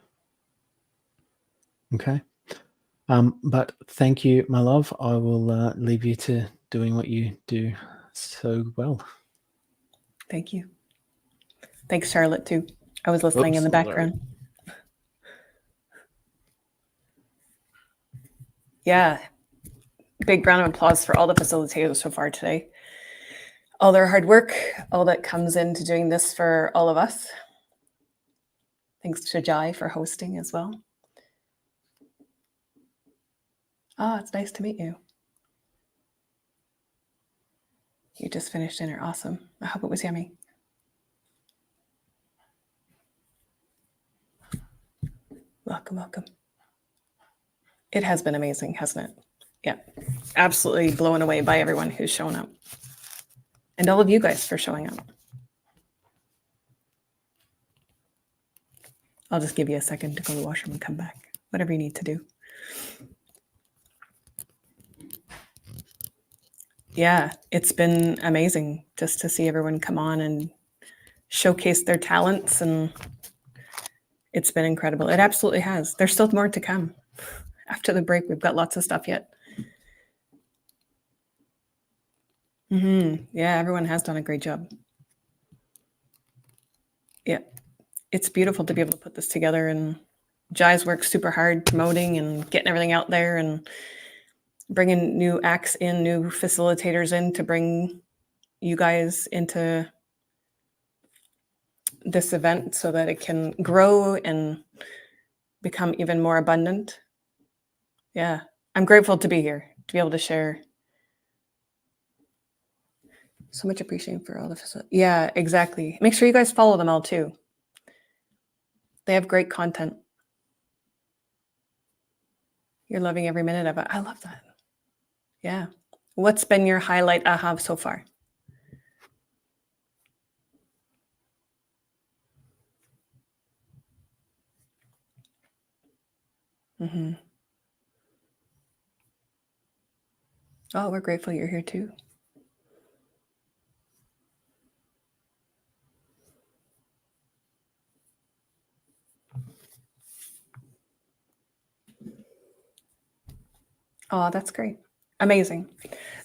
Okay. But thank you, my love. I will leave you to doing what you do so well. Thank you. Thanks, Charlotte, too. I was listening in the background. Yeah. Big round of applause for all the facilitators so far today. All their hard work, all that comes into doing this for all of us. Thanks to Jai for hosting as well. Oh, it's nice to meet you. You just finished dinner. Awesome. I hope it was yummy. Welcome, welcome. It has been amazing, hasn't it? Yeah. Absolutely blown away by everyone who's shown up. And all of you guys for showing up. I'll just give you a second to go to the washroom and come back. Whatever you need to do. Yeah, it's been amazing just to see everyone come on and showcase their talents, and it's been incredible. It absolutely has. There's still more to come. After the break, we've got lots of stuff yet. Yeah, everyone has done a great job. Yeah, it's beautiful to be able to put this together, and Jai's worked super hard promoting and getting everything out there and bringing new acts in, new facilitators in to bring you guys into this event so that it can grow and become even more abundant. Yeah, I'm grateful to be here, to be able to share. So much appreciation for all the facilities. Yeah, exactly. Make sure you guys follow them all too. They have great content. You're loving every minute of it. I love that. Yeah. What's been your highlight aha so far? Oh, we're grateful you're here too. Oh, that's great. Amazing.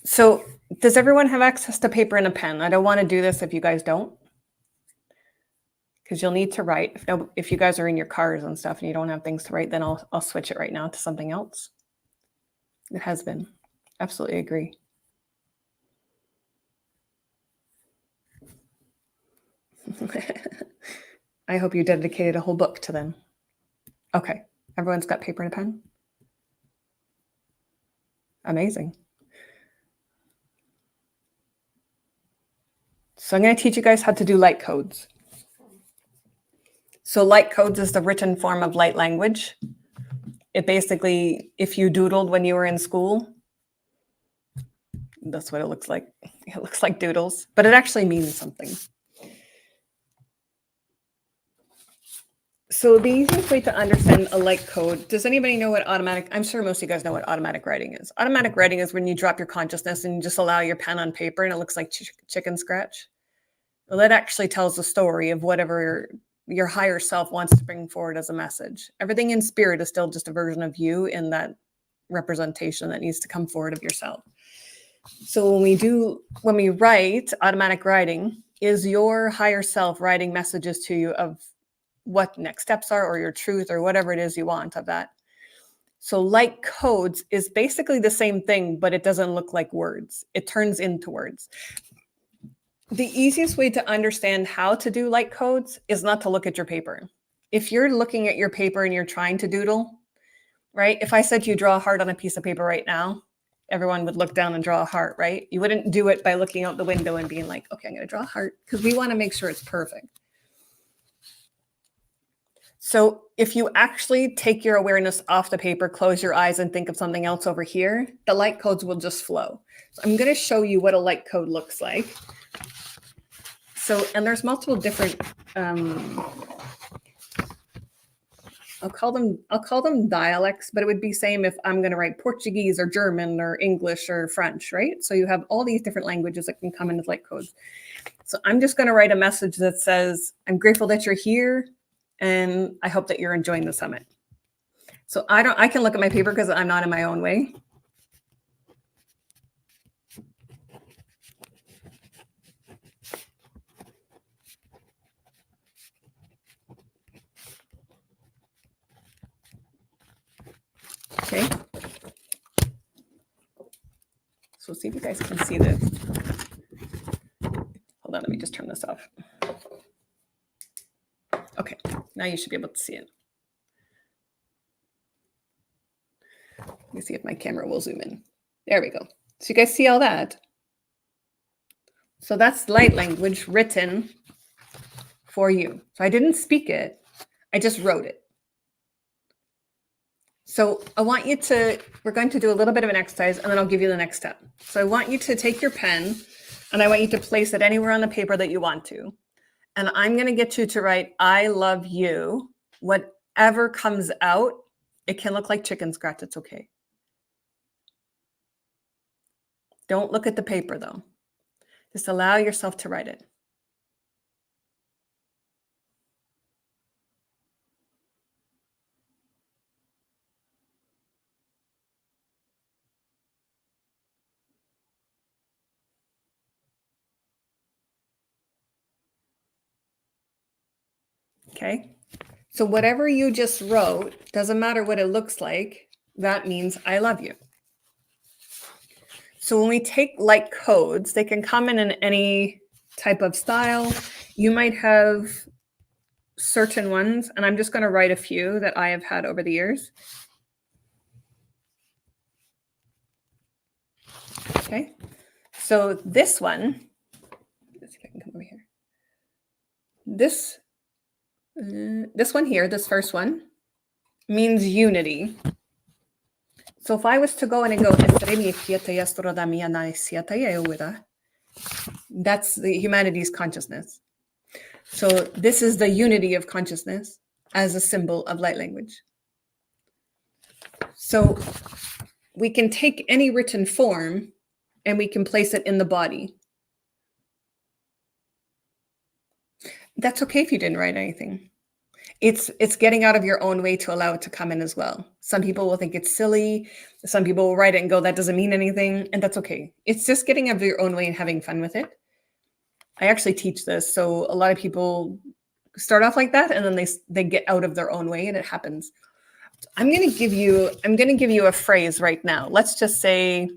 So does everyone have access to paper and a pen? I don't want to do this if you guys don't, because you'll need to write. If you guys are in your cars and stuff and you don't have things to write, then I'll switch it right now to something else. It has been. Absolutely agree. I hope you dedicated a whole book to them. Okay. Everyone's got paper and a pen? Amazing. So I'm going to teach you guys how to do light codes. So light codes is the written form of light language. It basically, if you doodled when you were in school, that's what it looks like. It looks like doodles, but it actually means something. So the easiest way to understand a light code, does anybody know what automatic, I'm sure most of you guys know what automatic writing is. Automatic writing is when you drop your consciousness and you just allow your pen on paper and it looks like chicken scratch. Well, that actually tells the story of whatever your higher self wants to bring forward as a message. Everything in spirit is still just a version of you in that representation that needs to come forward of yourself. So when we write, automatic writing is your higher self writing messages to you of what next steps are, or your truth, or whatever it is you want of that. So light codes is basically the same thing, but it doesn't look like words. It turns into words. The easiest way to understand how to do light codes is not to look at your paper. If you're looking at your paper and you're trying to doodle, right? If I said you draw a heart on a piece of paper right now, everyone would look down and draw a heart, right? You wouldn't do it by looking out the window and being like, okay, I'm going to draw a heart, because we want to make sure it's perfect. So if you actually take your awareness off the paper, close your eyes and think of something else over here, the light codes will just flow. So I'm going to show you what a light code looks like. So, and there's multiple different, I'll call them dialects, but it would be same if I'm going to write Portuguese or German or English or French, right? So you have all these different languages that can come in as light codes. So I'm just going to write a message that says, I'm grateful that you're here, and I hope that you're enjoying the summit. So I can look at my paper because I'm not in my own way. Okay. So see if you guys can see this. Hold on, let me just turn this off. Okay, now you should be able to see it. me see if my camera will zoom in. There we go. So you guys see all that? So that's light language written for you. So I didn't speak it, I just wrote it. So I want you to, we're going to do a little bit of an exercise and then I'll give you the next step. So I want you to take your pen and I want you to place it anywhere on the paper that you want to. And I'm going to get you to write, I love you. Whatever comes out, it can look like chicken scratch, it's okay. Don't look at the paper though. Just allow yourself to write it. Okay, so whatever you just wrote, doesn't matter what it looks like, that means I love you. So when we take light codes, they can come in any type of style. You might have certain ones, and I'm just going to write a few that I have had over the years. Okay, so this one, let's see if I can come over here. This one here, this first one, means unity. So if I was to go in and go, that's the humanity's consciousness. So this is the unity of consciousness as a symbol of light language. So we can take any written form and we can place it in the body. That's okay if you didn't write anything. It's getting out of your own way to allow it to come in as well. Some people will think it's silly. Some people will write it and go, that doesn't mean anything. And that's okay. It's just getting out of your own way and having fun with it. I actually teach this. So a lot of people start off like that and then they get out of their own way and it happens. I'm going to give you a phrase right now. Let's just say,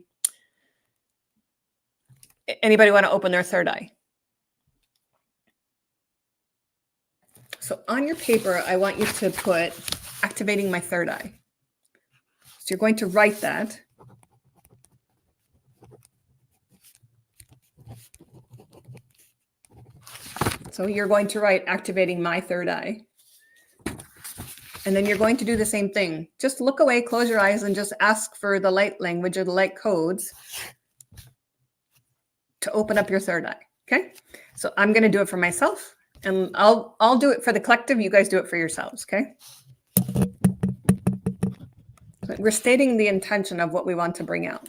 anybody want to open their third eye? So on your paper, I want you to put activating my third eye. So you're going to write that. So you're going to write activating my third eye. And then you're going to do the same thing. Just look away, close your eyes, and just ask for the light language or the light codes to open up your third eye. Okay? So I'm going to do it for myself. And I'll do it for the collective. You guys do it for yourselves, okay? We're stating the intention of what we want to bring out.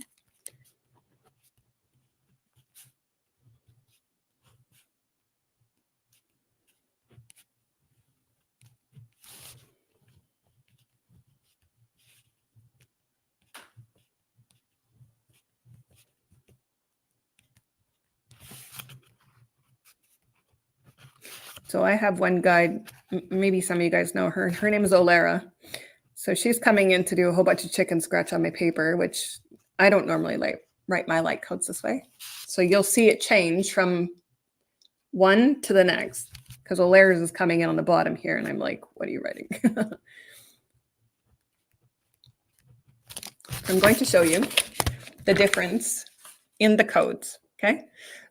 So I have one guide, maybe some of you guys know her. Her name is Olara. So she's coming in to do a whole bunch of chicken scratch on my paper, which I don't normally write my light codes this way. So you'll see it change from one to the next because Olara's is coming in on the bottom here. And I'm like, what are you writing? I'm going to show you the difference in the codes, okay?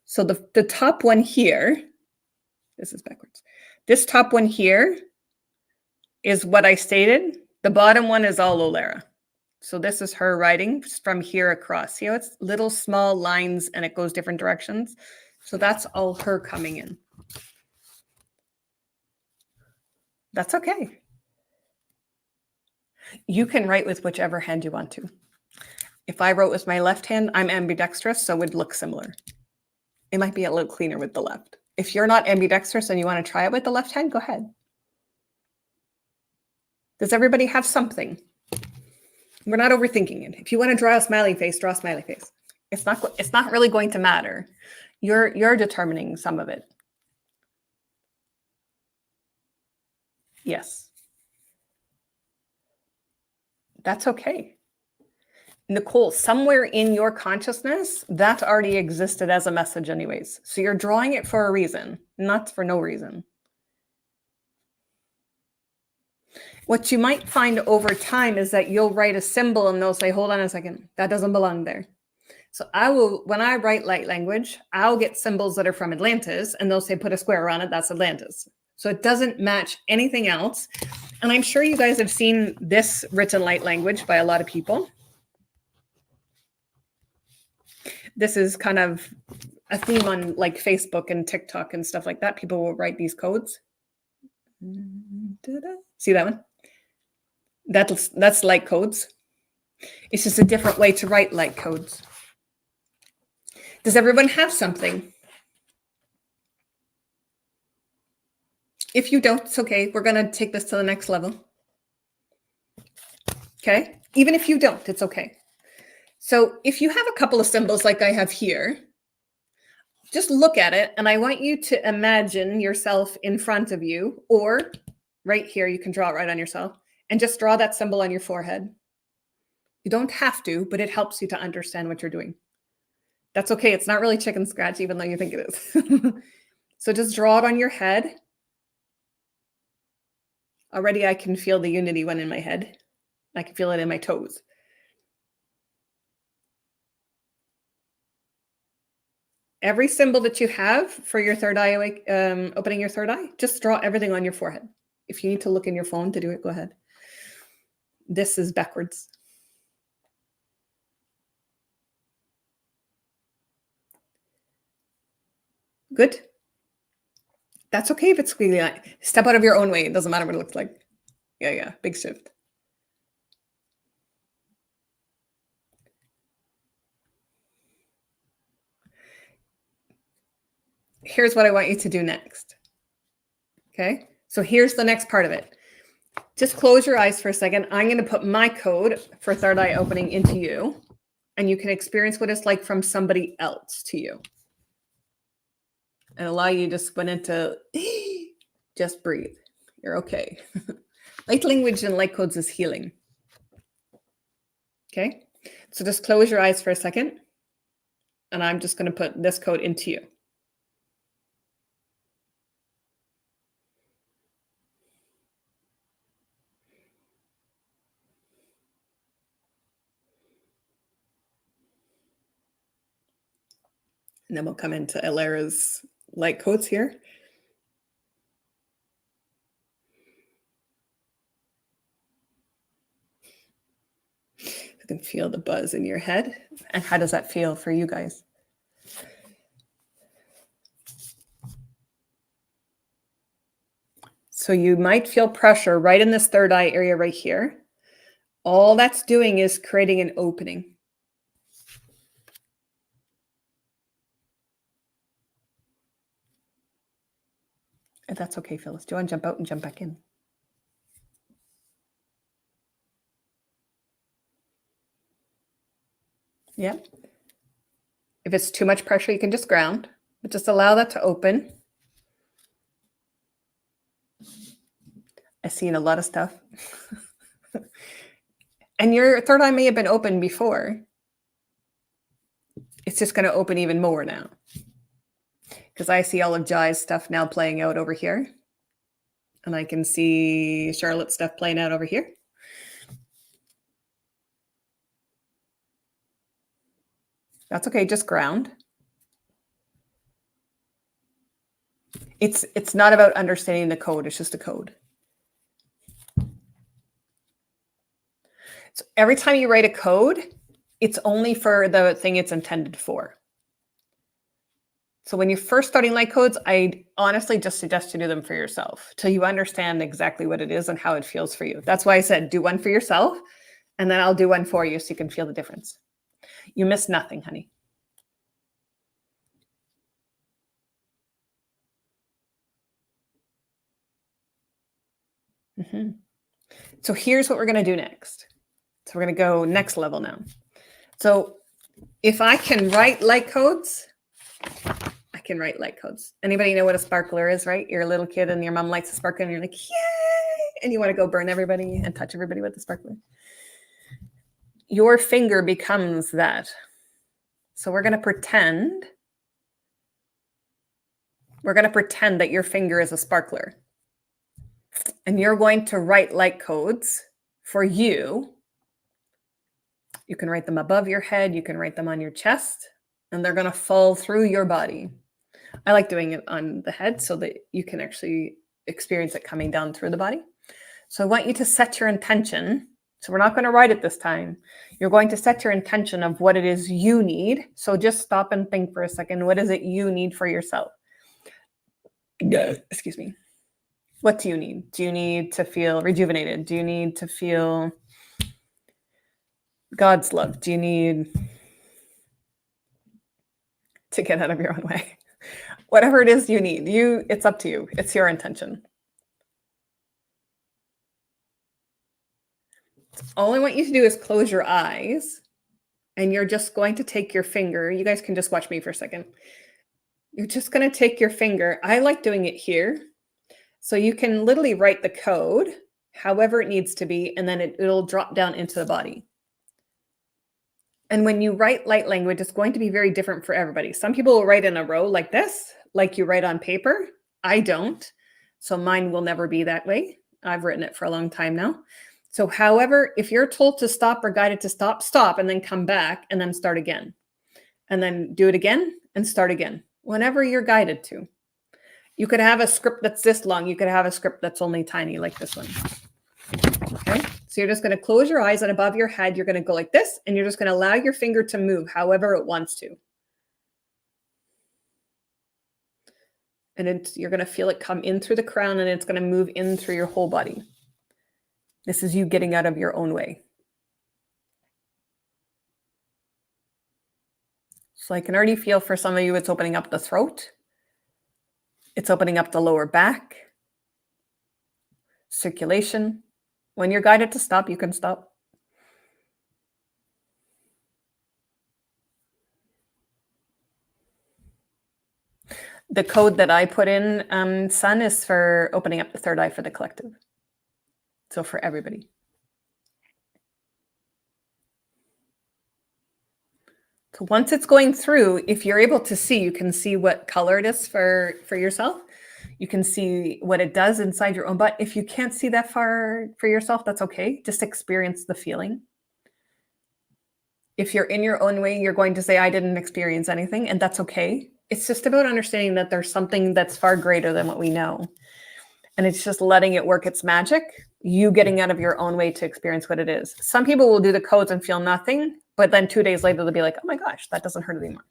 So the top one here, this is backwards. This top one here is what I stated. The bottom one is all Olara. So this is her writing from here across. See how it's little small lines and it goes different directions? So that's all her coming in. That's okay. You can write with whichever hand you want to. If I wrote with my left hand, I'm ambidextrous, so it would look similar. It might be a little cleaner with the left. If you're not ambidextrous and you want to try it with the left hand, go ahead. Does everybody have something? We're not overthinking it. If you want to draw a smiley face, draw a smiley face. It's not really going to matter. You're determining some of it. Yes. That's okay. Nicole, somewhere in your consciousness, that already existed as a message anyways. So you're drawing it for a reason, not for no reason. What you might find over time is that you'll write a symbol and they'll say, hold on a second, that doesn't belong there. So I will, when I write light language, I'll get symbols that are from Atlantis and they'll say, put a square around it, that's Atlantis. So it doesn't match anything else. And I'm sure you guys have seen this written light language by a lot of people. This is kind of a theme on like Facebook and TikTok and stuff like that. People will write these codes. See that one? That's light codes. It's just a different way to write light codes. Does everyone have something? If you don't, it's okay. We're going to take this to the next level. Okay? Even if you don't, it's okay. So if you have a couple of symbols like I have here, just look at it, and I want you to imagine yourself in front of you, or right here, you can draw it right on yourself, and just draw that symbol on your forehead. You don't have to, but it helps you to understand what you're doing. That's okay. It's not really chicken scratch, even though you think it is. So just draw it on your head. Already I can feel the unity one in my head. I can feel it in my toes. Every symbol that you have for your third eye awake, opening your third eye, just draw everything on your forehead. If you need to look in your phone to do it, go ahead. This is backwards. Good. That's okay if it's squiggly line. Step out of your own way. It doesn't matter what it looks like. Yeah. Big shift. Here's what I want you to do next. Okay. So here's the next part of it. Just close your eyes for a second. I'm going to put my code for third eye opening into you, and you can experience what it's like from somebody else to you. And allow you to just went into just breathe. You're okay. Light language and light codes is healing. Okay. So just close your eyes for a second. And I'm just going to put this code into you. And then we'll come into Alara's light codes here. You can feel the buzz in your head. And how does that feel for you guys? So you might feel pressure right in this third eye area right here. All that's doing is creating an opening. If that's okay, Phyllis. Do you want to jump out and jump back in? Yeah. If it's too much pressure, you can just ground, but just allow that to open. I've seen a lot of stuff. And your third eye may have been open before. It's just going to open even more now. Because I see all of Jai's stuff now playing out over here. And I can see Charlotte's stuff playing out over here. That's okay, just ground. It's not about understanding the code, it's just a code. So every time you write a code, it's only for the thing it's intended for. So when you're first starting light codes, I honestly just suggest you do them for yourself till you understand exactly what it is and how it feels for you. That's why I said do one for yourself, and then I'll do one for you so you can feel the difference. You miss nothing, honey. Mm-hmm. So here's what we're going to do next. So we're going to go next level now. So if I can write light codes, I can write light codes. Anybody know what a sparkler is, right? You're a little kid and your mom lights a sparkler and you're like, yay! And you want to go burn everybody and touch everybody with the sparkler. Your finger becomes that. So we're going to pretend that your finger is a sparkler. And you're going to write light codes for you. You can write them above your head. You can write them on your chest. And they're going to fall through your body. I like doing it on the head so that you can actually experience it coming down through the body. So I want you to set your intention. So we're not going to write it this time. You're going to set your intention of what it is you need. So just stop and think for a second. What is it you need for yourself? Excuse me. What do you need? Do you need to feel rejuvenated? Do you need to feel God's love? Do you need to get out of your own way? Whatever it is you need, it's up to you. It's your intention. All I want you to do is close your eyes, and you're just going to take your finger. You guys can just watch me for a second. You're just going to take your finger. I like doing it here. So you can literally write the code however it needs to be, and then it'll drop down into the body. And when you write light language, it's going to be very different for everybody. Some people will write in a row like this, like you write on paper. I don't. So mine will never be that way. I've written it for a long time now. So however, if you're told to stop or guided to stop, stop, and then come back and then start again. And then do it again and start again, whenever you're guided to. You could have a script that's this long. You could have a script that's only tiny like this one. Okay. So you're just going to close your eyes, and above your head, you're going to go like this, and you're just going to allow your finger to move however it wants to. And you're going to feel it come in through the crown, and it's going to move in through your whole body. This is you getting out of your own way. So I can already feel for some of you, it's opening up the throat. It's opening up the lower back. Circulation. When you're guided to stop, you can stop. The code that I put in, Sun, is for opening up the third eye for the collective. So for everybody. So once it's going through, if you're able to see, you can see what color it is for yourself. You can see what it does inside your own butt. If you can't see that far for yourself, that's okay. Just experience the feeling. If you're in your own way, you're going to say, I didn't experience anything, and that's okay. It's just about understanding that there's something that's far greater than what we know. And it's just letting it work its magic, you getting out of your own way to experience what it is. Some people will do the codes and feel nothing, but then 2 days later, they'll be like, oh my gosh, that doesn't hurt anymore.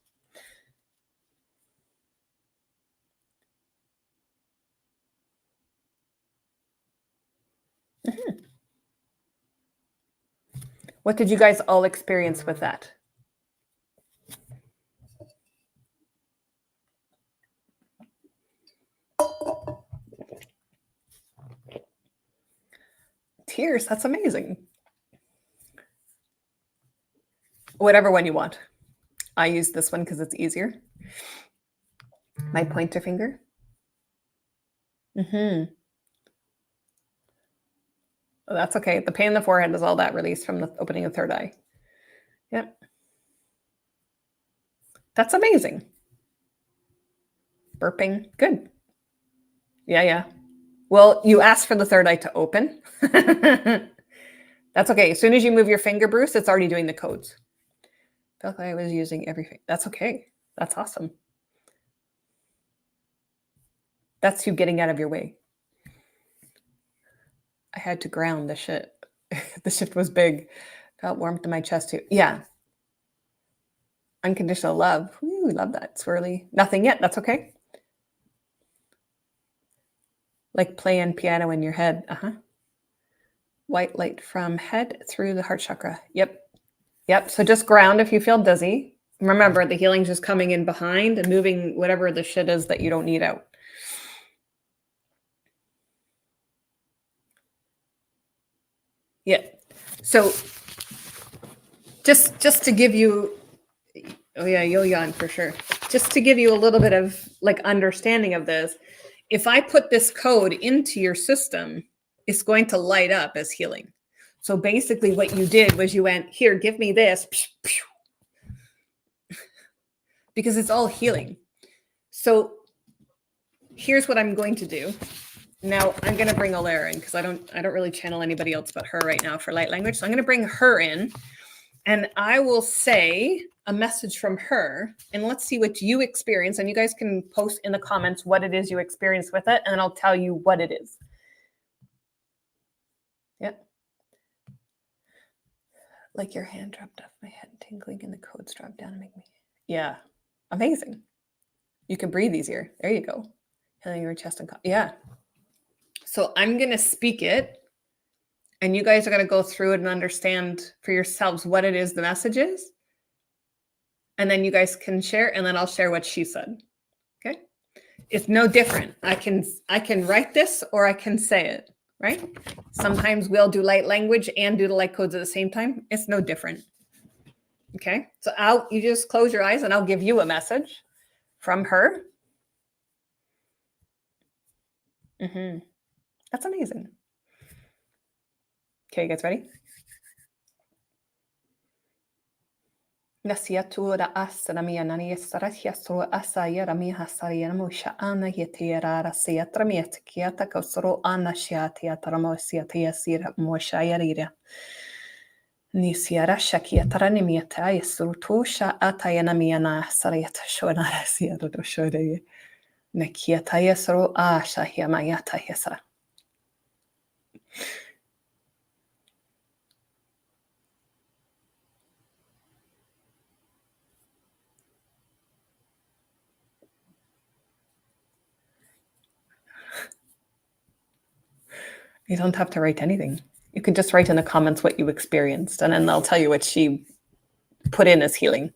Mm-hmm. What did you guys all experience with that? Tears, that's amazing. Whatever one you want. I use this one because it's easier. My pointer finger. Mm-hmm. Oh, that's okay. The pain in the forehead is all that release from the opening of the third eye. Yep. That's amazing. Burping. Good. Yeah. Well, you asked for the third eye to open. That's okay. As soon as you move your finger, Bruce, it's already doing the codes. Felt like I was using everything. That's okay. That's awesome. That's you getting out of your way. I had to ground the shit. The shit was big. Felt warmth in my chest too. Yeah. Unconditional love. Ooh, love that. Swirly. Nothing yet. That's okay. Like playing piano in your head. White light from head through the heart chakra. Yep. So just ground if you feel dizzy. Remember, the healing's just coming in behind and moving whatever the shit is that you don't need out. Yeah. So just to give you, oh yeah, you'll yawn for sure. Just to give you a little bit of like understanding of this, if I put this code into your system, it's going to light up as healing. So basically what you did was you went, here, give me this. Because it's all healing. So here's what I'm going to do. Now I'm going to bring Alara in because I don't really channel anybody else but her right now for light language. So I'm going to bring her in and I will say a message from her and let's see what you experience. And you guys can post in the comments what it is you experience with it. And then I'll tell you what it is. Yep. Like your hand dropped off my head, tingling and the codes dropped down and make me. Yeah. Amazing. You can breathe easier. There you go. Healing your chest and yeah. So I'm going to speak it and you guys are going to go through it and understand for yourselves what it is the message is. And then you guys can share and then I'll share what she said. Okay? It's no different. I can write this or I can say it, right? Sometimes we'll do light language and do the light codes at the same time. It's no different. Okay? So you just close your eyes and I'll give you a message from her. Mm-hmm. That's amazing. Okay, you guys ready? Nasiatura asramia nani sarahia sro asaya rami hasaria musha ana yetira rasia tramiet kiata kosro ana shiatia tramosia tia sira moshayarira. Nisiara shakia tranimieta yesrutusha atayanamiana sariata shonara siaro shode. Nakiata yesro asha hiamayata yesa. You don't have to write anything. You can just write in the comments what you experienced, and then they'll tell you what she put in as healing.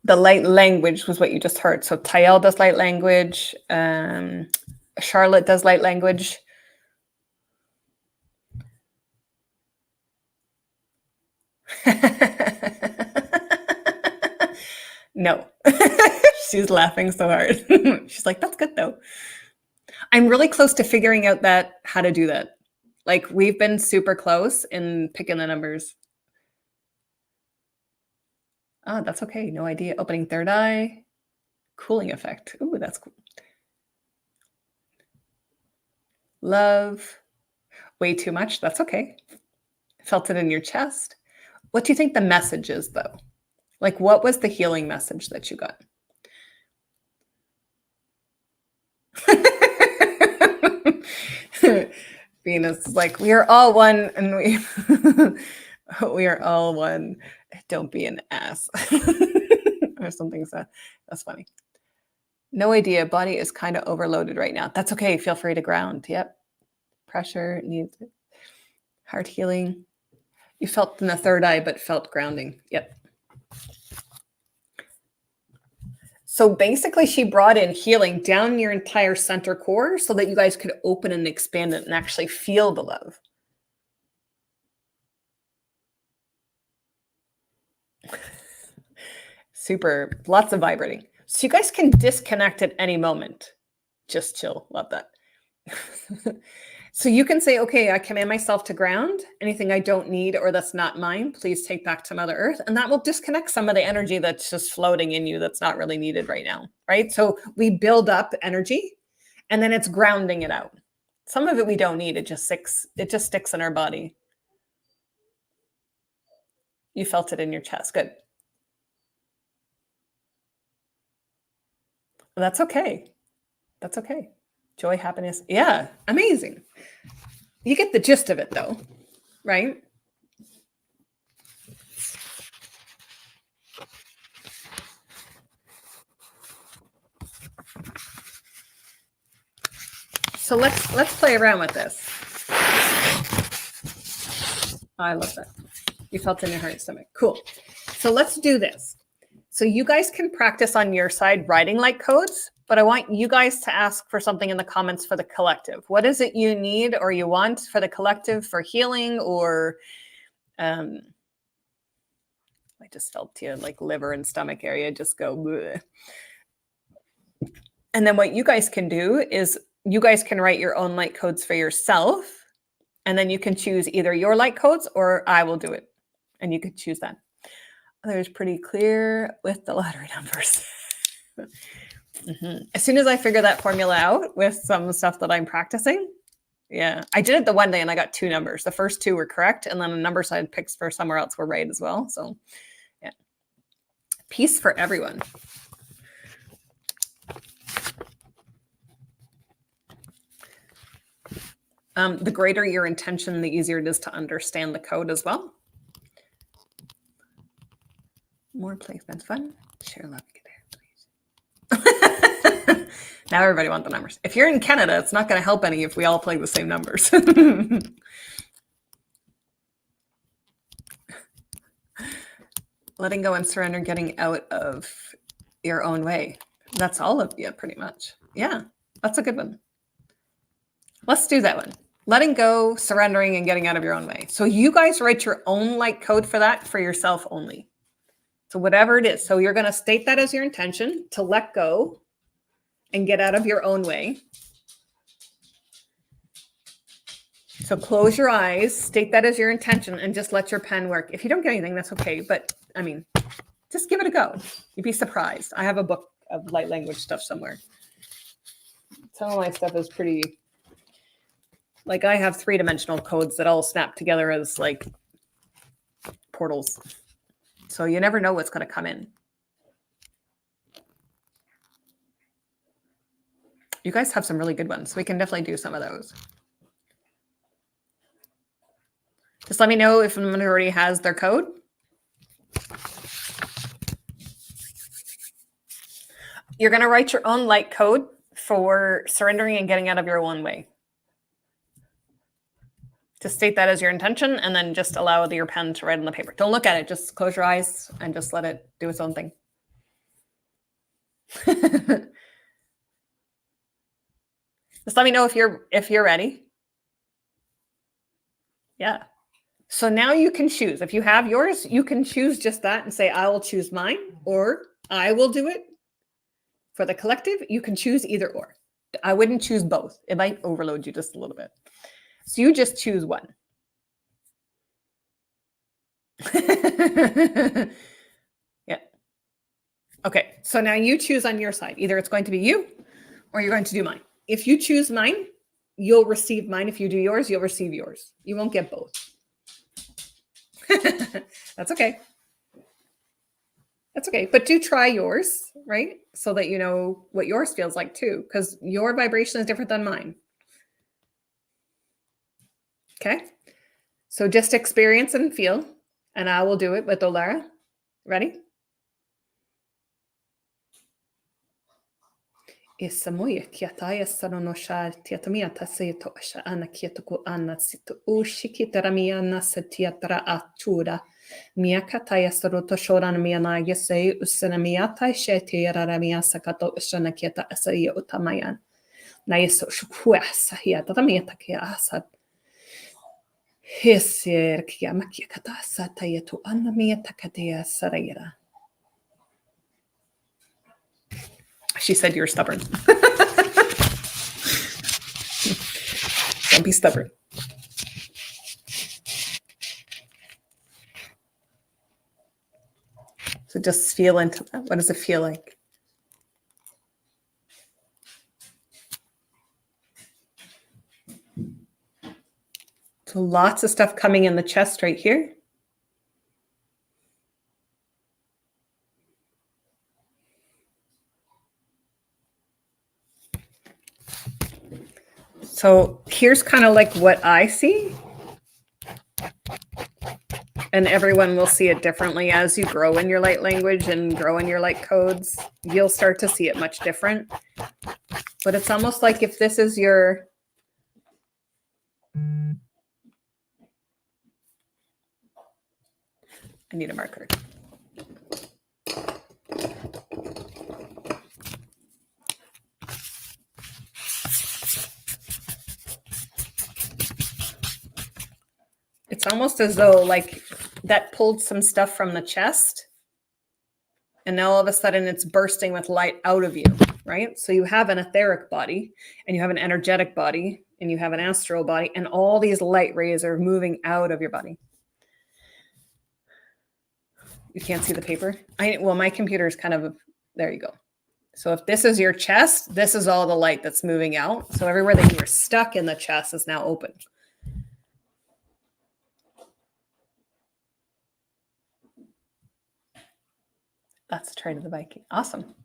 The light language was what you just heard. So Tayel does light language. Charlotte does light language. No. She's laughing so hard. She's like, that's good though. I'm really close to figuring out how to do that. Like we've been super close in picking the numbers. Oh, that's okay. No idea. Opening third eye. Cooling effect. Ooh, that's cool. Love. Way too much. That's okay. Felt it in your chest. What do you think the message is though? Like what was the healing message that you got? Venus is like, we are all one and we are all one. Don't be an ass. Or something. So that's funny. No idea. Body is kind of overloaded right now. That's okay. Feel free to ground. Yep. Pressure needs it. Heart healing. You felt in the third eye, but felt grounding. Yep. So basically she brought in healing down your entire center core so that you guys could open and expand it and actually feel the love. Super, lots of vibrating. So you guys can disconnect at any moment. Just chill, love that. So you can say, okay, I command myself to ground. Anything I don't need or that's not mine, please take back to Mother Earth. And that will disconnect some of the energy that's just floating in you that's not really needed right now, right? So we build up energy and then it's grounding it out. Some of it we don't need. It just sticks in our body. You felt it in your chest. Good. That's okay. That's okay. Joy, happiness. Yeah, amazing. You get the gist of it though, right? So let's play around with this. Oh, I love that. You felt it in your heart and stomach. Cool. So let's do this. So you guys can practice on your side writing light codes, but I want you guys to ask for something in the comments for the collective. What is it you need or you want for the collective for healing or I just felt your like liver and stomach area just go bleh. And then what you guys can do is you guys can write your own light codes for yourself. And then you can choose either your light codes or I will do it. And you could choose that. There's pretty clear with the lottery numbers. As soon as I figure that formula out with some stuff that I'm practicing, yeah, I did it the one day and I got 2 numbers. The first 2 were correct, and then the numbers I had picked for somewhere else were right as well. So, yeah, peace for everyone. The greater your intention, the easier it is to understand the code as well. More placements, fun. Share love. Now everybody wants the numbers. If you're in Canada, it's not going to help any if we all play the same numbers. Letting go and surrender, getting out of your own way. That's all of you, pretty much. Yeah, that's a good one. Let's do that one. Letting go, surrendering, and getting out of your own way. So you guys write your own light code for that for yourself only. So whatever it is. So you're going to state that as your intention to let go and get out of your own way. So close your eyes, state that as your intention, and just let your pen work. If you don't get anything, that's okay. But I mean, just give it a go. You'd be surprised. I have a book of light language stuff somewhere. Some of my stuff is pretty, like I have 3-dimensional codes that all snap together as like portals. So you never know what's going to come in. You guys have some really good ones. We can definitely do some of those. Just let me know if someone already has their code. You're going to write your own light code for surrendering and getting out of your own way. Just state that as your intention and then just allow your pen to write on the paper. Don't look at it. Just close your eyes and just let it do its own thing. Just let me know if you're ready. Yeah. So now you can choose. If you have yours, you can choose just that and say, I will choose mine, or I will do it. For the collective, you can choose either or. I wouldn't choose both. It might overload you just a little bit. So you just choose one. Yeah. Okay. So now you choose on your side. Either it's going to be you or you're going to do mine. If you choose mine, you'll receive mine. If you do yours, you'll receive yours. You won't get both. That's okay. That's okay. But do try yours, right? So that you know what yours feels like too, because your vibration is different than mine. Okay. So just experience and feel, and I will do it with Olara. Ready? Isamoya kiataya sanonosha tiatamia taseto asha ana kiatuku ana situ ushikitaramia nasatiatra atura miakataya saroto shoran miana yase usanamiata shetiraramia sakato ushana kiata asaya utamayan nayeso shukua sahia tatamiata kia asad Heser kia makia kata sataya tu anamia takatea sarayera. She said you're stubborn. Don't be stubborn. So just feel into that. What does it feel like? So lots of stuff coming in the chest right here. So here's kind of like what I see. And everyone will see it differently as you grow in your light language and grow in your light codes. You'll start to see it much different. But it's almost like if this is your... I need a marker. It's almost as though like that pulled some stuff from the chest and now all of a sudden it's bursting with light out of you, right? So you have an etheric body and you have an energetic body and you have an astral body and all these light rays are moving out of your body. You can't see the paper? Well, my computer is kind of, there you go. So if this is your chest, this is all the light that's moving out. So everywhere that you were stuck in the chest is now open. That's the trait of the Viking. Awesome.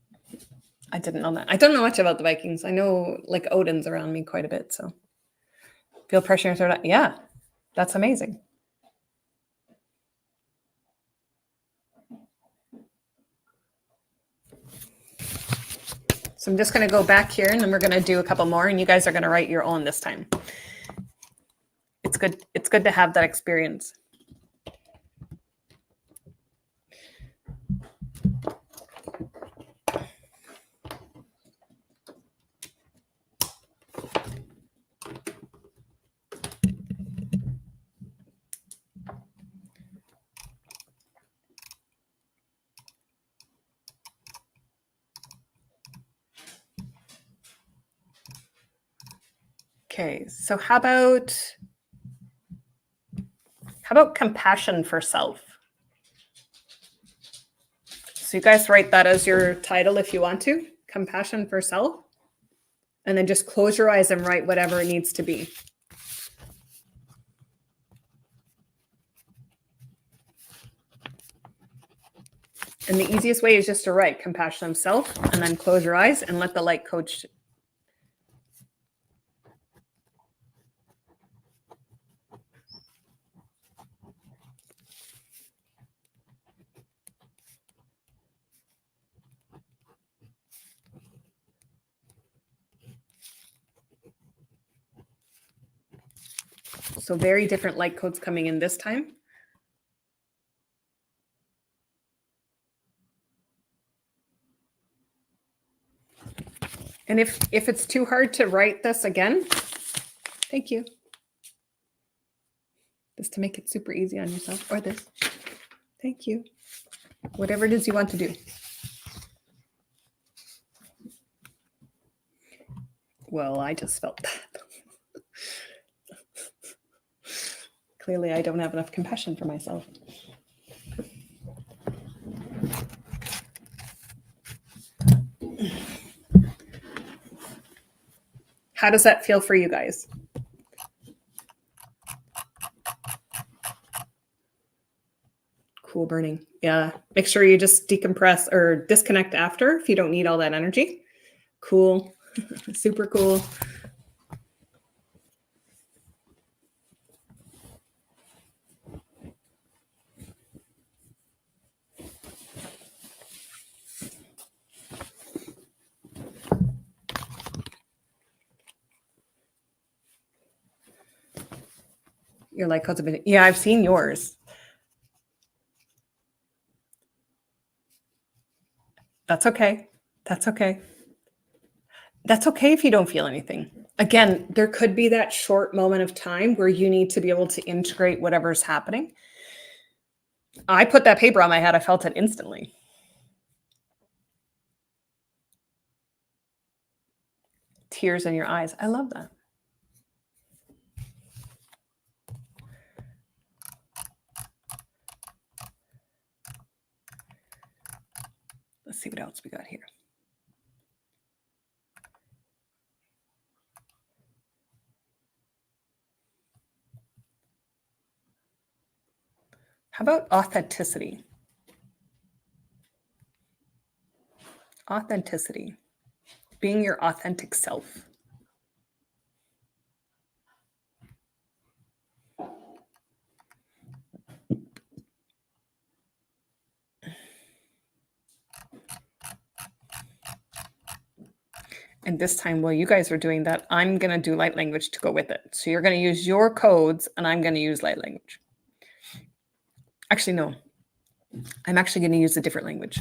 I didn't know that. I don't know much about the Vikings. I know like Odin's around me quite a bit. So feel pressure in your throat. Yeah, that's amazing. So I'm just going to go back here and then we're going to do a couple more and you guys are going to write your own this time. It's good. It's good to have that experience. Okay, so how about compassion for self? So you guys write that as your title if you want to, compassion for self. And then just close your eyes and write whatever it needs to be. And the easiest way is just to write compassion of self and then close your eyes and let the light coach. So very different light codes coming in this time. And if it's too hard to write this again, thank you. Just to make it super easy on yourself, or this. Thank you. Whatever it is you want to do. Well, I just felt that. Clearly, I don't have enough compassion for myself. How does that feel for you guys? Cool burning. Yeah. Make sure you just decompress or disconnect after if you don't need all that energy. Cool. Super cool. Your light codes have been, yeah, I've seen yours. That's okay. That's okay. That's okay if you don't feel anything. Again, there could be that short moment of time where you need to be able to integrate whatever's happening. I put that paper on my head. I felt it instantly. Tears in your eyes. I love that. Let's see what else we got here. How about authenticity? Authenticity. Being your authentic self. And this time, while you guys are doing that, I'm going to do light language to go with it. So you're going to use your codes and I'm going to use light language. Actually, no. I'm actually going to use a different language.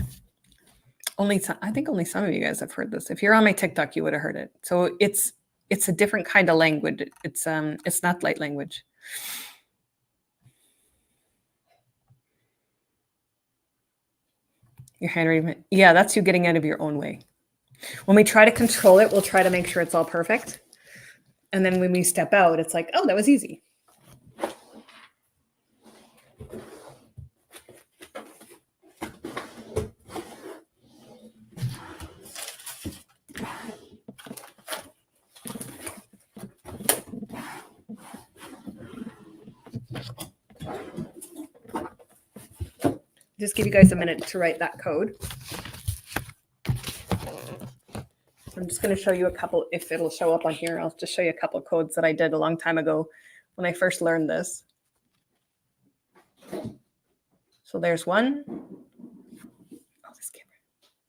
I think only some of you guys have heard this. If you're on my TikTok, you would have heard it. So it's a different kind of language. It's not light language. Your handwriting. Yeah, that's you getting out of your own way. When we try to control it, we'll try to make sure it's all perfect. And then when we step out, it's like, oh, that was easy. just give you guys a minute to write that code. I'm just going to show you a couple, if it'll show up on here, I'll just show you a couple of codes that I did a long time ago when I first learned this. So there's 1,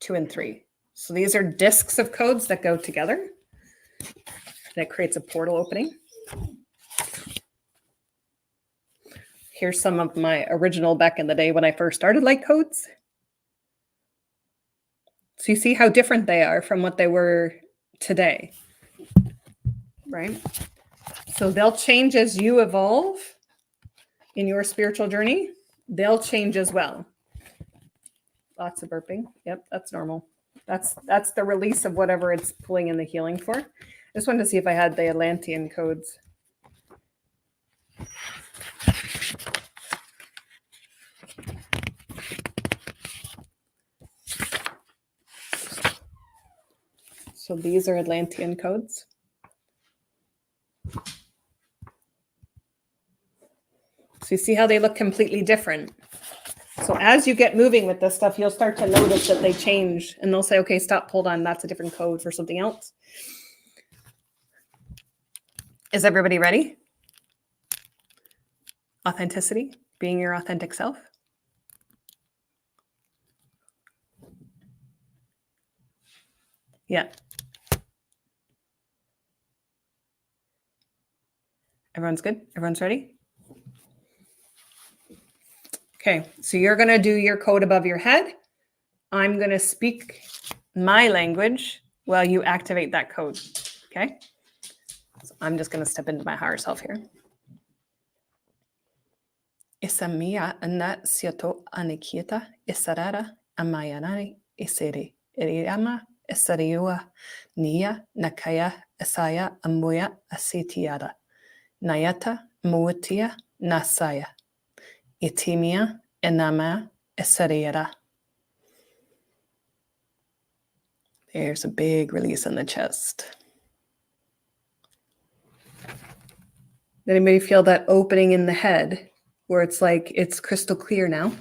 2, and 3. So these are discs of codes that go together. That creates a portal opening. Here's some of my original back in the day when I first started light codes. So you see how different they are from what they were today, right? So they'll change as you evolve in your spiritual journey. They'll change as well. Lots of burping. Yep, that's normal. That's the release of whatever it's pulling in the healing for. I just wanted to see if I had the Atlantean codes. So these are Atlantean codes. So you see how they look completely different. So as you get moving with this stuff, you'll start to notice that they change and they'll say, okay, stop, hold on, that's a different code for something else. Is everybody ready? Authenticity, being your authentic self. Yeah. Everyone's good? Everyone's ready? Okay, so you're going to do your code above your head. I'm going to speak my language while you activate that code. Okay? So I'm just going to step into my higher self here. Isamia anna siato anikieta isarara amayanani isiri iriama isariua nia nakaya isaya amuya asitiada nayata muatia nasaya itimia enama isariera. There's a big release in the chest. Anybody feel that opening in the head where it's like it's crystal clear now?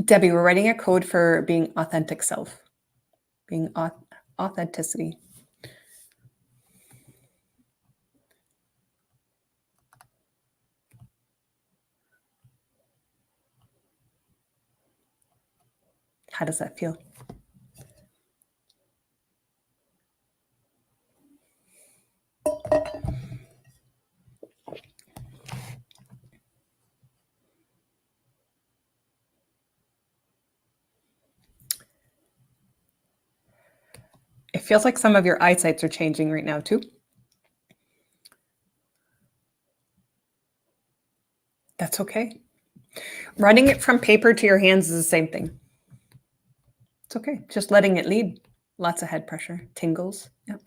Debbie, we're writing a code for being authentic self, being authenticity. How does that feel? It feels like some of your eyesights are changing right now too. That's okay. Running it from paper to your hands is the same thing. It's okay. Just letting it lead. Lots of head pressure, tingles. Yep.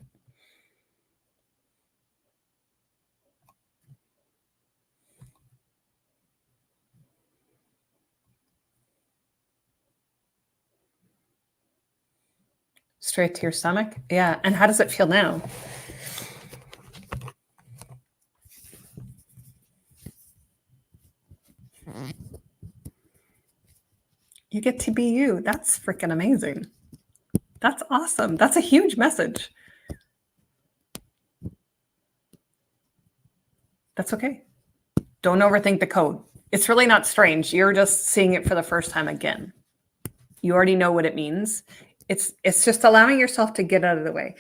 Straight to your stomach. Yeah. And how does it feel now? You get to be you. That's freaking amazing. That's awesome. That's a huge message. That's okay. Don't overthink the code. It's really not strange. You're just seeing it for the first time again. You already know what it means. It's just allowing yourself to get out of the way.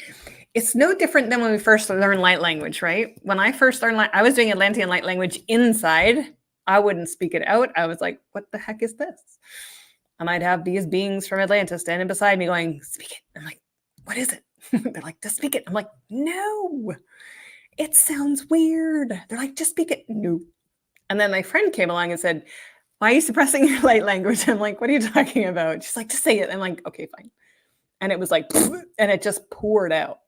It's no different than when we first learned light language, right? When I first learned I was doing Atlantean light language inside. I wouldn't speak it out. I was like, what the heck is this? And I'd have these beings from Atlanta standing beside me going, speak it. I'm like, what is it? They're like, just speak it. I'm like, no, it sounds weird. They're like, just speak it. No. And then my friend came along and said, why are you suppressing your light language? I'm like, what are you talking about? She's like, just say it. I'm like, okay, fine. And it was like, and it just poured out.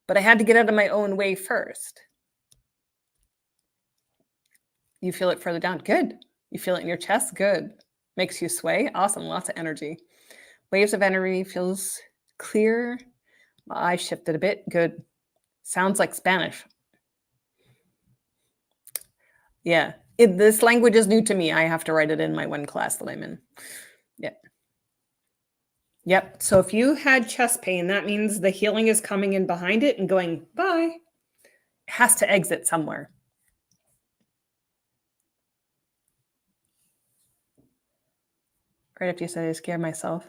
But I had to get out of my own way first. You feel it further down. Good. You feel it in your chest. Good. Makes you sway. Awesome. Lots of energy. Waves of energy. Feels clear. My eyes shifted a bit. Good. Sounds like Spanish. Yeah. This language is new to me. I have to write it in my one class that I'm in. Yep. Yep. So if you had chest pain, that means the healing is coming in behind it and going, bye. It has to exit somewhere. Right after you said I scared myself.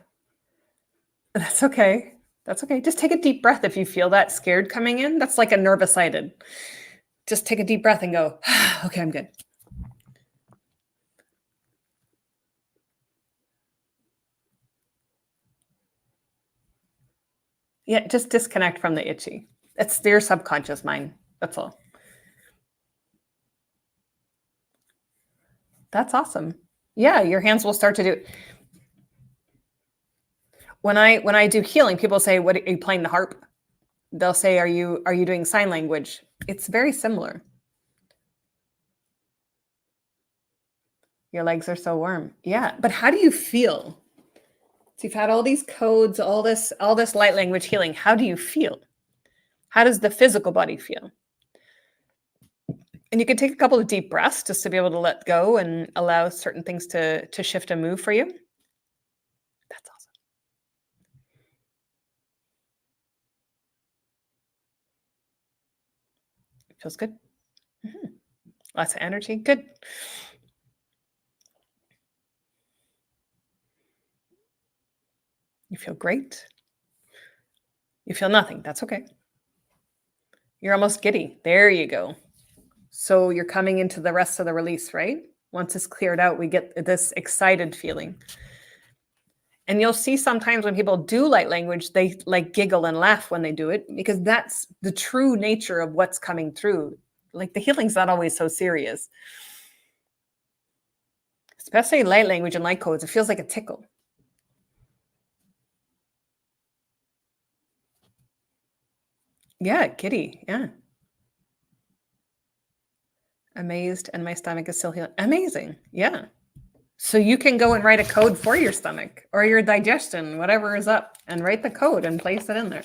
That's okay. That's okay. Just take a deep breath if you feel that scared coming in. That's like a nervous-sided. Just take a deep breath and go, okay, I'm good. Yeah, just disconnect from the itchy. It's your subconscious mind. That's all. That's awesome. Yeah, your hands will start to do. When I do healing, people say, "What are you playing the harp?" They'll say, "Are you doing sign language?" It's very similar. Your legs are so warm. Yeah, but how do you feel? So you've had all these codes, all this light language healing. How do you feel? How does the physical body feel? And you can take a couple of deep breaths just to be able to let go and allow certain things to shift and move for you. That's awesome. Feels good. Mm-hmm. Lots of energy. Good. You feel great. You feel nothing. That's okay. You're almost giddy. There you go. So you're coming into the rest of the release, right? Once it's cleared out, we get this excited feeling. And you'll see sometimes when people do light language, they like giggle and laugh when they do it because that's the true nature of what's coming through. Like the healing's not always so serious. Especially light language and light codes, it feels like a tickle. Yeah, giddy. Yeah. Amazed, and my stomach is still healing. Amazing. Yeah. So you can go and write a code for your stomach or your digestion, whatever is up, and write the code and place it in there.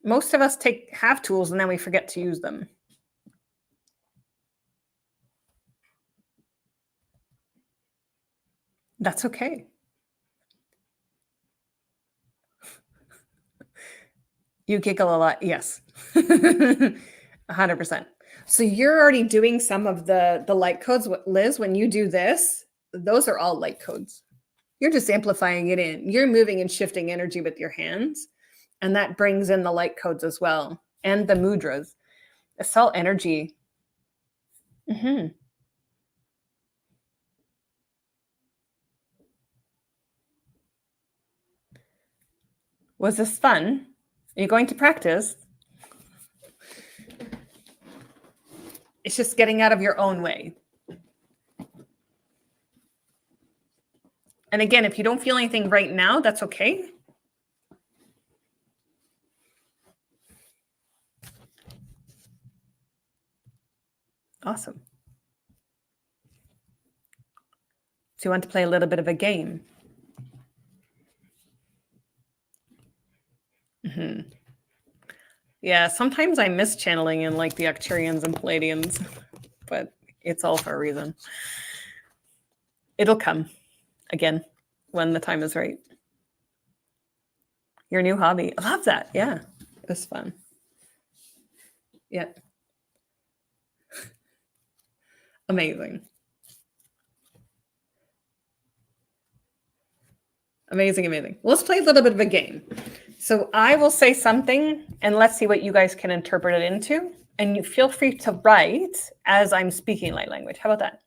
Most of us have tools and then we forget to use them. That's okay. You giggle a lot. Yes. 100%. So you're already doing some of the light codes. Liz, when you do this, those are all light codes. You're just amplifying it in. You're moving and shifting energy with your hands. And that brings in the light codes as well. And the mudras. It's all energy. Mm-hmm. Was this fun? Are you going to practice? It's just getting out of your own way. And again, if you don't feel anything right now, that's okay. Awesome. So you want to play a little bit of a game? Mm-hmm. Yeah, sometimes I miss channeling in like the Arcturians and Palladians, but it's all for a reason. It'll come again when the time is right. Your new hobby. I love that. Yeah, it was fun. Yeah. Amazing. Amazing, amazing. Well, let's play a little bit of a game. So I will say something and let's see what you guys can interpret it into. And you feel free to write as I'm speaking light language. How about that?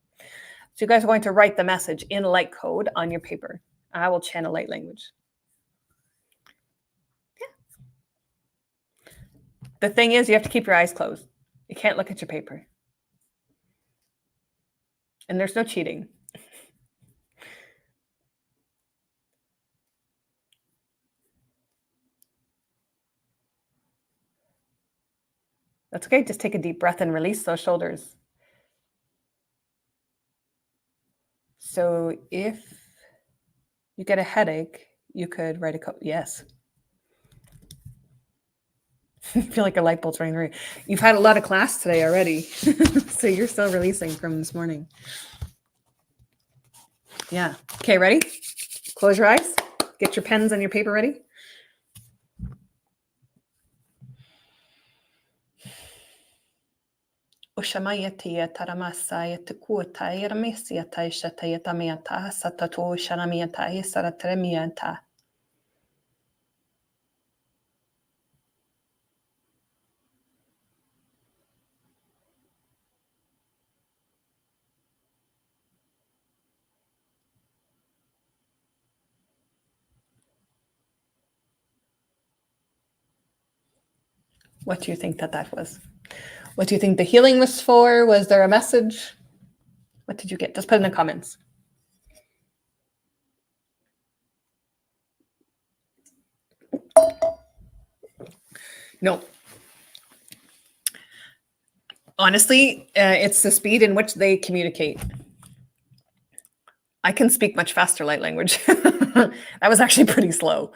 So you guys are going to write the message in light code on your paper. I will channel light language. Yeah. The thing is, you have to keep your eyes closed. You can't look at your paper. And there's no cheating. That's okay. Just take a deep breath and release those shoulders. So if you get a headache, you could write a code. Yes. I feel like a light bulb's running through. You've had a lot of class today already. So you're still releasing from this morning. Yeah. Okay, ready? Close your eyes. Get your pens and your paper ready. Oshamayatiya taramasaya tukuataya ramesiataya shatayatamayata satato shanamiyataya saratremiyata. What do you think that was? What do you think the healing was for? Was there a message? What did you get? Just put in the comments. No. Honestly, it's the speed in which they communicate. I can speak much faster light language. That was actually pretty slow.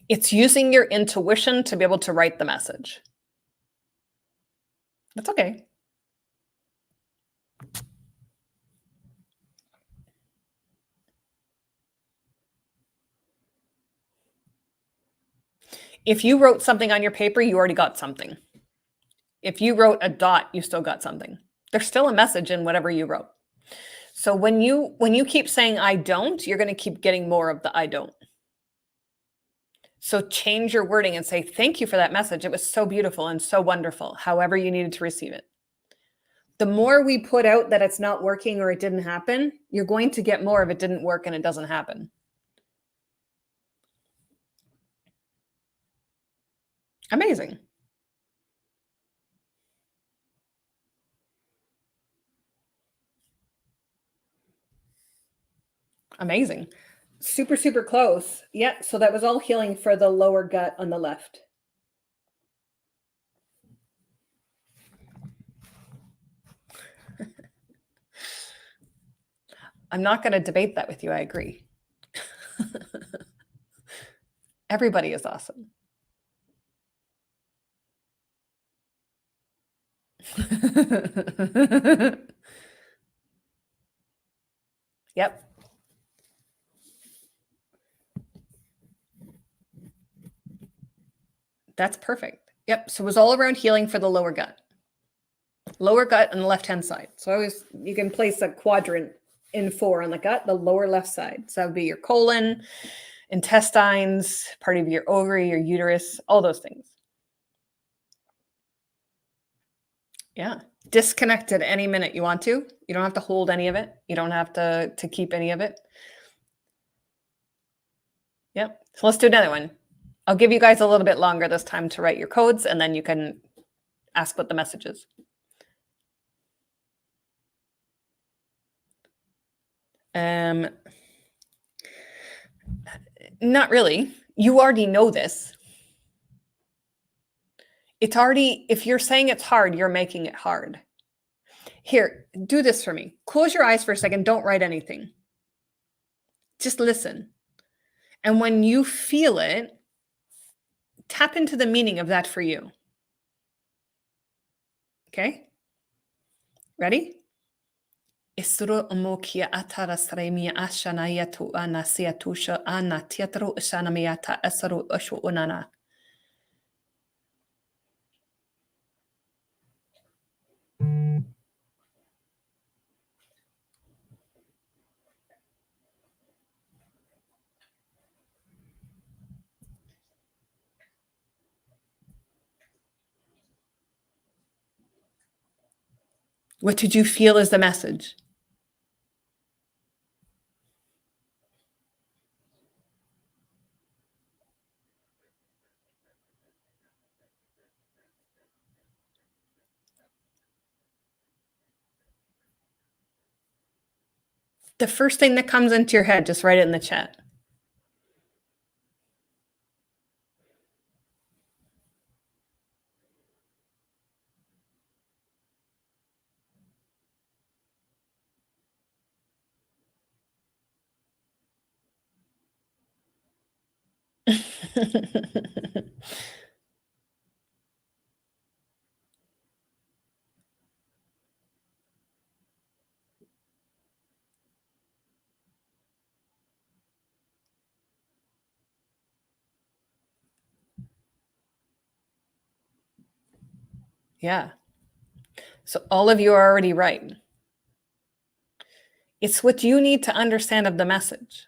It's using your intuition to be able to write the message. That's okay. If you wrote something on your paper, you already got something. If you wrote a dot, you still got something. There's still a message in whatever you wrote. So when you keep saying I don't, you're going to keep getting more of the I don't. So change your wording and say, thank you for that message. It was so beautiful and so wonderful, however you needed to receive it. The more we put out that it's not working or it didn't happen, you're going to get more of it didn't work and it doesn't happen. Amazing. Amazing. Super, super close. Yeah, so that was all healing for the lower gut on the left. I'm not going to debate that with you. I agree. Everybody is awesome. Yep. That's perfect. Yep. So it was all around healing for the lower gut. Lower gut on the left-hand side. So you can place a quadrant in 4 on the gut, the lower left side. So that would be your colon, intestines, part of your ovary, your uterus, all those things. Yeah. Disconnect at any minute you want to. You don't have to hold any of it. You don't have to keep any of it. Yep. So let's do another one. I'll give you guys a little bit longer this time to write your codes, and then you can ask what the message is. Not really. You already know this. It's already, if you're saying it's hard, you're making it hard. Here, do this for me. Close your eyes for a second. Don't write anything. Just listen. And when you feel it, tap into the meaning of that for you. Okay? Ready? Isuru amokia atara saremia ashanayatu anasiatusha ana teatro shanamiata asaru ashu unana. What did you feel as the message? The first thing that comes into your head, just write it in the chat. Yeah. So all of you are already right. It's what you need to understand of the message.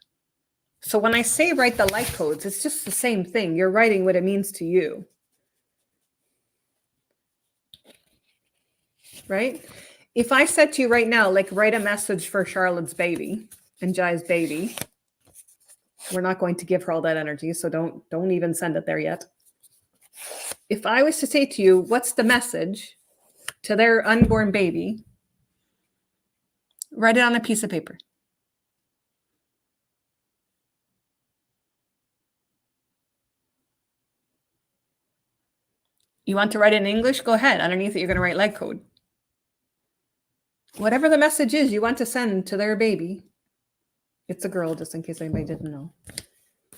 So when I say write the light codes, it's just the same thing. You're writing what it means to you. Right? If I said to you right now, like write a message for Charlotte's baby and Jai's baby, we're not going to give her all that energy, so don't even send it there yet. If I was to say to you, what's the message to their unborn baby? Write it on a piece of paper. You want to write it in English? Go ahead. Underneath it, you're going to write light code. Whatever the message is you want to send to their baby, it's a girl, just in case anybody didn't know.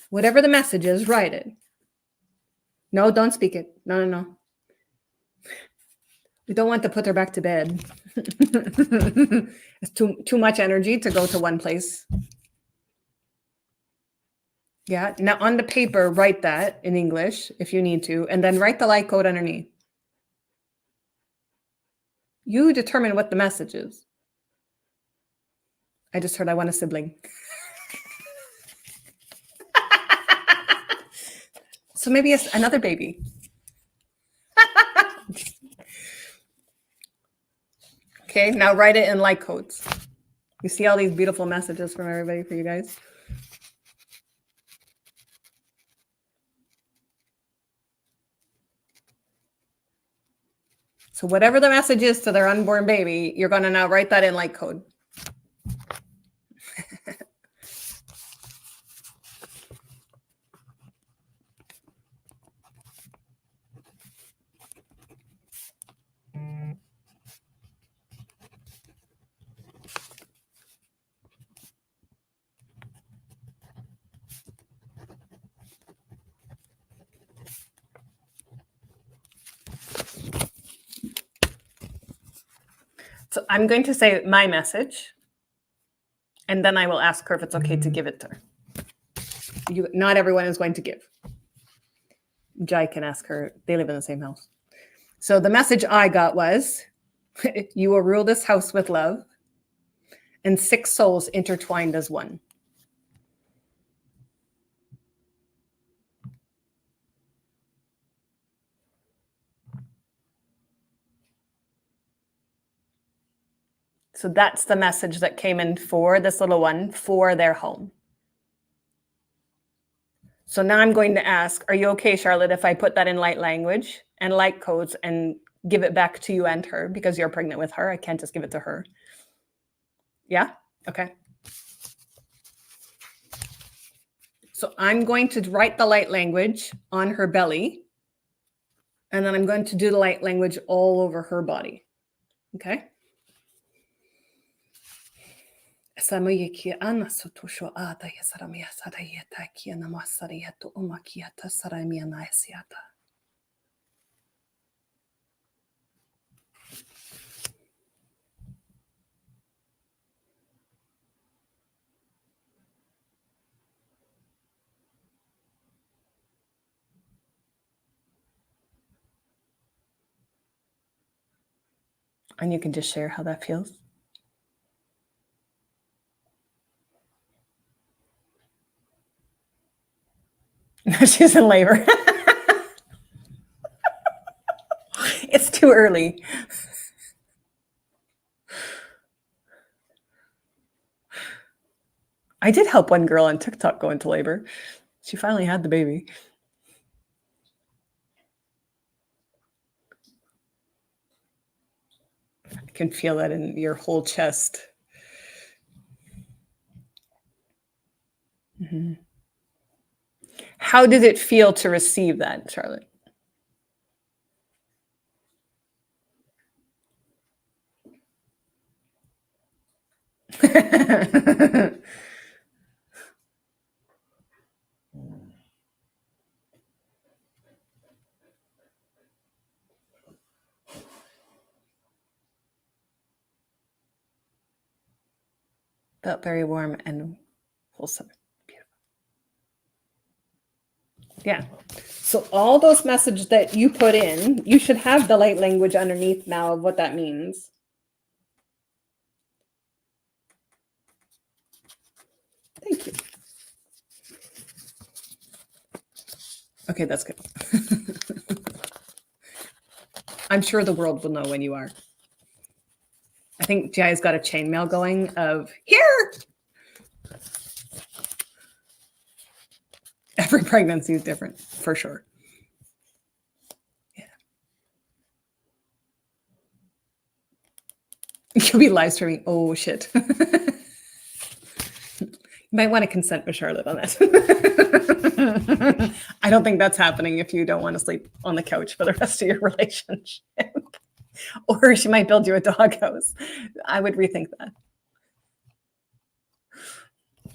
Whatever the message is, write it. No, don't speak it. No. We don't want to put her back to bed. It's too much energy to go to one place. Yeah. Now on the paper, write that in English if you need to, and then write the light code underneath. You determine what the message is. I just heard I want a sibling. So maybe it's another baby. Okay, now write it in light codes. You see all these beautiful messages from everybody for you guys? So whatever the message is to their unborn baby, you're going to now write that in light code. So I'm going to say my message, and then I will ask her if it's okay to give it to her. Not everyone is going to give. Jai can ask her. They live in the same house. So the message I got was, you will rule this house with love, and 6 souls intertwined as one. So that's the message that came in for this little one for their home. So now I'm going to ask, are you okay, Charlotte, if I put that in light language and light codes and give it back to you and her because you're pregnant with her? I can't just give it to her. Yeah? Okay. So I'm going to write the light language on her belly, and then I'm going to do the light language all over her body. Okay? Samayeki anasutosho ada yasaramia sadayeta kiana masariato umakiata saramia naesiata. And you can just share how that feels. She's in labor. It's too early. I did help one girl on TikTok go into labor. She finally had the baby. I can feel that in your whole chest. Mm-hmm. How did it feel to receive that, Charlotte? Felt very warm and wholesome. Beautiful. Yeah. So all those messages that you put in, you should have the light language underneath now of what that means. Thank you. Okay, that's good. I'm sure the world will know when you are. I think Jai's got a chainmail going of here. Every pregnancy is different, for sure. Yeah. You'll be live streaming. Oh, shit. You might want to consent with Charlotte on that. I don't think that's happening if you don't want to sleep on the couch for the rest of your relationship. Or she might build you a doghouse. I would rethink that.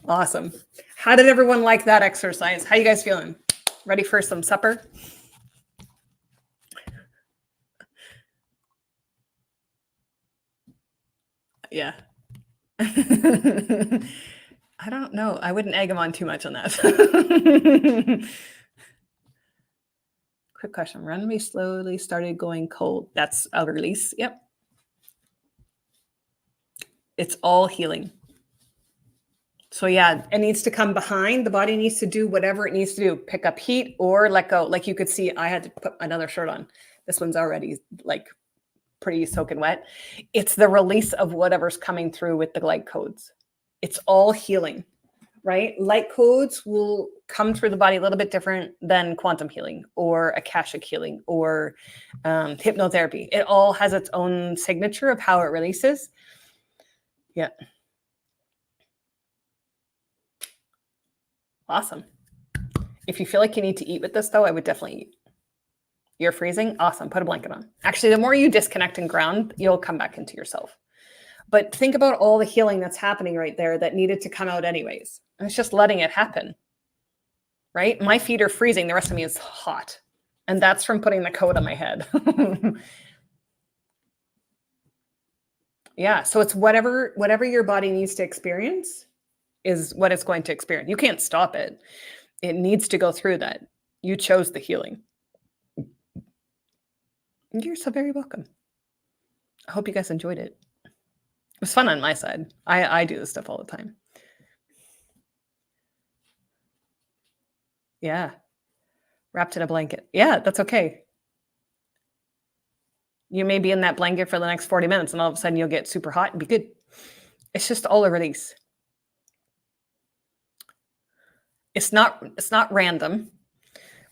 Awesome. How did everyone like that exercise? How you guys feeling? Ready for some supper? Yeah. I don't know. I wouldn't egg them on too much on that. Quick question. Randomly slowly started going cold. That's a release. Yep. It's all healing. So yeah, it needs to come behind. The body needs to do whatever it needs to do. Pick up heat or let go. Like you could see, I had to put another shirt on. This one's already like pretty soaking wet. It's the release of whatever's coming through with the light codes. It's all healing, right? Light codes will come through the body a little bit different than quantum healing or Akashic healing or hypnotherapy. It all has its own signature of how it releases. Yeah. Awesome. If you feel like you need to eat with this, though, I would definitely eat. You're freezing? Awesome. Put a blanket on. Actually, the more you disconnect and ground, you'll come back into yourself. But think about all the healing that's happening right there that needed to come out anyways. And it's just letting it happen, right? My feet are freezing. The rest of me is hot. And that's from putting the coat on my head. Yeah. So it's whatever your body needs to experience is what it's going to experience. You can't stop it. It needs to go through that. You chose the healing. You're so very welcome. I hope you guys enjoyed it. It was fun on my side. I do this stuff all the time. Yeah. Wrapped in a blanket. Yeah, that's okay. You may be in that blanket for the next 40 minutes and all of a sudden you'll get super hot and be good. It's just all a release. It's not random.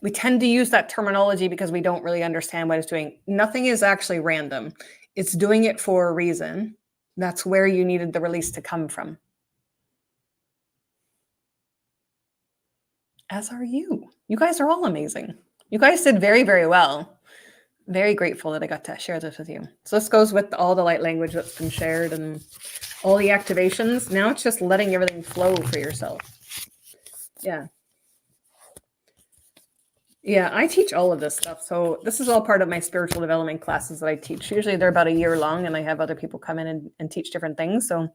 We tend to use that terminology because we don't really understand what it's doing. Nothing is actually random. It's doing it for a reason. That's where you needed the release to come from. As are you. You guys are all amazing. You guys did very, very well. Very grateful that I got to share this with you. So this goes with all the light language that's been shared and all the activations. Now it's just letting everything flow for yourself. Yeah. Yeah, I teach all of this stuff. So this is all part of my spiritual development classes that I teach. Usually they're about a year long and I have other people come in and teach different things. So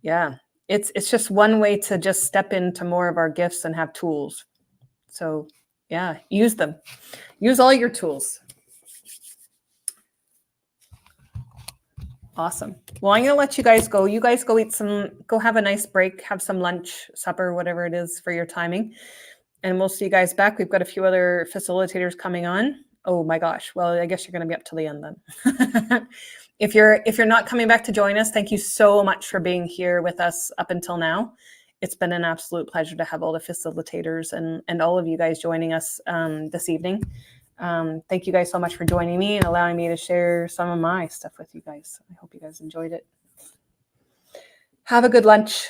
yeah, it's just one way to just step into more of our gifts and have tools. So yeah, use them. Use all your tools. Awesome. Well, I'm going to let you guys go. You guys go go have a nice break, have some lunch, supper, whatever it is for your timing. And we'll see you guys back. We've got a few other facilitators coming on. Oh my gosh. Well, I guess you're going to be up till the end then. If you're not coming back to join us, thank you so much for being here with us up until now. It's been an absolute pleasure to have all the facilitators and all of you guys joining us this evening. Thank you guys so much for joining me and allowing me to share some of my stuff with you guys. I hope you guys enjoyed it. Have a good lunch.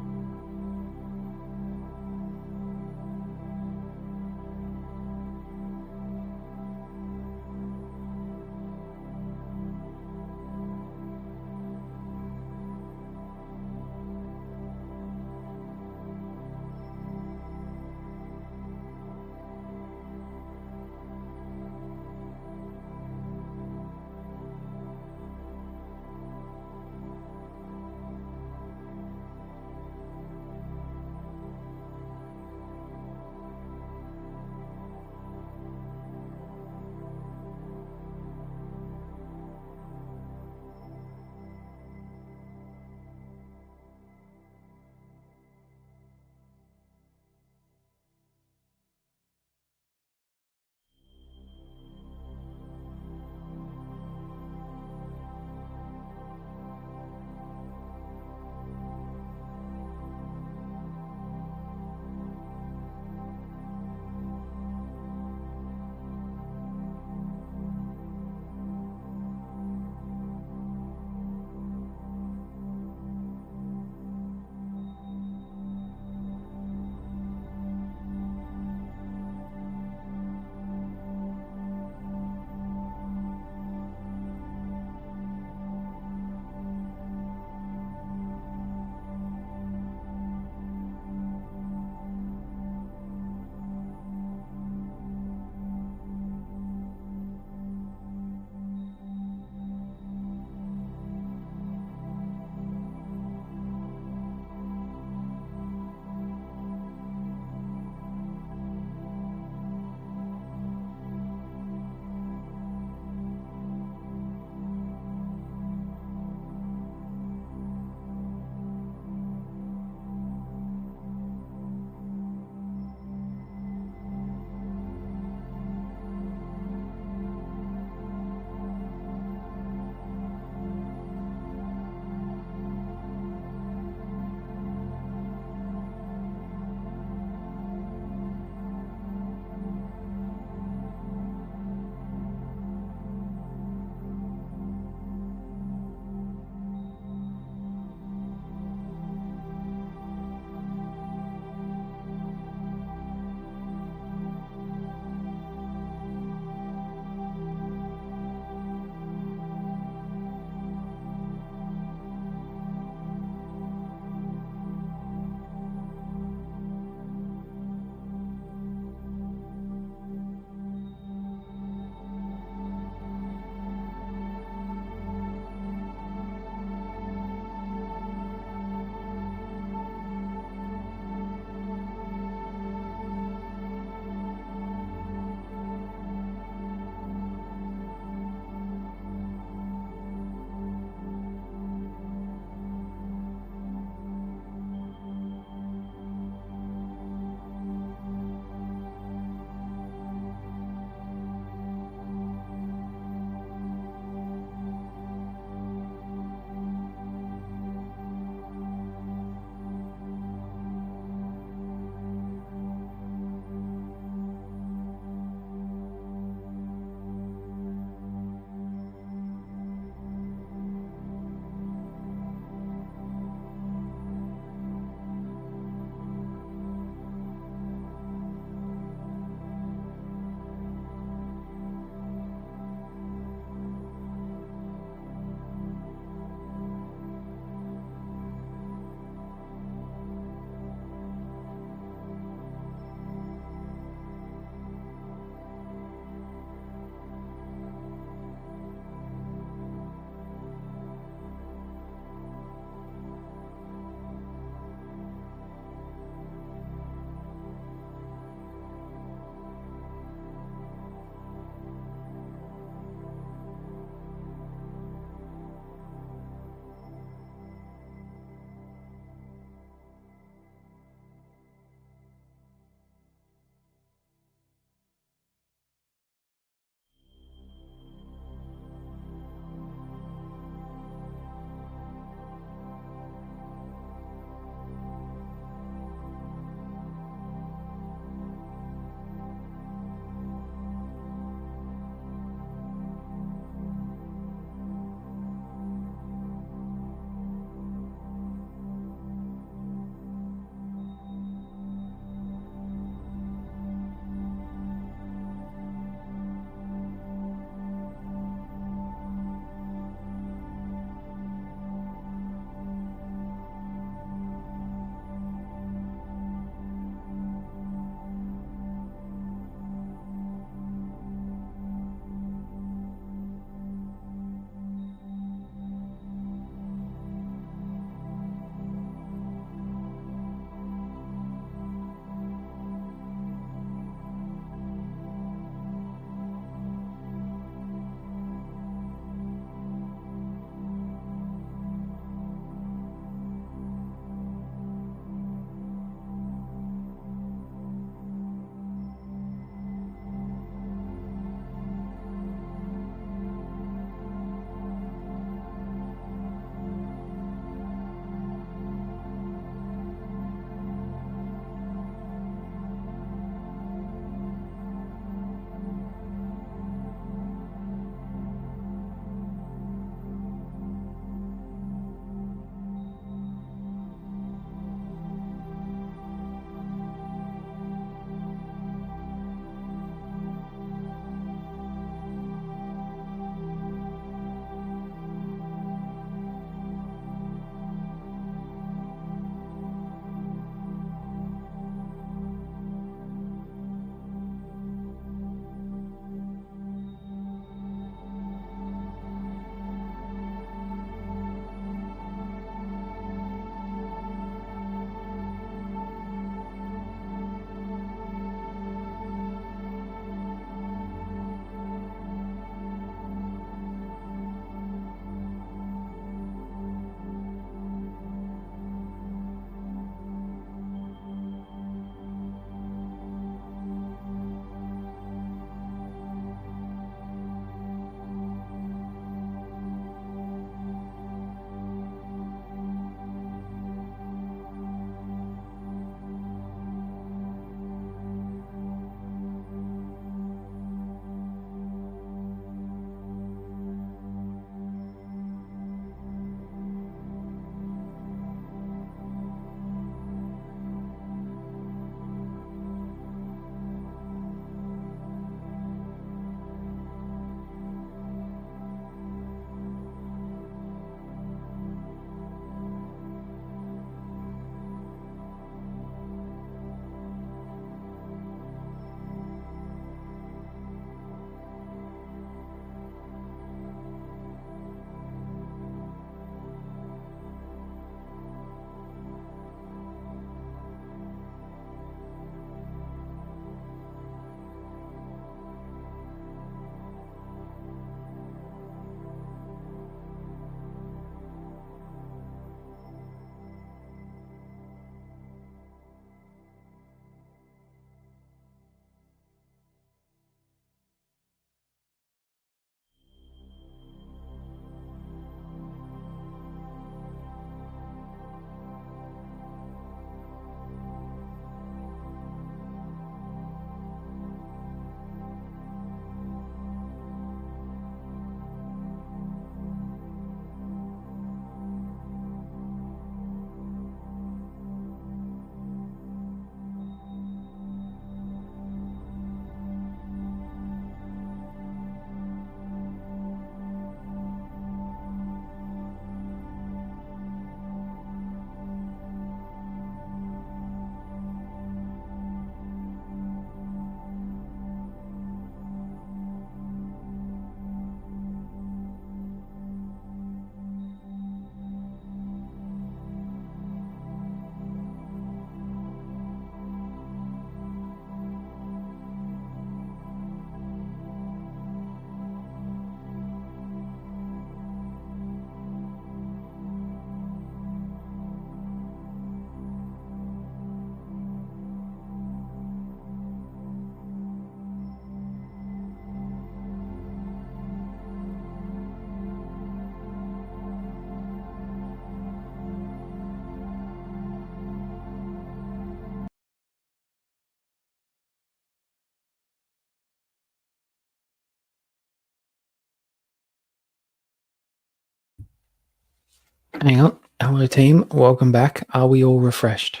Hang on. Hello, team. Welcome back. Are we all refreshed?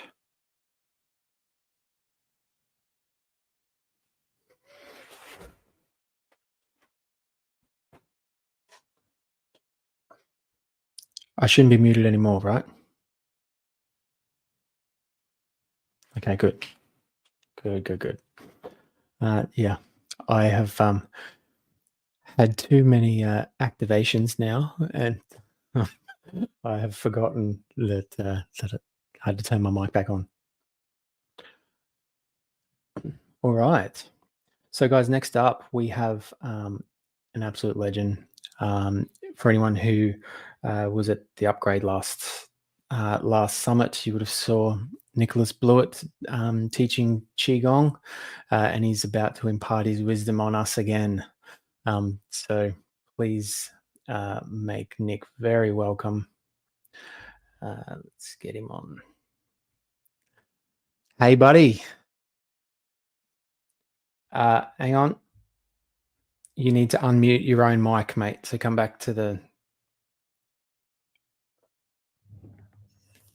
I shouldn't be muted anymore, right? Okay, good. Good. Yeah, I have had too many activations now, and I have forgotten that I had to turn my mic back on. All right. So, guys, next up we have an absolute legend. For anyone who was at the upgrade last summit, you would have saw Nicholas Blewett teaching Qigong, and he's about to impart his wisdom on us again. So please make Nick very welcome. Let's get him on. Hey, buddy. Hang on. You need to unmute your own mic, mate. So come back to the...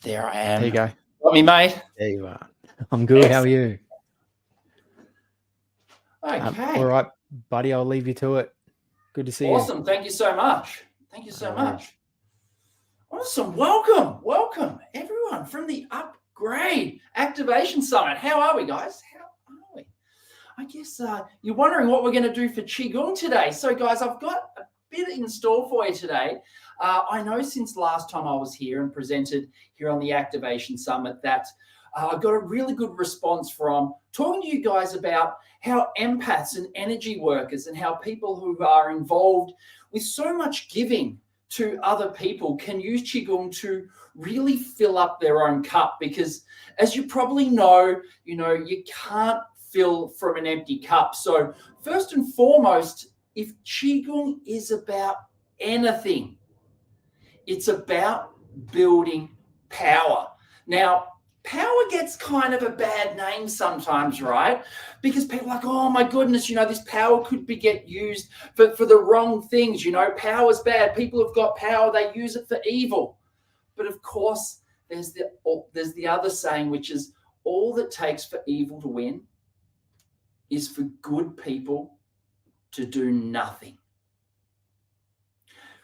There I am. There you go. Got me, mate? There you are. I'm good. How are you? Okay. All right, buddy. I'll leave you to it. Good to see you. Awesome. Thank you so much. Thank you so All right. much. Awesome. Welcome, everyone from the Upgrade Activation Summit. How are we, guys? How are we? I guess you're wondering what we're going to do for Qigong today. So, guys, I've got a bit in store for you today. I know since last time I was here and presented here on the Activation Summit that I got a really good response from talking to you guys about how empaths and energy workers and how people who are involved with so much giving to other people can use Qigong to really fill up their own cup, because as you probably know, you can't fill from an empty cup. So first and foremost, if Qigong is about anything, it's about building power. Now, power gets kind of a bad name sometimes, right? Because people are like, oh my goodness, this power could get used for the wrong things. Power's bad. People have got power, they use it for evil. But of course, there's the other saying, which is all that takes for evil to win is for good people to do nothing.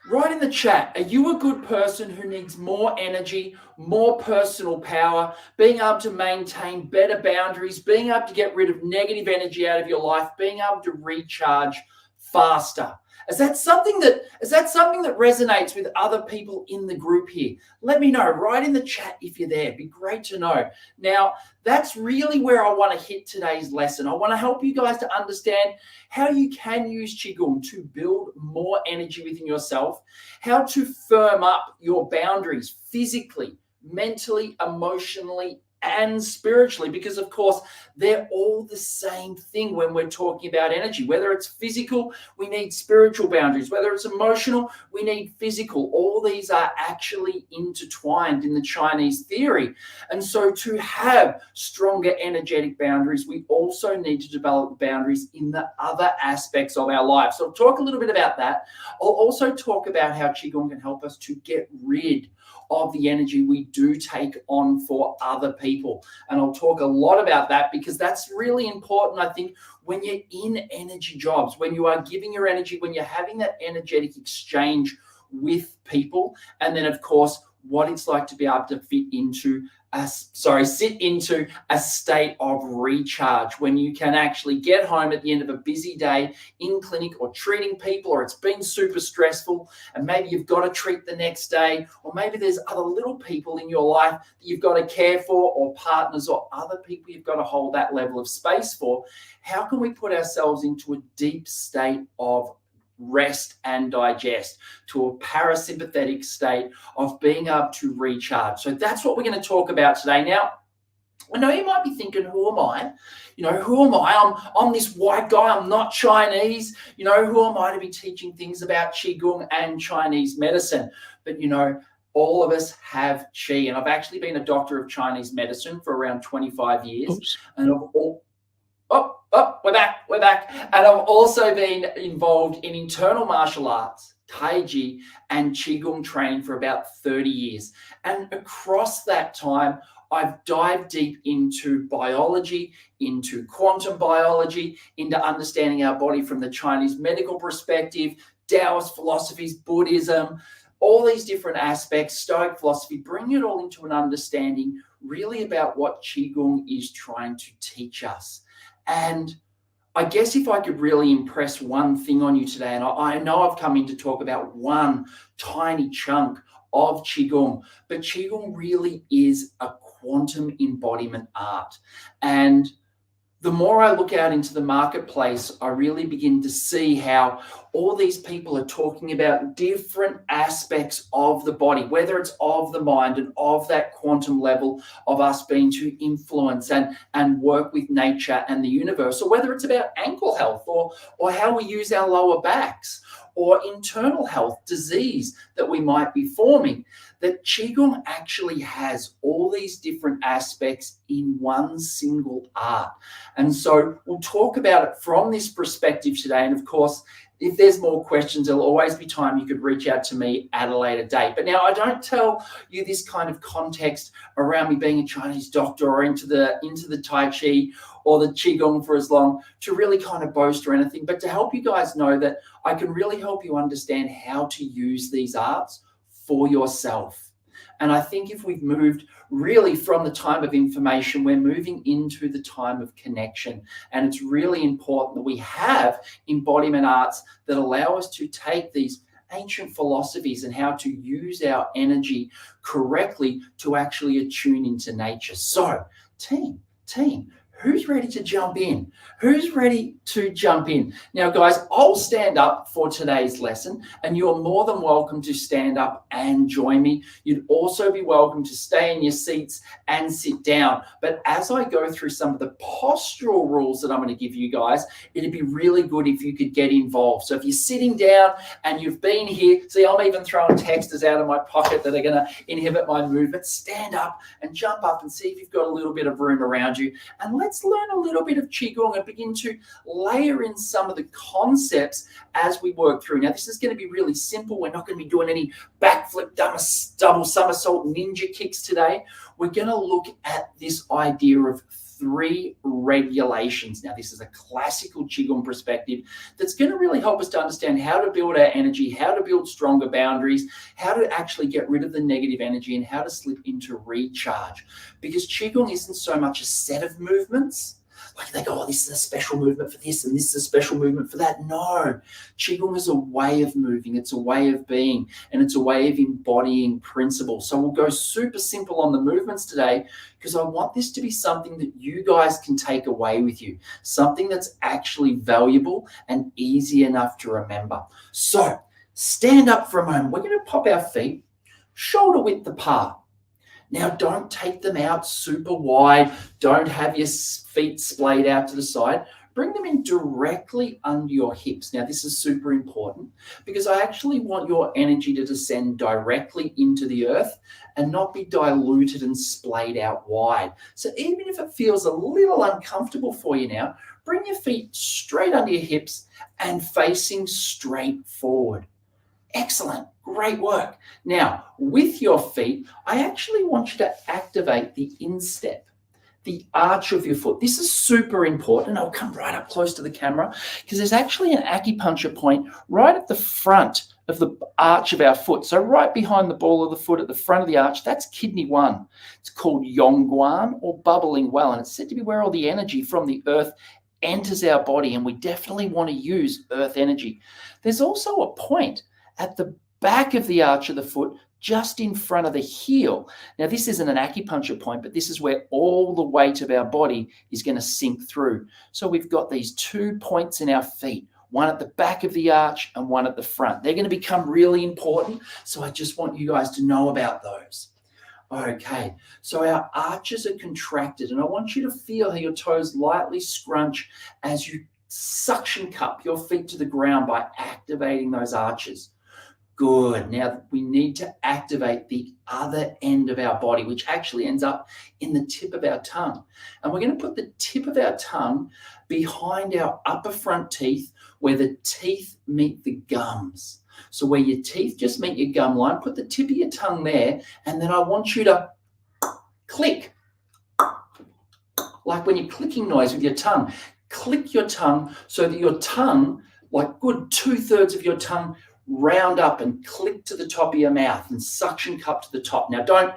Write in the chat, are you a good person who needs more energy, more personal power, being able to maintain better boundaries, being able to get rid of negative energy out of your life, being able to recharge faster? Is that something that resonates with other people in the group here? Let me know. Write in the chat if you're there. It'd be great to know. Now, that's really where I want to hit today's lesson. I want to help you guys to understand how you can use Qigong to build more energy within yourself, how to firm up your boundaries physically, mentally, emotionally, and spiritually, because of course they're all the same thing when we're talking about energy. Whether it's physical, we need spiritual boundaries. Whether it's emotional, we need physical. All these are actually intertwined in the Chinese theory. And so to have stronger energetic boundaries, we also need to develop boundaries in the other aspects of our life. So I'll talk a little bit about that. I'll also talk about how Qigong can help us to get rid of the energy we do take on for other people. And I'll talk a lot about that because that's really important, I think, when you're in energy jobs, when you are giving your energy, when you're having that energetic exchange with people. And then, of course, what it's like to be able to sit into a state of recharge when you can actually get home at the end of a busy day in clinic or treating people, or it's been super stressful and maybe you've got to treat the next day, or maybe there's other little people in your life that you've got to care for, or partners or other people you've got to hold that level of space for. How can we put ourselves into a deep state of rest and digest, to a parasympathetic state of being able to recharge? So that's what we're going to talk about today. Now, I know you might be thinking, who am I? Who am I? I'm this white guy. I'm not Chinese. Who am I to be teaching things about Qigong and Chinese medicine? But, all of us have Qi. And I've actually been a doctor of Chinese medicine for around 25 years. Oops. And we're back. And I've also been involved in internal martial arts Taiji and Qigong training for about 30 years. And across that time, I've dived deep into biology, into quantum biology, into understanding our body from the Chinese medical perspective, Taoist philosophies, Buddhism, all these different aspects, Stoic philosophy, bring it all into an understanding really about what Qigong is trying to teach us. And I guess if I could really impress one thing on you today, and I know I've come in to talk about one tiny chunk of Qigong, but Qigong really is a quantum embodiment art. And the more I look out into the marketplace, I really begin to see how all these people are talking about different aspects of the body, whether it's of the mind and of that quantum level of us being to influence and work with nature and the universe, or whether it's about ankle health or how we use our lower backs, or internal health, disease that we might be forming, that Qigong actually has all these different aspects in one single art. And so we'll talk about it from this perspective today. And of course, if there's more questions, there'll always be time you could reach out to me at a later date. But now I don't tell you this kind of context around me being a Chinese doctor or into the Tai Chi or the Qigong for as long to really kind of boast or anything, but to help you guys know that I can really help you understand how to use these arts for yourself. And I think if we've moved really from the time of information, we're moving into the time of connection. And it's really important that we have embodiment arts that allow us to take these ancient philosophies and how to use our energy correctly to actually attune into nature. So, team, who's ready to jump in? Who's ready to jump in? Now, guys, I'll stand up for today's lesson, and you're more than welcome to stand up and join me. You'd also be welcome to stay in your seats and sit down. But as I go through some of the postural rules that I'm going to give you guys, it'd be really good if you could get involved. So if you're sitting down and you've been here, see, I'm even throwing texters out of my pocket that are going to inhibit my movement. Stand up and jump up and see if you've got a little bit of room around you. And let's learn a little bit of Qigong and begin to layer in some of the concepts as we work through. Now, this is going to be really simple. We're not going to be doing any backflip, double somersault, ninja kicks today. We're going to look at this idea of 3 regulations. Now, this is a classical Qigong perspective that's going to really help us to understand how to build our energy, how to build stronger boundaries, how to actually get rid of the negative energy, and how to slip into recharge. Because Qigong isn't so much a set of movements. Like they go, oh, this is a special movement for this and this is a special movement for that. No, Qigong is a way of moving. It's a way of being, and it's a way of embodying principles. So we'll go super simple on the movements today because I want this to be something that you guys can take away with you, something that's actually valuable and easy enough to remember. So stand up for a moment. We're going to pop our feet shoulder width apart. Now, don't take them out super wide. Don't have your feet splayed out to the side. Bring them in directly under your hips. Now, this is super important because I actually want your energy to descend directly into the earth and not be diluted and splayed out wide. So even if it feels a little uncomfortable for you now, bring your feet straight under your hips and facing straight forward. Excellent. Great work. Now, with your feet, I actually want you to activate the instep, the arch of your foot. This is super important. I'll come right up close to the camera because there's actually an acupuncture point right at the front of the arch of our foot. So right behind the ball of the foot at the front of the arch, that's kidney 1. It's called Yongguan or bubbling well, and it's said to be where all the energy from the earth enters our body, and we definitely want to use earth energy. There's also a point at the back of the arch of the foot, just in front of the heel. Now, this isn't an acupuncture point, but this is where all the weight of our body is going to sink through. So we've got these 2 points in our feet, one at the back of the arch and one at the front. They're going to become really important, so I just want you guys to know about those. Okay, so our arches are contracted, and I want you to feel how your toes lightly scrunch as you suction cup your feet to the ground by activating those arches. Good. Now we need to activate the other end of our body, which actually ends up in the tip of our tongue. And we're going to put the tip of our tongue behind our upper front teeth where the teeth meet the gums. So where your teeth just meet your gum line, put the tip of your tongue there, and then I want you to click. Like when you're clicking noise with your tongue. Click your tongue so that your tongue, like good 2/3 of your tongue, round up and click to the top of your mouth and suction cup to the top. Now, don't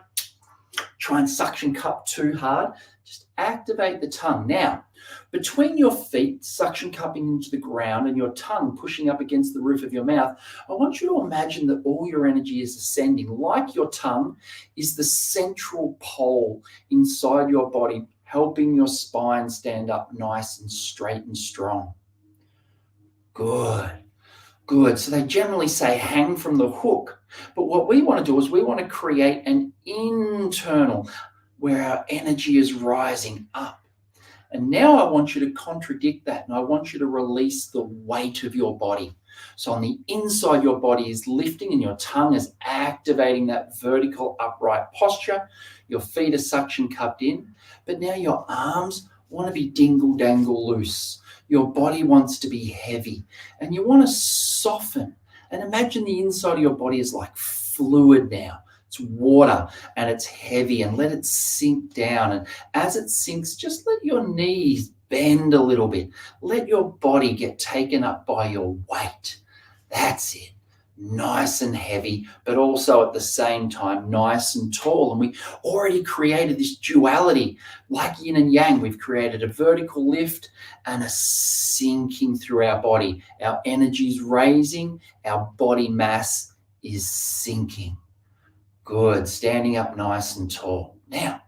try and suction cup too hard. Just activate the tongue. Now, between your feet suction cupping into the ground and your tongue pushing up against the roof of your mouth, I want you to imagine that all your energy is ascending, like your tongue is the central pole inside your body, helping your spine stand up nice and straight and strong. Good. Good. So they generally say hang from the hook. But what we want to do is we want to create an internal where our energy is rising up. And now I want you to contradict that, and I want you to release the weight of your body. So on the inside, your body is lifting and your tongue is activating that vertical upright posture. Your feet are suction cupped in, but now your arms want to be dingle dangle loose. Your body wants to be heavy and you want to soften. And imagine the inside of your body is like fluid now. It's water and it's heavy, and let it sink down. And as it sinks, just let your knees bend a little bit. Let your body get taken up by your weight. That's it. Nice and heavy, but also at the same time nice and tall. And we already created this duality, like yin and yang. We've created a vertical lift and a sinking through our body. Our energy is raising, our body mass is sinking. Good, standing up nice and tall. Now,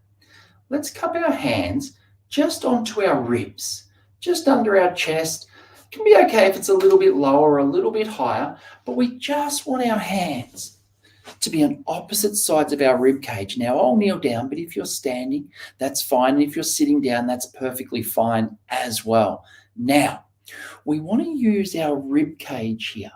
let's cup our hands just onto our ribs, just under our chest. It can be okay if it's a little bit lower or a little bit higher, but we just want our hands to be on opposite sides of our rib cage. Now, I'll kneel down, but if you're standing, that's fine. And if you're sitting down, that's perfectly fine as well. Now, we want to use our rib cage here.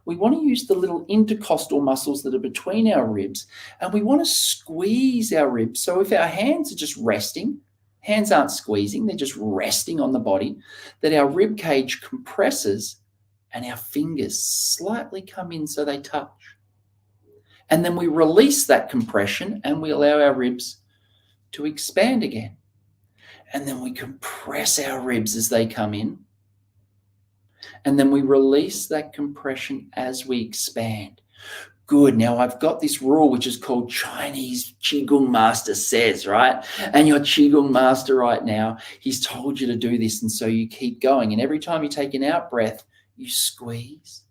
We want to use the little intercostal muscles that are between our ribs, and we want to squeeze our ribs. So if our hands are just resting, hands aren't squeezing, they're just resting on the body, that our rib cage compresses and our fingers slightly come in so they touch. And then we release that compression and we allow our ribs to expand again. And then we compress our ribs as they come in. And then we release that compression as we expand. Good. Now I've got this rule which is called Chinese Qigong Master says, right? And your Qigong Master right now, he's told you to do this, and so you keep going. And every time you take an out breath, you squeeze.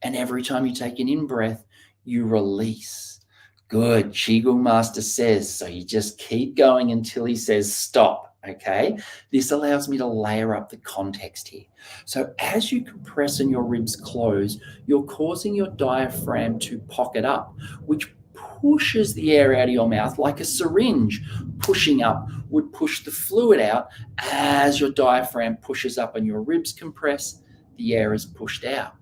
And every time you take an in breath, you release. Good. Qigong Master says, so you just keep going until he says stop. Okay, this allows me to layer up the context here. So as you compress and your ribs close, you're causing your diaphragm to pocket up, which pushes the air out of your mouth like a syringe pushing up would push the fluid out. As your diaphragm pushes up and your ribs compress, the air is pushed out.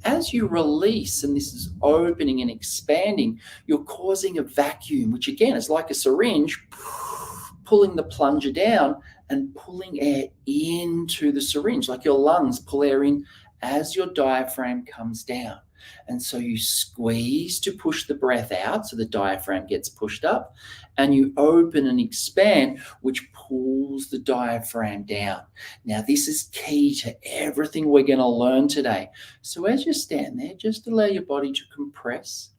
As you release, and this is opening and expanding, you're causing a vacuum, which again is like a syringe, pulling the plunger down and pulling air into the syringe, like your lungs pull air in as your diaphragm comes down. And so you squeeze to push the breath out, so the diaphragm gets pushed up, and you open and expand, which pulls the diaphragm down. Now, this is key to everything we're going to learn today. So as you stand there, just allow your body to compress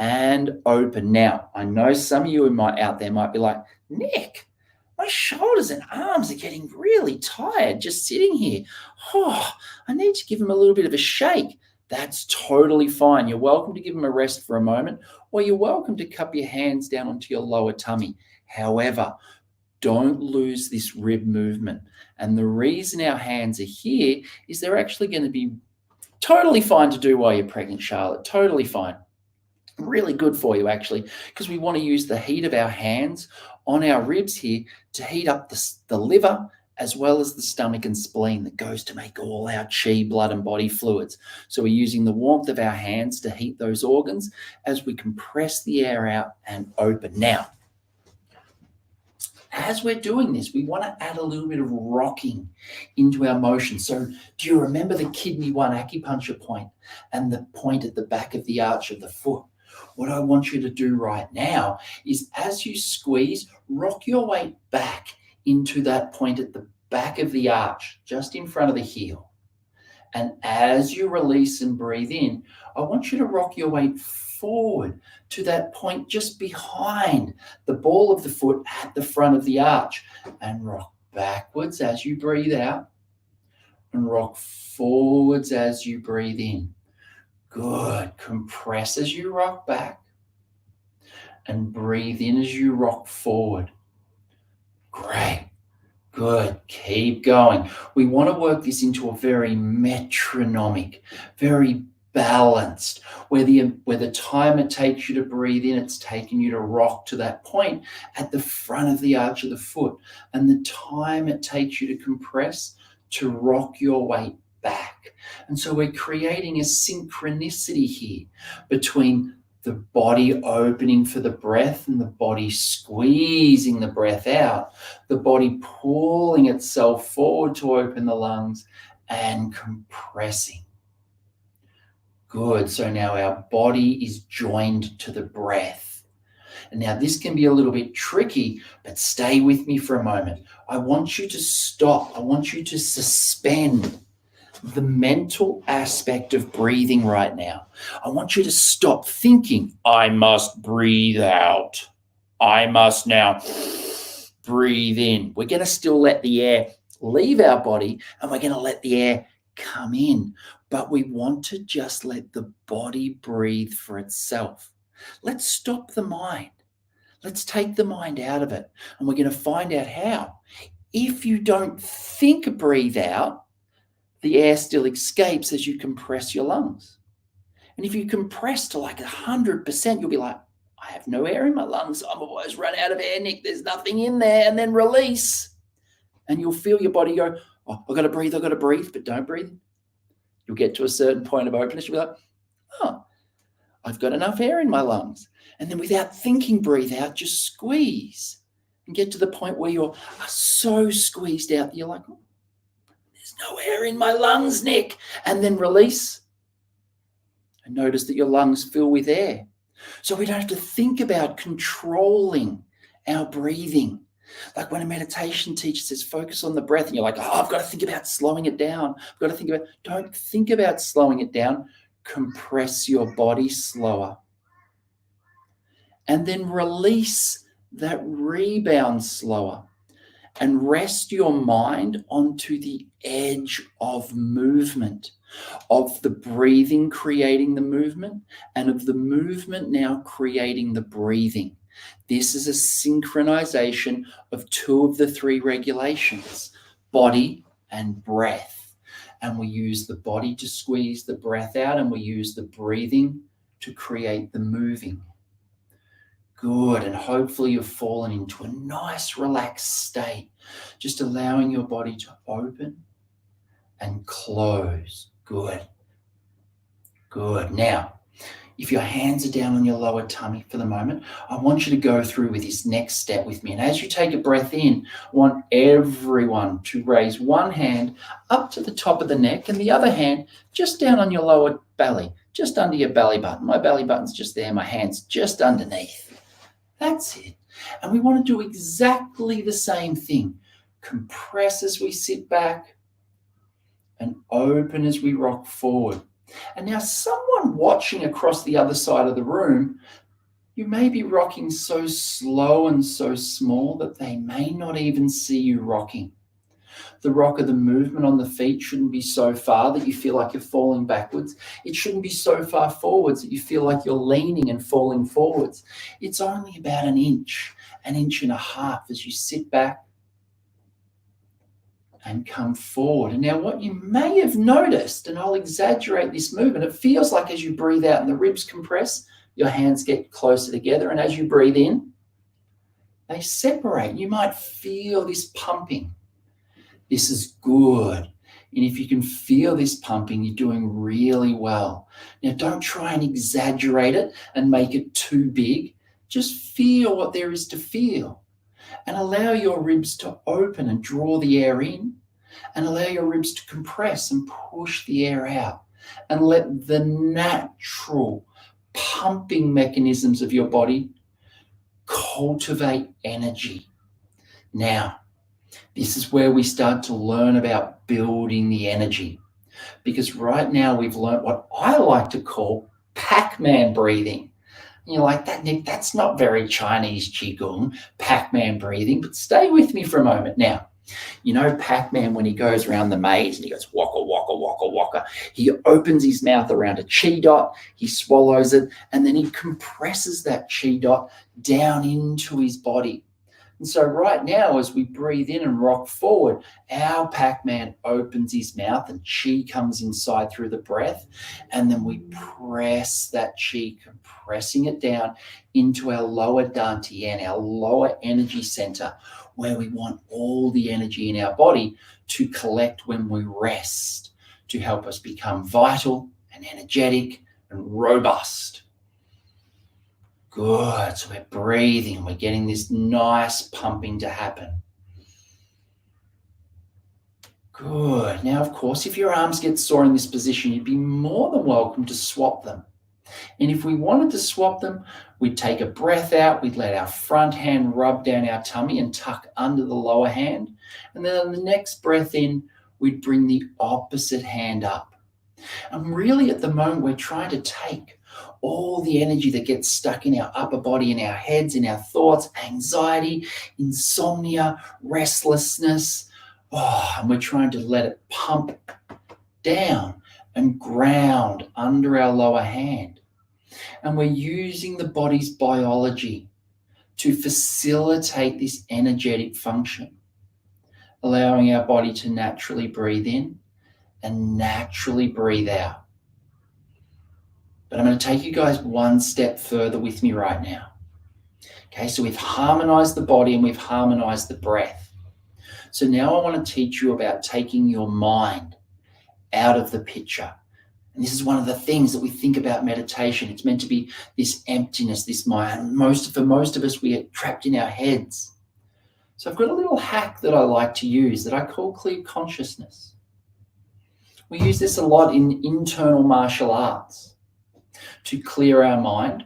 and open. Now, I know some of you out there might be like, Nick, my shoulders and arms are getting really tired just sitting here. Oh, I need to give them a little bit of a shake. That's totally fine. You're welcome to give them a rest for a moment, or you're welcome to cup your hands down onto your lower tummy. However, don't lose this rib movement. And the reason our hands are here is they're actually going to be totally fine to do while you're pregnant, Charlotte. Totally fine. Really good for you, actually, because we want to use the heat of our hands on our ribs here to heat up the liver as well as the stomach and spleen that goes to make all our chi, blood and body fluids. So we're using the warmth of our hands to heat those organs as we compress the air out and open. Now, as we're doing this, we want to add a little bit of rocking into our motion. So do you remember the kidney 1 acupuncture point and the point at the back of the arch of the foot? What I want you to do right now is, as you squeeze, rock your weight back into that point at the back of the arch, just in front of the heel. And as you release and breathe in, I want you to rock your weight forward to that point just behind the ball of the foot at the front of the arch, and rock backwards as you breathe out and rock forwards as you breathe in. Good. Compress as you rock back and breathe in as you rock forward. Great. Good. Keep going. We want to work this into a very metronomic, very balanced, where the time it takes you to breathe in, it's taking you to rock to that point at the front of the arch of the foot, and the time it takes you to compress to rock your weight back. And so we're creating a synchronicity here between the body opening for the breath and the body squeezing the breath out, the body pulling itself forward to open the lungs and compressing. Good. So now our body is joined to the breath. And now this can be a little bit tricky, but stay with me for a moment. I want you to stop. I want you to suspend the mental aspect of breathing right now. I want you to stop thinking, I must breathe out. I must now breathe in. We're going to still let the air leave our body, and we're going to let the air come in. But we want to just let the body breathe for itself. Let's stop the mind. Let's take the mind out of it. And we're going to find out how. If you don't think breathe out, the air still escapes as you compress your lungs. And if you compress to like 100%, you'll be like, I have no air in my lungs. I'm always run out of air, Nick. There's nothing in there. And then release. And you'll feel your body go, oh, I've got to breathe, but don't breathe. You'll get to a certain point of openness. You'll be like, oh, I've got enough air in my lungs. And then without thinking, breathe out, just squeeze and get to the point where you're so squeezed out that you're like, oh, there's no air in my lungs, Nick. And then release and notice that your lungs fill with air. So we don't have to think about controlling our breathing. Like when a meditation teacher says, focus on the breath, and you're like, oh, I've got to think about slowing it down. Don't think about slowing it down. Compress your body slower. And then release that rebound slower. And rest your mind onto the edge of movement, of the breathing creating the movement, and of the movement now creating the breathing. This is a synchronization of 2 of the 3 regulations, body and breath. And we use the body to squeeze the breath out, and we use the breathing to create the moving. Good. And hopefully you've fallen into a nice relaxed state, just allowing your body to open and close. Good. Good. Now, if your hands are down on your lower tummy for the moment, I want you to go through with this next step with me. And as you take a breath in, I want everyone to raise one hand up to the top of the neck and the other hand just down on your lower belly, just under your belly button. My belly button's just there, my hand's just underneath. That's it. And we want to do exactly the same thing. Compress as we sit back and open as we rock forward. And now someone watching across the other side of the room, you may be rocking so slow and so small that they may not even see you rocking. The rock of the movement on the feet shouldn't be so far that you feel like you're falling backwards. It shouldn't be so far forwards that you feel like you're leaning and falling forwards. It's only about an inch and a half as you sit back and come forward. And now what you may have noticed, and I'll exaggerate this movement, it feels like as you breathe out and the ribs compress, your hands get closer together. And as you breathe in, they separate. You might feel this pumping. This is good. And if you can feel this pumping, you're doing really well. Now, don't try and exaggerate it and make it too big. Just feel what there is to feel. and allow your ribs to open and draw the air in, and allow your ribs to compress and push the air out, and let the natural pumping mechanisms of your body cultivate energy. Now, this is where we start to learn about building the energy, because right now we've learned what I like to call Pac-Man breathing. And you're like, that, Nick, that's not very Chinese Qigong, Pac-Man breathing, but stay with me for a moment. Now, you know Pac-Man, when he goes around the maze and he goes waka, waka, waka, waka, he opens his mouth around a chi dot, he swallows it, and then he compresses that chi dot down into his body. And so right now, as we breathe in and rock forward, our Pac-Man opens his mouth and chi comes inside through the breath. And then we press that chi, compressing it down into our lower dantian, our lower energy center, where we want all the energy in our body to collect when we rest, to help us become vital and energetic and robust. Good. So we're breathing. We're getting this nice pumping to happen. Good. Now, of course, if your arms get sore in this position, you'd be more than welcome to swap them. And if we wanted to swap them, we'd take a breath out. We'd let our front hand rub down our tummy and tuck under the lower hand. And then on the next breath in, we'd bring the opposite hand up. And really at the moment, we're trying to take all the energy that gets stuck in our upper body, in our heads, in our thoughts, anxiety, insomnia, restlessness. And we're trying to let it pump down and ground under our lower hand. And we're using the body's biology to facilitate this energetic function, allowing our body to naturally breathe in and naturally breathe out. But I'm going to take you guys one step further with me right now. Okay, so we've harmonized the body and we've harmonized the breath. So now I want to teach you about taking your mind out of the picture. And this is one of the things that we think about meditation. It's meant to be this emptiness, this mind. For most of us, we get trapped in our heads. So I've got a little hack that I like to use that I call clear consciousness. We use this a lot in internal martial arts to clear our mind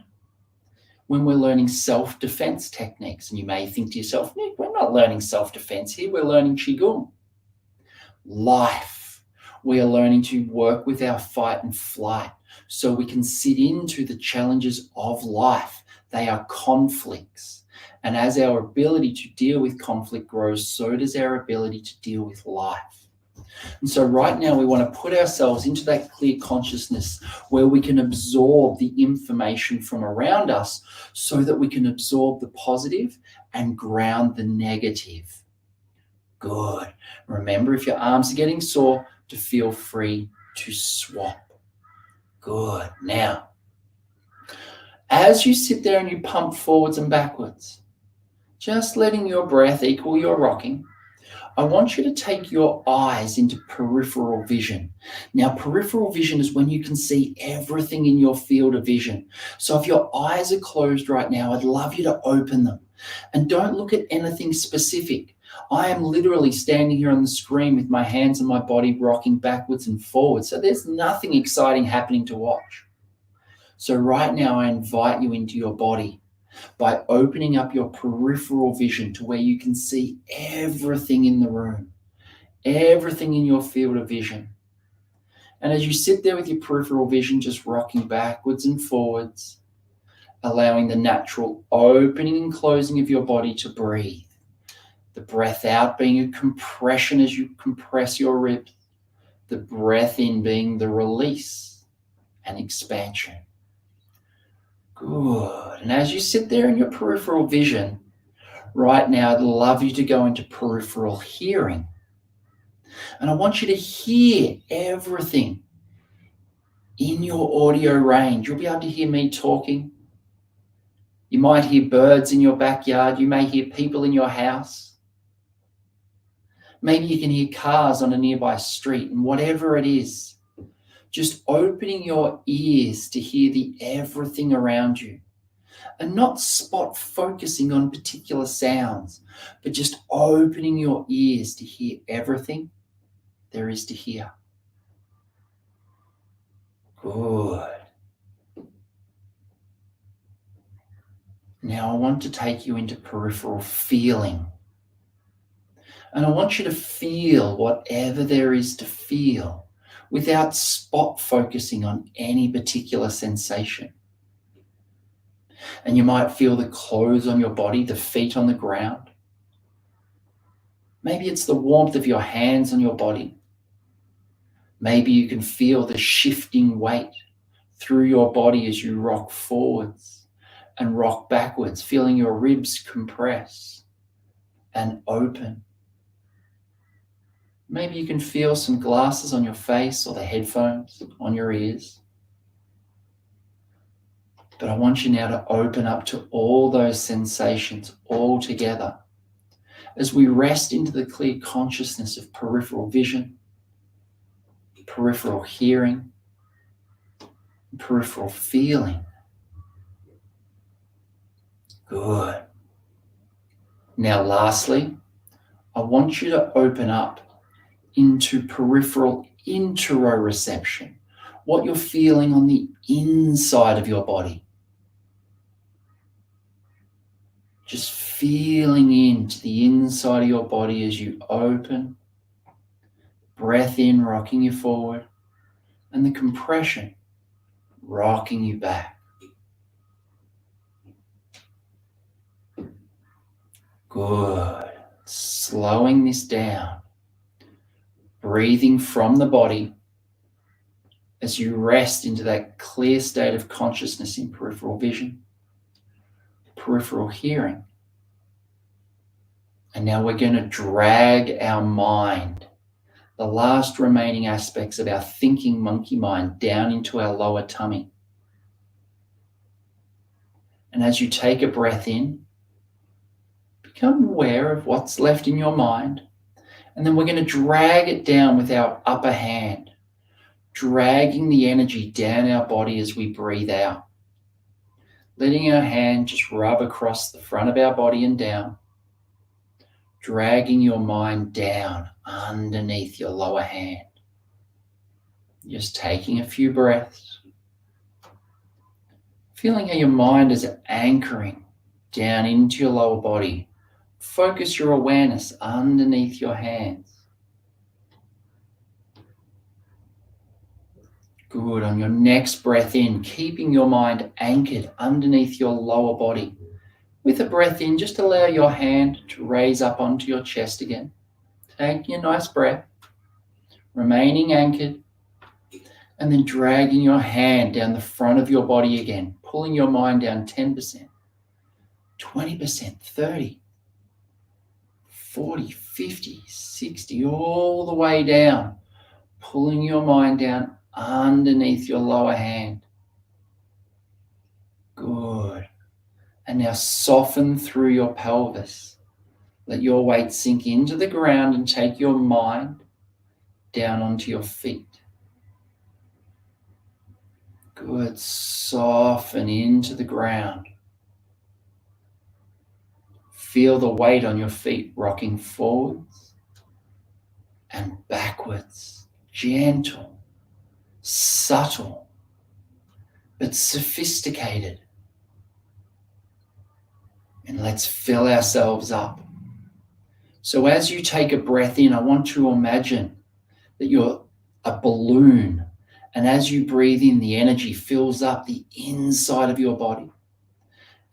when we're learning self-defense techniques. And you may think to yourself, Nick, we're not learning self-defense here. We're learning Qigong. Life. We are learning to work with our fight and flight so we can sit into the challenges of life. They are conflicts. And as our ability to deal with conflict grows, so does our ability to deal with life. And so right now we want to put ourselves into that clear consciousness where we can absorb the information from around us so that we can absorb the positive and ground the negative. Good. Remember, if your arms are getting sore, to feel free to swap. Good. Now, as you sit there and you pump forwards and backwards, just letting your breath equal your rocking, I want you to take your eyes into peripheral vision. Now, peripheral vision is when you can see everything in your field of vision. So if your eyes are closed right now, I'd love you to open them. And don't look at anything specific. I am literally standing here on the screen with my hands and my body rocking backwards and forwards. So there's nothing exciting happening to watch. So right now, I invite you into your body by opening up your peripheral vision to where you can see everything in the room, everything in your field of vision. And as you sit there with your peripheral vision, just rocking backwards and forwards, allowing the natural opening and closing of your body to breathe. The breath out being a compression as you compress your ribs. The breath in being the release and expansion. Good. And as you sit there in your peripheral vision, right now, I'd love you to go into peripheral hearing. And I want you to hear everything in your audio range. You'll be able to hear me talking. You might hear birds in your backyard. You may hear people in your house. Maybe you can hear cars on a nearby street, and whatever it is, just opening your ears to hear the everything around you. and not spot focusing on particular sounds, but just opening your ears to hear everything there is to hear. Good. Now I want to take you into peripheral feeling. And I want you to feel whatever there is to feel without spot focusing on any particular sensation. And you might feel the clothes on your body, the feet on the ground. Maybe it's the warmth of your hands on your body. Maybe you can feel the shifting weight through your body as you rock forwards and rock backwards, feeling your ribs compress and open. Maybe you can feel some glasses on your face or the headphones on your ears. But I want you now to open up to all those sensations all together as we rest into the clear consciousness of peripheral vision, peripheral hearing, peripheral feeling. Good. Now, lastly, I want you to open up into peripheral interoception, what you're feeling on the inside of your body. Just feeling into the inside of your body as you open, breath in, rocking you forward, and the compression, rocking you back. Good. Slowing this down. Breathing from the body as you rest into that clear state of consciousness in peripheral vision, peripheral hearing. And now we're going to drag our mind, the last remaining aspects of our thinking monkey mind, down into our lower tummy. And as you take a breath in, become aware of what's left in your mind. And then we're going to drag it down with our upper hand, dragging the energy down our body as we breathe out. Letting our hand just rub across the front of our body and down, dragging your mind down underneath your lower hand. Just taking a few breaths, feeling how your mind is anchoring down into your lower body. Focus your awareness underneath your hands. Good. On your next breath in, keeping your mind anchored underneath your lower body. With a breath in, just allow your hand to raise up onto your chest again. Taking a nice breath, remaining anchored, and then dragging your hand down the front of your body again, pulling your mind down 10%, 20%, 30%. 40, 50, 60, all the way down, pulling your mind down underneath your lower hand. Good. And now soften through your pelvis. Let your weight sink into the ground and take your mind down onto your feet. Good. Soften into the ground. Feel the weight on your feet rocking forwards and backwards. Gentle, subtle, but sophisticated. And let's fill ourselves up. So as you take a breath in, I want to imagine that you're a balloon. And as you breathe in, the energy fills up the inside of your body.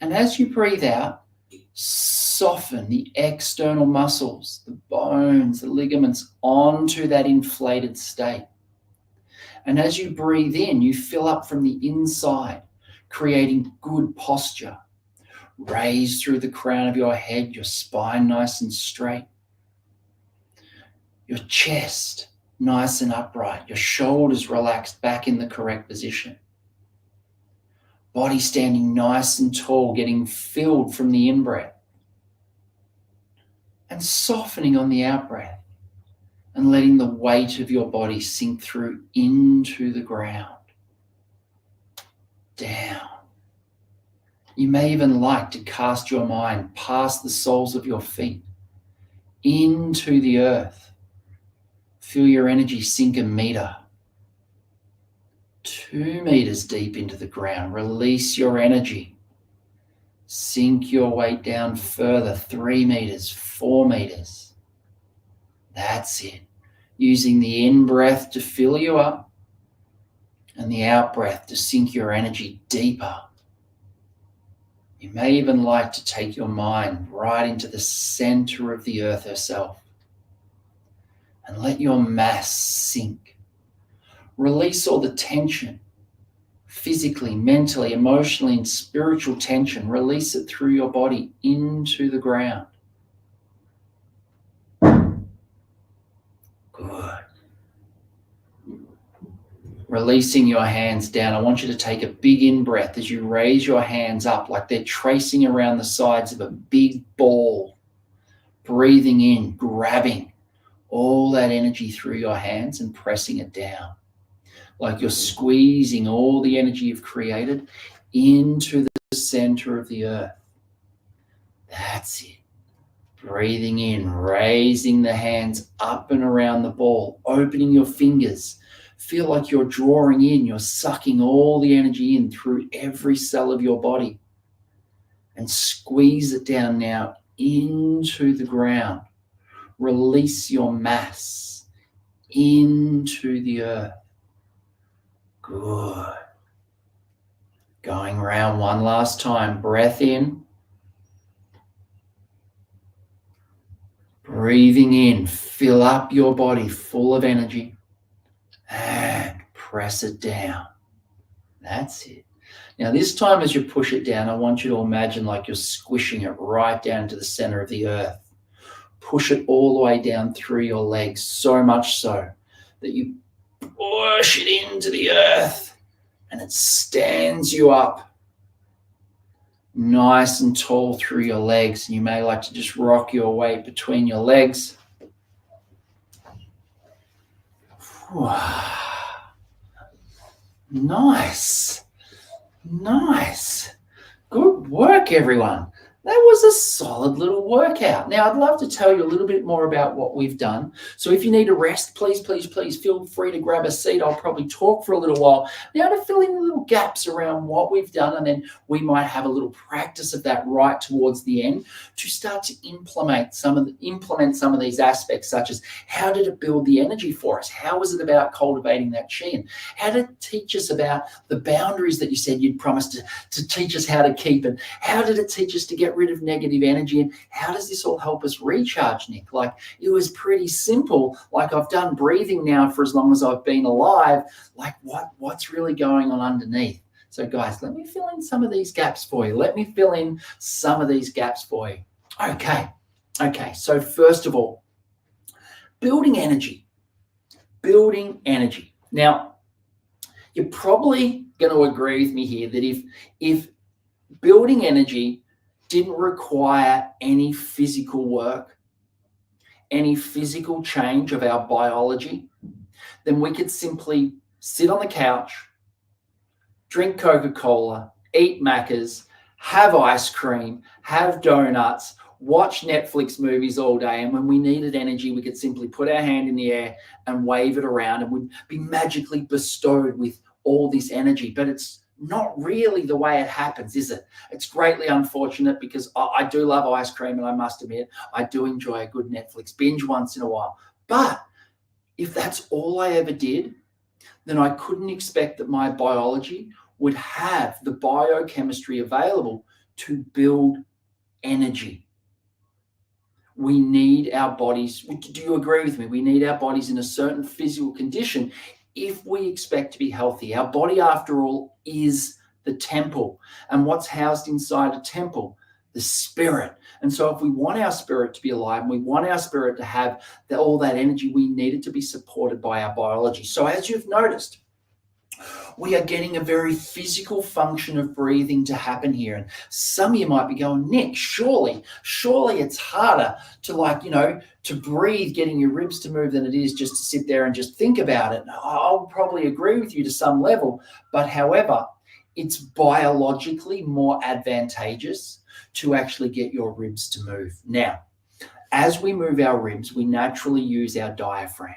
And as you breathe out, soften the external muscles, the bones, the ligaments onto that inflated state. And as you breathe in, you fill up from the inside, creating good posture. Raise through the crown of your head, your spine nice and straight. Your chest nice and upright, your shoulders relaxed back in the correct position. Body standing nice and tall, getting filled from the in-breath. And softening on the out-breath. And letting the weight of your body sink through into the ground. Down. You may even like to cast your mind past the soles of your feet into the earth. Feel your energy sink 1 meter, 2 meters deep into the ground. Release your energy. Sink your weight down further, 3 meters, 4 meters. That's it. Using the in-breath to fill you up and the out-breath to sink your energy deeper. You may even like to take your mind right into the center of the earth herself and let your mass sink. Release all the tension, physically, mentally, emotionally, and spiritual tension. Release it through your body into the ground. Good. Releasing your hands down. I want you to take a big in-breath as you raise your hands up like they're tracing around the sides of a big ball. Breathing in, grabbing all that energy through your hands and pressing it down. Like you're squeezing all the energy you've created into the center of the earth. That's it. Breathing in, raising the hands up and around the ball, opening your fingers. Feel like you're drawing in, you're sucking all the energy in through every cell of your body. And squeeze it down now into the ground. Release your mass into the earth. Good. Going around one last time. Breath in. Breathing in. Fill up your body full of energy. And press it down. That's it. Now this time as you push it down, I want you to imagine like you're squishing it right down to the center of the earth. Push it all the way down through your legs, so much so that you push it into the earth and it stands you up nice and tall through your legs. And you may like to just rock your weight between your legs. Nice. Nice. Good work, everyone. That was a solid little workout. Now, I'd love to tell you a little bit more about what we've done. So if you need a rest, please feel free to grab a seat. I'll probably talk for a little while now to fill in little gaps around what we've done, and then we might have a little practice of that right towards the end to start to implement some of these aspects, such as how did it build the energy for us? How was it about cultivating that chi? And how did it teach us about the boundaries that you said you'd promised to teach us how to keep? And how did it teach us to get rid of negative energy? And how does this all help us recharge, Nick? Like, it was pretty simple. Like, I've done breathing now for as long as I've been alive. Like, what's really going on underneath? So guys, let me fill in some of these gaps for you. Okay. So first of all, building energy. Now, you're probably going to agree with me here that if building energy didn't require any physical work, any physical change of our biology, then we could simply sit on the couch, drink Coca-Cola, eat Maccas, have ice cream, have donuts, watch Netflix movies all day, and when we needed energy, we could simply put our hand in the air and wave it around and we'd be magically bestowed with all this energy. But it's not really the way it happens, is it? It's greatly unfortunate because I do love ice cream, and I must admit, I do enjoy a good Netflix binge once in a while. But if that's all I ever did, then I couldn't expect that my biology would have the biochemistry available to build energy. We need our bodies. Do you agree with me? We need our bodies in a certain physical condition if we expect to be healthy. Our body, after all, is the temple. And what's housed inside a temple? The spirit. And so if we want our spirit to be alive and we want our spirit to have all that energy, we need it to be supported by our biology. So as you've noticed, we are getting a very physical function of breathing to happen here. And some of you might be going, Nick, surely it's harder to breathe, getting your ribs to move than it is just to sit there and just think about it. I'll probably agree with you to some level. But however, it's biologically more advantageous to actually get your ribs to move. Now, as we move our ribs, we naturally use our diaphragm.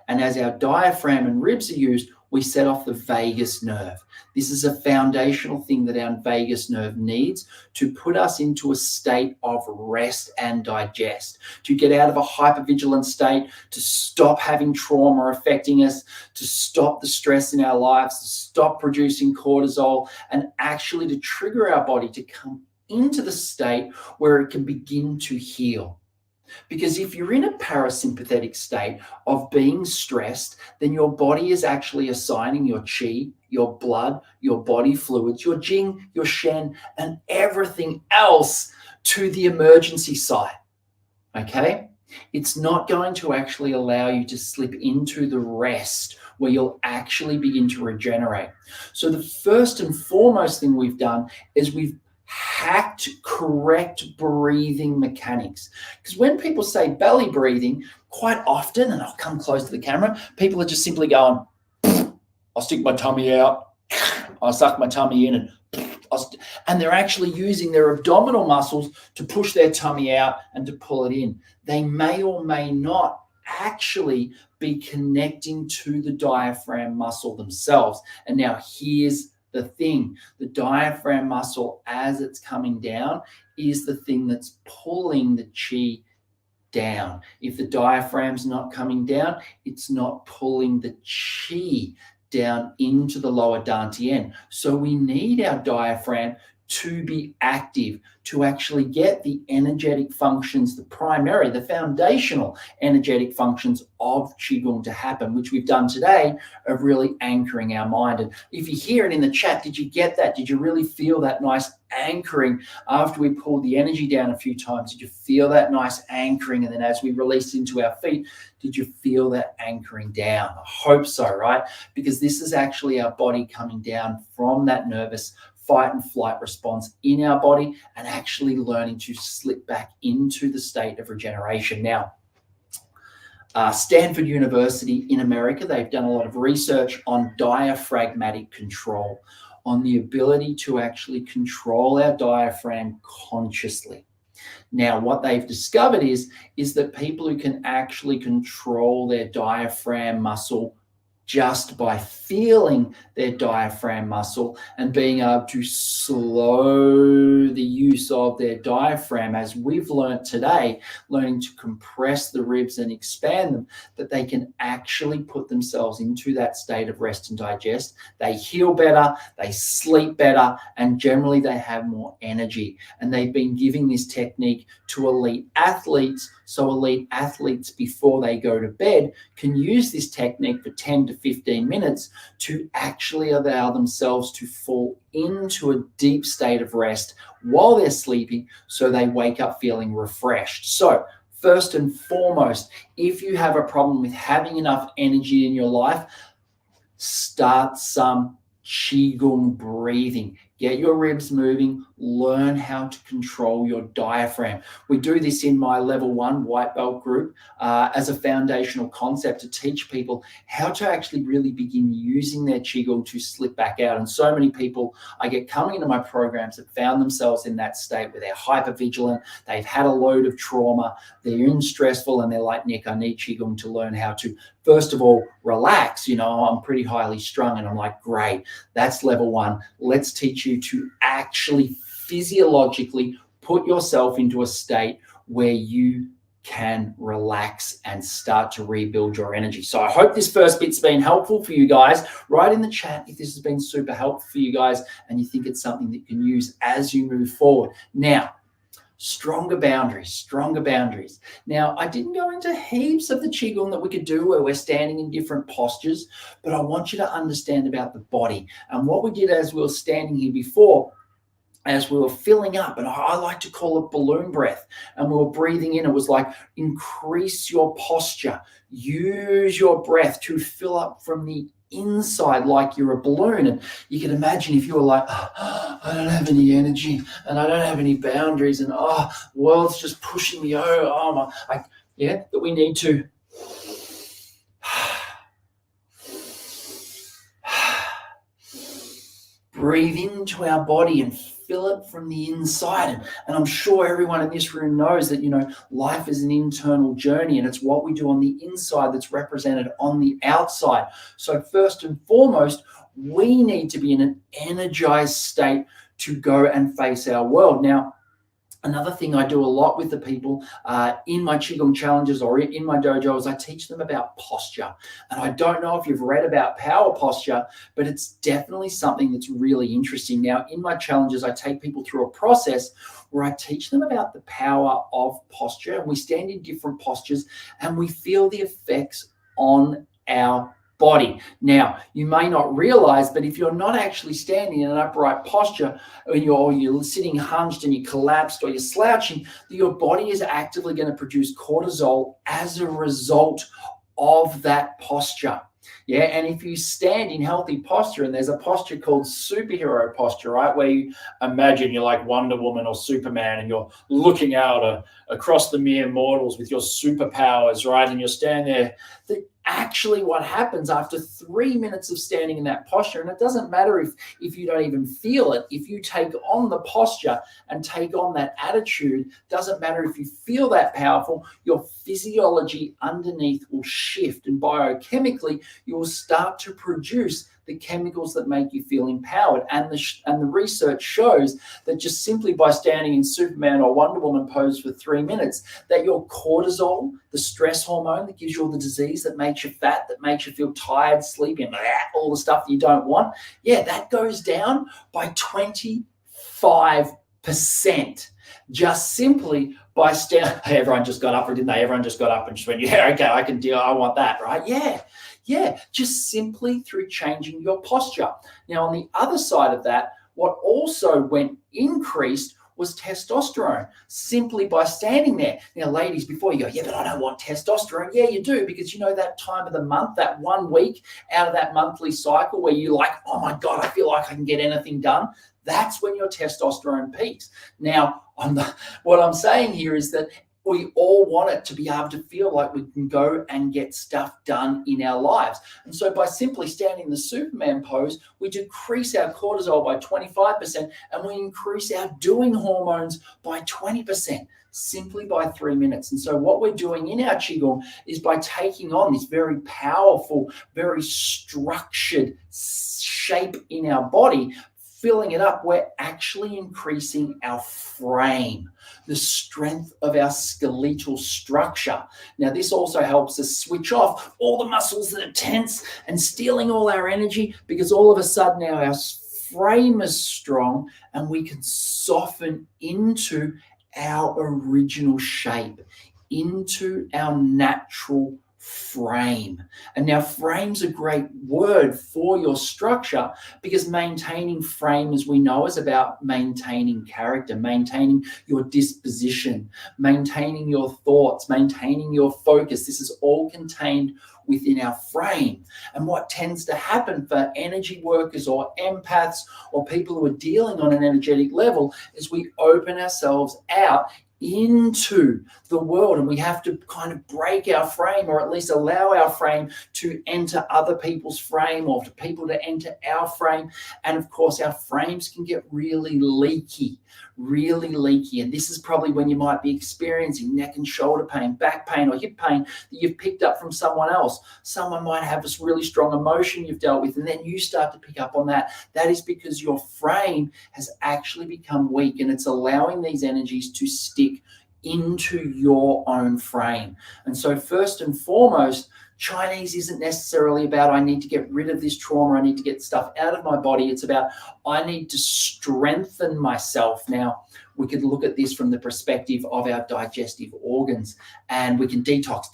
And as our diaphragm and ribs are used, we set off the vagus nerve. This is a foundational thing that our vagus nerve needs to put us into a state of rest and digest, to get out of a hypervigilant state, to stop having trauma affecting us, to stop the stress in our lives, to stop producing cortisol, and actually to trigger our body to come into the state where it can begin to heal. Because if you're in a parasympathetic state of being stressed, then your body is actually assigning your chi, your blood, your body fluids, your jing, your shen, and everything else to the emergency side. Okay? It's not going to actually allow you to slip into the rest where you'll actually begin to regenerate. So the first and foremost thing we've done is we've hacked correct breathing mechanics. Because when people say belly breathing, quite often, and I'll come close to the camera, people are just simply going, I'll stick my tummy out, I'll suck my tummy in, and they're actually using their abdominal muscles to push their tummy out and to pull it in. They may or may not actually be connecting to the diaphragm muscle themselves. And now here's the thing, the diaphragm muscle, as it's coming down, is the thing that's pulling the chi down. If the diaphragm's not coming down, it's not pulling the chi down into the lower dantian. So we need our diaphragm to be active, to actually get the energetic functions, the primary, the foundational energetic functions of Qigong to happen, which we've done today of really anchoring our mind. And if you hear it in the chat, did you get that? Did you really feel that nice anchoring after we pulled the energy down a few times? Did you feel that nice anchoring? And then as we released into our feet, did you feel that anchoring down? I hope so, right? Because this is actually our body coming down from that nervous fight and flight response in our body and actually learning to slip back into the state of regeneration. Now, Stanford University in America, they've done a lot of research on diaphragmatic control, on the ability to actually control our diaphragm consciously. Now, what they've discovered is that people who can actually control their diaphragm muscle just by feeling their diaphragm muscle and being able to slow the use of their diaphragm, as we've learned today, learning to compress the ribs and expand them, that they can actually put themselves into that state of rest and digest. They heal better, they sleep better, and generally they have more energy. And they've been giving this technique to elite athletes, so elite athletes before they go to bed can use this technique for 10 to 15 minutes to actually allow themselves to fall into a deep state of rest while they're sleeping, so they wake up feeling refreshed. So first and foremost, if you have a problem with having enough energy in your life, start some Qigong breathing. Get your ribs moving, learn how to control your diaphragm. We do this in my level 1 white belt group as a foundational concept to teach people how to actually really begin using their Qigong to slip back out. And so many people I get coming into my programs have found themselves in that state where they're hypervigilant, they've had a load of trauma, they're in stressful, and they're like, Nick, I need Qigong to learn how to, first of all, relax. You know, I'm pretty highly strung, and I'm like, great, that's level 1. Let's teach you to actually physiologically put yourself into a state where you can relax and start to rebuild your energy. So I hope this first bit's been helpful for you guys. Write in the chat if this has been super helpful for you guys and you think it's something that you can use as you move forward. Now, stronger boundaries. Now, I didn't go into heaps of the Qigong that we could do where we're standing in different postures, but I want you to understand about the body. And what we did as we were standing here before, as we were filling up, and I like to call it balloon breath, and we were breathing in, it was like, increase your posture. Use your breath to fill up from the inside like you're a balloon. And you can imagine if you were like, oh, I don't have any energy and I don't have any boundaries and world's just pushing me over. That we need to breathe into our body and fill it from the inside. And I'm sure everyone in this room knows that, life is an internal journey, and it's what we do on the inside that's represented on the outside. So first and foremost, we need to be in an energized state to go and face our world. Now, another thing I do a lot with the people in my Qigong challenges or in my dojo is I teach them about posture. And I don't know if you've read about power posture, but it's definitely something that's really interesting. Now, in my challenges, I take people through a process where I teach them about the power of posture. And we stand in different postures and we feel the effects on our body. Now, you may not realize, but if you're not actually standing in an upright posture, or you're sitting hunched and you collapsed or you're slouching, your body is actively going to produce cortisol as a result of that posture. Yeah, and if you stand in healthy posture, and there's a posture called superhero posture, right, where you imagine you're like Wonder Woman or Superman and you're looking out across the mere mortals with your superpowers, right, and you're standing there. Actually, what happens after 3 minutes of standing in that posture, and it doesn't matter if you don't even feel it, if you take on the posture and take on that attitude, doesn't matter if you feel that powerful, your physiology underneath will shift, and biochemically you will start to produce the chemicals that make you feel empowered. And the research shows that just simply by standing in Superman or Wonder Woman pose for 3 minutes, that your cortisol, the stress hormone that gives you all the disease that makes you fat, that makes you feel tired, sleepy, and all the stuff you don't want, that goes down by 25%. Just simply by standing. Hey, everyone just got up, didn't they? Everyone just got up and just went, yeah, okay, I can deal. I want that, right? Yeah, just simply through changing your posture. Now, on the other side of that, what also went increased was testosterone, simply by standing there. Now, ladies, before you go, yeah, but I don't want testosterone. Yeah, you do, because that time of the month, that 1 week out of that monthly cycle where you're like, oh my God, I feel like I can get anything done. That's when your testosterone peaks. Now, what I'm saying here is that we all want it to be able to feel like we can go and get stuff done in our lives. And so by simply standing in the Superman pose, we decrease our cortisol by 25% and we increase our doing hormones by 20%, simply by 3 minutes. And so what we're doing in our Qigong is by taking on this very powerful, very structured shape in our body, filling it up, we're actually increasing our frame, the strength of our skeletal structure. Now, this also helps us switch off all the muscles that are tense and stealing all our energy, because all of a sudden now our frame is strong and we can soften into our original shape, into our natural frame. And now frame's a great word for your structure, because maintaining frame, as we know, is about maintaining character, maintaining your disposition, maintaining your thoughts, maintaining your focus. This is all contained within our frame. And what tends to happen for energy workers or empaths or people who are dealing on an energetic level is we open ourselves out into the world, and we have to kind of break our frame, or at least allow our frame to enter other people's frame, or to people to enter our frame. And of course, our frames can get really leaky. And this is probably when you might be experiencing neck and shoulder pain, back pain, or hip pain that you've picked up from someone else. Someone might have this really strong emotion you've dealt with, and then you start to pick up on that. That is because your frame has actually become weak, and it's allowing these energies to stick into your own frame. And so first and foremost, Chinese isn't necessarily about I need to get rid of this trauma, I need to get stuff out of my body. It's about I need to strengthen myself. Now, we could look at this from the perspective of our digestive organs, and we can detox.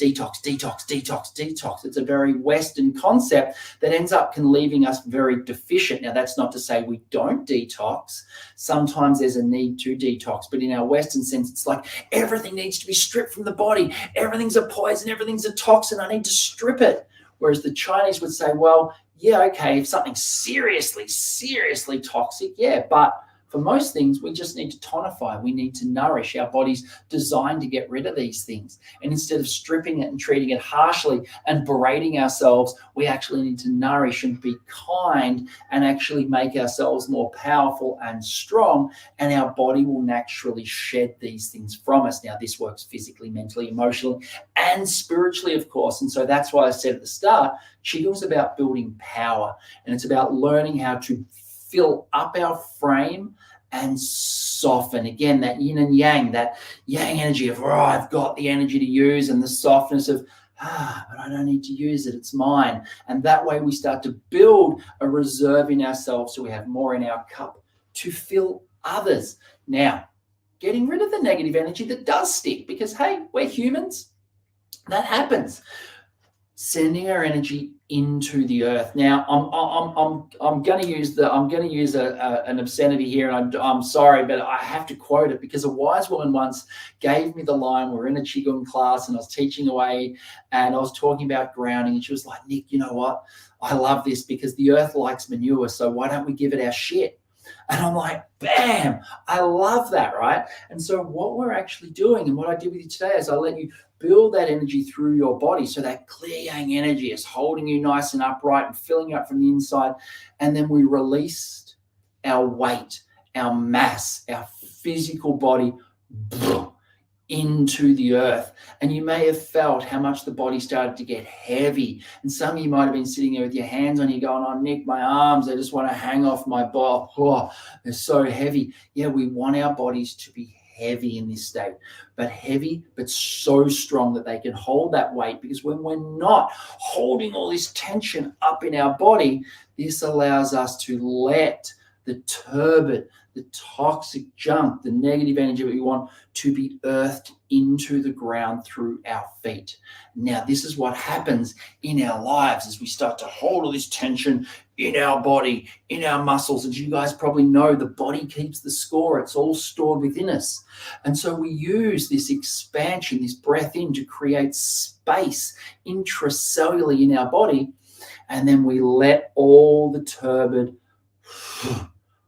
It's a very Western concept that ends up leaving us very deficient. Now, that's not to say we don't detox. Sometimes there's a need to detox, but in our Western sense, it's like everything needs to be stripped from the body. Everything's a poison, everything's a toxin. I need to strip it. Whereas the Chinese would say, well, yeah, okay, if something's seriously toxic, yeah, but For most things, we just need to tonify. We need to nourish. Our body's designed to get rid of these things. And instead of stripping it and treating it harshly and berating ourselves, we actually need to nourish and be kind and actually make ourselves more powerful and strong. And our body will naturally shed these things from us. Now, this works physically, mentally, emotionally, and spiritually, of course. And so that's why I said at the start, Qigong's about building power. And it's about learning how to fill up our frame and soften. Again, that yin and yang, that yang energy of, oh, I've got the energy to use, and the softness of, but I don't need to use it, it's mine. And that way we start to build a reserve in ourselves so we have more in our cup to fill others. Now, getting rid of the negative energy that does stick, because, hey, we're humans. That happens. Sending our energy into the earth. Now, I'm going to use an obscenity here, and I'm sorry, but I have to quote it because a wise woman once gave me the line. We're in a Qigong class, and I was teaching away, and I was talking about grounding, and she was like, Nick, you know what? I love this because the earth likes manure, so why don't we give it our shit? And I'm like, bam, I love that, right? And so what we're actually doing, and what I did with you today is I let you build that energy through your body. So that clear yang energy is holding you nice and upright and filling you up from the inside. And then we released our weight, our mass, our physical body into the earth. And you may have felt how much the body started to get heavy. And some of you might have been sitting there with your hands on you going, oh, Nick, my arms, I just want to hang off my body. Oh, they're so heavy. Yeah, we want our bodies to be heavy in this state, but heavy, but so strong that they can hold that weight. Because when we're not holding all this tension up in our body, this allows us to let the turbid, the toxic junk, the negative energy that we want to be earthed into the ground through our feet. Now, this is what happens in our lives as we start to hold all this tension in our body, in our muscles. As you guys probably know, the body keeps the score. It's all stored within us. And so we use this expansion, this breath in, to create space intracellularly in our body. And then we let all the turbid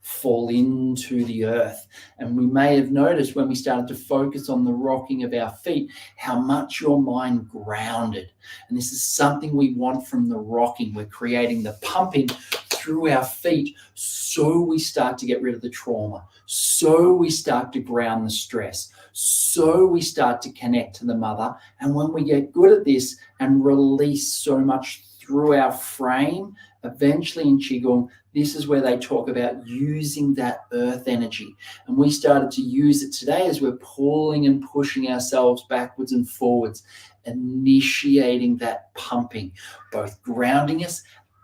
fall into the earth. And we may have noticed when we started to focus on the rocking of our feet, how much your mind grounded. And this is something we want from the rocking. We're creating the pumping through our feet so we start to get rid of the trauma, so we start to ground the stress, so we start to connect to the mother. And when we get good at this and release so much through our frame, eventually in Qigong, this is where they talk about using that earth energy. And we started to use it today as we're pulling and pushing ourselves backwards and forwards, initiating that pumping, both grounding us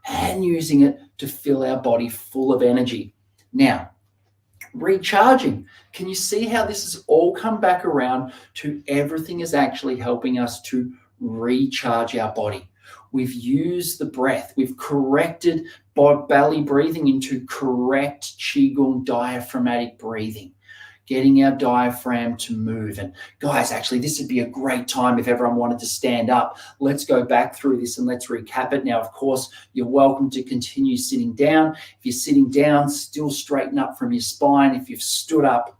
and using it to fill our body full of energy. Now, recharging. Can you see how this has all come back around to everything is actually helping us to recharge our body? We've used the breath. We've corrected belly breathing into correct Qigong diaphragmatic breathing, getting our diaphragm to move. And guys, actually, this would be a great time if everyone wanted to stand up. Let's go back through this and let's recap it. Now, of course, you're welcome to continue sitting down. If you're sitting down, still straighten up from your spine. If you've stood up,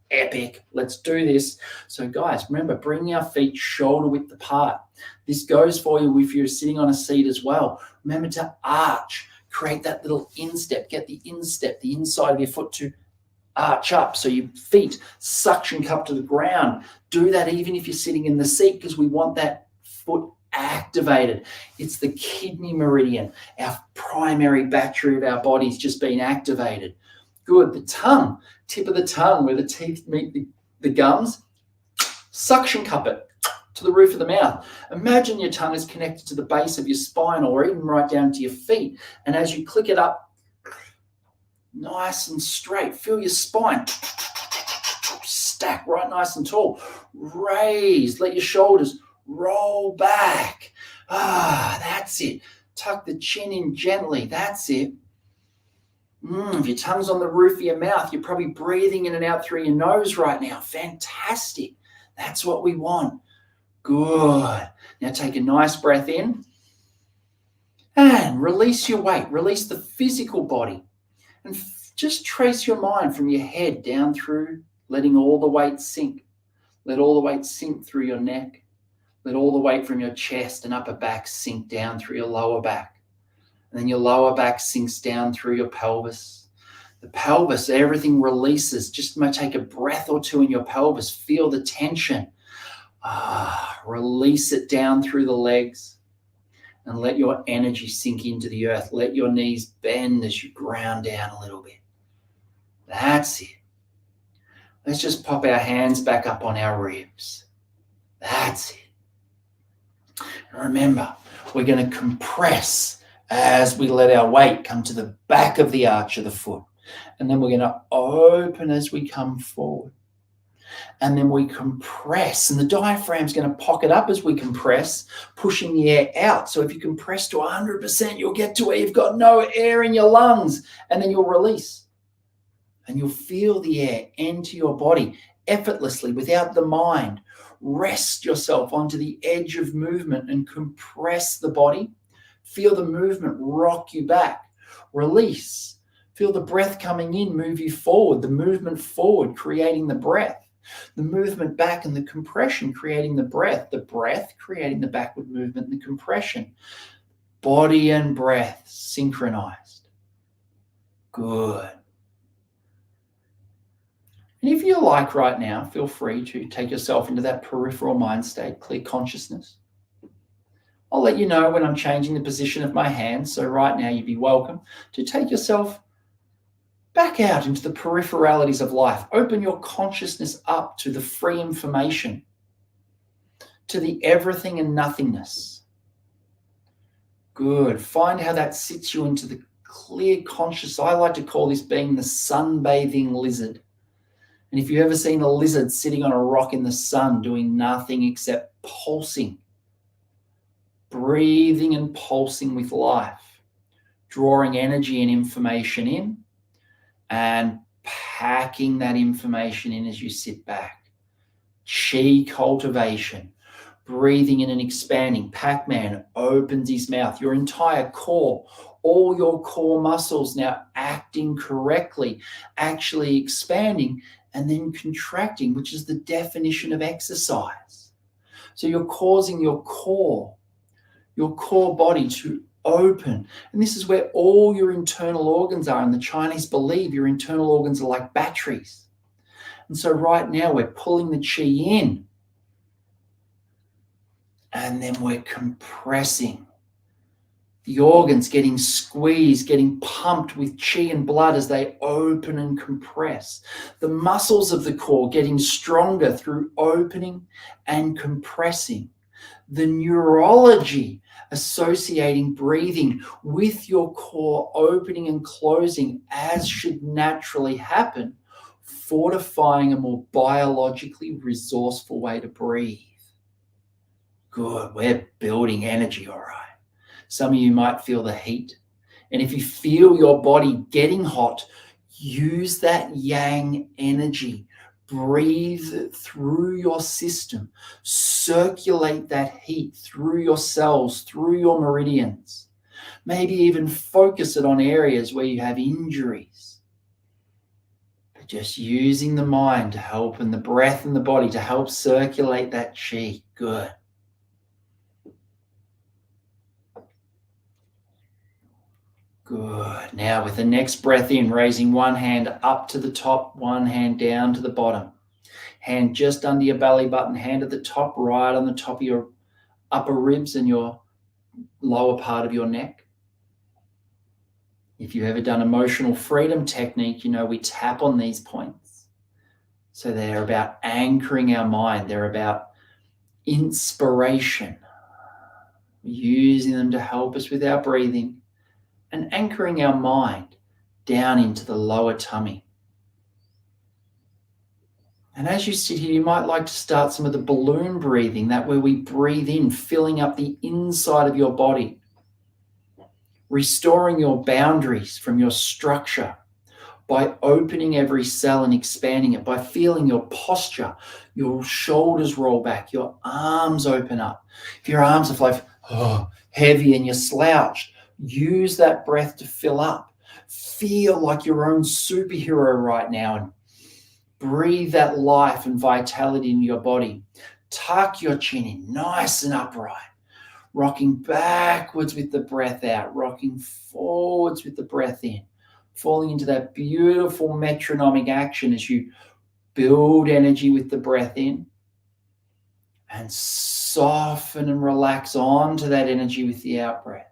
epic. Let's do this. So guys, remember, bring our feet shoulder width apart. This goes for you if you're sitting on a seat as well. Remember to arch, create that little instep, get the instep, the inside of your foot to arch up. So your feet suction cup to the ground. Do that even if you're sitting in the seat, because we want that foot activated. It's the kidney meridian, our primary battery of our body's just been activated. Good. The tongue, tip of the tongue where the teeth meet the gums, suction cup it to the roof of the mouth. Imagine your tongue is connected to the base of your spine or even right down to your feet. And as you click it up, nice and straight, feel your spine stack right nice and tall. Raise, let your shoulders roll back. That's it. Tuck the chin in gently. That's it. If your tongue's on the roof of your mouth, you're probably breathing in and out through your nose right now. Fantastic. That's what we want. Good. Now take a nice breath in and release your weight. Release the physical body and just trace your mind from your head down through, letting all the weight sink. Let all the weight sink through your neck. Let all the weight from your chest and upper back sink down through your lower back. And then your lower back sinks down through your pelvis. The pelvis, everything releases. Just might take a breath or two in your pelvis. Feel the tension. Release it down through the legs. And let your energy sink into the earth. Let your knees bend as you ground down a little bit. That's it. Let's just pop our hands back up on our ribs. That's it. And remember, we're going to compress as we let our weight come to the back of the arch of the foot. And then we're going to open as we come forward. And then we compress, and the diaphragm's going to pocket up as we compress, pushing the air out. So if you compress to 100%, you'll get to where you've got no air in your lungs, and then you'll release. And you'll feel the air enter your body effortlessly without the mind. Rest yourself onto the edge of movement and compress the body. Feel the movement rock you back. Release. Feel the breath coming in, move you forward. The movement forward, creating the breath. The movement back and the compression, creating the breath creating the backward movement and the compression. Body and breath synchronized. Good. And if you like right now, feel free to take yourself into that peripheral mind state, clear consciousness. I'll let you know when I'm changing the position of my hands. So right now you'd be welcome to take yourself back out into the peripheralities of life. Open your consciousness up to the free information, to the everything and nothingness. Good. Find how that sits you into the clear conscious. I like to call this being the sunbathing lizard. And if you've ever seen a lizard sitting on a rock in the sun doing nothing except pulsing, breathing and pulsing with life, drawing energy and information in, and packing that information in as you sit back. Chi cultivation, breathing in and expanding. Pac-Man opens his mouth. Your entire core, all your core muscles now acting correctly, actually expanding and then contracting, which is the definition of exercise. So you're causing your core body to open. And this is where all your internal organs are. And the Chinese believe your internal organs are like batteries. And so right now we're pulling the chi in. And then we're compressing. The organs getting squeezed, getting pumped with chi and blood as they open and compress. The muscles of the core getting stronger through opening and compressing. The neurology associating breathing with your core opening and closing as should naturally happen, fortifying a more biologically resourceful way to breathe. Good, we're building energy, all right. Some of you might feel the heat. And if you feel your body getting hot, use that yang energy. Breathe through your system. Circulate that heat through your cells, through your meridians. Maybe even focus it on areas where you have injuries. But just using the mind to help and the breath and the body to help circulate that chi. Good. Good. Now with the next breath in, raising one hand up to the top, one hand down to the bottom. Hand just under your belly button, hand at the top, right on the top of your upper ribs and your lower part of your neck. If you've ever done emotional freedom technique, you know we tap on these points. So they're about anchoring our mind. They're about inspiration. Using them to help us with our breathing. And anchoring our mind down into the lower tummy. And as you sit here, you might like to start some of the balloon breathing, that where we breathe in, filling up the inside of your body, restoring your boundaries from your structure by opening every cell and expanding it, by feeling your posture, your shoulders roll back, your arms open up. If your arms are like heavy and you're slouched, use that breath to fill up. Feel like your own superhero right now and breathe that life and vitality into your body. Tuck your chin in nice and upright, rocking backwards with the breath out, rocking forwards with the breath in, falling into that beautiful metronomic action as you build energy with the breath in and soften and relax onto that energy with the out breath.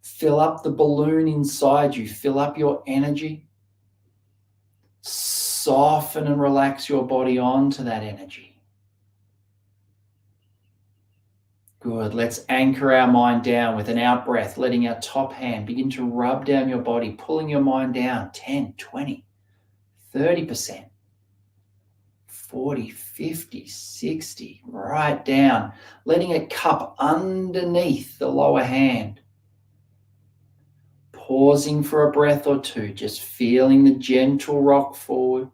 Fill up the balloon inside you, fill up your energy. Soften and relax your body onto that energy. Good. Let's anchor our mind down with an out breath, letting our top hand begin to rub down your body, pulling your mind down 10, 20, 30%, 40, 50, 60, right down, letting it cup underneath the lower hand. Pausing for a breath or two, just feeling the gentle rock forward,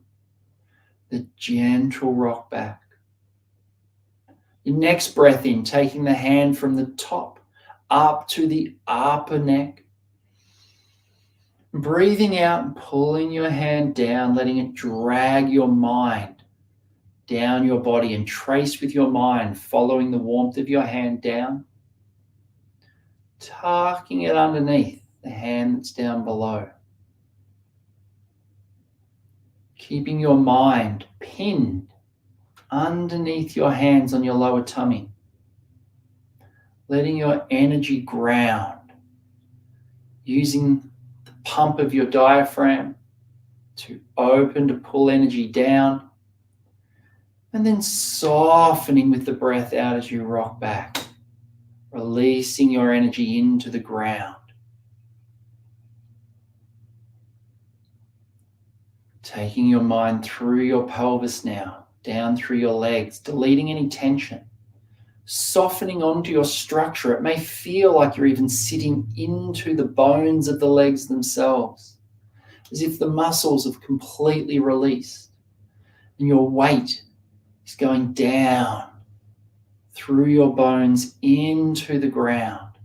the gentle rock back. Your next breath in, taking the hand from the top up to the upper neck. Breathing out and pulling your hand down, letting it drag your mind down your body and trace with your mind, following the warmth of your hand down, tucking it underneath the hand that's down below. Keeping your mind pinned underneath your hands on your lower tummy. Letting your energy ground. Using the pump of your diaphragm to open, to pull energy down. And then softening with the breath out as you rock back. Releasing your energy into the ground. Taking your mind through your pelvis now, down through your legs, deleting any tension, softening onto your structure. It may feel like you're even sitting into the bones of the legs themselves, as if the muscles have completely released and your weight is going down through your bones into the ground.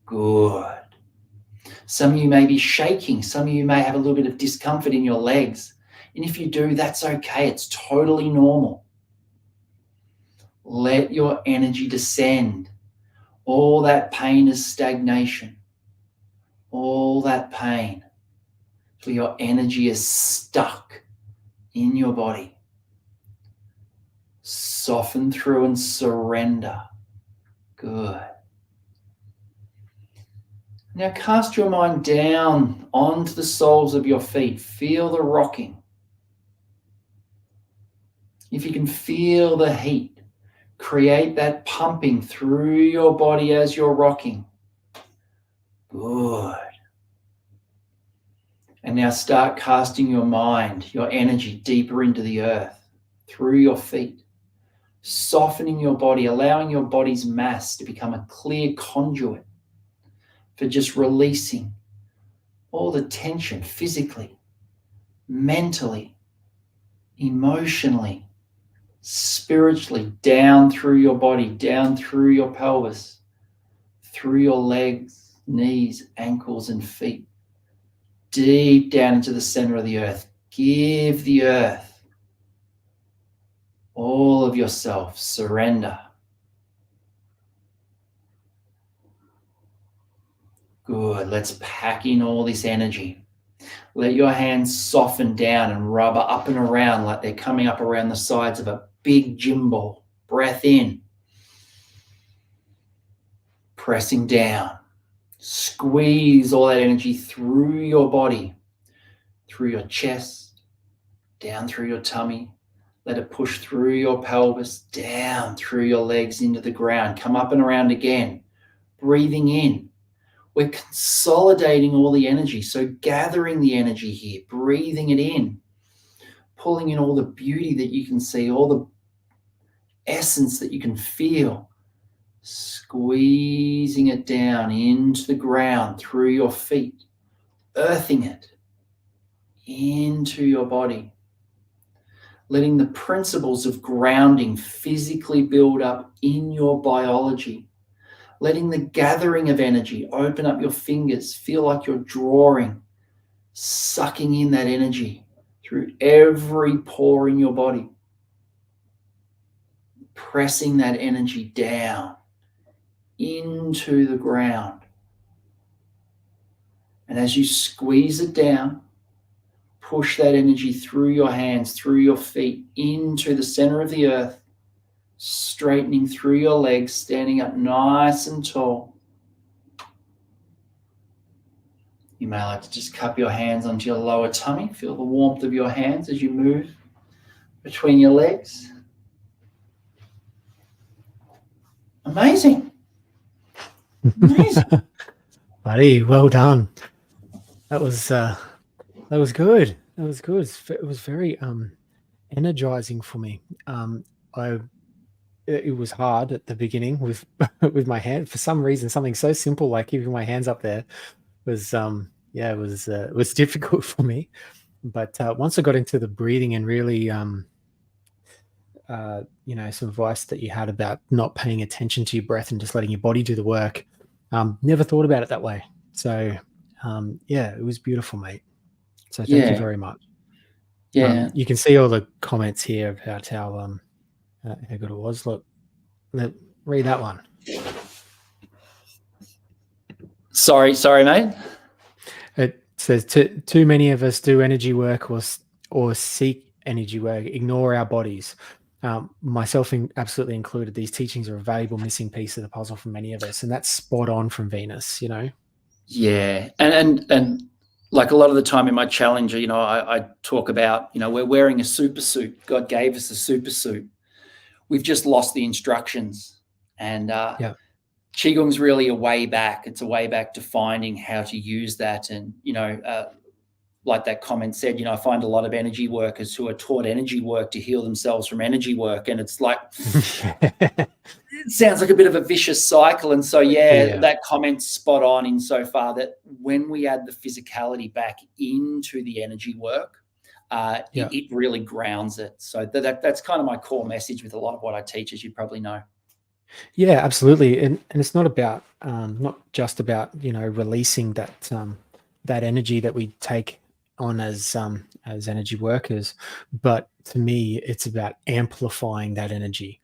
Good. Some of you may be shaking. Some of you may have a little bit of discomfort in your legs. And if you do, that's okay. It's totally normal. Let your energy descend. All that pain is stagnation. All that pain. So your energy is stuck in your body. Soften through and surrender. Good. Now cast your mind down onto the soles of your feet. Feel the rocking. If you can feel the heat, create that pumping through your body as you're rocking. Good. And now start casting your mind, your energy deeper into the earth, through your feet, softening your body, allowing your body's mass to become a clear conduit for just releasing all the tension physically, mentally, emotionally, spiritually, down through your body, down through your pelvis, through your legs, knees, ankles, and feet, deep down into the center of the earth. Give the earth all of yourself. Surrender. Good. Let's pack in all this energy. Let your hands soften down and rub up and around like they're coming up around the sides of a big gym ball. Breath in. Pressing down. Squeeze all that energy through your body, through your chest, down through your tummy. Let it push through your pelvis, down through your legs into the ground. Come up and around again. Breathing in. We're consolidating all the energy, so gathering the energy here, breathing it in, pulling in all the beauty that you can see, all the essence that you can feel, squeezing it down into the ground through your feet, earthing it into your body, letting the principles of grounding physically build up in your biology, letting the gathering of energy open up your fingers, feel like you're drawing, sucking in that energy through every pore in your body, pressing that energy down into the ground. And as you squeeze it down, push that energy through your hands, through your feet, into the center of the earth, straightening through your legs, standing up nice and tall. You may like to just cup your hands onto your lower tummy. Feel the warmth of your hands as you move between your legs. Amazing. Amazing. Buddy, well done. That was good. That was good. It was very energizing for me. It was hard at the beginning with with my hand. For some reason, something so simple like keeping my hands up there was it was difficult for me. But once I got into the breathing and really some advice that you had about not paying attention to your breath and just letting your body do the work, never thought about it that way. So it was beautiful, mate. So thank you very much. You can see all the comments here about how good it was. Look, read that one. Sorry, mate. It says too many of us do energy work or seek energy work, ignore our bodies. Myself absolutely included. These teachings are a valuable missing piece of the puzzle for many of us, and that's spot on from Venus. Yeah, and like a lot of the time in my challenge, I talk about, we're wearing a super suit. God gave us a super suit. We've just lost the instructions, and Qigong's really a way back. It's a way back to finding how to use that, and like that comment said, I find a lot of energy workers who are taught energy work to heal themselves from energy work, and it's like it sounds like a bit of a vicious cycle. And so that comment's spot on insofar that when we add the physicality back into the energy work, it really grounds it. So that's kind of my core message with a lot of what I teach, as you probably know. Yeah, absolutely. And it's not about not just about releasing that energy that we take on as energy workers, but to me it's about amplifying that energy.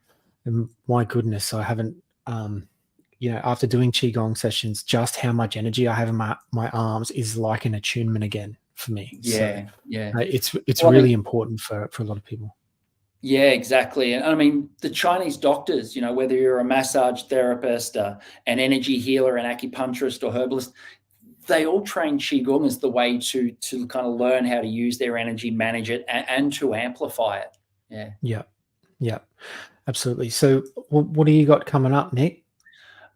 And my goodness, I haven't after doing Qigong sessions, just how much energy I have in my arms is like an attunement again for me. It's really important for a lot of people. Yeah, exactly. And I mean, the Chinese doctors, whether you're a massage therapist, an energy healer, an acupuncturist or herbalist, they all train Qigong as the way to kind of learn how to use their energy, manage it, and to amplify it. Yeah, absolutely. So what do you got coming up, Nick?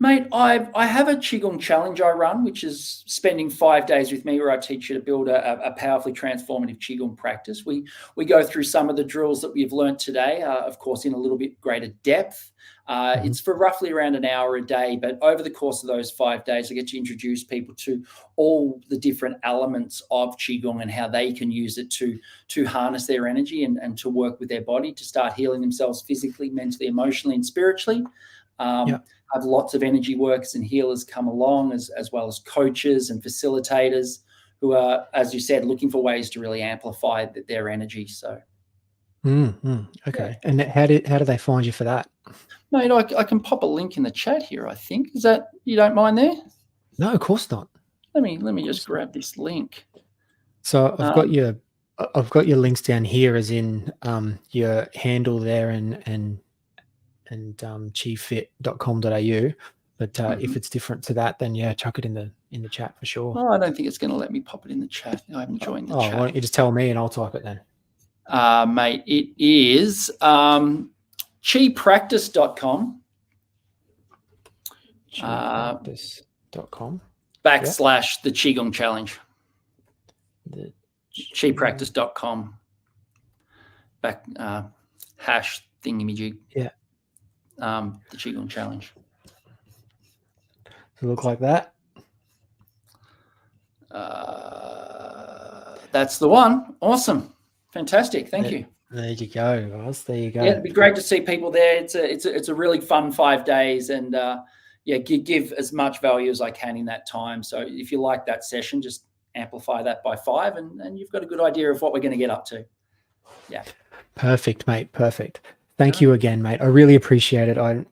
Mate, I have a Qigong challenge I run, which is spending 5 days with me, where I teach you to build a powerfully transformative Qigong practice. We go through some of the drills that we've learned today, of course, in a little bit greater depth. It's for roughly around an hour a day, but over the course of those 5 days, I get to introduce people to all the different elements of Qigong and how they can use it to harness their energy and to work with their body to start healing themselves physically, mentally, emotionally, and spiritually. Have lots of energy workers and healers come along, as well as coaches and facilitators who are, as you said, looking for ways to really amplify their energy. So, okay. And how do they find you for that? Mate, I can pop a link in the chat here, I think. Is that, you don't mind there? No, of course not. Let me just grab this link. So I've got your links down here, as in your handle there and qfit.com.au. But if it's different to that, then chuck it in the chat for sure. Oh, I don't think it's going to let me pop it in the chat. I haven't joined the chat. Why don't you just tell me and I'll type it then? Mate, it is qipractice.com. qipractice.com. / the Qigong challenge. qipractice.com. Hash thingamajig. Yeah. The Qigong challenge. Does it look like that? That's the one. Awesome. Fantastic. Thank you. There you go, guys. There you go. Yeah, it'd be great to see people there. It's a really fun 5 days, and yeah, give as much value as I can in that time. So if you like that session, just amplify that by 5, and you've got a good idea of what we're going to get up to. Yeah. Perfect, mate. Perfect. Thank you again, mate. I really appreciate it. I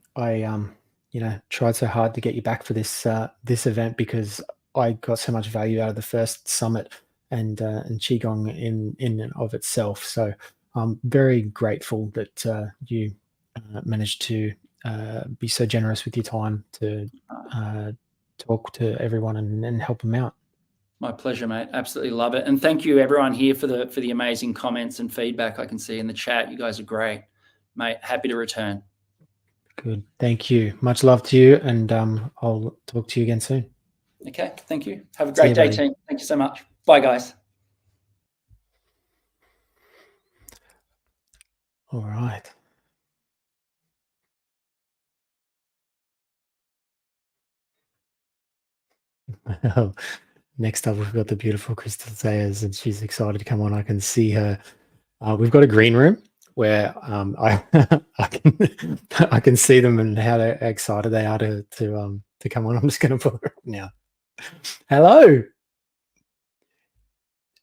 tried so hard to get you back for this event because I got so much value out of the first summit and Qigong in and of itself. So I'm very grateful that you managed to be so generous with your time to talk to everyone and help them out. My pleasure, mate. Absolutely love it. And thank you everyone here for the amazing comments and feedback I can see in the chat. You guys are great, mate. Happy to return. Good. Thank you. Much love to you. And I'll talk to you again soon. Okay. Thank you. Have a great day, buddy. team. Thank you so much. Bye, guys. All right. Well, next up, we've got the beautiful Crystal Sayers, and she's excited to come on. I can see her. We've got a green room where I I can see them and how excited they are to come on. I'm just going to put her up now. Hello.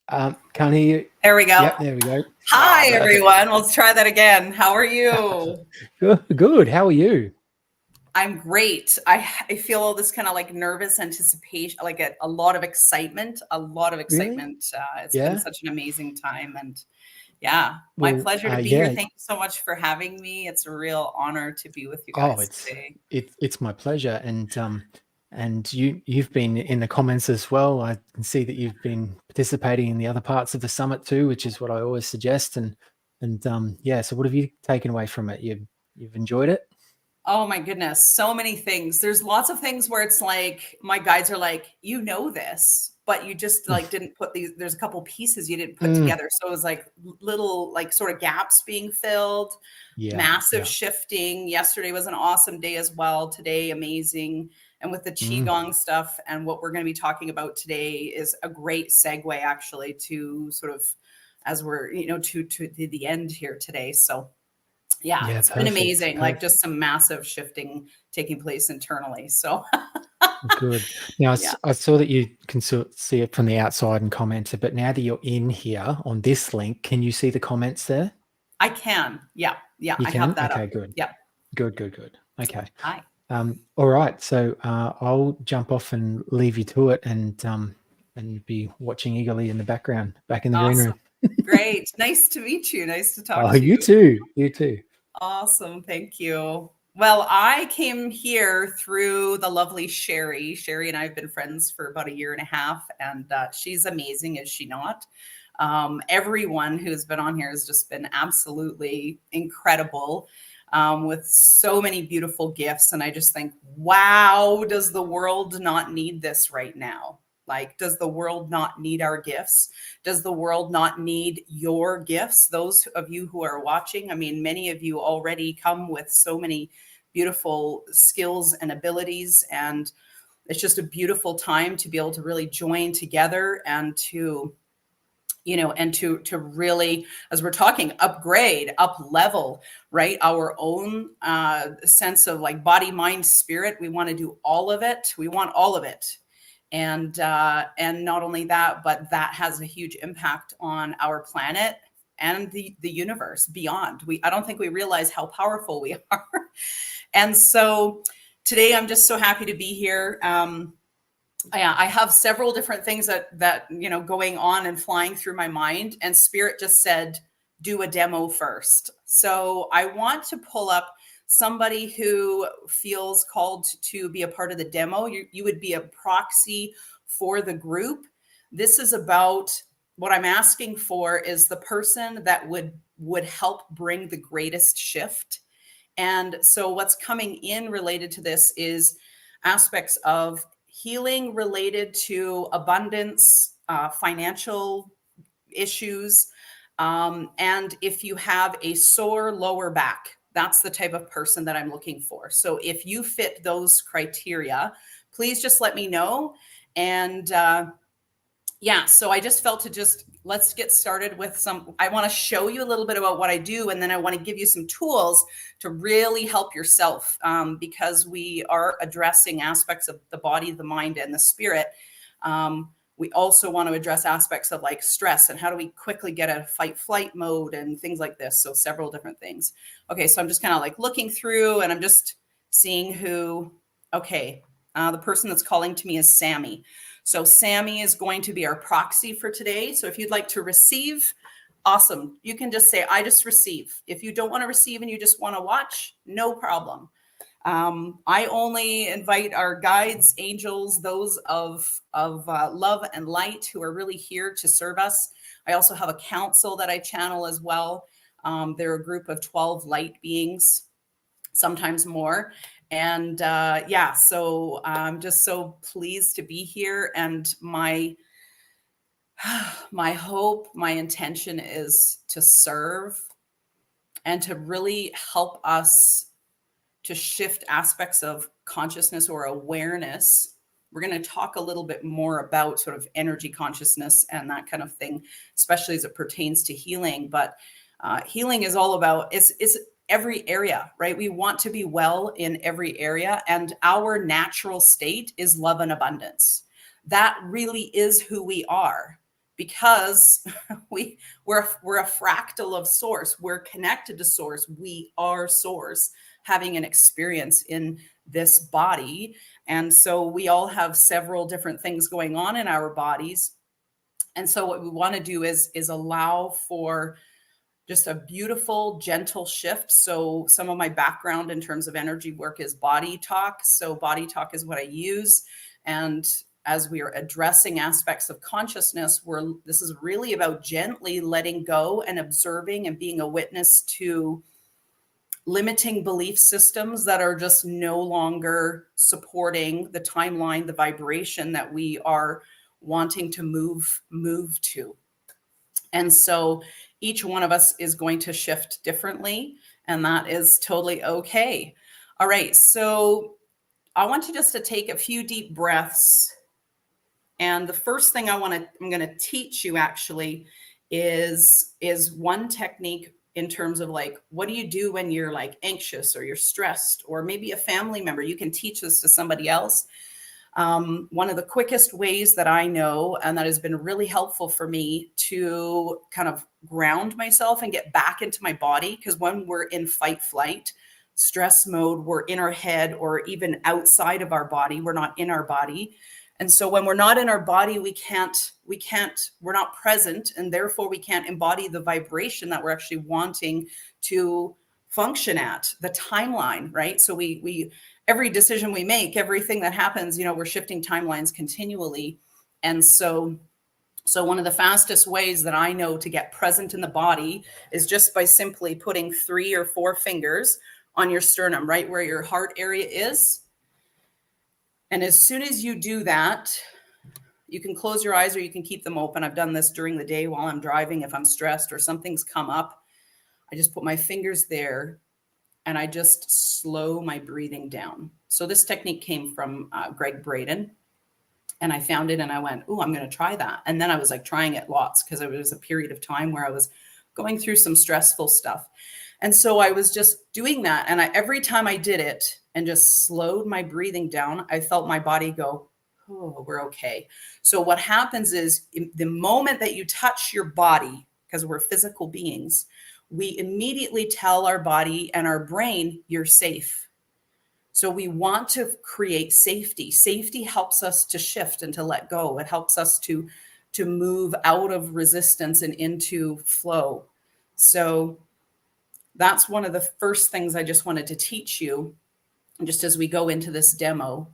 Can't hear you. There we go. Yep, there we go. Hi, everyone. Let's try that again. How are you? Good. How are you? I'm great. I feel all this kind of like nervous anticipation, like a lot of excitement, It's been such an amazing time. And yeah, my pleasure to be here. Thank you so much for having me. It's a real honor to be with you guys today. It's my pleasure. And you've been in the comments as well. I can see that you've been participating in the other parts of the summit too, which is what I always suggest. And so what have you taken away from it? You've enjoyed it? Oh my goodness, so many things. There's lots of things where it's like my guides are like, you know this, but you just like didn't put these. There's a couple pieces you didn't put together, so it was like little like sort of gaps being filled. Massive shifting. Yesterday was an awesome day as well. Today, amazing. And with the Qigong stuff and what we're going to be talking about today is a great segue actually to sort of as we're, to the end here today. So yeah, it's been amazing. Like just some massive shifting taking place internally. So good. Now I saw that you can see it from the outside and commented, but now that you're in here on this link, can you see the comments there? I can. Yeah. I have that. Okay, good. Yeah. Good. Okay. Hi. All right. So I'll jump off and leave you to it and be watching eagerly in the background, back in the green room. Great. Nice to meet you. Nice to talk to you. You too. You too. Awesome. Thank you. Well, I came here through the lovely Sherry. Sherry and I have been friends for about 1.5 years, and she's amazing, is she not? Everyone who's been on here has just been absolutely incredible. With so many beautiful gifts. And I just think, wow, does the world not need this right now? Like, does the world not need our gifts? Does the world not need your gifts? Those of you who are watching, I mean, many of you already come with so many beautiful skills and abilities. And it's just a beautiful time to be able to really join together and to to really, as we're talking, upgrade, up level, right? Our own sense of like body, mind, spirit. We want to do all of it. We want all of it. And not only that, but that has a huge impact on our planet and the universe beyond. I don't think we realize how powerful we are. And so today I'm just so happy to be here. I have several different things that going on and flying through my mind, and Spirit just said, do a demo first. So I want to pull up somebody who feels called to be a part of the demo. You would be a proxy for the group. This is about what I'm asking for is the person that would help bring the greatest shift. And so what's coming in related to this is aspects of healing related to abundance, financial issues. And if you have a sore lower back, that's the type of person that I'm looking for. So if you fit those criteria, please just let me know. And yeah, so I just felt let's get started with I want to show you a little bit about what I do, and then I want to give you some tools to really help yourself, because we are addressing aspects of the body, the mind, and the spirit. We also want to address aspects of like stress and how do we quickly get out of fight flight mode and things like this. So several different things. Okay, so I'm just kind of like looking through and I'm just seeing who, okay, the person that's calling to me is Sammy. So Sammy is going to be our proxy for today. So if you'd like to receive, awesome. You can just say, I just receive. If you don't want to receive and you just want to watch, no problem. I only invite our guides, angels, those of love and light who are really here to serve us. I also have a council that I channel as well. They're a group of 12 light beings, sometimes more. And yeah, so I'm just so pleased to be here. And my hope, my intention is to serve and to really help us to shift aspects of consciousness or awareness. We're going to talk a little bit more about sort of energy consciousness and that kind of thing, especially as it pertains to healing. But healing is all about, it's every area, right? We want to be well in every area. And our natural state is love and abundance. That really is who we are, because we're a fractal of source. We're connected to source. We are source, having an experience in this body. And so we all have several different things going on in our bodies. And so what we want to do is allow for just a beautiful, gentle shift. So some of my background in terms of energy work is body talk. So body talk is what I use. And as we are addressing aspects of consciousness, this is really about gently letting go and observing and being a witness to limiting belief systems that are just no longer supporting the timeline, the vibration that we are wanting to move to. And so each one of us is going to shift differently, and that is totally okay. All right, so I want you just to take a few deep breaths. And the first thing I'm going to teach you actually is one technique in terms of like, what do you do when you're like anxious or you're stressed, or maybe a family member? You can teach this to somebody else. One of the quickest ways that I know, and that has been really helpful for me to kind of ground myself and get back into my body, because when we're in fight flight stress mode, we're in our head or even outside of our body. We're not in our body. And so when we're not in our body, we're not present, and therefore we can't embody the vibration that we're actually wanting to function at, the timeline, right? So we every decision we make, everything that happens, we're shifting timelines continually. And so one of the fastest ways that I know to get present in the body is just by simply putting 3 or 4 fingers on your sternum, right where your heart area is. And as soon as you do that, you can close your eyes or you can keep them open. I've done this during the day while I'm driving. If I'm stressed or something's come up, I just put my fingers there and I just slow my breathing down. So this technique came from Greg Braden, and I found it and I went, oh, I'm going to try that. And then I was like trying it lots, because it was a period of time where I was going through some stressful stuff. And so I was just doing that. And every time I did it and just slowed my breathing down, I felt my body go, oh, we're okay. So what happens is the moment that you touch your body, because we're physical beings, we immediately tell our body and our brain, you're safe. So we want to create safety. Safety helps us to shift and to let go. It helps us to move out of resistance and into flow. So that's one of the first things I just wanted to teach you, just as we go into this demo,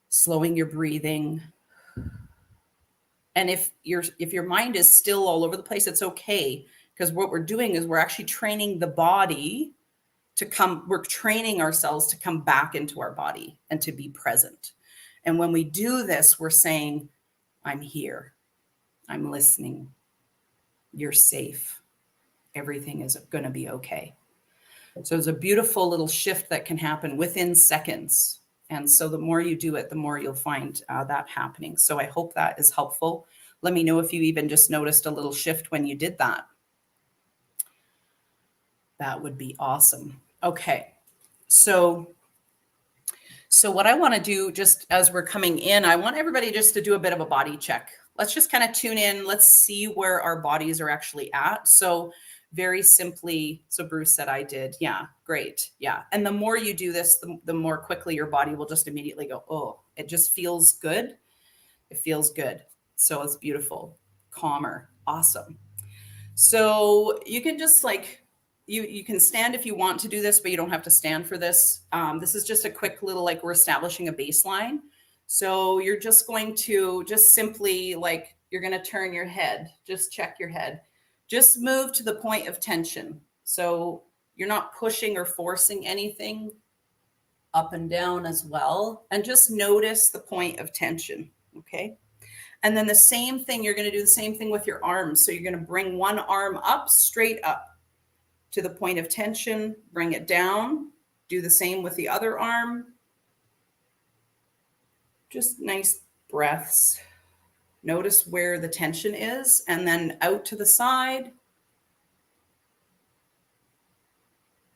slowing your breathing. And if your mind is still all over the place, it's okay, because what we're doing is we're actually training the body we're training ourselves to come back into our body and to be present. And when we do this, we're saying, I'm here, I'm listening, you're safe, everything is going to be okay. So it's a beautiful little shift that can happen within seconds. And so the more you do it, the more you'll find that happening. So I hope that is helpful. Let me know if you even just noticed a little shift when you did that. That would be awesome. Okay. So what I want to do, just as we're coming in, I want everybody just to do a bit of a body check. Let's just kind of tune in. Let's see where our bodies are actually at. So very simply, so Bruce said I did. Yeah, great. Yeah. And the more you do this, the more quickly your body will just immediately go, oh, it just feels good. It feels good. So it's beautiful, calmer, awesome. So you can just like, you can stand if you want to do this, but you don't have to stand for this. This is just a quick little, like we're establishing a baseline. So you're just going to just simply like, you're going to turn your head, just check your head, just move to the point of tension. So you're not pushing or forcing anything, up and down as well. And just notice the point of tension. Okay. And then the same thing, you're going to do the same thing with your arms. So you're going to bring one arm up, straight up to the point of tension, bring it down, do the same with the other arm. Just nice breaths. Notice where the tension is, and then out to the side.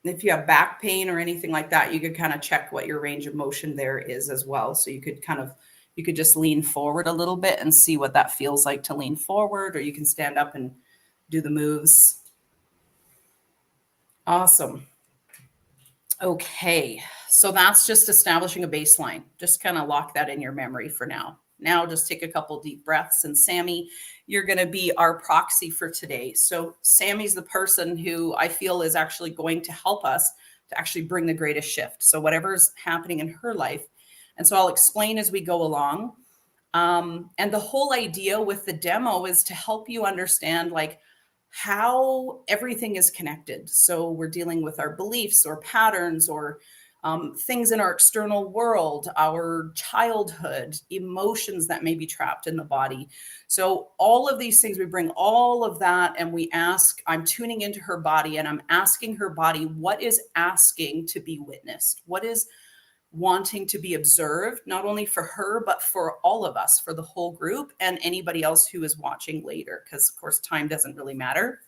If you have back pain or anything like that, you could kind of check what your range of motion there is as well. So you could just lean forward a little bit and see what that feels like to lean forward, or you can stand up and do the moves. Awesome. Okay, so that's just establishing a baseline. Just kind of lock that in your memory for now. Now just take a couple deep breaths. And Sammy, you're going to be our proxy for today. So Sammy's the person who I feel is actually going to help us to actually bring the greatest shift. So whatever's happening in her life. And so I'll explain as we go along. And the whole idea with the demo is to help you understand like how everything is connected. So we're dealing with our beliefs or patterns or things in our external world, our childhood, emotions that may be trapped in the body. So all of these things, we bring all of that and we ask, I'm tuning into her body and I'm asking her body, what is asking to be witnessed? What is wanting to be observed, not only for her, but for all of us, for the whole group and anybody else who is watching later, because of course, time doesn't really matter.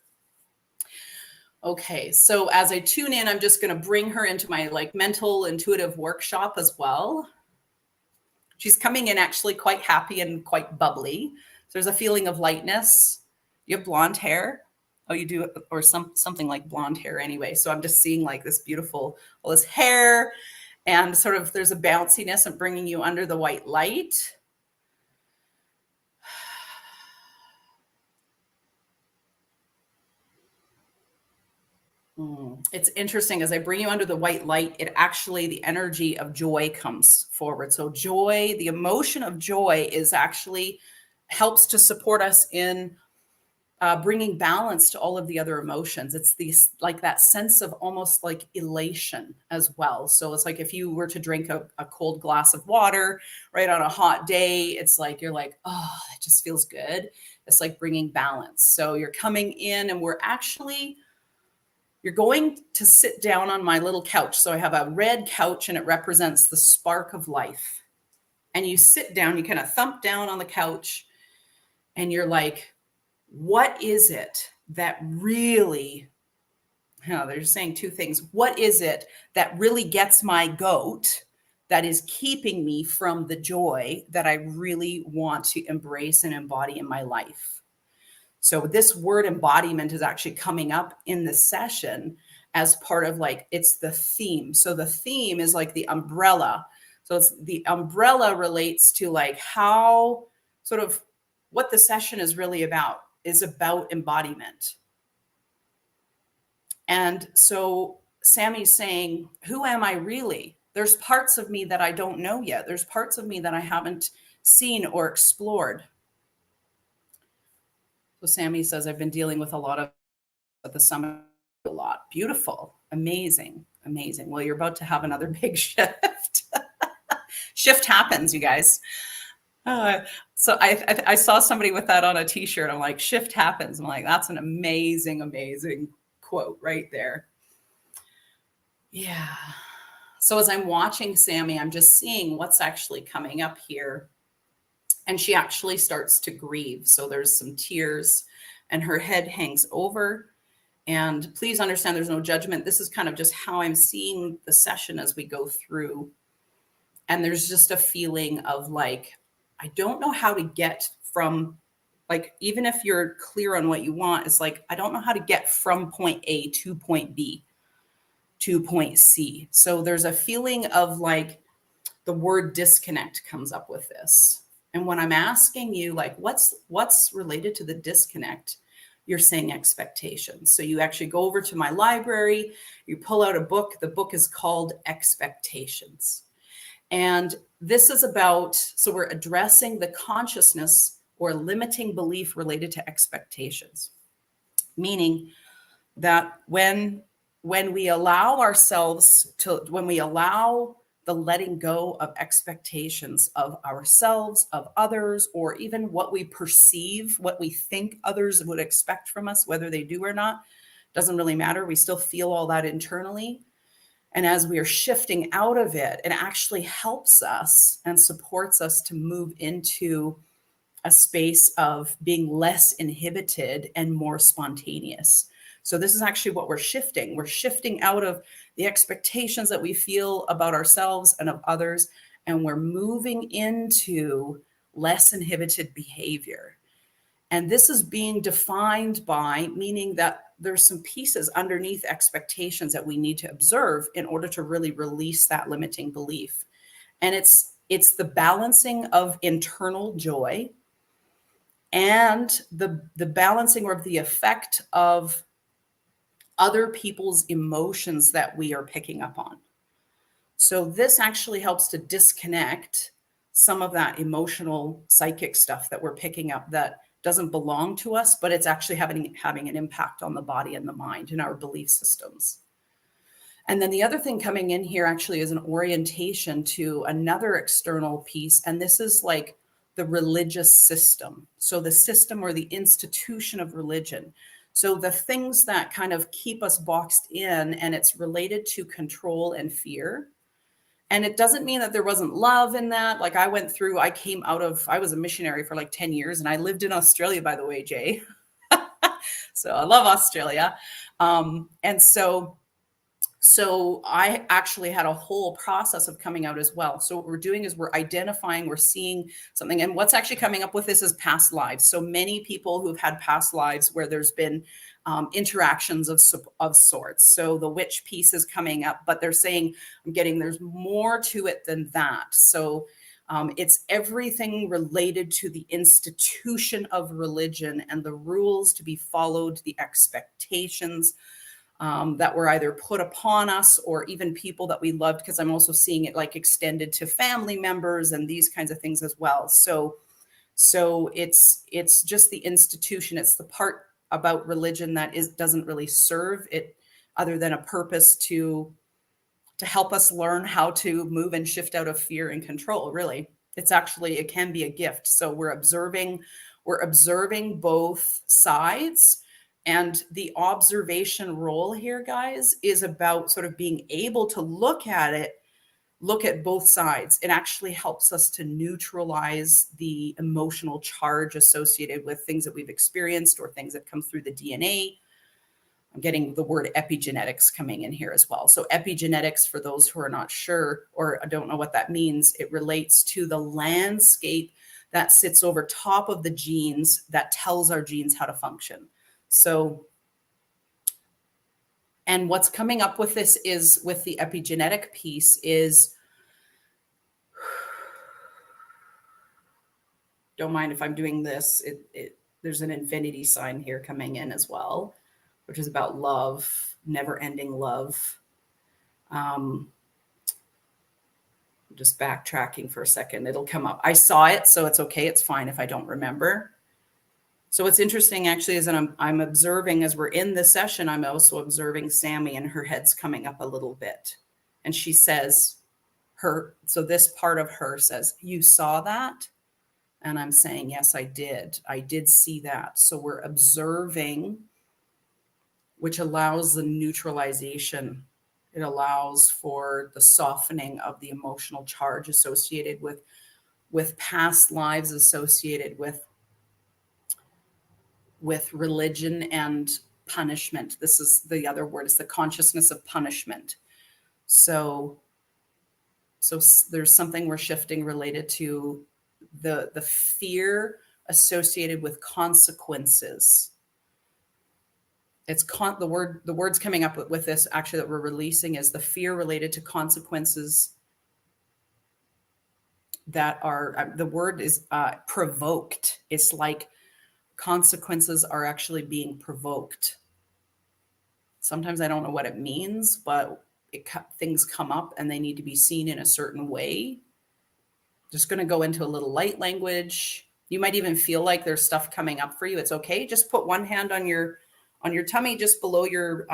Okay, so as I tune in, I'm just going to bring her into my like mental intuitive workshop as well. She's coming in actually quite happy and quite bubbly. So there's a feeling of lightness. You have blonde hair. Oh, you do, or something like blonde hair anyway. So I'm just seeing like this beautiful, all this hair. And sort of there's a bounciness of bringing you under the white light. It's interesting as I bring you under the white light, it actually, the energy of joy comes forward. So joy, the emotion of joy is actually helps to support us in bringing balance to all of the other emotions. It's these like that sense of almost like elation as well. So it's like if you were to drink a cold glass of water right on a hot day, it's like you're like, oh, it just feels good. It's like bringing balance. So you're coming in and you're going to sit down on my little couch. So I have a red couch and it represents the spark of life. And you sit down, you kind of thump down on the couch and you're like, what is it that really, they're saying two things. What is it that really gets my goat that is keeping me from the joy that I really want to embrace and embody in my life? So this word embodiment is actually coming up in the session as part of like, it's the theme. So the theme is like the umbrella. So it's the umbrella relates to like how sort of what the session is really about. Is about embodiment. And so Sammy's saying, who am I really? There's parts of me that I don't know yet. There's parts of me that I haven't seen or explored. So Sammy says, I've been dealing with a lot of at the summit, a lot. Beautiful, amazing, amazing. Well, you're about to have another big shift. Shift happens, you guys. So I saw somebody with that on a t-shirt. I'm like, shift happens. I'm like, that's an amazing, amazing quote right there. Yeah. So as I'm watching Sammy, I'm just seeing what's actually coming up here. And she actually starts to grieve. So there's some tears and her head hangs over. And please understand there's no judgment. This is kind of just how I'm seeing the session as we go through. And there's just a feeling of like, I don't know how to get from, like, even if you're clear on what you want, it's like, I don't know how to get from point A to point B to point C. So there's a feeling of like the word disconnect comes up with this. And when I'm asking you, like, what's related to the disconnect, you're saying expectations. So you actually go over to my library, you pull out a book. The book is called Expectations. And this is about, so we're addressing the consciousness or limiting belief related to expectations, meaning that when we allow ourselves to, when we allow the letting go of expectations of ourselves, of others, or even what we perceive, what we think others would expect from us, whether they do or not, doesn't really matter. We still feel all that internally. And as we are shifting out of it, it actually helps us and supports us to move into a space of being less inhibited and more spontaneous. So this is actually what we're shifting. We're shifting out of the expectations that we feel about ourselves and of others, and we're moving into less inhibited behavior. And this is being defined by, meaning that there's some pieces underneath expectations that we need to observe in order to really release that limiting belief. And it's the balancing of internal joy and the balancing or the effect of other people's emotions that we are picking up on. So this actually helps to disconnect some of that emotional psychic stuff that we're picking up that doesn't belong to us, but it's actually having an impact on the body and the mind and our belief systems. And then the other thing coming in here actually is an orientation to another external piece. And this is like the religious system. So the system or the institution of religion. So the things that kind of keep us boxed in, and it's related to control and fear. And it doesn't mean that there wasn't love in that. Like I was a missionary for like 10 years and I lived in Australia, by the way, Jay. So I love Australia. And so I actually had a whole process of coming out as well. So what we're doing is we're identifying, we're seeing something. And what's actually coming up with this is past lives. So many people who've had past lives where there's been interactions of sorts. So the witch piece is coming up, but they're saying, there's more to it than that. So it's everything related to the institution of religion and the rules to be followed, the expectations that were either put upon us or even people that we loved, because I'm also seeing it like extended to family members and these kinds of things as well. So it's just the institution. It's the part about religion that doesn't really serve it other than a purpose to help us learn how to move and shift out of fear and control. Really, it can be a gift. So we're observing both sides. And the observation role here, guys, is about sort of being able to look at both sides. It actually helps us to neutralize the emotional charge associated with things that we've experienced or things that come through the DNA. I'm getting the word epigenetics coming in here as well. So epigenetics, for those who are not sure or don't know what that means, it relates to the landscape that sits over top of the genes that tells our genes how to function. So, and what's coming up with this is with the epigenetic piece is, don't mind if I'm doing this. There's an infinity sign here coming in as well, which is about love, never-ending love. Just backtracking for a second. It'll come up. I saw it, so it's okay. It's fine if I don't remember. So what's interesting actually is that I'm observing as we're in this session, I'm also observing Sammy and her head's coming up a little bit. And she says, so this part of her says, "You saw that?" And I'm saying, yes, I did. I did see that. So we're observing, which allows the neutralization. It allows for the softening of the emotional charge associated with with past lives associated with religion and punishment. This is the other word, is the consciousness of punishment. So there's something we're shifting related to the fear associated with consequences. It's the words coming up with this actually that we're releasing is the fear related to consequences that are, the word is provoked. It's like consequences are actually being provoked. Sometimes I don't know what it means, but things come up and they need to be seen in a certain way. Just going to go into a little light language. You might even feel like there's stuff coming up for you. It's okay. Just put one hand on your tummy, just below your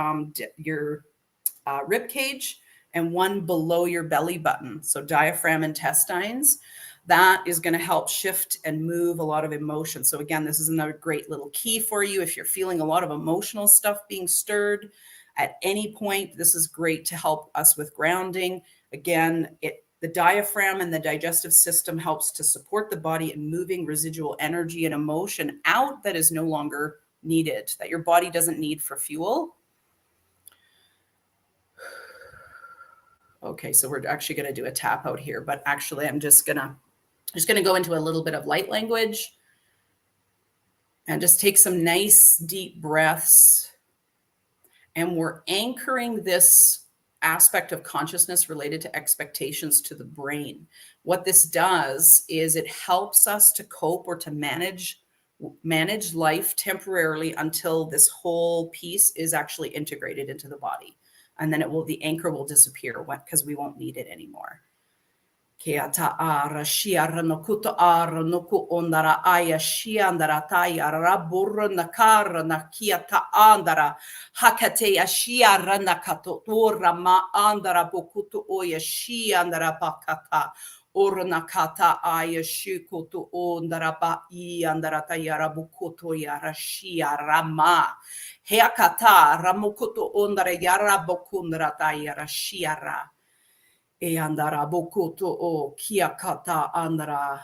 rib cage, and one below your belly button. So diaphragm, intestines. That is going to help shift and move a lot of emotion. So again, this is another great little key for you. If you're feeling a lot of emotional stuff being stirred at any point, this is great to help us with grounding. Again, the diaphragm and the digestive system helps to support the body in moving residual energy and emotion out that is no longer needed, that your body doesn't need for fuel. Okay, so we're actually going to do a tap out here, but actually I'm just going to go into a little bit of light language and just take some nice deep breaths. And we're anchoring this aspect of consciousness related to expectations to the brain. What this does is it helps us to cope or to manage life temporarily until this whole piece is actually integrated into the body. And then the anchor will disappear because we won't need it anymore. Kia ta'ara shiara no kuta ara no ku ondara aya shiandara tayara burra nakara na kia ta'andara hakate ashiara nakato ora ma andara bokuto oya shiandara bakata ora nakata aya shikuto ondara ba I andara tayara bukuto yara shiara ma heakata ramukuto ondara yara bokundara tayara shiara. E andara bokuto o kiakata andara.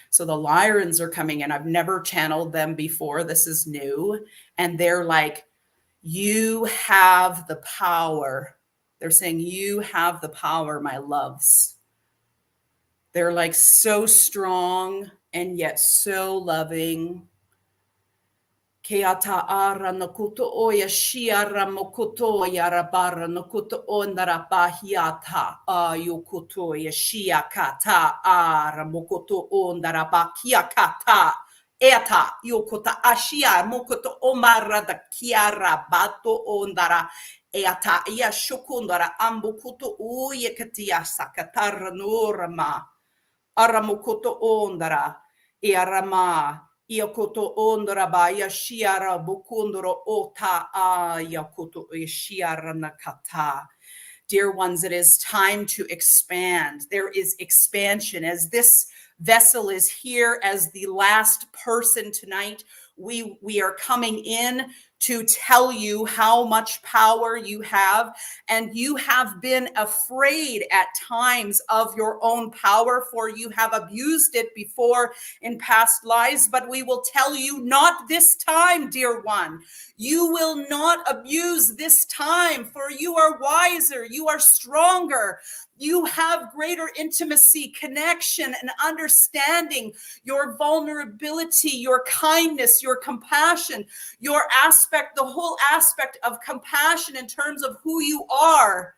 So the Lyrans are coming in. I've never channeled them before. This is new. And they're like, you have the power. They're saying, you have the power, my loves. They're like so strong and yet so loving. Keata ara no kuto oya shiara mokuto yara bara no kuto ondara bahiata ayo kuto ya shia kata ara mokuto ondara bakia kata eta yokota ashia mokuto omara da kiara bato ondara eta ya shukundara ambukuto uye katia sakatara norma ara mokuto ondara iarama Iakoto ondora ba yashiara bukundoro ota yakoto yashiara nakata. Dear ones, it is time to expand. There is expansion. As this vessel is here as the last person tonight, we are coming in to tell you how much power you have, and you have been afraid at times of your own power, for you have abused it before in past lives, but we will tell you not this time, dear one. You will not abuse this time, for you are wiser, you are stronger, you have greater intimacy, connection, and understanding. Your vulnerability, your kindness, your compassion, your aspect, the whole aspect of compassion in terms of who you are.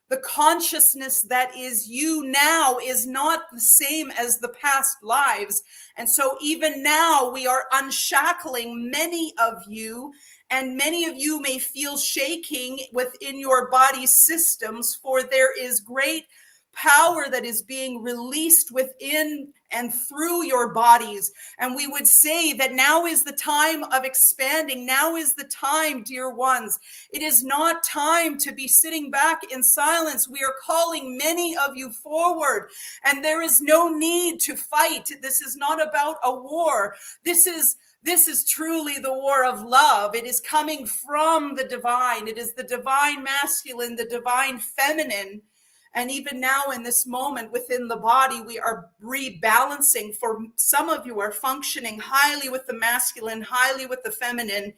The consciousness that is you now is not the same as the past lives. And so even now we are unshackling many of you, and many of you may feel shaking within your body systems, for there is great power that is being released within and through your bodies. And we would say that now is the time of expanding. Now is the time, dear ones. It is not time to be sitting back in silence. We are calling many of you forward, and there is no need to fight. This is not about a war. This is truly the war of love. It is coming from the divine. It is the divine masculine, the divine feminine. And even now in this moment within the body, we are rebalancing. For some of you are functioning highly with the masculine, highly with the feminine.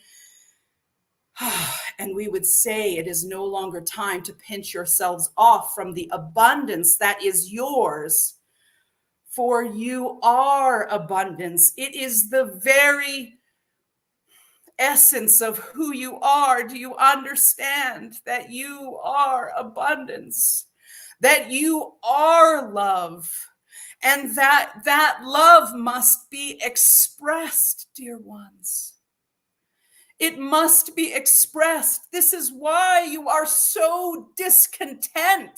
And we would say it is no longer time to pinch yourselves off from the abundance that is yours. For you are abundance. It is the very essence of who you are. Do you understand that you are abundance? That you are love, and that love must be expressed, dear ones. It must be expressed. This is why you are so discontent.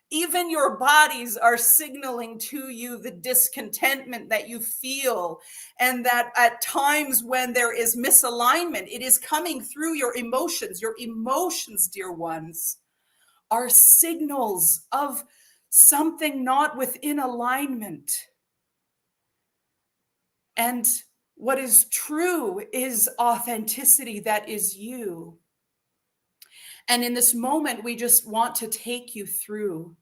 Even your bodies are signaling to you the discontentment that you feel, and that at times when there is misalignment, it is coming through your emotions. Your emotions, dear ones, are signals of something not within alignment. And what is true is authenticity, that is you. And in this moment, we just want to take you through.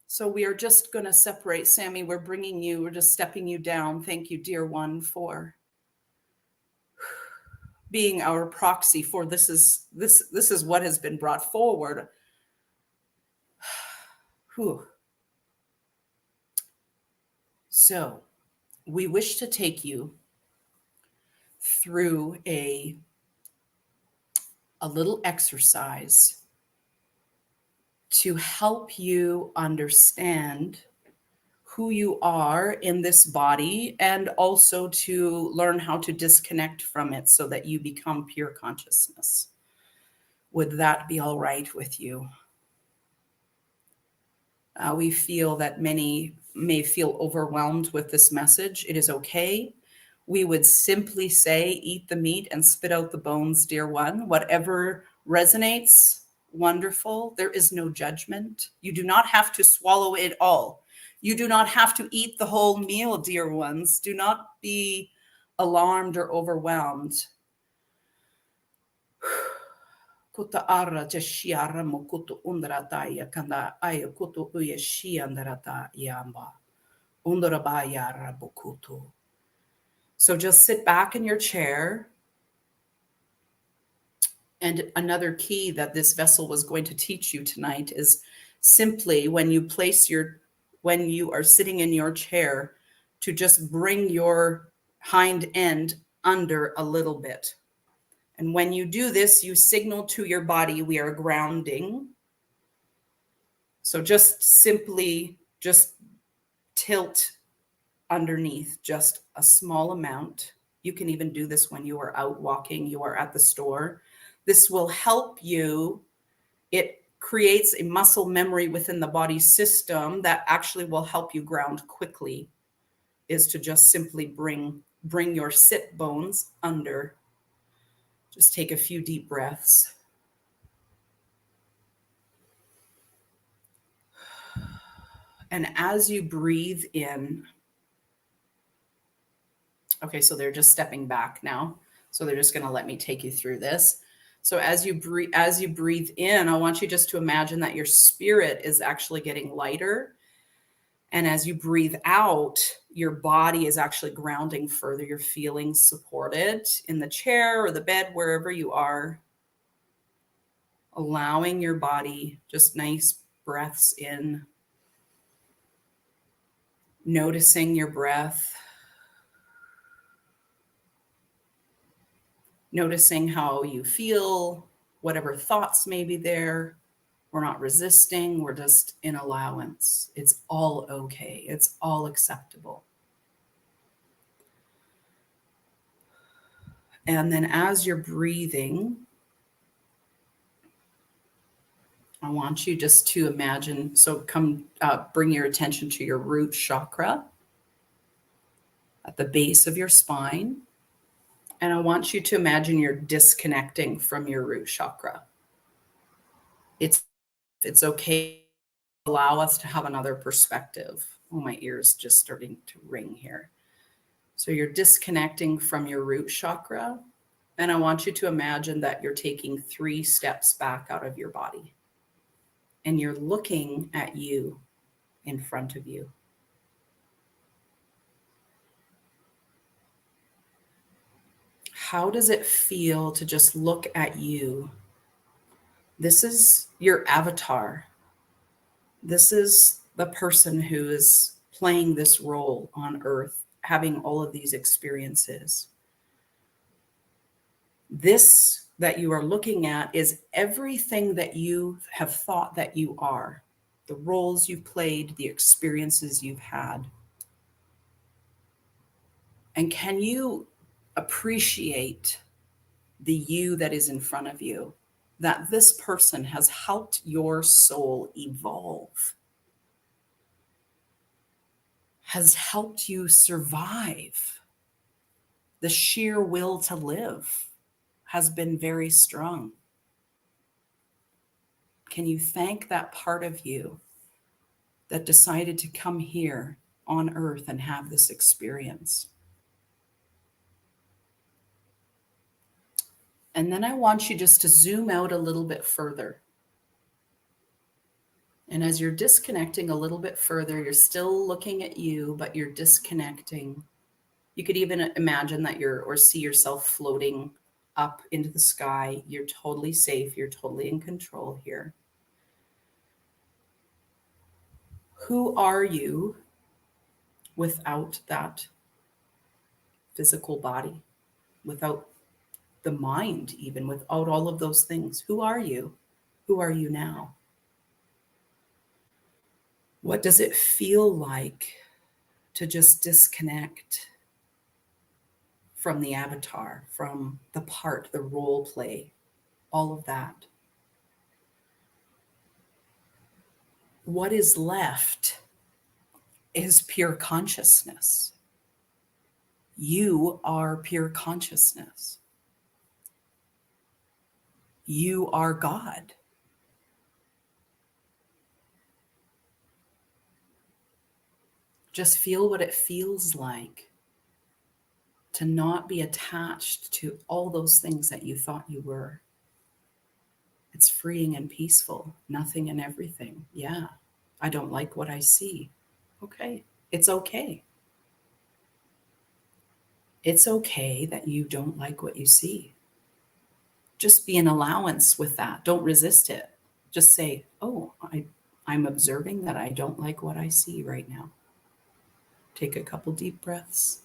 So we are just going to separate. Sammy, we're just stepping you down. Thank you, dear one, for being our proxy for this is what has been brought forward. Whew. So we wish to take you through a little exercise to help you understand who you are in this body, and also to learn how to disconnect from it so that you become pure consciousness. Would that be all right with you? We feel that many may feel overwhelmed with this message. It is okay. We would simply say, eat the meat and spit out the bones, dear one. Whatever resonates, wonderful. There is no judgment. You do not have to swallow it all. You do not have to eat the whole meal, dear ones. Do not be alarmed or overwhelmed. Kuta ara jashiara mokuto undarataya kanda aya kuto uyeshi andarata yamba undarabaya rabukuto. So just sit back in your chair. And another key that this vessel was going to teach you tonight is simply when you are sitting in your chair, to just bring your hind end under a little bit. And when you do this, you signal to your body, we are grounding. So just simply tilt underneath just a small amount. You can even do this when you are out walking, you are at the store. This will help you. It creates a muscle memory within the body system that actually will help you ground quickly, is to just simply bring your sit bones under. Just take a few deep breaths. And as you breathe in, okay, so they're just stepping back now. So they're just going to let me take you through this. So as you breathe in, I want you just to imagine that your spirit is actually getting lighter. And as you breathe out, your body is actually grounding further. You're feeling supported in the chair or the bed, wherever you are. Allowing your body just nice breaths in. Noticing your breath. Noticing how you feel, whatever thoughts may be there. We're not resisting, we're just in allowance. It's all okay, it's all acceptable. And then as you're breathing, I want you just to imagine, so bring your attention to your root chakra at the base of your spine. And I want you to imagine you're disconnecting from your root chakra. It's okay to allow us to have another perspective. Oh, my ear's just starting to ring here. So you're disconnecting from your root chakra. And I want you to imagine that you're taking 3 steps back out of your body. and you're looking at you in front of you. How does it feel to just look at you? This is your avatar. This is the person who is playing this role on earth, having all of these experiences. This that you are looking at is everything that you have thought that you are, the roles you've played, the experiences you've had. And can you appreciate the you that is in front of you, that this person has helped your soul evolve, has helped you survive? The sheer will to live has been very strong. Can you thank that part of you that decided to come here on earth and have this experience? And then I want you just to zoom out a little bit further. And as you're disconnecting a little bit further, you're still looking at you, but you're disconnecting. You could even imagine that or see yourself floating up into the sky. You're totally safe. You're totally in control here. Who are you without that physical body, without the mind, even without all of those things? Who are you? Who are you now? What does it feel like to just disconnect from the avatar, from the part, the role play, all of that? What is left is pure consciousness. You are pure consciousness. You are God. Just feel what it feels like to not be attached to all those things that you thought you were. It's freeing and peaceful. Nothing and everything. Yeah, I don't like what I see. Okay, it's okay. It's okay that you don't like what you see. Just be an allowance with that. Don't resist it. Just say, oh, I'm observing that I don't like what I see right now. Take a couple deep breaths.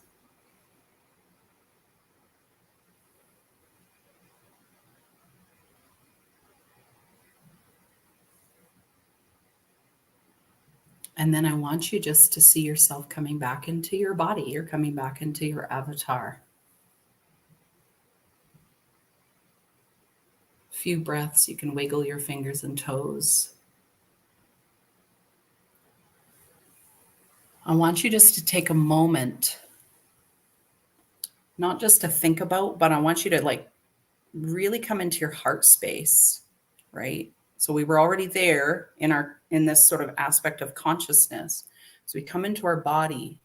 And then I want you just to see yourself coming back into your body. You're coming back into your avatar. A few breaths. You can wiggle your fingers and toes. I want you just to take a moment, not just to think about, but I want you to really come into your heart space, right? So we were already there in this sort of aspect of consciousness. So we come into our body.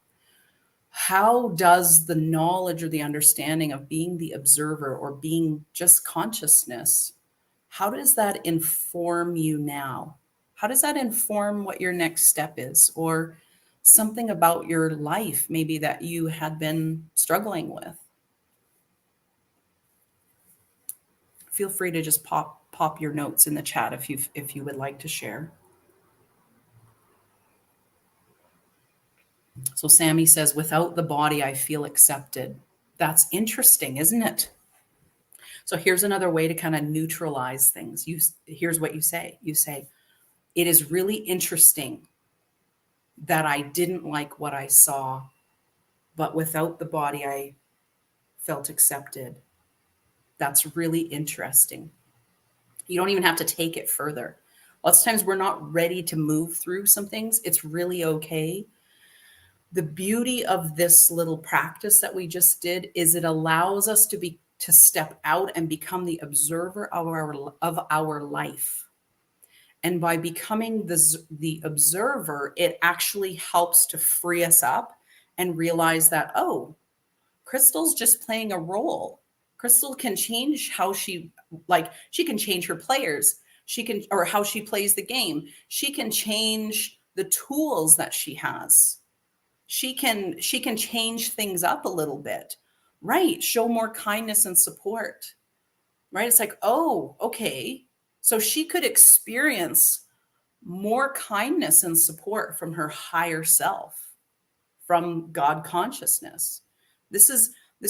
How does the knowledge or the understanding of being the observer or being just consciousness, how does that inform you now? How does that inform what your next step is, or something about your life maybe that you had been struggling with? Feel free to just pop your notes in the chat if you would like to share. So Sammy says, without the body, I feel accepted. That's interesting, isn't it? So here's another way to kind of neutralize things. Here's what you say. You say, it is really interesting that I didn't like what I saw, but without the body, I felt accepted. That's really interesting. You don't even have to take it further. Lots of times we're not ready to move through some things. It's really okay. The beauty of this little practice that we just did is it allows us to step out and become the observer of our life. And by becoming the observer, it actually helps to free us up and realize that, oh, Crystal's just playing a role. Crystal can change how she can change her players. She can, or how she plays the game. She can change the tools that she has. She can change things up a little bit, right? Show more kindness and support, right? It's like, oh, okay. So she could experience more kindness and support from her higher self, from God consciousness. This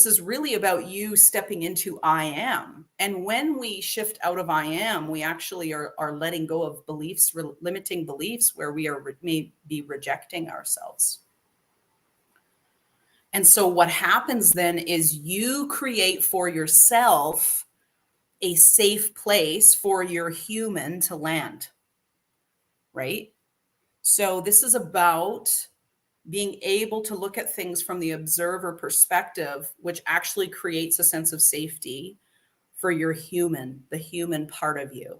is really about you stepping into I am. And when we shift out of I am, we actually are letting go of beliefs, limiting beliefs where we may be rejecting ourselves. And so what happens then is you create for yourself a safe place for your human to land, right? So this is about being able to look at things from the observer perspective, which actually creates a sense of safety for your human, the human part of you.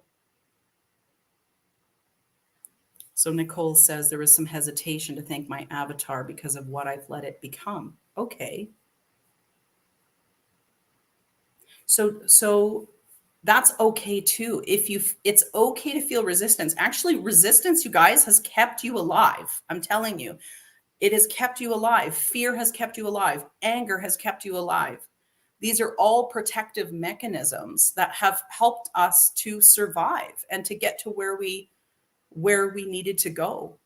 So Nicole says there was some hesitation to thank my avatar because of what I've let it become. Okay. So that's okay too. It's okay to feel resistance. Actually, resistance, you guys, has kept you alive. I'm telling you, it has kept you alive. Fear has kept you alive. Anger has kept you alive. These are all protective mechanisms that have helped us to survive and to get to where we needed to go.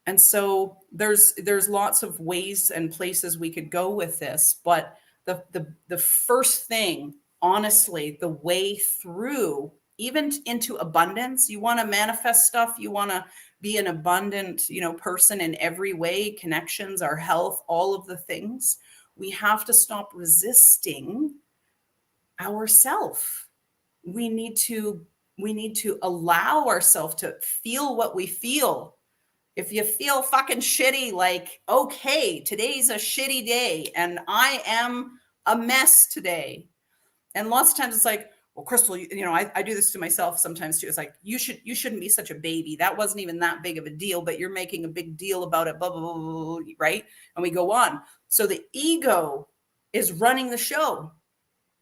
And so there's lots of ways and places we could go with this, but the first thing, honestly, the way through, even into abundance, you want to manifest stuff, you want to be an abundant, person in every way, connections, our health, all of the things, we have to stop resisting ourselves. We need to allow ourselves to feel what we feel. If you feel fucking shitty, like, okay, today's a shitty day and I am a mess today. And lots of times it's like, well, Crystal, I do this to myself sometimes too. It's like, you shouldn't be such a baby. That wasn't even that big of a deal, but you're making a big deal about it, blah, blah, blah, blah, right? And we go on. So the ego is running the show,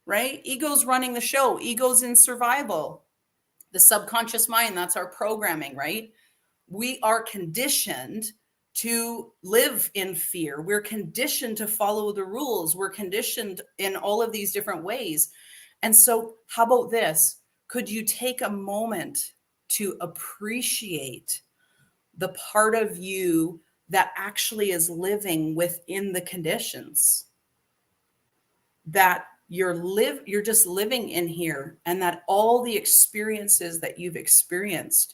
right? Ego's running the show. Ego's in survival. The subconscious mind, that's our programming, right? We are conditioned to live in fear. We're conditioned to follow the rules. We're conditioned in all of these different ways. And so how about this? Could you take a moment to appreciate the part of you that actually is living within the conditions, that you're just living in here, and that all the experiences that you've experienced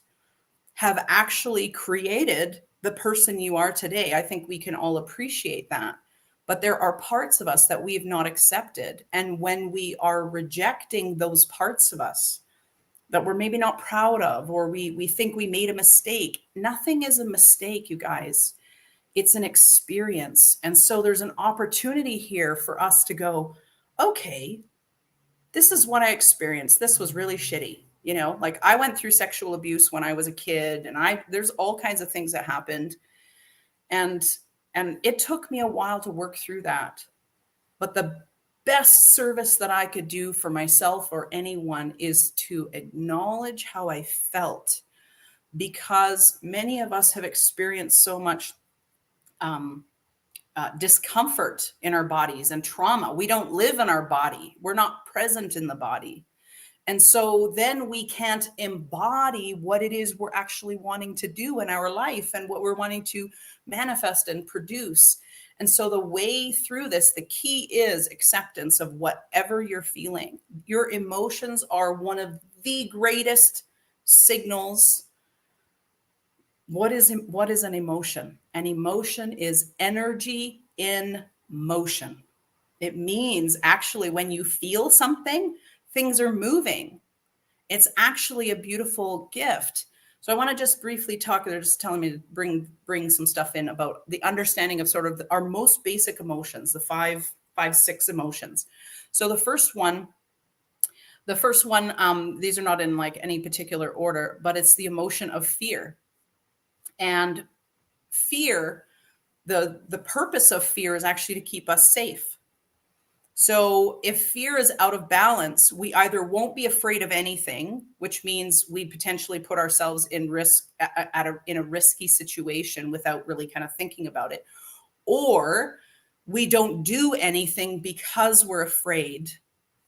have actually created the person you are today? I think we can all appreciate that. But there are parts of us that we've not accepted. And when we are rejecting those parts of us that we're maybe not proud of, or we think we made a mistake, nothing is a mistake, you guys. It's an experience. And so there's an opportunity here for us to go, okay, this is what I experienced. This was really shitty. Like I went through sexual abuse when I was a kid, and there's all kinds of things that happened. And it took me a while to work through that. But the best service that I could do for myself or anyone is to acknowledge how I felt, because many of us have experienced so much discomfort in our bodies and trauma. We don't live in our body. We're not present in the body. And so then we can't embody what it is we're actually wanting to do in our life and what we're wanting to manifest and produce. And so the way through this, the key is acceptance of whatever you're feeling. Your emotions are one of the greatest signals. What is an emotion? An emotion is energy in motion. It means actually when you feel something, things are moving. It's actually a beautiful gift. So I want to just briefly talk, they're just telling me to bring some stuff in about the understanding of sort of our most basic emotions, the five, six emotions. So the first one, these are not in like any particular order, but it's the emotion of fear. And fear, the purpose of fear is actually to keep us safe. So if fear is out of balance, we either won't be afraid of anything, which means we potentially put ourselves in risk in a risky situation without really kind of thinking about it, or we don't do anything because we're afraid,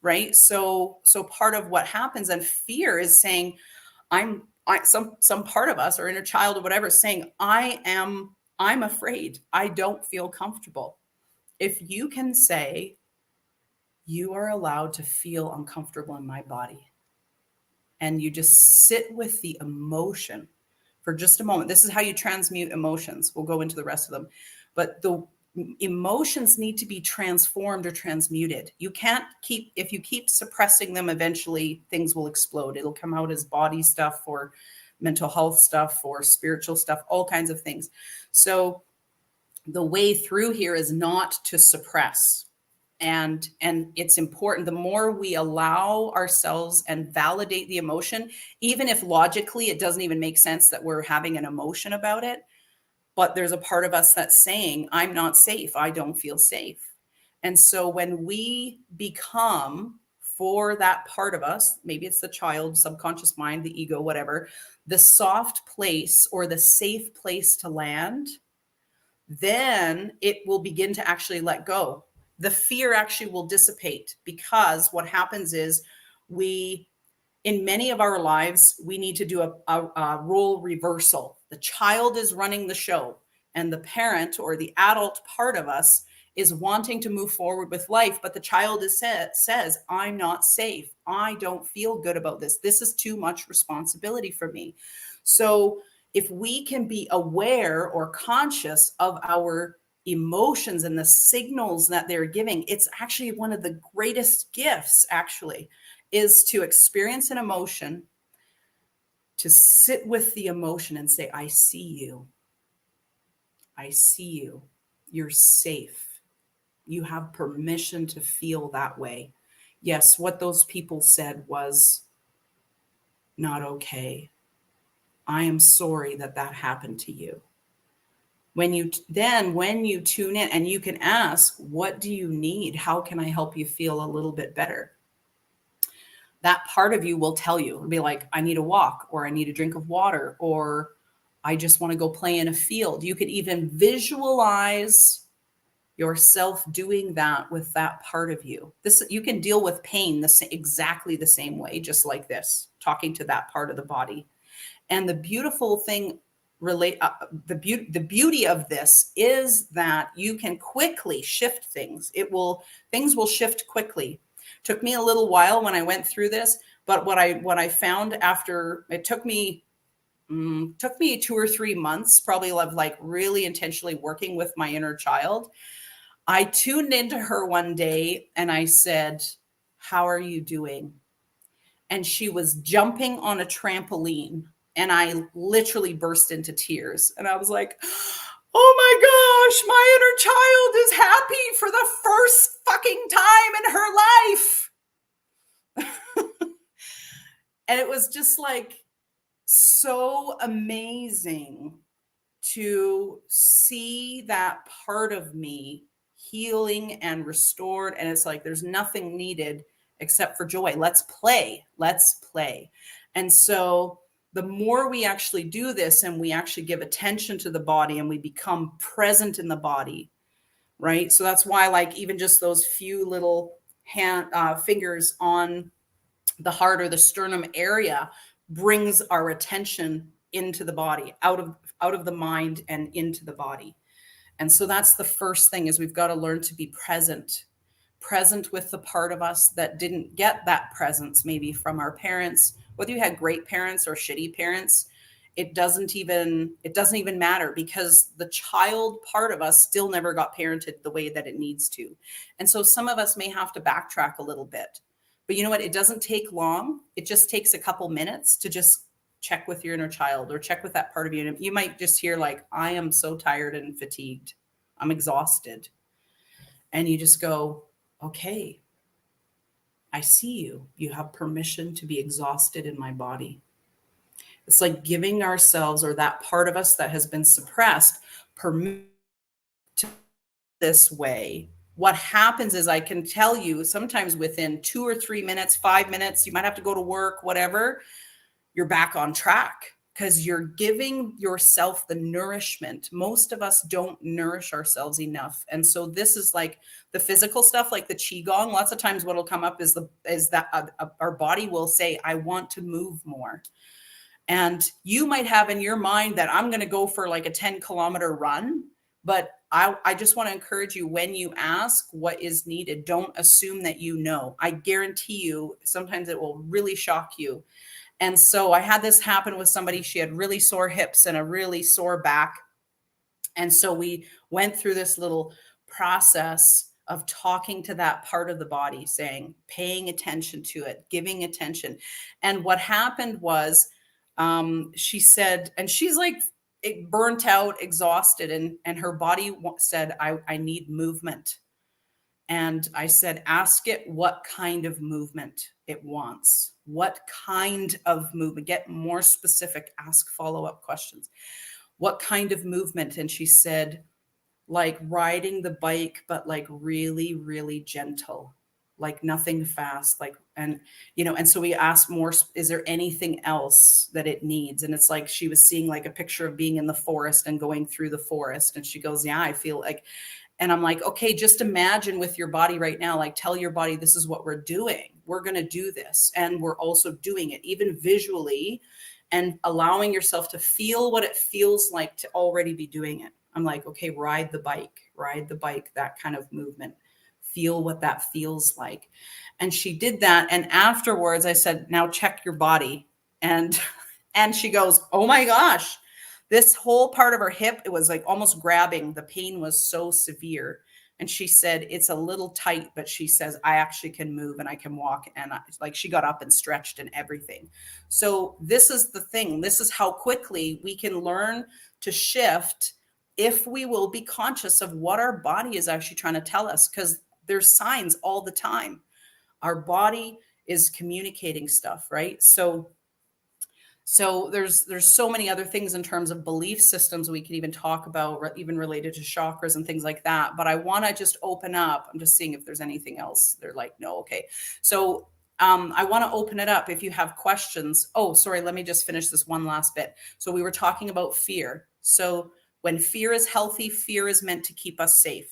right? So part of what happens, and fear is saying, some part of us or inner child or whatever is saying, I'm afraid. I don't feel comfortable. If you can say, you are allowed to feel uncomfortable in my body, and you just sit with the emotion for just a moment. This is how you transmute emotions. We'll go into the rest of them, but the emotions need to be transformed or transmuted. You can't if you keep suppressing them, eventually things will explode. It'll come out as body stuff or mental health stuff or spiritual stuff, all kinds of things. So the way through here is not to suppress. And it's important. The more we allow ourselves and validate the emotion, even if logically it doesn't even make sense that we're having an emotion about it, but there's a part of us that's saying, I'm not safe. I don't feel safe. And so when we become, for that part of us, maybe it's the child, subconscious mind, the ego, whatever, the soft place or the safe place to land, then it will begin to actually let go. The fear actually will dissipate, because what happens is in many of our lives, we need to do a role reversal. The child is running the show, and the parent or the adult part of us is wanting to move forward with life. But the child says, I'm not safe. I don't feel good about this. This is too much responsibility for me. So if we can be aware or conscious of our emotions and the signals that they're giving, it's actually one of the greatest gifts, actually, is to experience an emotion, to sit with the emotion and say, I see you. I see you. You're safe. You have permission to feel that way. Yes, what those people said was not okay. I am sorry that happened to you. When you tune in, and you can ask, what do you need? How can I help you feel a little bit better? That part of you will tell you. It'll be like, I need a walk, or I need a drink of water, or I just want to go play in a field. You could even visualize yourself doing that with that part of you. You can deal with pain exactly the same way, just like this, talking to that part of the body. And the beautiful thing, the beauty of this is that you can quickly shift things. Things will shift quickly. Took me a little while when I went through this, but what I found after, it took me 2 or 3 months, probably, of like really intentionally working with my inner child. I tuned into her one day and I said, how are you doing? And she was jumping on a trampoline, and I literally burst into tears. And I was like, oh my gosh, my inner child is happy for the first fucking time in her life. And it was just like so amazing to see that part of me healing and restored. And it's like, there's nothing needed except for joy. Let's play. And so the more we actually do this, and we actually give attention to the body, and we become present in the body, right? So that's why, like, even just those few little fingers on the heart or the sternum area brings our attention into the body, out of the mind and into the body. And so that's the first thing, is we've got to learn to be present with the part of us that didn't get that presence, maybe from our parents. Whether you had great parents or shitty parents, it doesn't even matter, because the child part of us still never got parented the way that it needs to. And so some of us may have to backtrack a little bit, but you know what? It doesn't take long. It just takes a couple minutes to just check with your inner child, or check with that part of you. And you might just hear, like, I am so tired and fatigued. I'm exhausted. And you just go, okay, I see you. You have permission to be exhausted in my body. It's like giving ourselves, or that part of us that has been suppressed, permission to this way, what happens is, I can tell you, sometimes within 2 or 3 minutes, 5 minutes, you might have to go to work, whatever, you're back on track because you're giving yourself the nourishment. Most of us don't nourish ourselves enough. And so this is like the physical stuff, like the Qigong. Lots of times what will come up is that our body will say, I want to move more. And you might have in your mind that I'm going to go for like a 10-kilometer run. But I just want to encourage you, when you ask what is needed, don't assume that you know. I guarantee you, sometimes it will really shock you. And so I had this happen with somebody. She had really sore hips and a really sore back. And so we went through this little process of talking to that part of the body, saying, paying attention to it, giving attention. And what happened was, she said, and she's like, burnt out, exhausted, and her body said, I need movement. And I said, ask it what kind of movement it wants. What kind of movement? Get more specific, ask follow-up questions. What kind of movement? And she said, like riding the bike, but like really, really gentle, like nothing fast, like, and, and so we asked more, is there anything else that it needs? And it's like, she was seeing like a picture of being in the forest and going through the forest. And she goes, yeah, I feel like, and I'm like, okay, just imagine with your body right now, like tell your body, this is what we're doing. We're going to do this. And we're also doing it even visually and allowing yourself to feel what it feels like to already be doing it. I'm like, okay, ride the bike, that kind of movement. Feel what that feels like. And she did that. And afterwards I said, now check your body. And she goes, oh my gosh, this whole part of her hip, it was like almost grabbing. The pain was so severe. And she said, it's a little tight, but she says, I actually can move and I can walk. And like she got up and stretched and everything. So this is the thing. This is how quickly we can learn to shift if we will be conscious of what our body is actually trying to tell us, because there's signs all the time. Our body is communicating stuff, right? So there's so many other things in terms of belief systems we can even talk about, even related to chakras and things like that. But I want to just open up. I'm just seeing if there's anything else. They're like, no, okay. So I want to open it up if you have questions. Oh, sorry. Let me just finish this one last bit. So we were talking about fear. So when fear is healthy, fear is meant to keep us safe.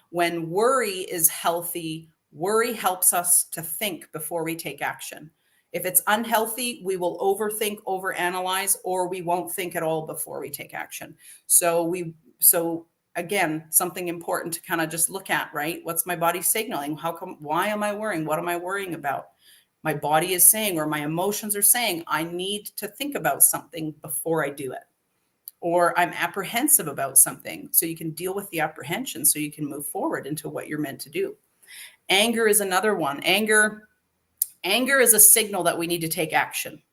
When worry is healthy, worry helps us to think before we take action. If it's unhealthy, we will overthink, overanalyze, or we won't think at all before we take action. So again, something important to kind of just look at, right? What's my body signaling? Why am I worrying? What am I worrying about? My body is saying, or my emotions are saying, I need to think about something before I do it. Or I'm apprehensive about something. So you can deal with the apprehension so you can move forward into what you're meant to do. Anger is another one. Anger is a signal that we need to take action.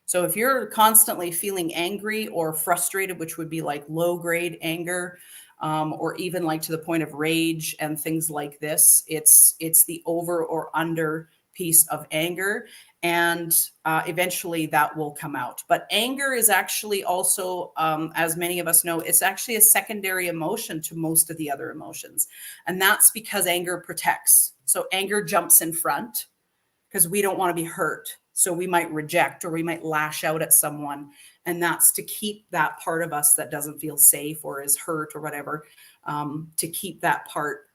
So if you're constantly feeling angry or frustrated, which would be like low grade anger, or even like to the point of rage and things like this, it's the over or under piece of anger. And eventually that will come out. But anger is actually also, as many of us know, it's actually a secondary emotion to most of the other emotions. And that's because anger protects. So anger jumps in front because we don't want to be hurt. So we might reject or we might lash out at someone. And that's to keep that part of us that doesn't feel safe or is hurt or whatever, to keep that part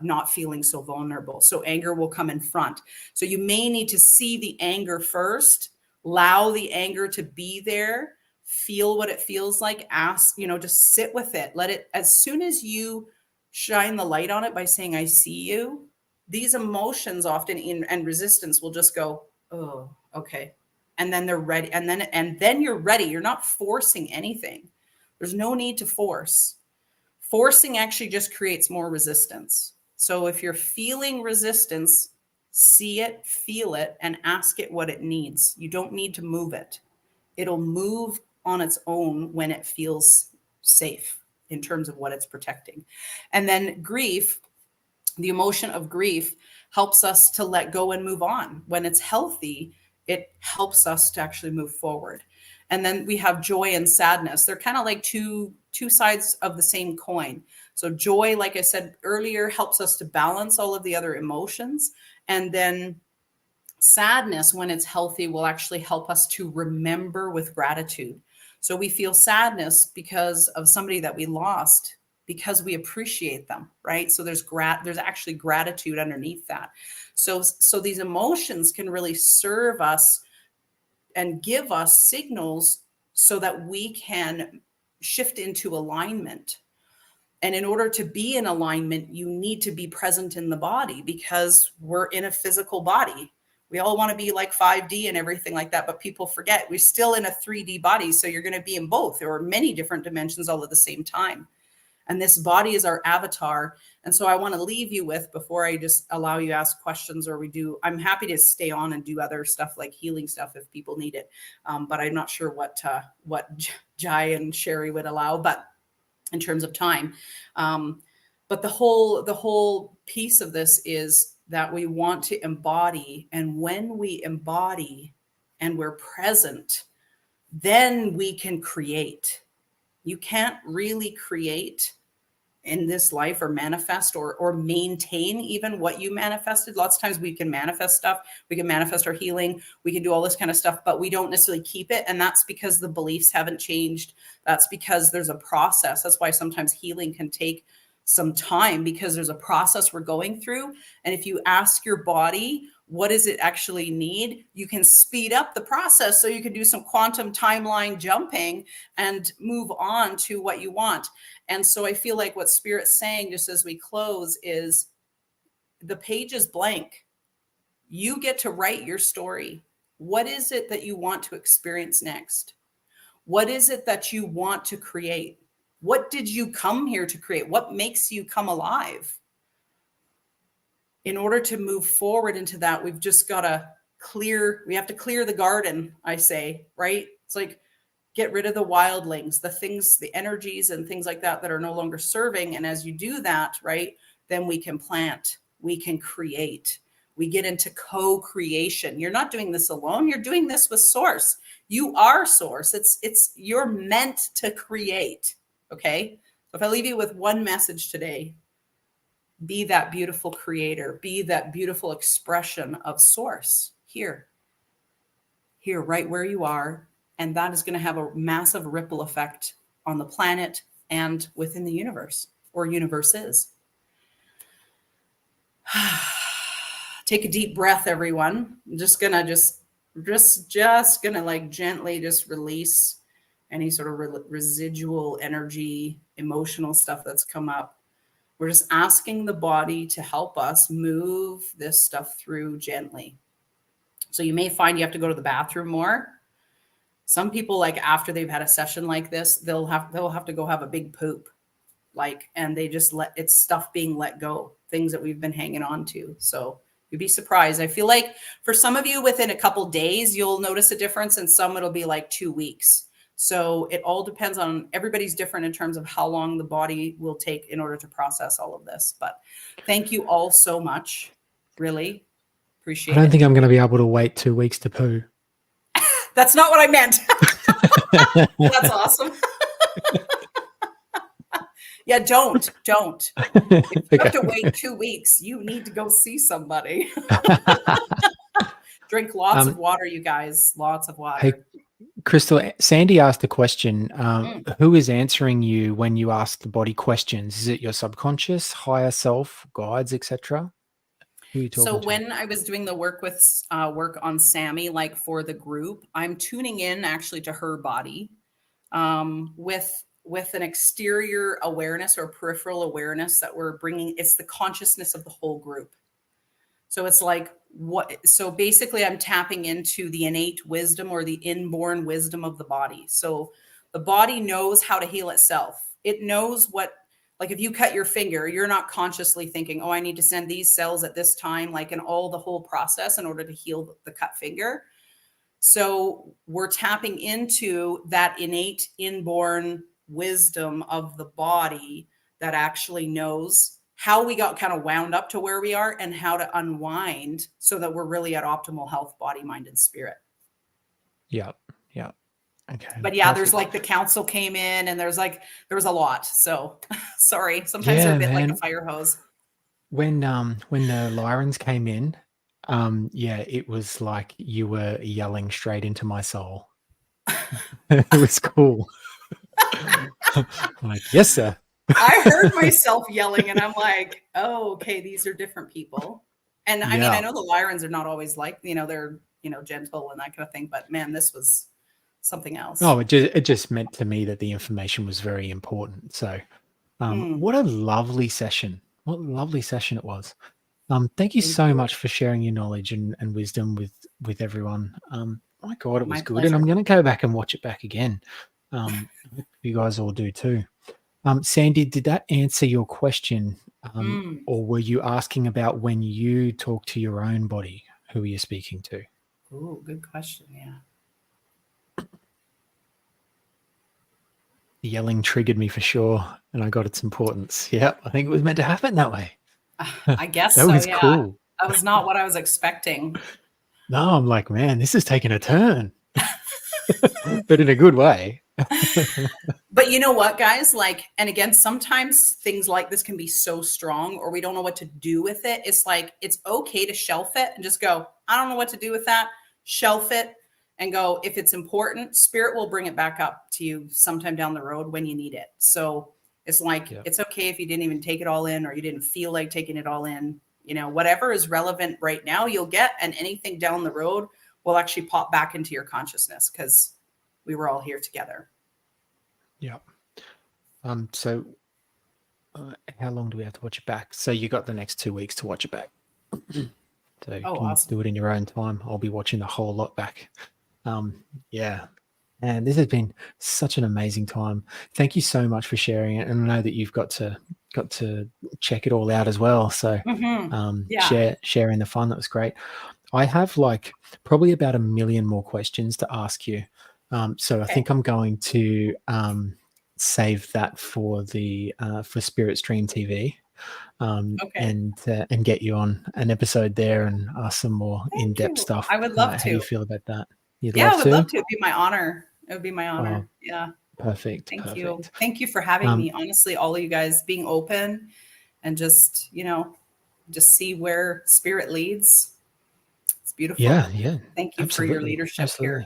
not feeling so vulnerable. So anger will come in front. So you may need to see the anger first, allow the anger to be there, feel what it feels like, ask, just sit with it. Let it, as soon as you shine the light on it by saying, I see you, these emotions often and resistance will just go, oh, okay. And then they're ready. And then you're ready. You're not forcing anything. There's no need to force. Forcing actually just creates more resistance. So if you're feeling resistance, see it, feel it, and ask it what it needs. You don't need to move it. It'll move on its own when it feels safe in terms of what it's protecting. And then grief, the emotion of grief helps us to let go and move on. When it's healthy, it helps us to actually move forward. And then we have joy and sadness. They're kind of like two sides of the same coin. So joy, like I said earlier, helps us to balance all of the other emotions. And then sadness, when it's healthy, will actually help us to remember with gratitude. So we feel sadness because of somebody that we lost, because we appreciate them, right? So there's actually gratitude underneath that. So these emotions can really serve us and give us signals so that we can shift into alignment. And in order to be in alignment, you need to be present in the body, because we're in a physical body. We all want to be like 5D and everything like that, but people forget we're still in a 3D body. So you're going to be in both, or many different dimensions all at the same time. And this body is our avatar. And so I want to leave you with, before I just allow you to ask questions, or I'm happy to stay on and do other stuff like healing stuff if people need it. But I'm not sure what Jai and Sherry would allow, but in terms of time. But the whole piece of this is that we want to embody. And when we embody and we're present, then we can create. You can't really create in this life or manifest or maintain even what you manifested. Lots of times we can manifest stuff. We can manifest our healing. We can do all this kind of stuff, but we don't necessarily keep it. And that's because the beliefs haven't changed. That's because there's a process. That's why sometimes healing can take some time, because there's a process we're going through. And if you ask your body, what does it actually need? You can speed up the process so you can do some quantum timeline jumping and move on to what you want. And so I feel like what Spirit's saying, just as we close, is the page is blank. You get to write your story. What is it that you want to experience next? What is it that you want to create? What did you come here to create? What makes you come alive? In order to move forward into that, we've just got to we have to clear the garden, I say, right? It's like, get rid of the wildlings, the things, the energies and things like that are no longer serving. And as you do that, right, then we can plant, we can create, we get into co-creation. You're not doing this alone. You're doing this with Source. You are Source. You're meant to create. Okay. So if I leave you with one message today, be that beautiful creator, be that beautiful expression of Source here, right where you are. And that is going to have a massive ripple effect on the planet and within the universe, or universes. Take a deep breath, everyone. I'm just gonna like gently just release any sort of residual energy, emotional stuff that's come up. We're just asking the body to help us move this stuff through gently. So you may find you have to go to the bathroom more. Some people, like after they've had a session like this, they'll have to go have a big poop, and they just it's stuff being let go, things that we've been hanging on to. So you'd be surprised. I feel like for some of you, within a couple days, you'll notice a difference, and some it'll be like 2 weeks. So it all depends on, everybody's different in terms of how long the body will take in order to process all of this. But thank you all so much. Really appreciate it. I don't think I'm going to be able to wait 2 weeks to poo. That's not what I meant. That's awesome. Yeah, don't. If you have to wait 2 weeks, you need to go see somebody. Drink lots of water, you guys. Lots of water. Hey, Crystal, Sandy asked a question. Who is answering you when you ask the body questions? Is it your subconscious, higher self, guides, etc.? Who are you talking to? When I was doing the work on Sammy, like for the group, I'm tuning in actually to her body with an exterior awareness or peripheral awareness that we're bringing. It's the consciousness of the whole group. So it's like so basically I'm tapping into the innate wisdom or the inborn wisdom of the body. So the body knows how to heal itself. It knows like if you cut your finger, you're not consciously thinking, oh, I need to send these cells at this time, in all the whole process in order to heal the cut finger. So we're tapping into that innate inborn wisdom of the body that actually knows how we got kind of wound up to where we are and how to unwind so that we're really at optimal health, body, mind, and spirit. Yeah. Okay. But yeah, perfect. there's like the council came in and there was a lot. So sorry. Sometimes they're a bit like a fire hose. When the Lyrans came in, it was like you were yelling straight into my soul. It was cool. I'm like, yes, sir. I heard myself yelling and I'm like, oh, okay, these are different people. And I mean, Yeah. I know the Lyrans are not always like, they're, gentle and that kind of thing, but man, this was something else. Oh, it just meant to me that the information was very important. So, what a lovely session. What a lovely session it was. Thank you so much for sharing your knowledge and wisdom with everyone. My God, it was My good. pleasure. And I'm going to go back and watch it back again. I hope you guys all do too. Sandy, did that answer your question? Or were you asking about when you talk to your own body? Who are you speaking to? Ooh, good question. Yeah. The yelling triggered me for sure, and I got its importance. Yeah, I think it was meant to happen that way. I guess That so. was Yeah. cool. That was not what I was expecting. No, I'm like, man, this is taking a turn, but in a good way. But you know what, guys? And again, sometimes things like this can be so strong or we don't know what to do with it. It's like, it's okay to shelf it and just go, I don't know what to do with that. Shelf it and go, if it's important, spirit will bring it back up to you sometime down the road when you need it. So it's like, It's okay if you didn't even take it all in or you didn't feel like taking it all in. Whatever is relevant right now, you'll get, and anything down the road will actually pop back into your consciousness because we were all here together. Yeah. So how long do we have to watch it back? So you got the next 2 weeks to watch it back. So you can awesome. do it in your own time. I'll be watching the whole lot back. Yeah. And this has been such an amazing time. Thank you so much for sharing it. And I know that you've got to check it all out as well. So sharing the fun, that was great. I have probably about 1 million more questions to ask you. So I think I'm going to save that for the for Spirit Stream TV, and get you on an episode there and ask some more in-depth stuff. I would love to. How do you feel about that? I would love to. It'd be my honor. It would be my honor. Yeah. Perfect. Thank you. Thank you for having me. Honestly, all of you guys being open and just see where spirit leads. It's beautiful. Yeah. Thank you for your leadership here.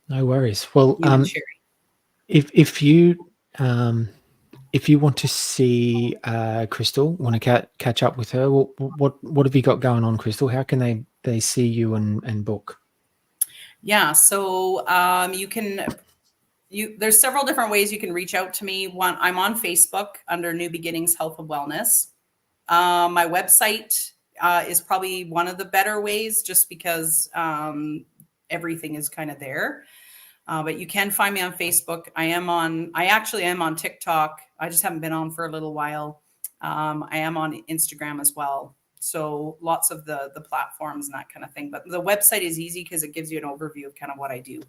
No worries. Well, if you want to see Crystal, want to catch up with her, what have you got going on, Crystal? How can they see you and book? Yeah, so there's several different ways you can reach out to me. One, I'm on Facebook under New Beginnings Health and Wellness. My website is probably one of the better ways, just because everything is kind of there. But you can find me on Facebook. I actually am on TikTok. I just haven't been on for a little while. I am on Instagram as well. So lots of the platforms and that kind of thing. But the website is easy because it gives you an overview of kind of what I do.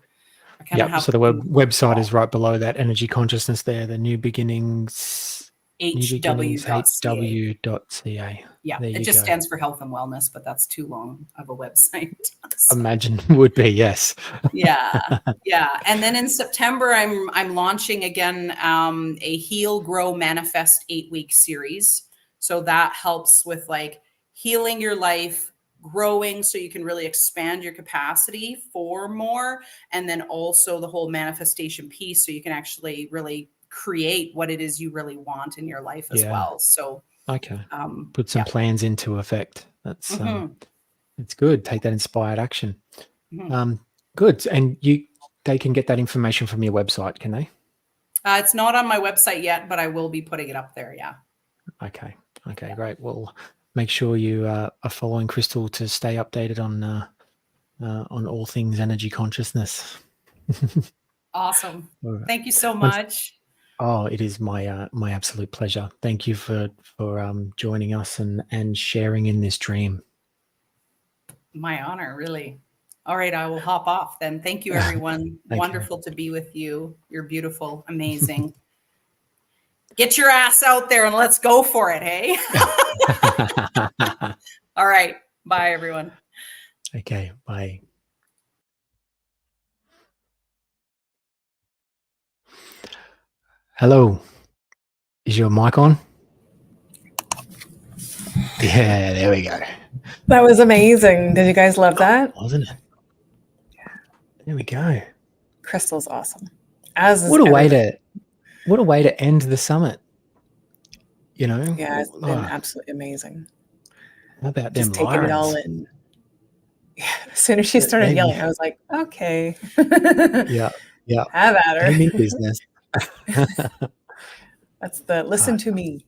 So the website is right below that energy consciousness there, the New Beginnings HW.ca. Yeah, it just stands for health and wellness, but that's too long of a website. Imagine would be, yes. Yeah. And then in September, I'm launching again a Heal, Grow, Manifest 8-week series. So that helps with healing your life, growing so you can really expand your capacity for more, and then also the whole manifestation piece so you can actually really create what it is you really want in your life as well. So put some plans into effect. That's it's good. Take that inspired action. Good. And they can get that information from your website, can they? It's not on my website yet, but I will be putting it up there. Yeah. Okay, great. Well, make sure you are following Crystal to stay updated on all things energy consciousness. Awesome. Right. Thank you so much. Oh, it is my absolute pleasure. Thank you for joining us and sharing in this dream. My honor, really. All right, I will hop off then. Thank you, everyone. Wonderful to be with you. You're beautiful, amazing. Get your ass out there and let's go for it, hey? All right. Bye, everyone. Okay, bye. Hello. Is your mic on? Yeah, there we go. That was amazing. Did you guys love that? Wasn't it? There we go. Crystal's awesome. As is What a way everybody. to end the summit. You know? Yeah, it's been Oh, absolutely amazing. how about Just them taking it all Lyrans? in. Yeah, as soon as she started They- yelling, I was like, okay. Yeah, yeah. Have at They mean her. business. That's the listen to me.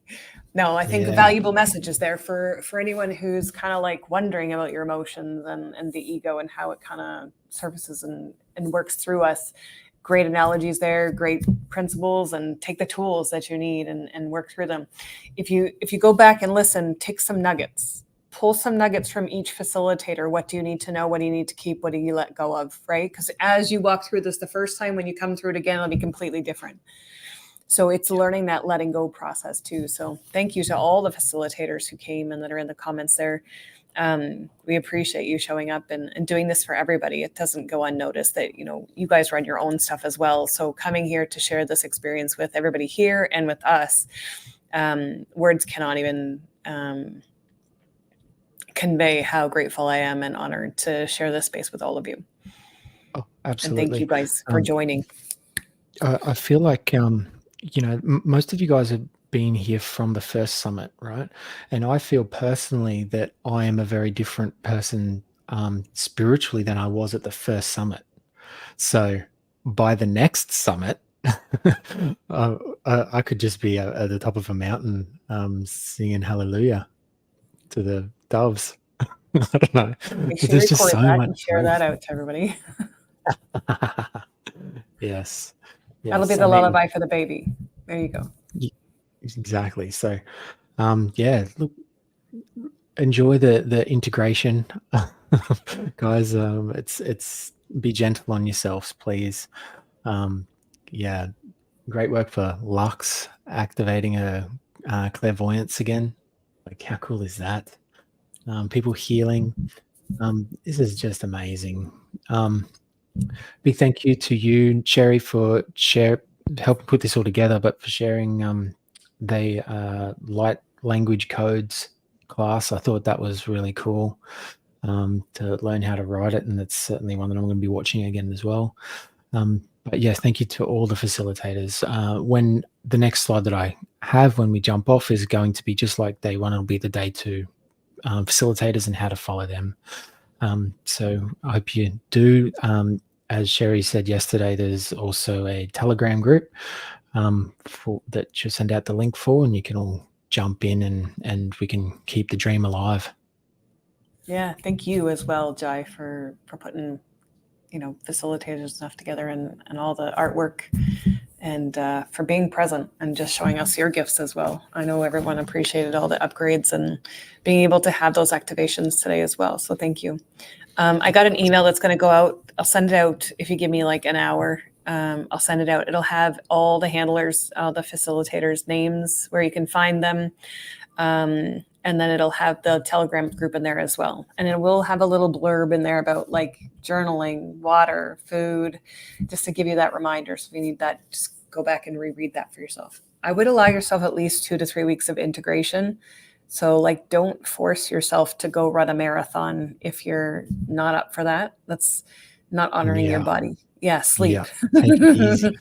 No, I think a Yeah. valuable message is there for anyone who's kind of like wondering about your emotions and the ego and how it kind of surfaces and works through us. Great analogies there, great principles, and take the tools that you need and work through them. If you go back and listen, take some nuggets. Pull some nuggets from each facilitator. What do you need to know? What do you need to keep? What do you let go of? Right? Because as you walk through this the first time, when you come through it again, it'll be completely different. So it's learning that letting go process too. So thank you to all the facilitators who came and that are in the comments there. We appreciate you showing up and doing this for everybody. It doesn't go unnoticed that, you guys run your own stuff as well. So coming here to share this experience with everybody here and with us, words cannot even convey how grateful I am and honored to share this space with all of you. Oh, And absolutely. thank you guys for joining. I feel like, most of you guys have been here from the first summit, right? And I feel personally that I am a very different person spiritually than I was at the first summit. So by the next summit, I could just be at the top of a mountain singing hallelujah to the doves. I don't know. Make But sure you there's just record so that much and share that out to everybody. Yes. That'll be Yes. the I mean, lullaby for the baby. There you go. exactly. So, look, enjoy the integration, guys. It's be gentle on yourselves, please. Yeah, great work for Lux activating a clairvoyance again. Like, how cool is that? People healing. This is just amazing. Big thank you to you, Cherry, for helping put this all together, but for sharing the light language codes class. I thought that was really cool to learn how to write it, and that's certainly one that I'm going to be watching again as well. But yes, thank you to all the facilitators. When the next slide that I have when we jump off is going to be just like day one, it'll be the day two facilitators and how to follow them. So I hope you do. As Sherry said yesterday, there's also a Telegram group that she'll send out the link for, and you can all jump in and we can keep the dream alive. Yeah, thank you as well, Jai, for putting, facilitators stuff together and all the artwork and for being present and just showing us your gifts as well. I know everyone appreciated all the upgrades and being able to have those activations today as well. So thank you. I got an email that's going to go out. I'll send it out if you give me like an hour. I'll send it out. It'll have all the handlers, the facilitators' names, where you can find them. And then it'll have the Telegram group in there as well. And it will have a little blurb in there about like journaling, water, food, just to give you that reminder. So if you need that, just go back and reread that for yourself. I would allow yourself at least 2 to 3 weeks of integration. So like, don't force yourself to go run a marathon if you're not up for that. That's not honoring your body. Yeah, sleep. Yeah, take it easy.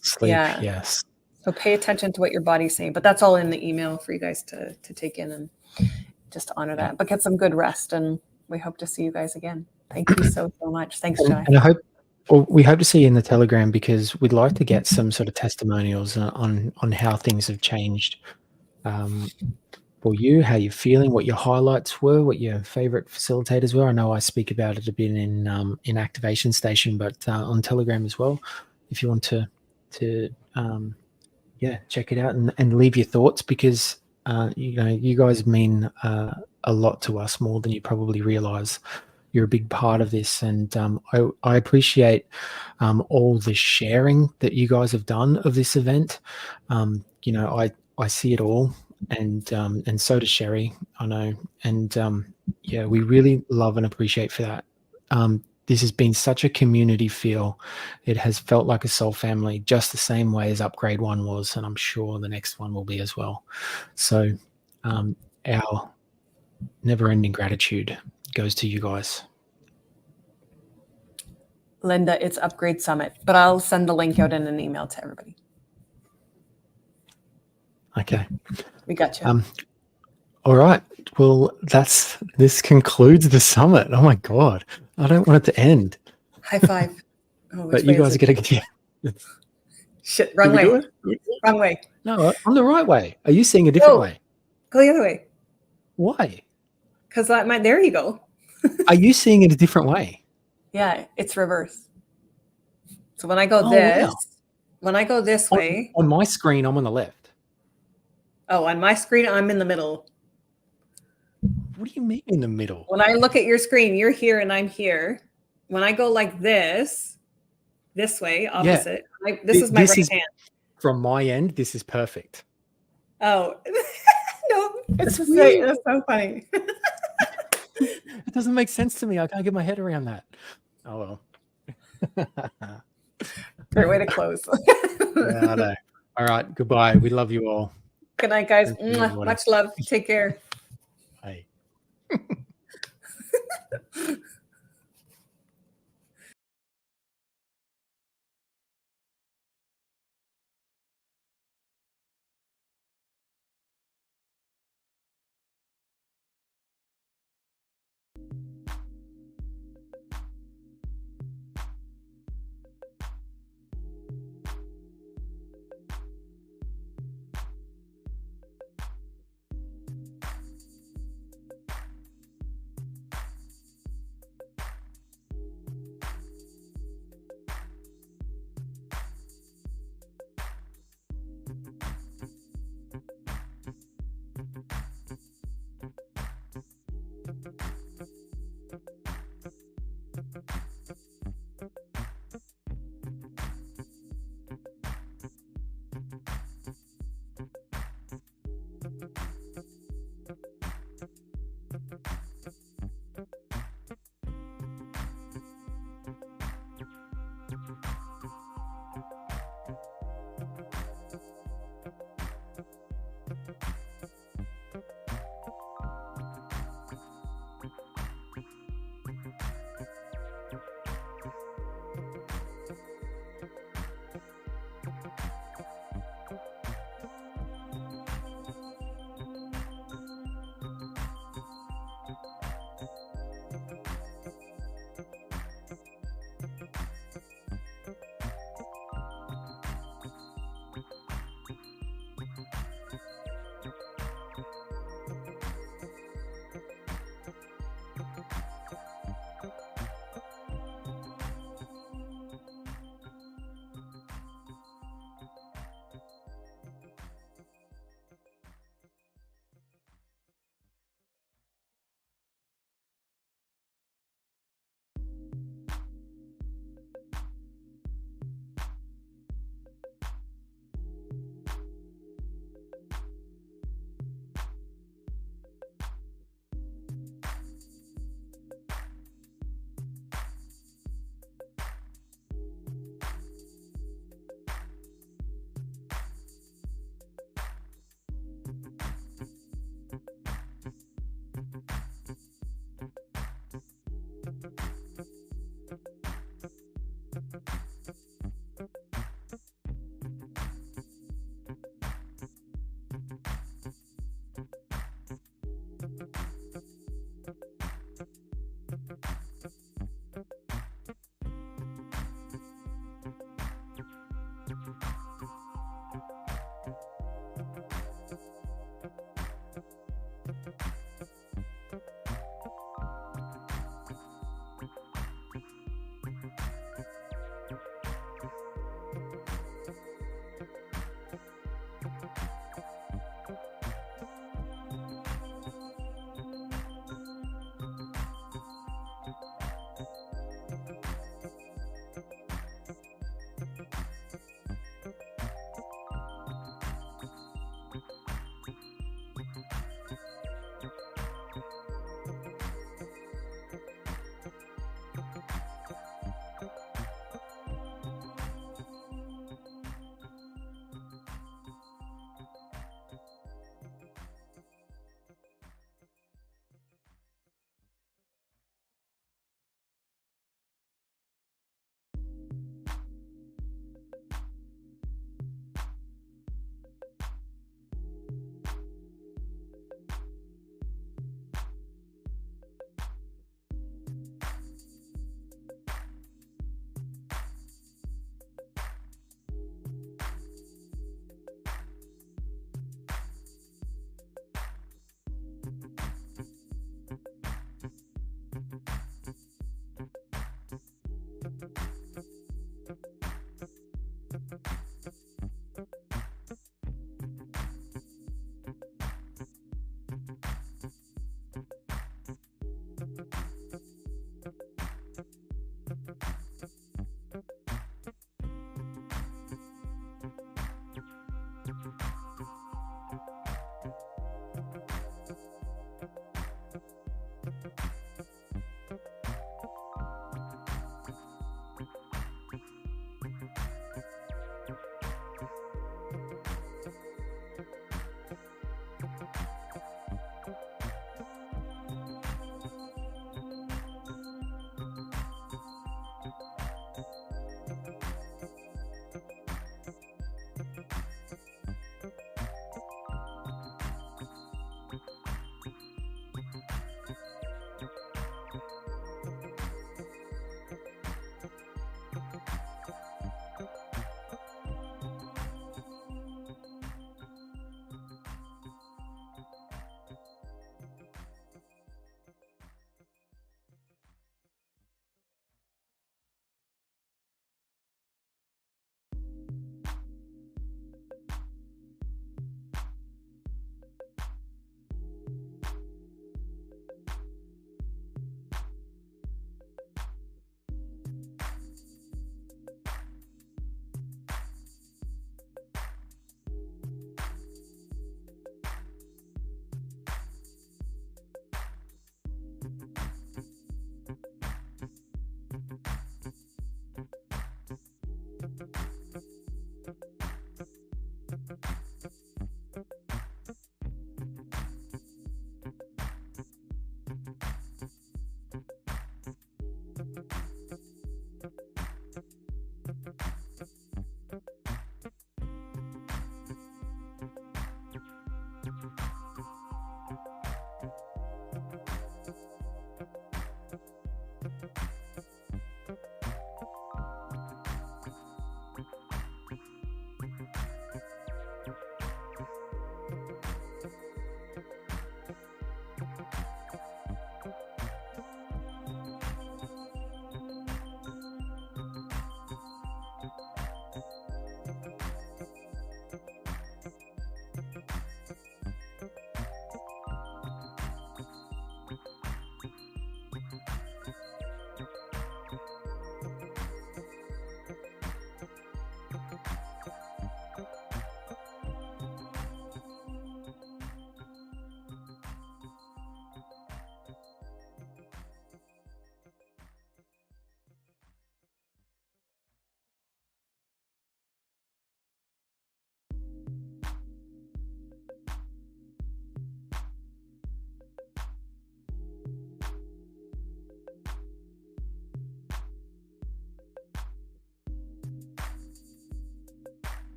Sleep, Yeah. yes. So pay attention to what your body's saying, but that's all in the email for you guys to take in and just honor that. But get some good rest, and we hope to see you guys again. Thank you so much. Thanks, Jai. And we hope to see you in the Telegram, because we'd like to get some sort of testimonials on how things have changed for you, how you're feeling, what your highlights were, what your favorite facilitators were. I know I speak about it a bit in Activation Station, but on Telegram as well. If you want to check it out and leave your thoughts, because you guys mean a lot to us, more than you probably realize. you're a big part of this, and I appreciate all the sharing that you guys have done of this event. You know, I see it all, and so does Sherry, I know, and yeah, we really love and appreciate for that. This has been such a community feel. It has felt like a soul family, just the same way as Upgrade 1 was, and I'm sure the next one will be as well. So our never-ending gratitude goes to you guys. Linda, it's Upgrade Summit, but I'll send the link out in an email to everybody. Okay. We got you. All right. Well, this concludes the summit. Oh my God. I don't want it to end. High five. Oh, But you guys are going to get... Shit, wrong Did we way. do it? Wrong way. No, I'm the right way. Are you seeing a different No. way? Go the other way. Why? Because there you go. Are you seeing it a different way? Yeah, it's reverse. So when I go Oh, this, wow. when I go this way, On my screen, I'm on the left. oh, on my screen, I'm in the middle. What do you mean in the middle? When I look at your screen, you're here and I'm here. When I go like this way, opposite, this is my right hand. From my end, this is perfect. Oh, no, it's weird. it's so funny. It doesn't make sense to me. I can't get my head around that. Oh, well. Great way to close. Yeah, I know. All right. Goodbye. We love you all. Good night, guys. Thank you, Mwah. everyone. Much love. Take care. Bye.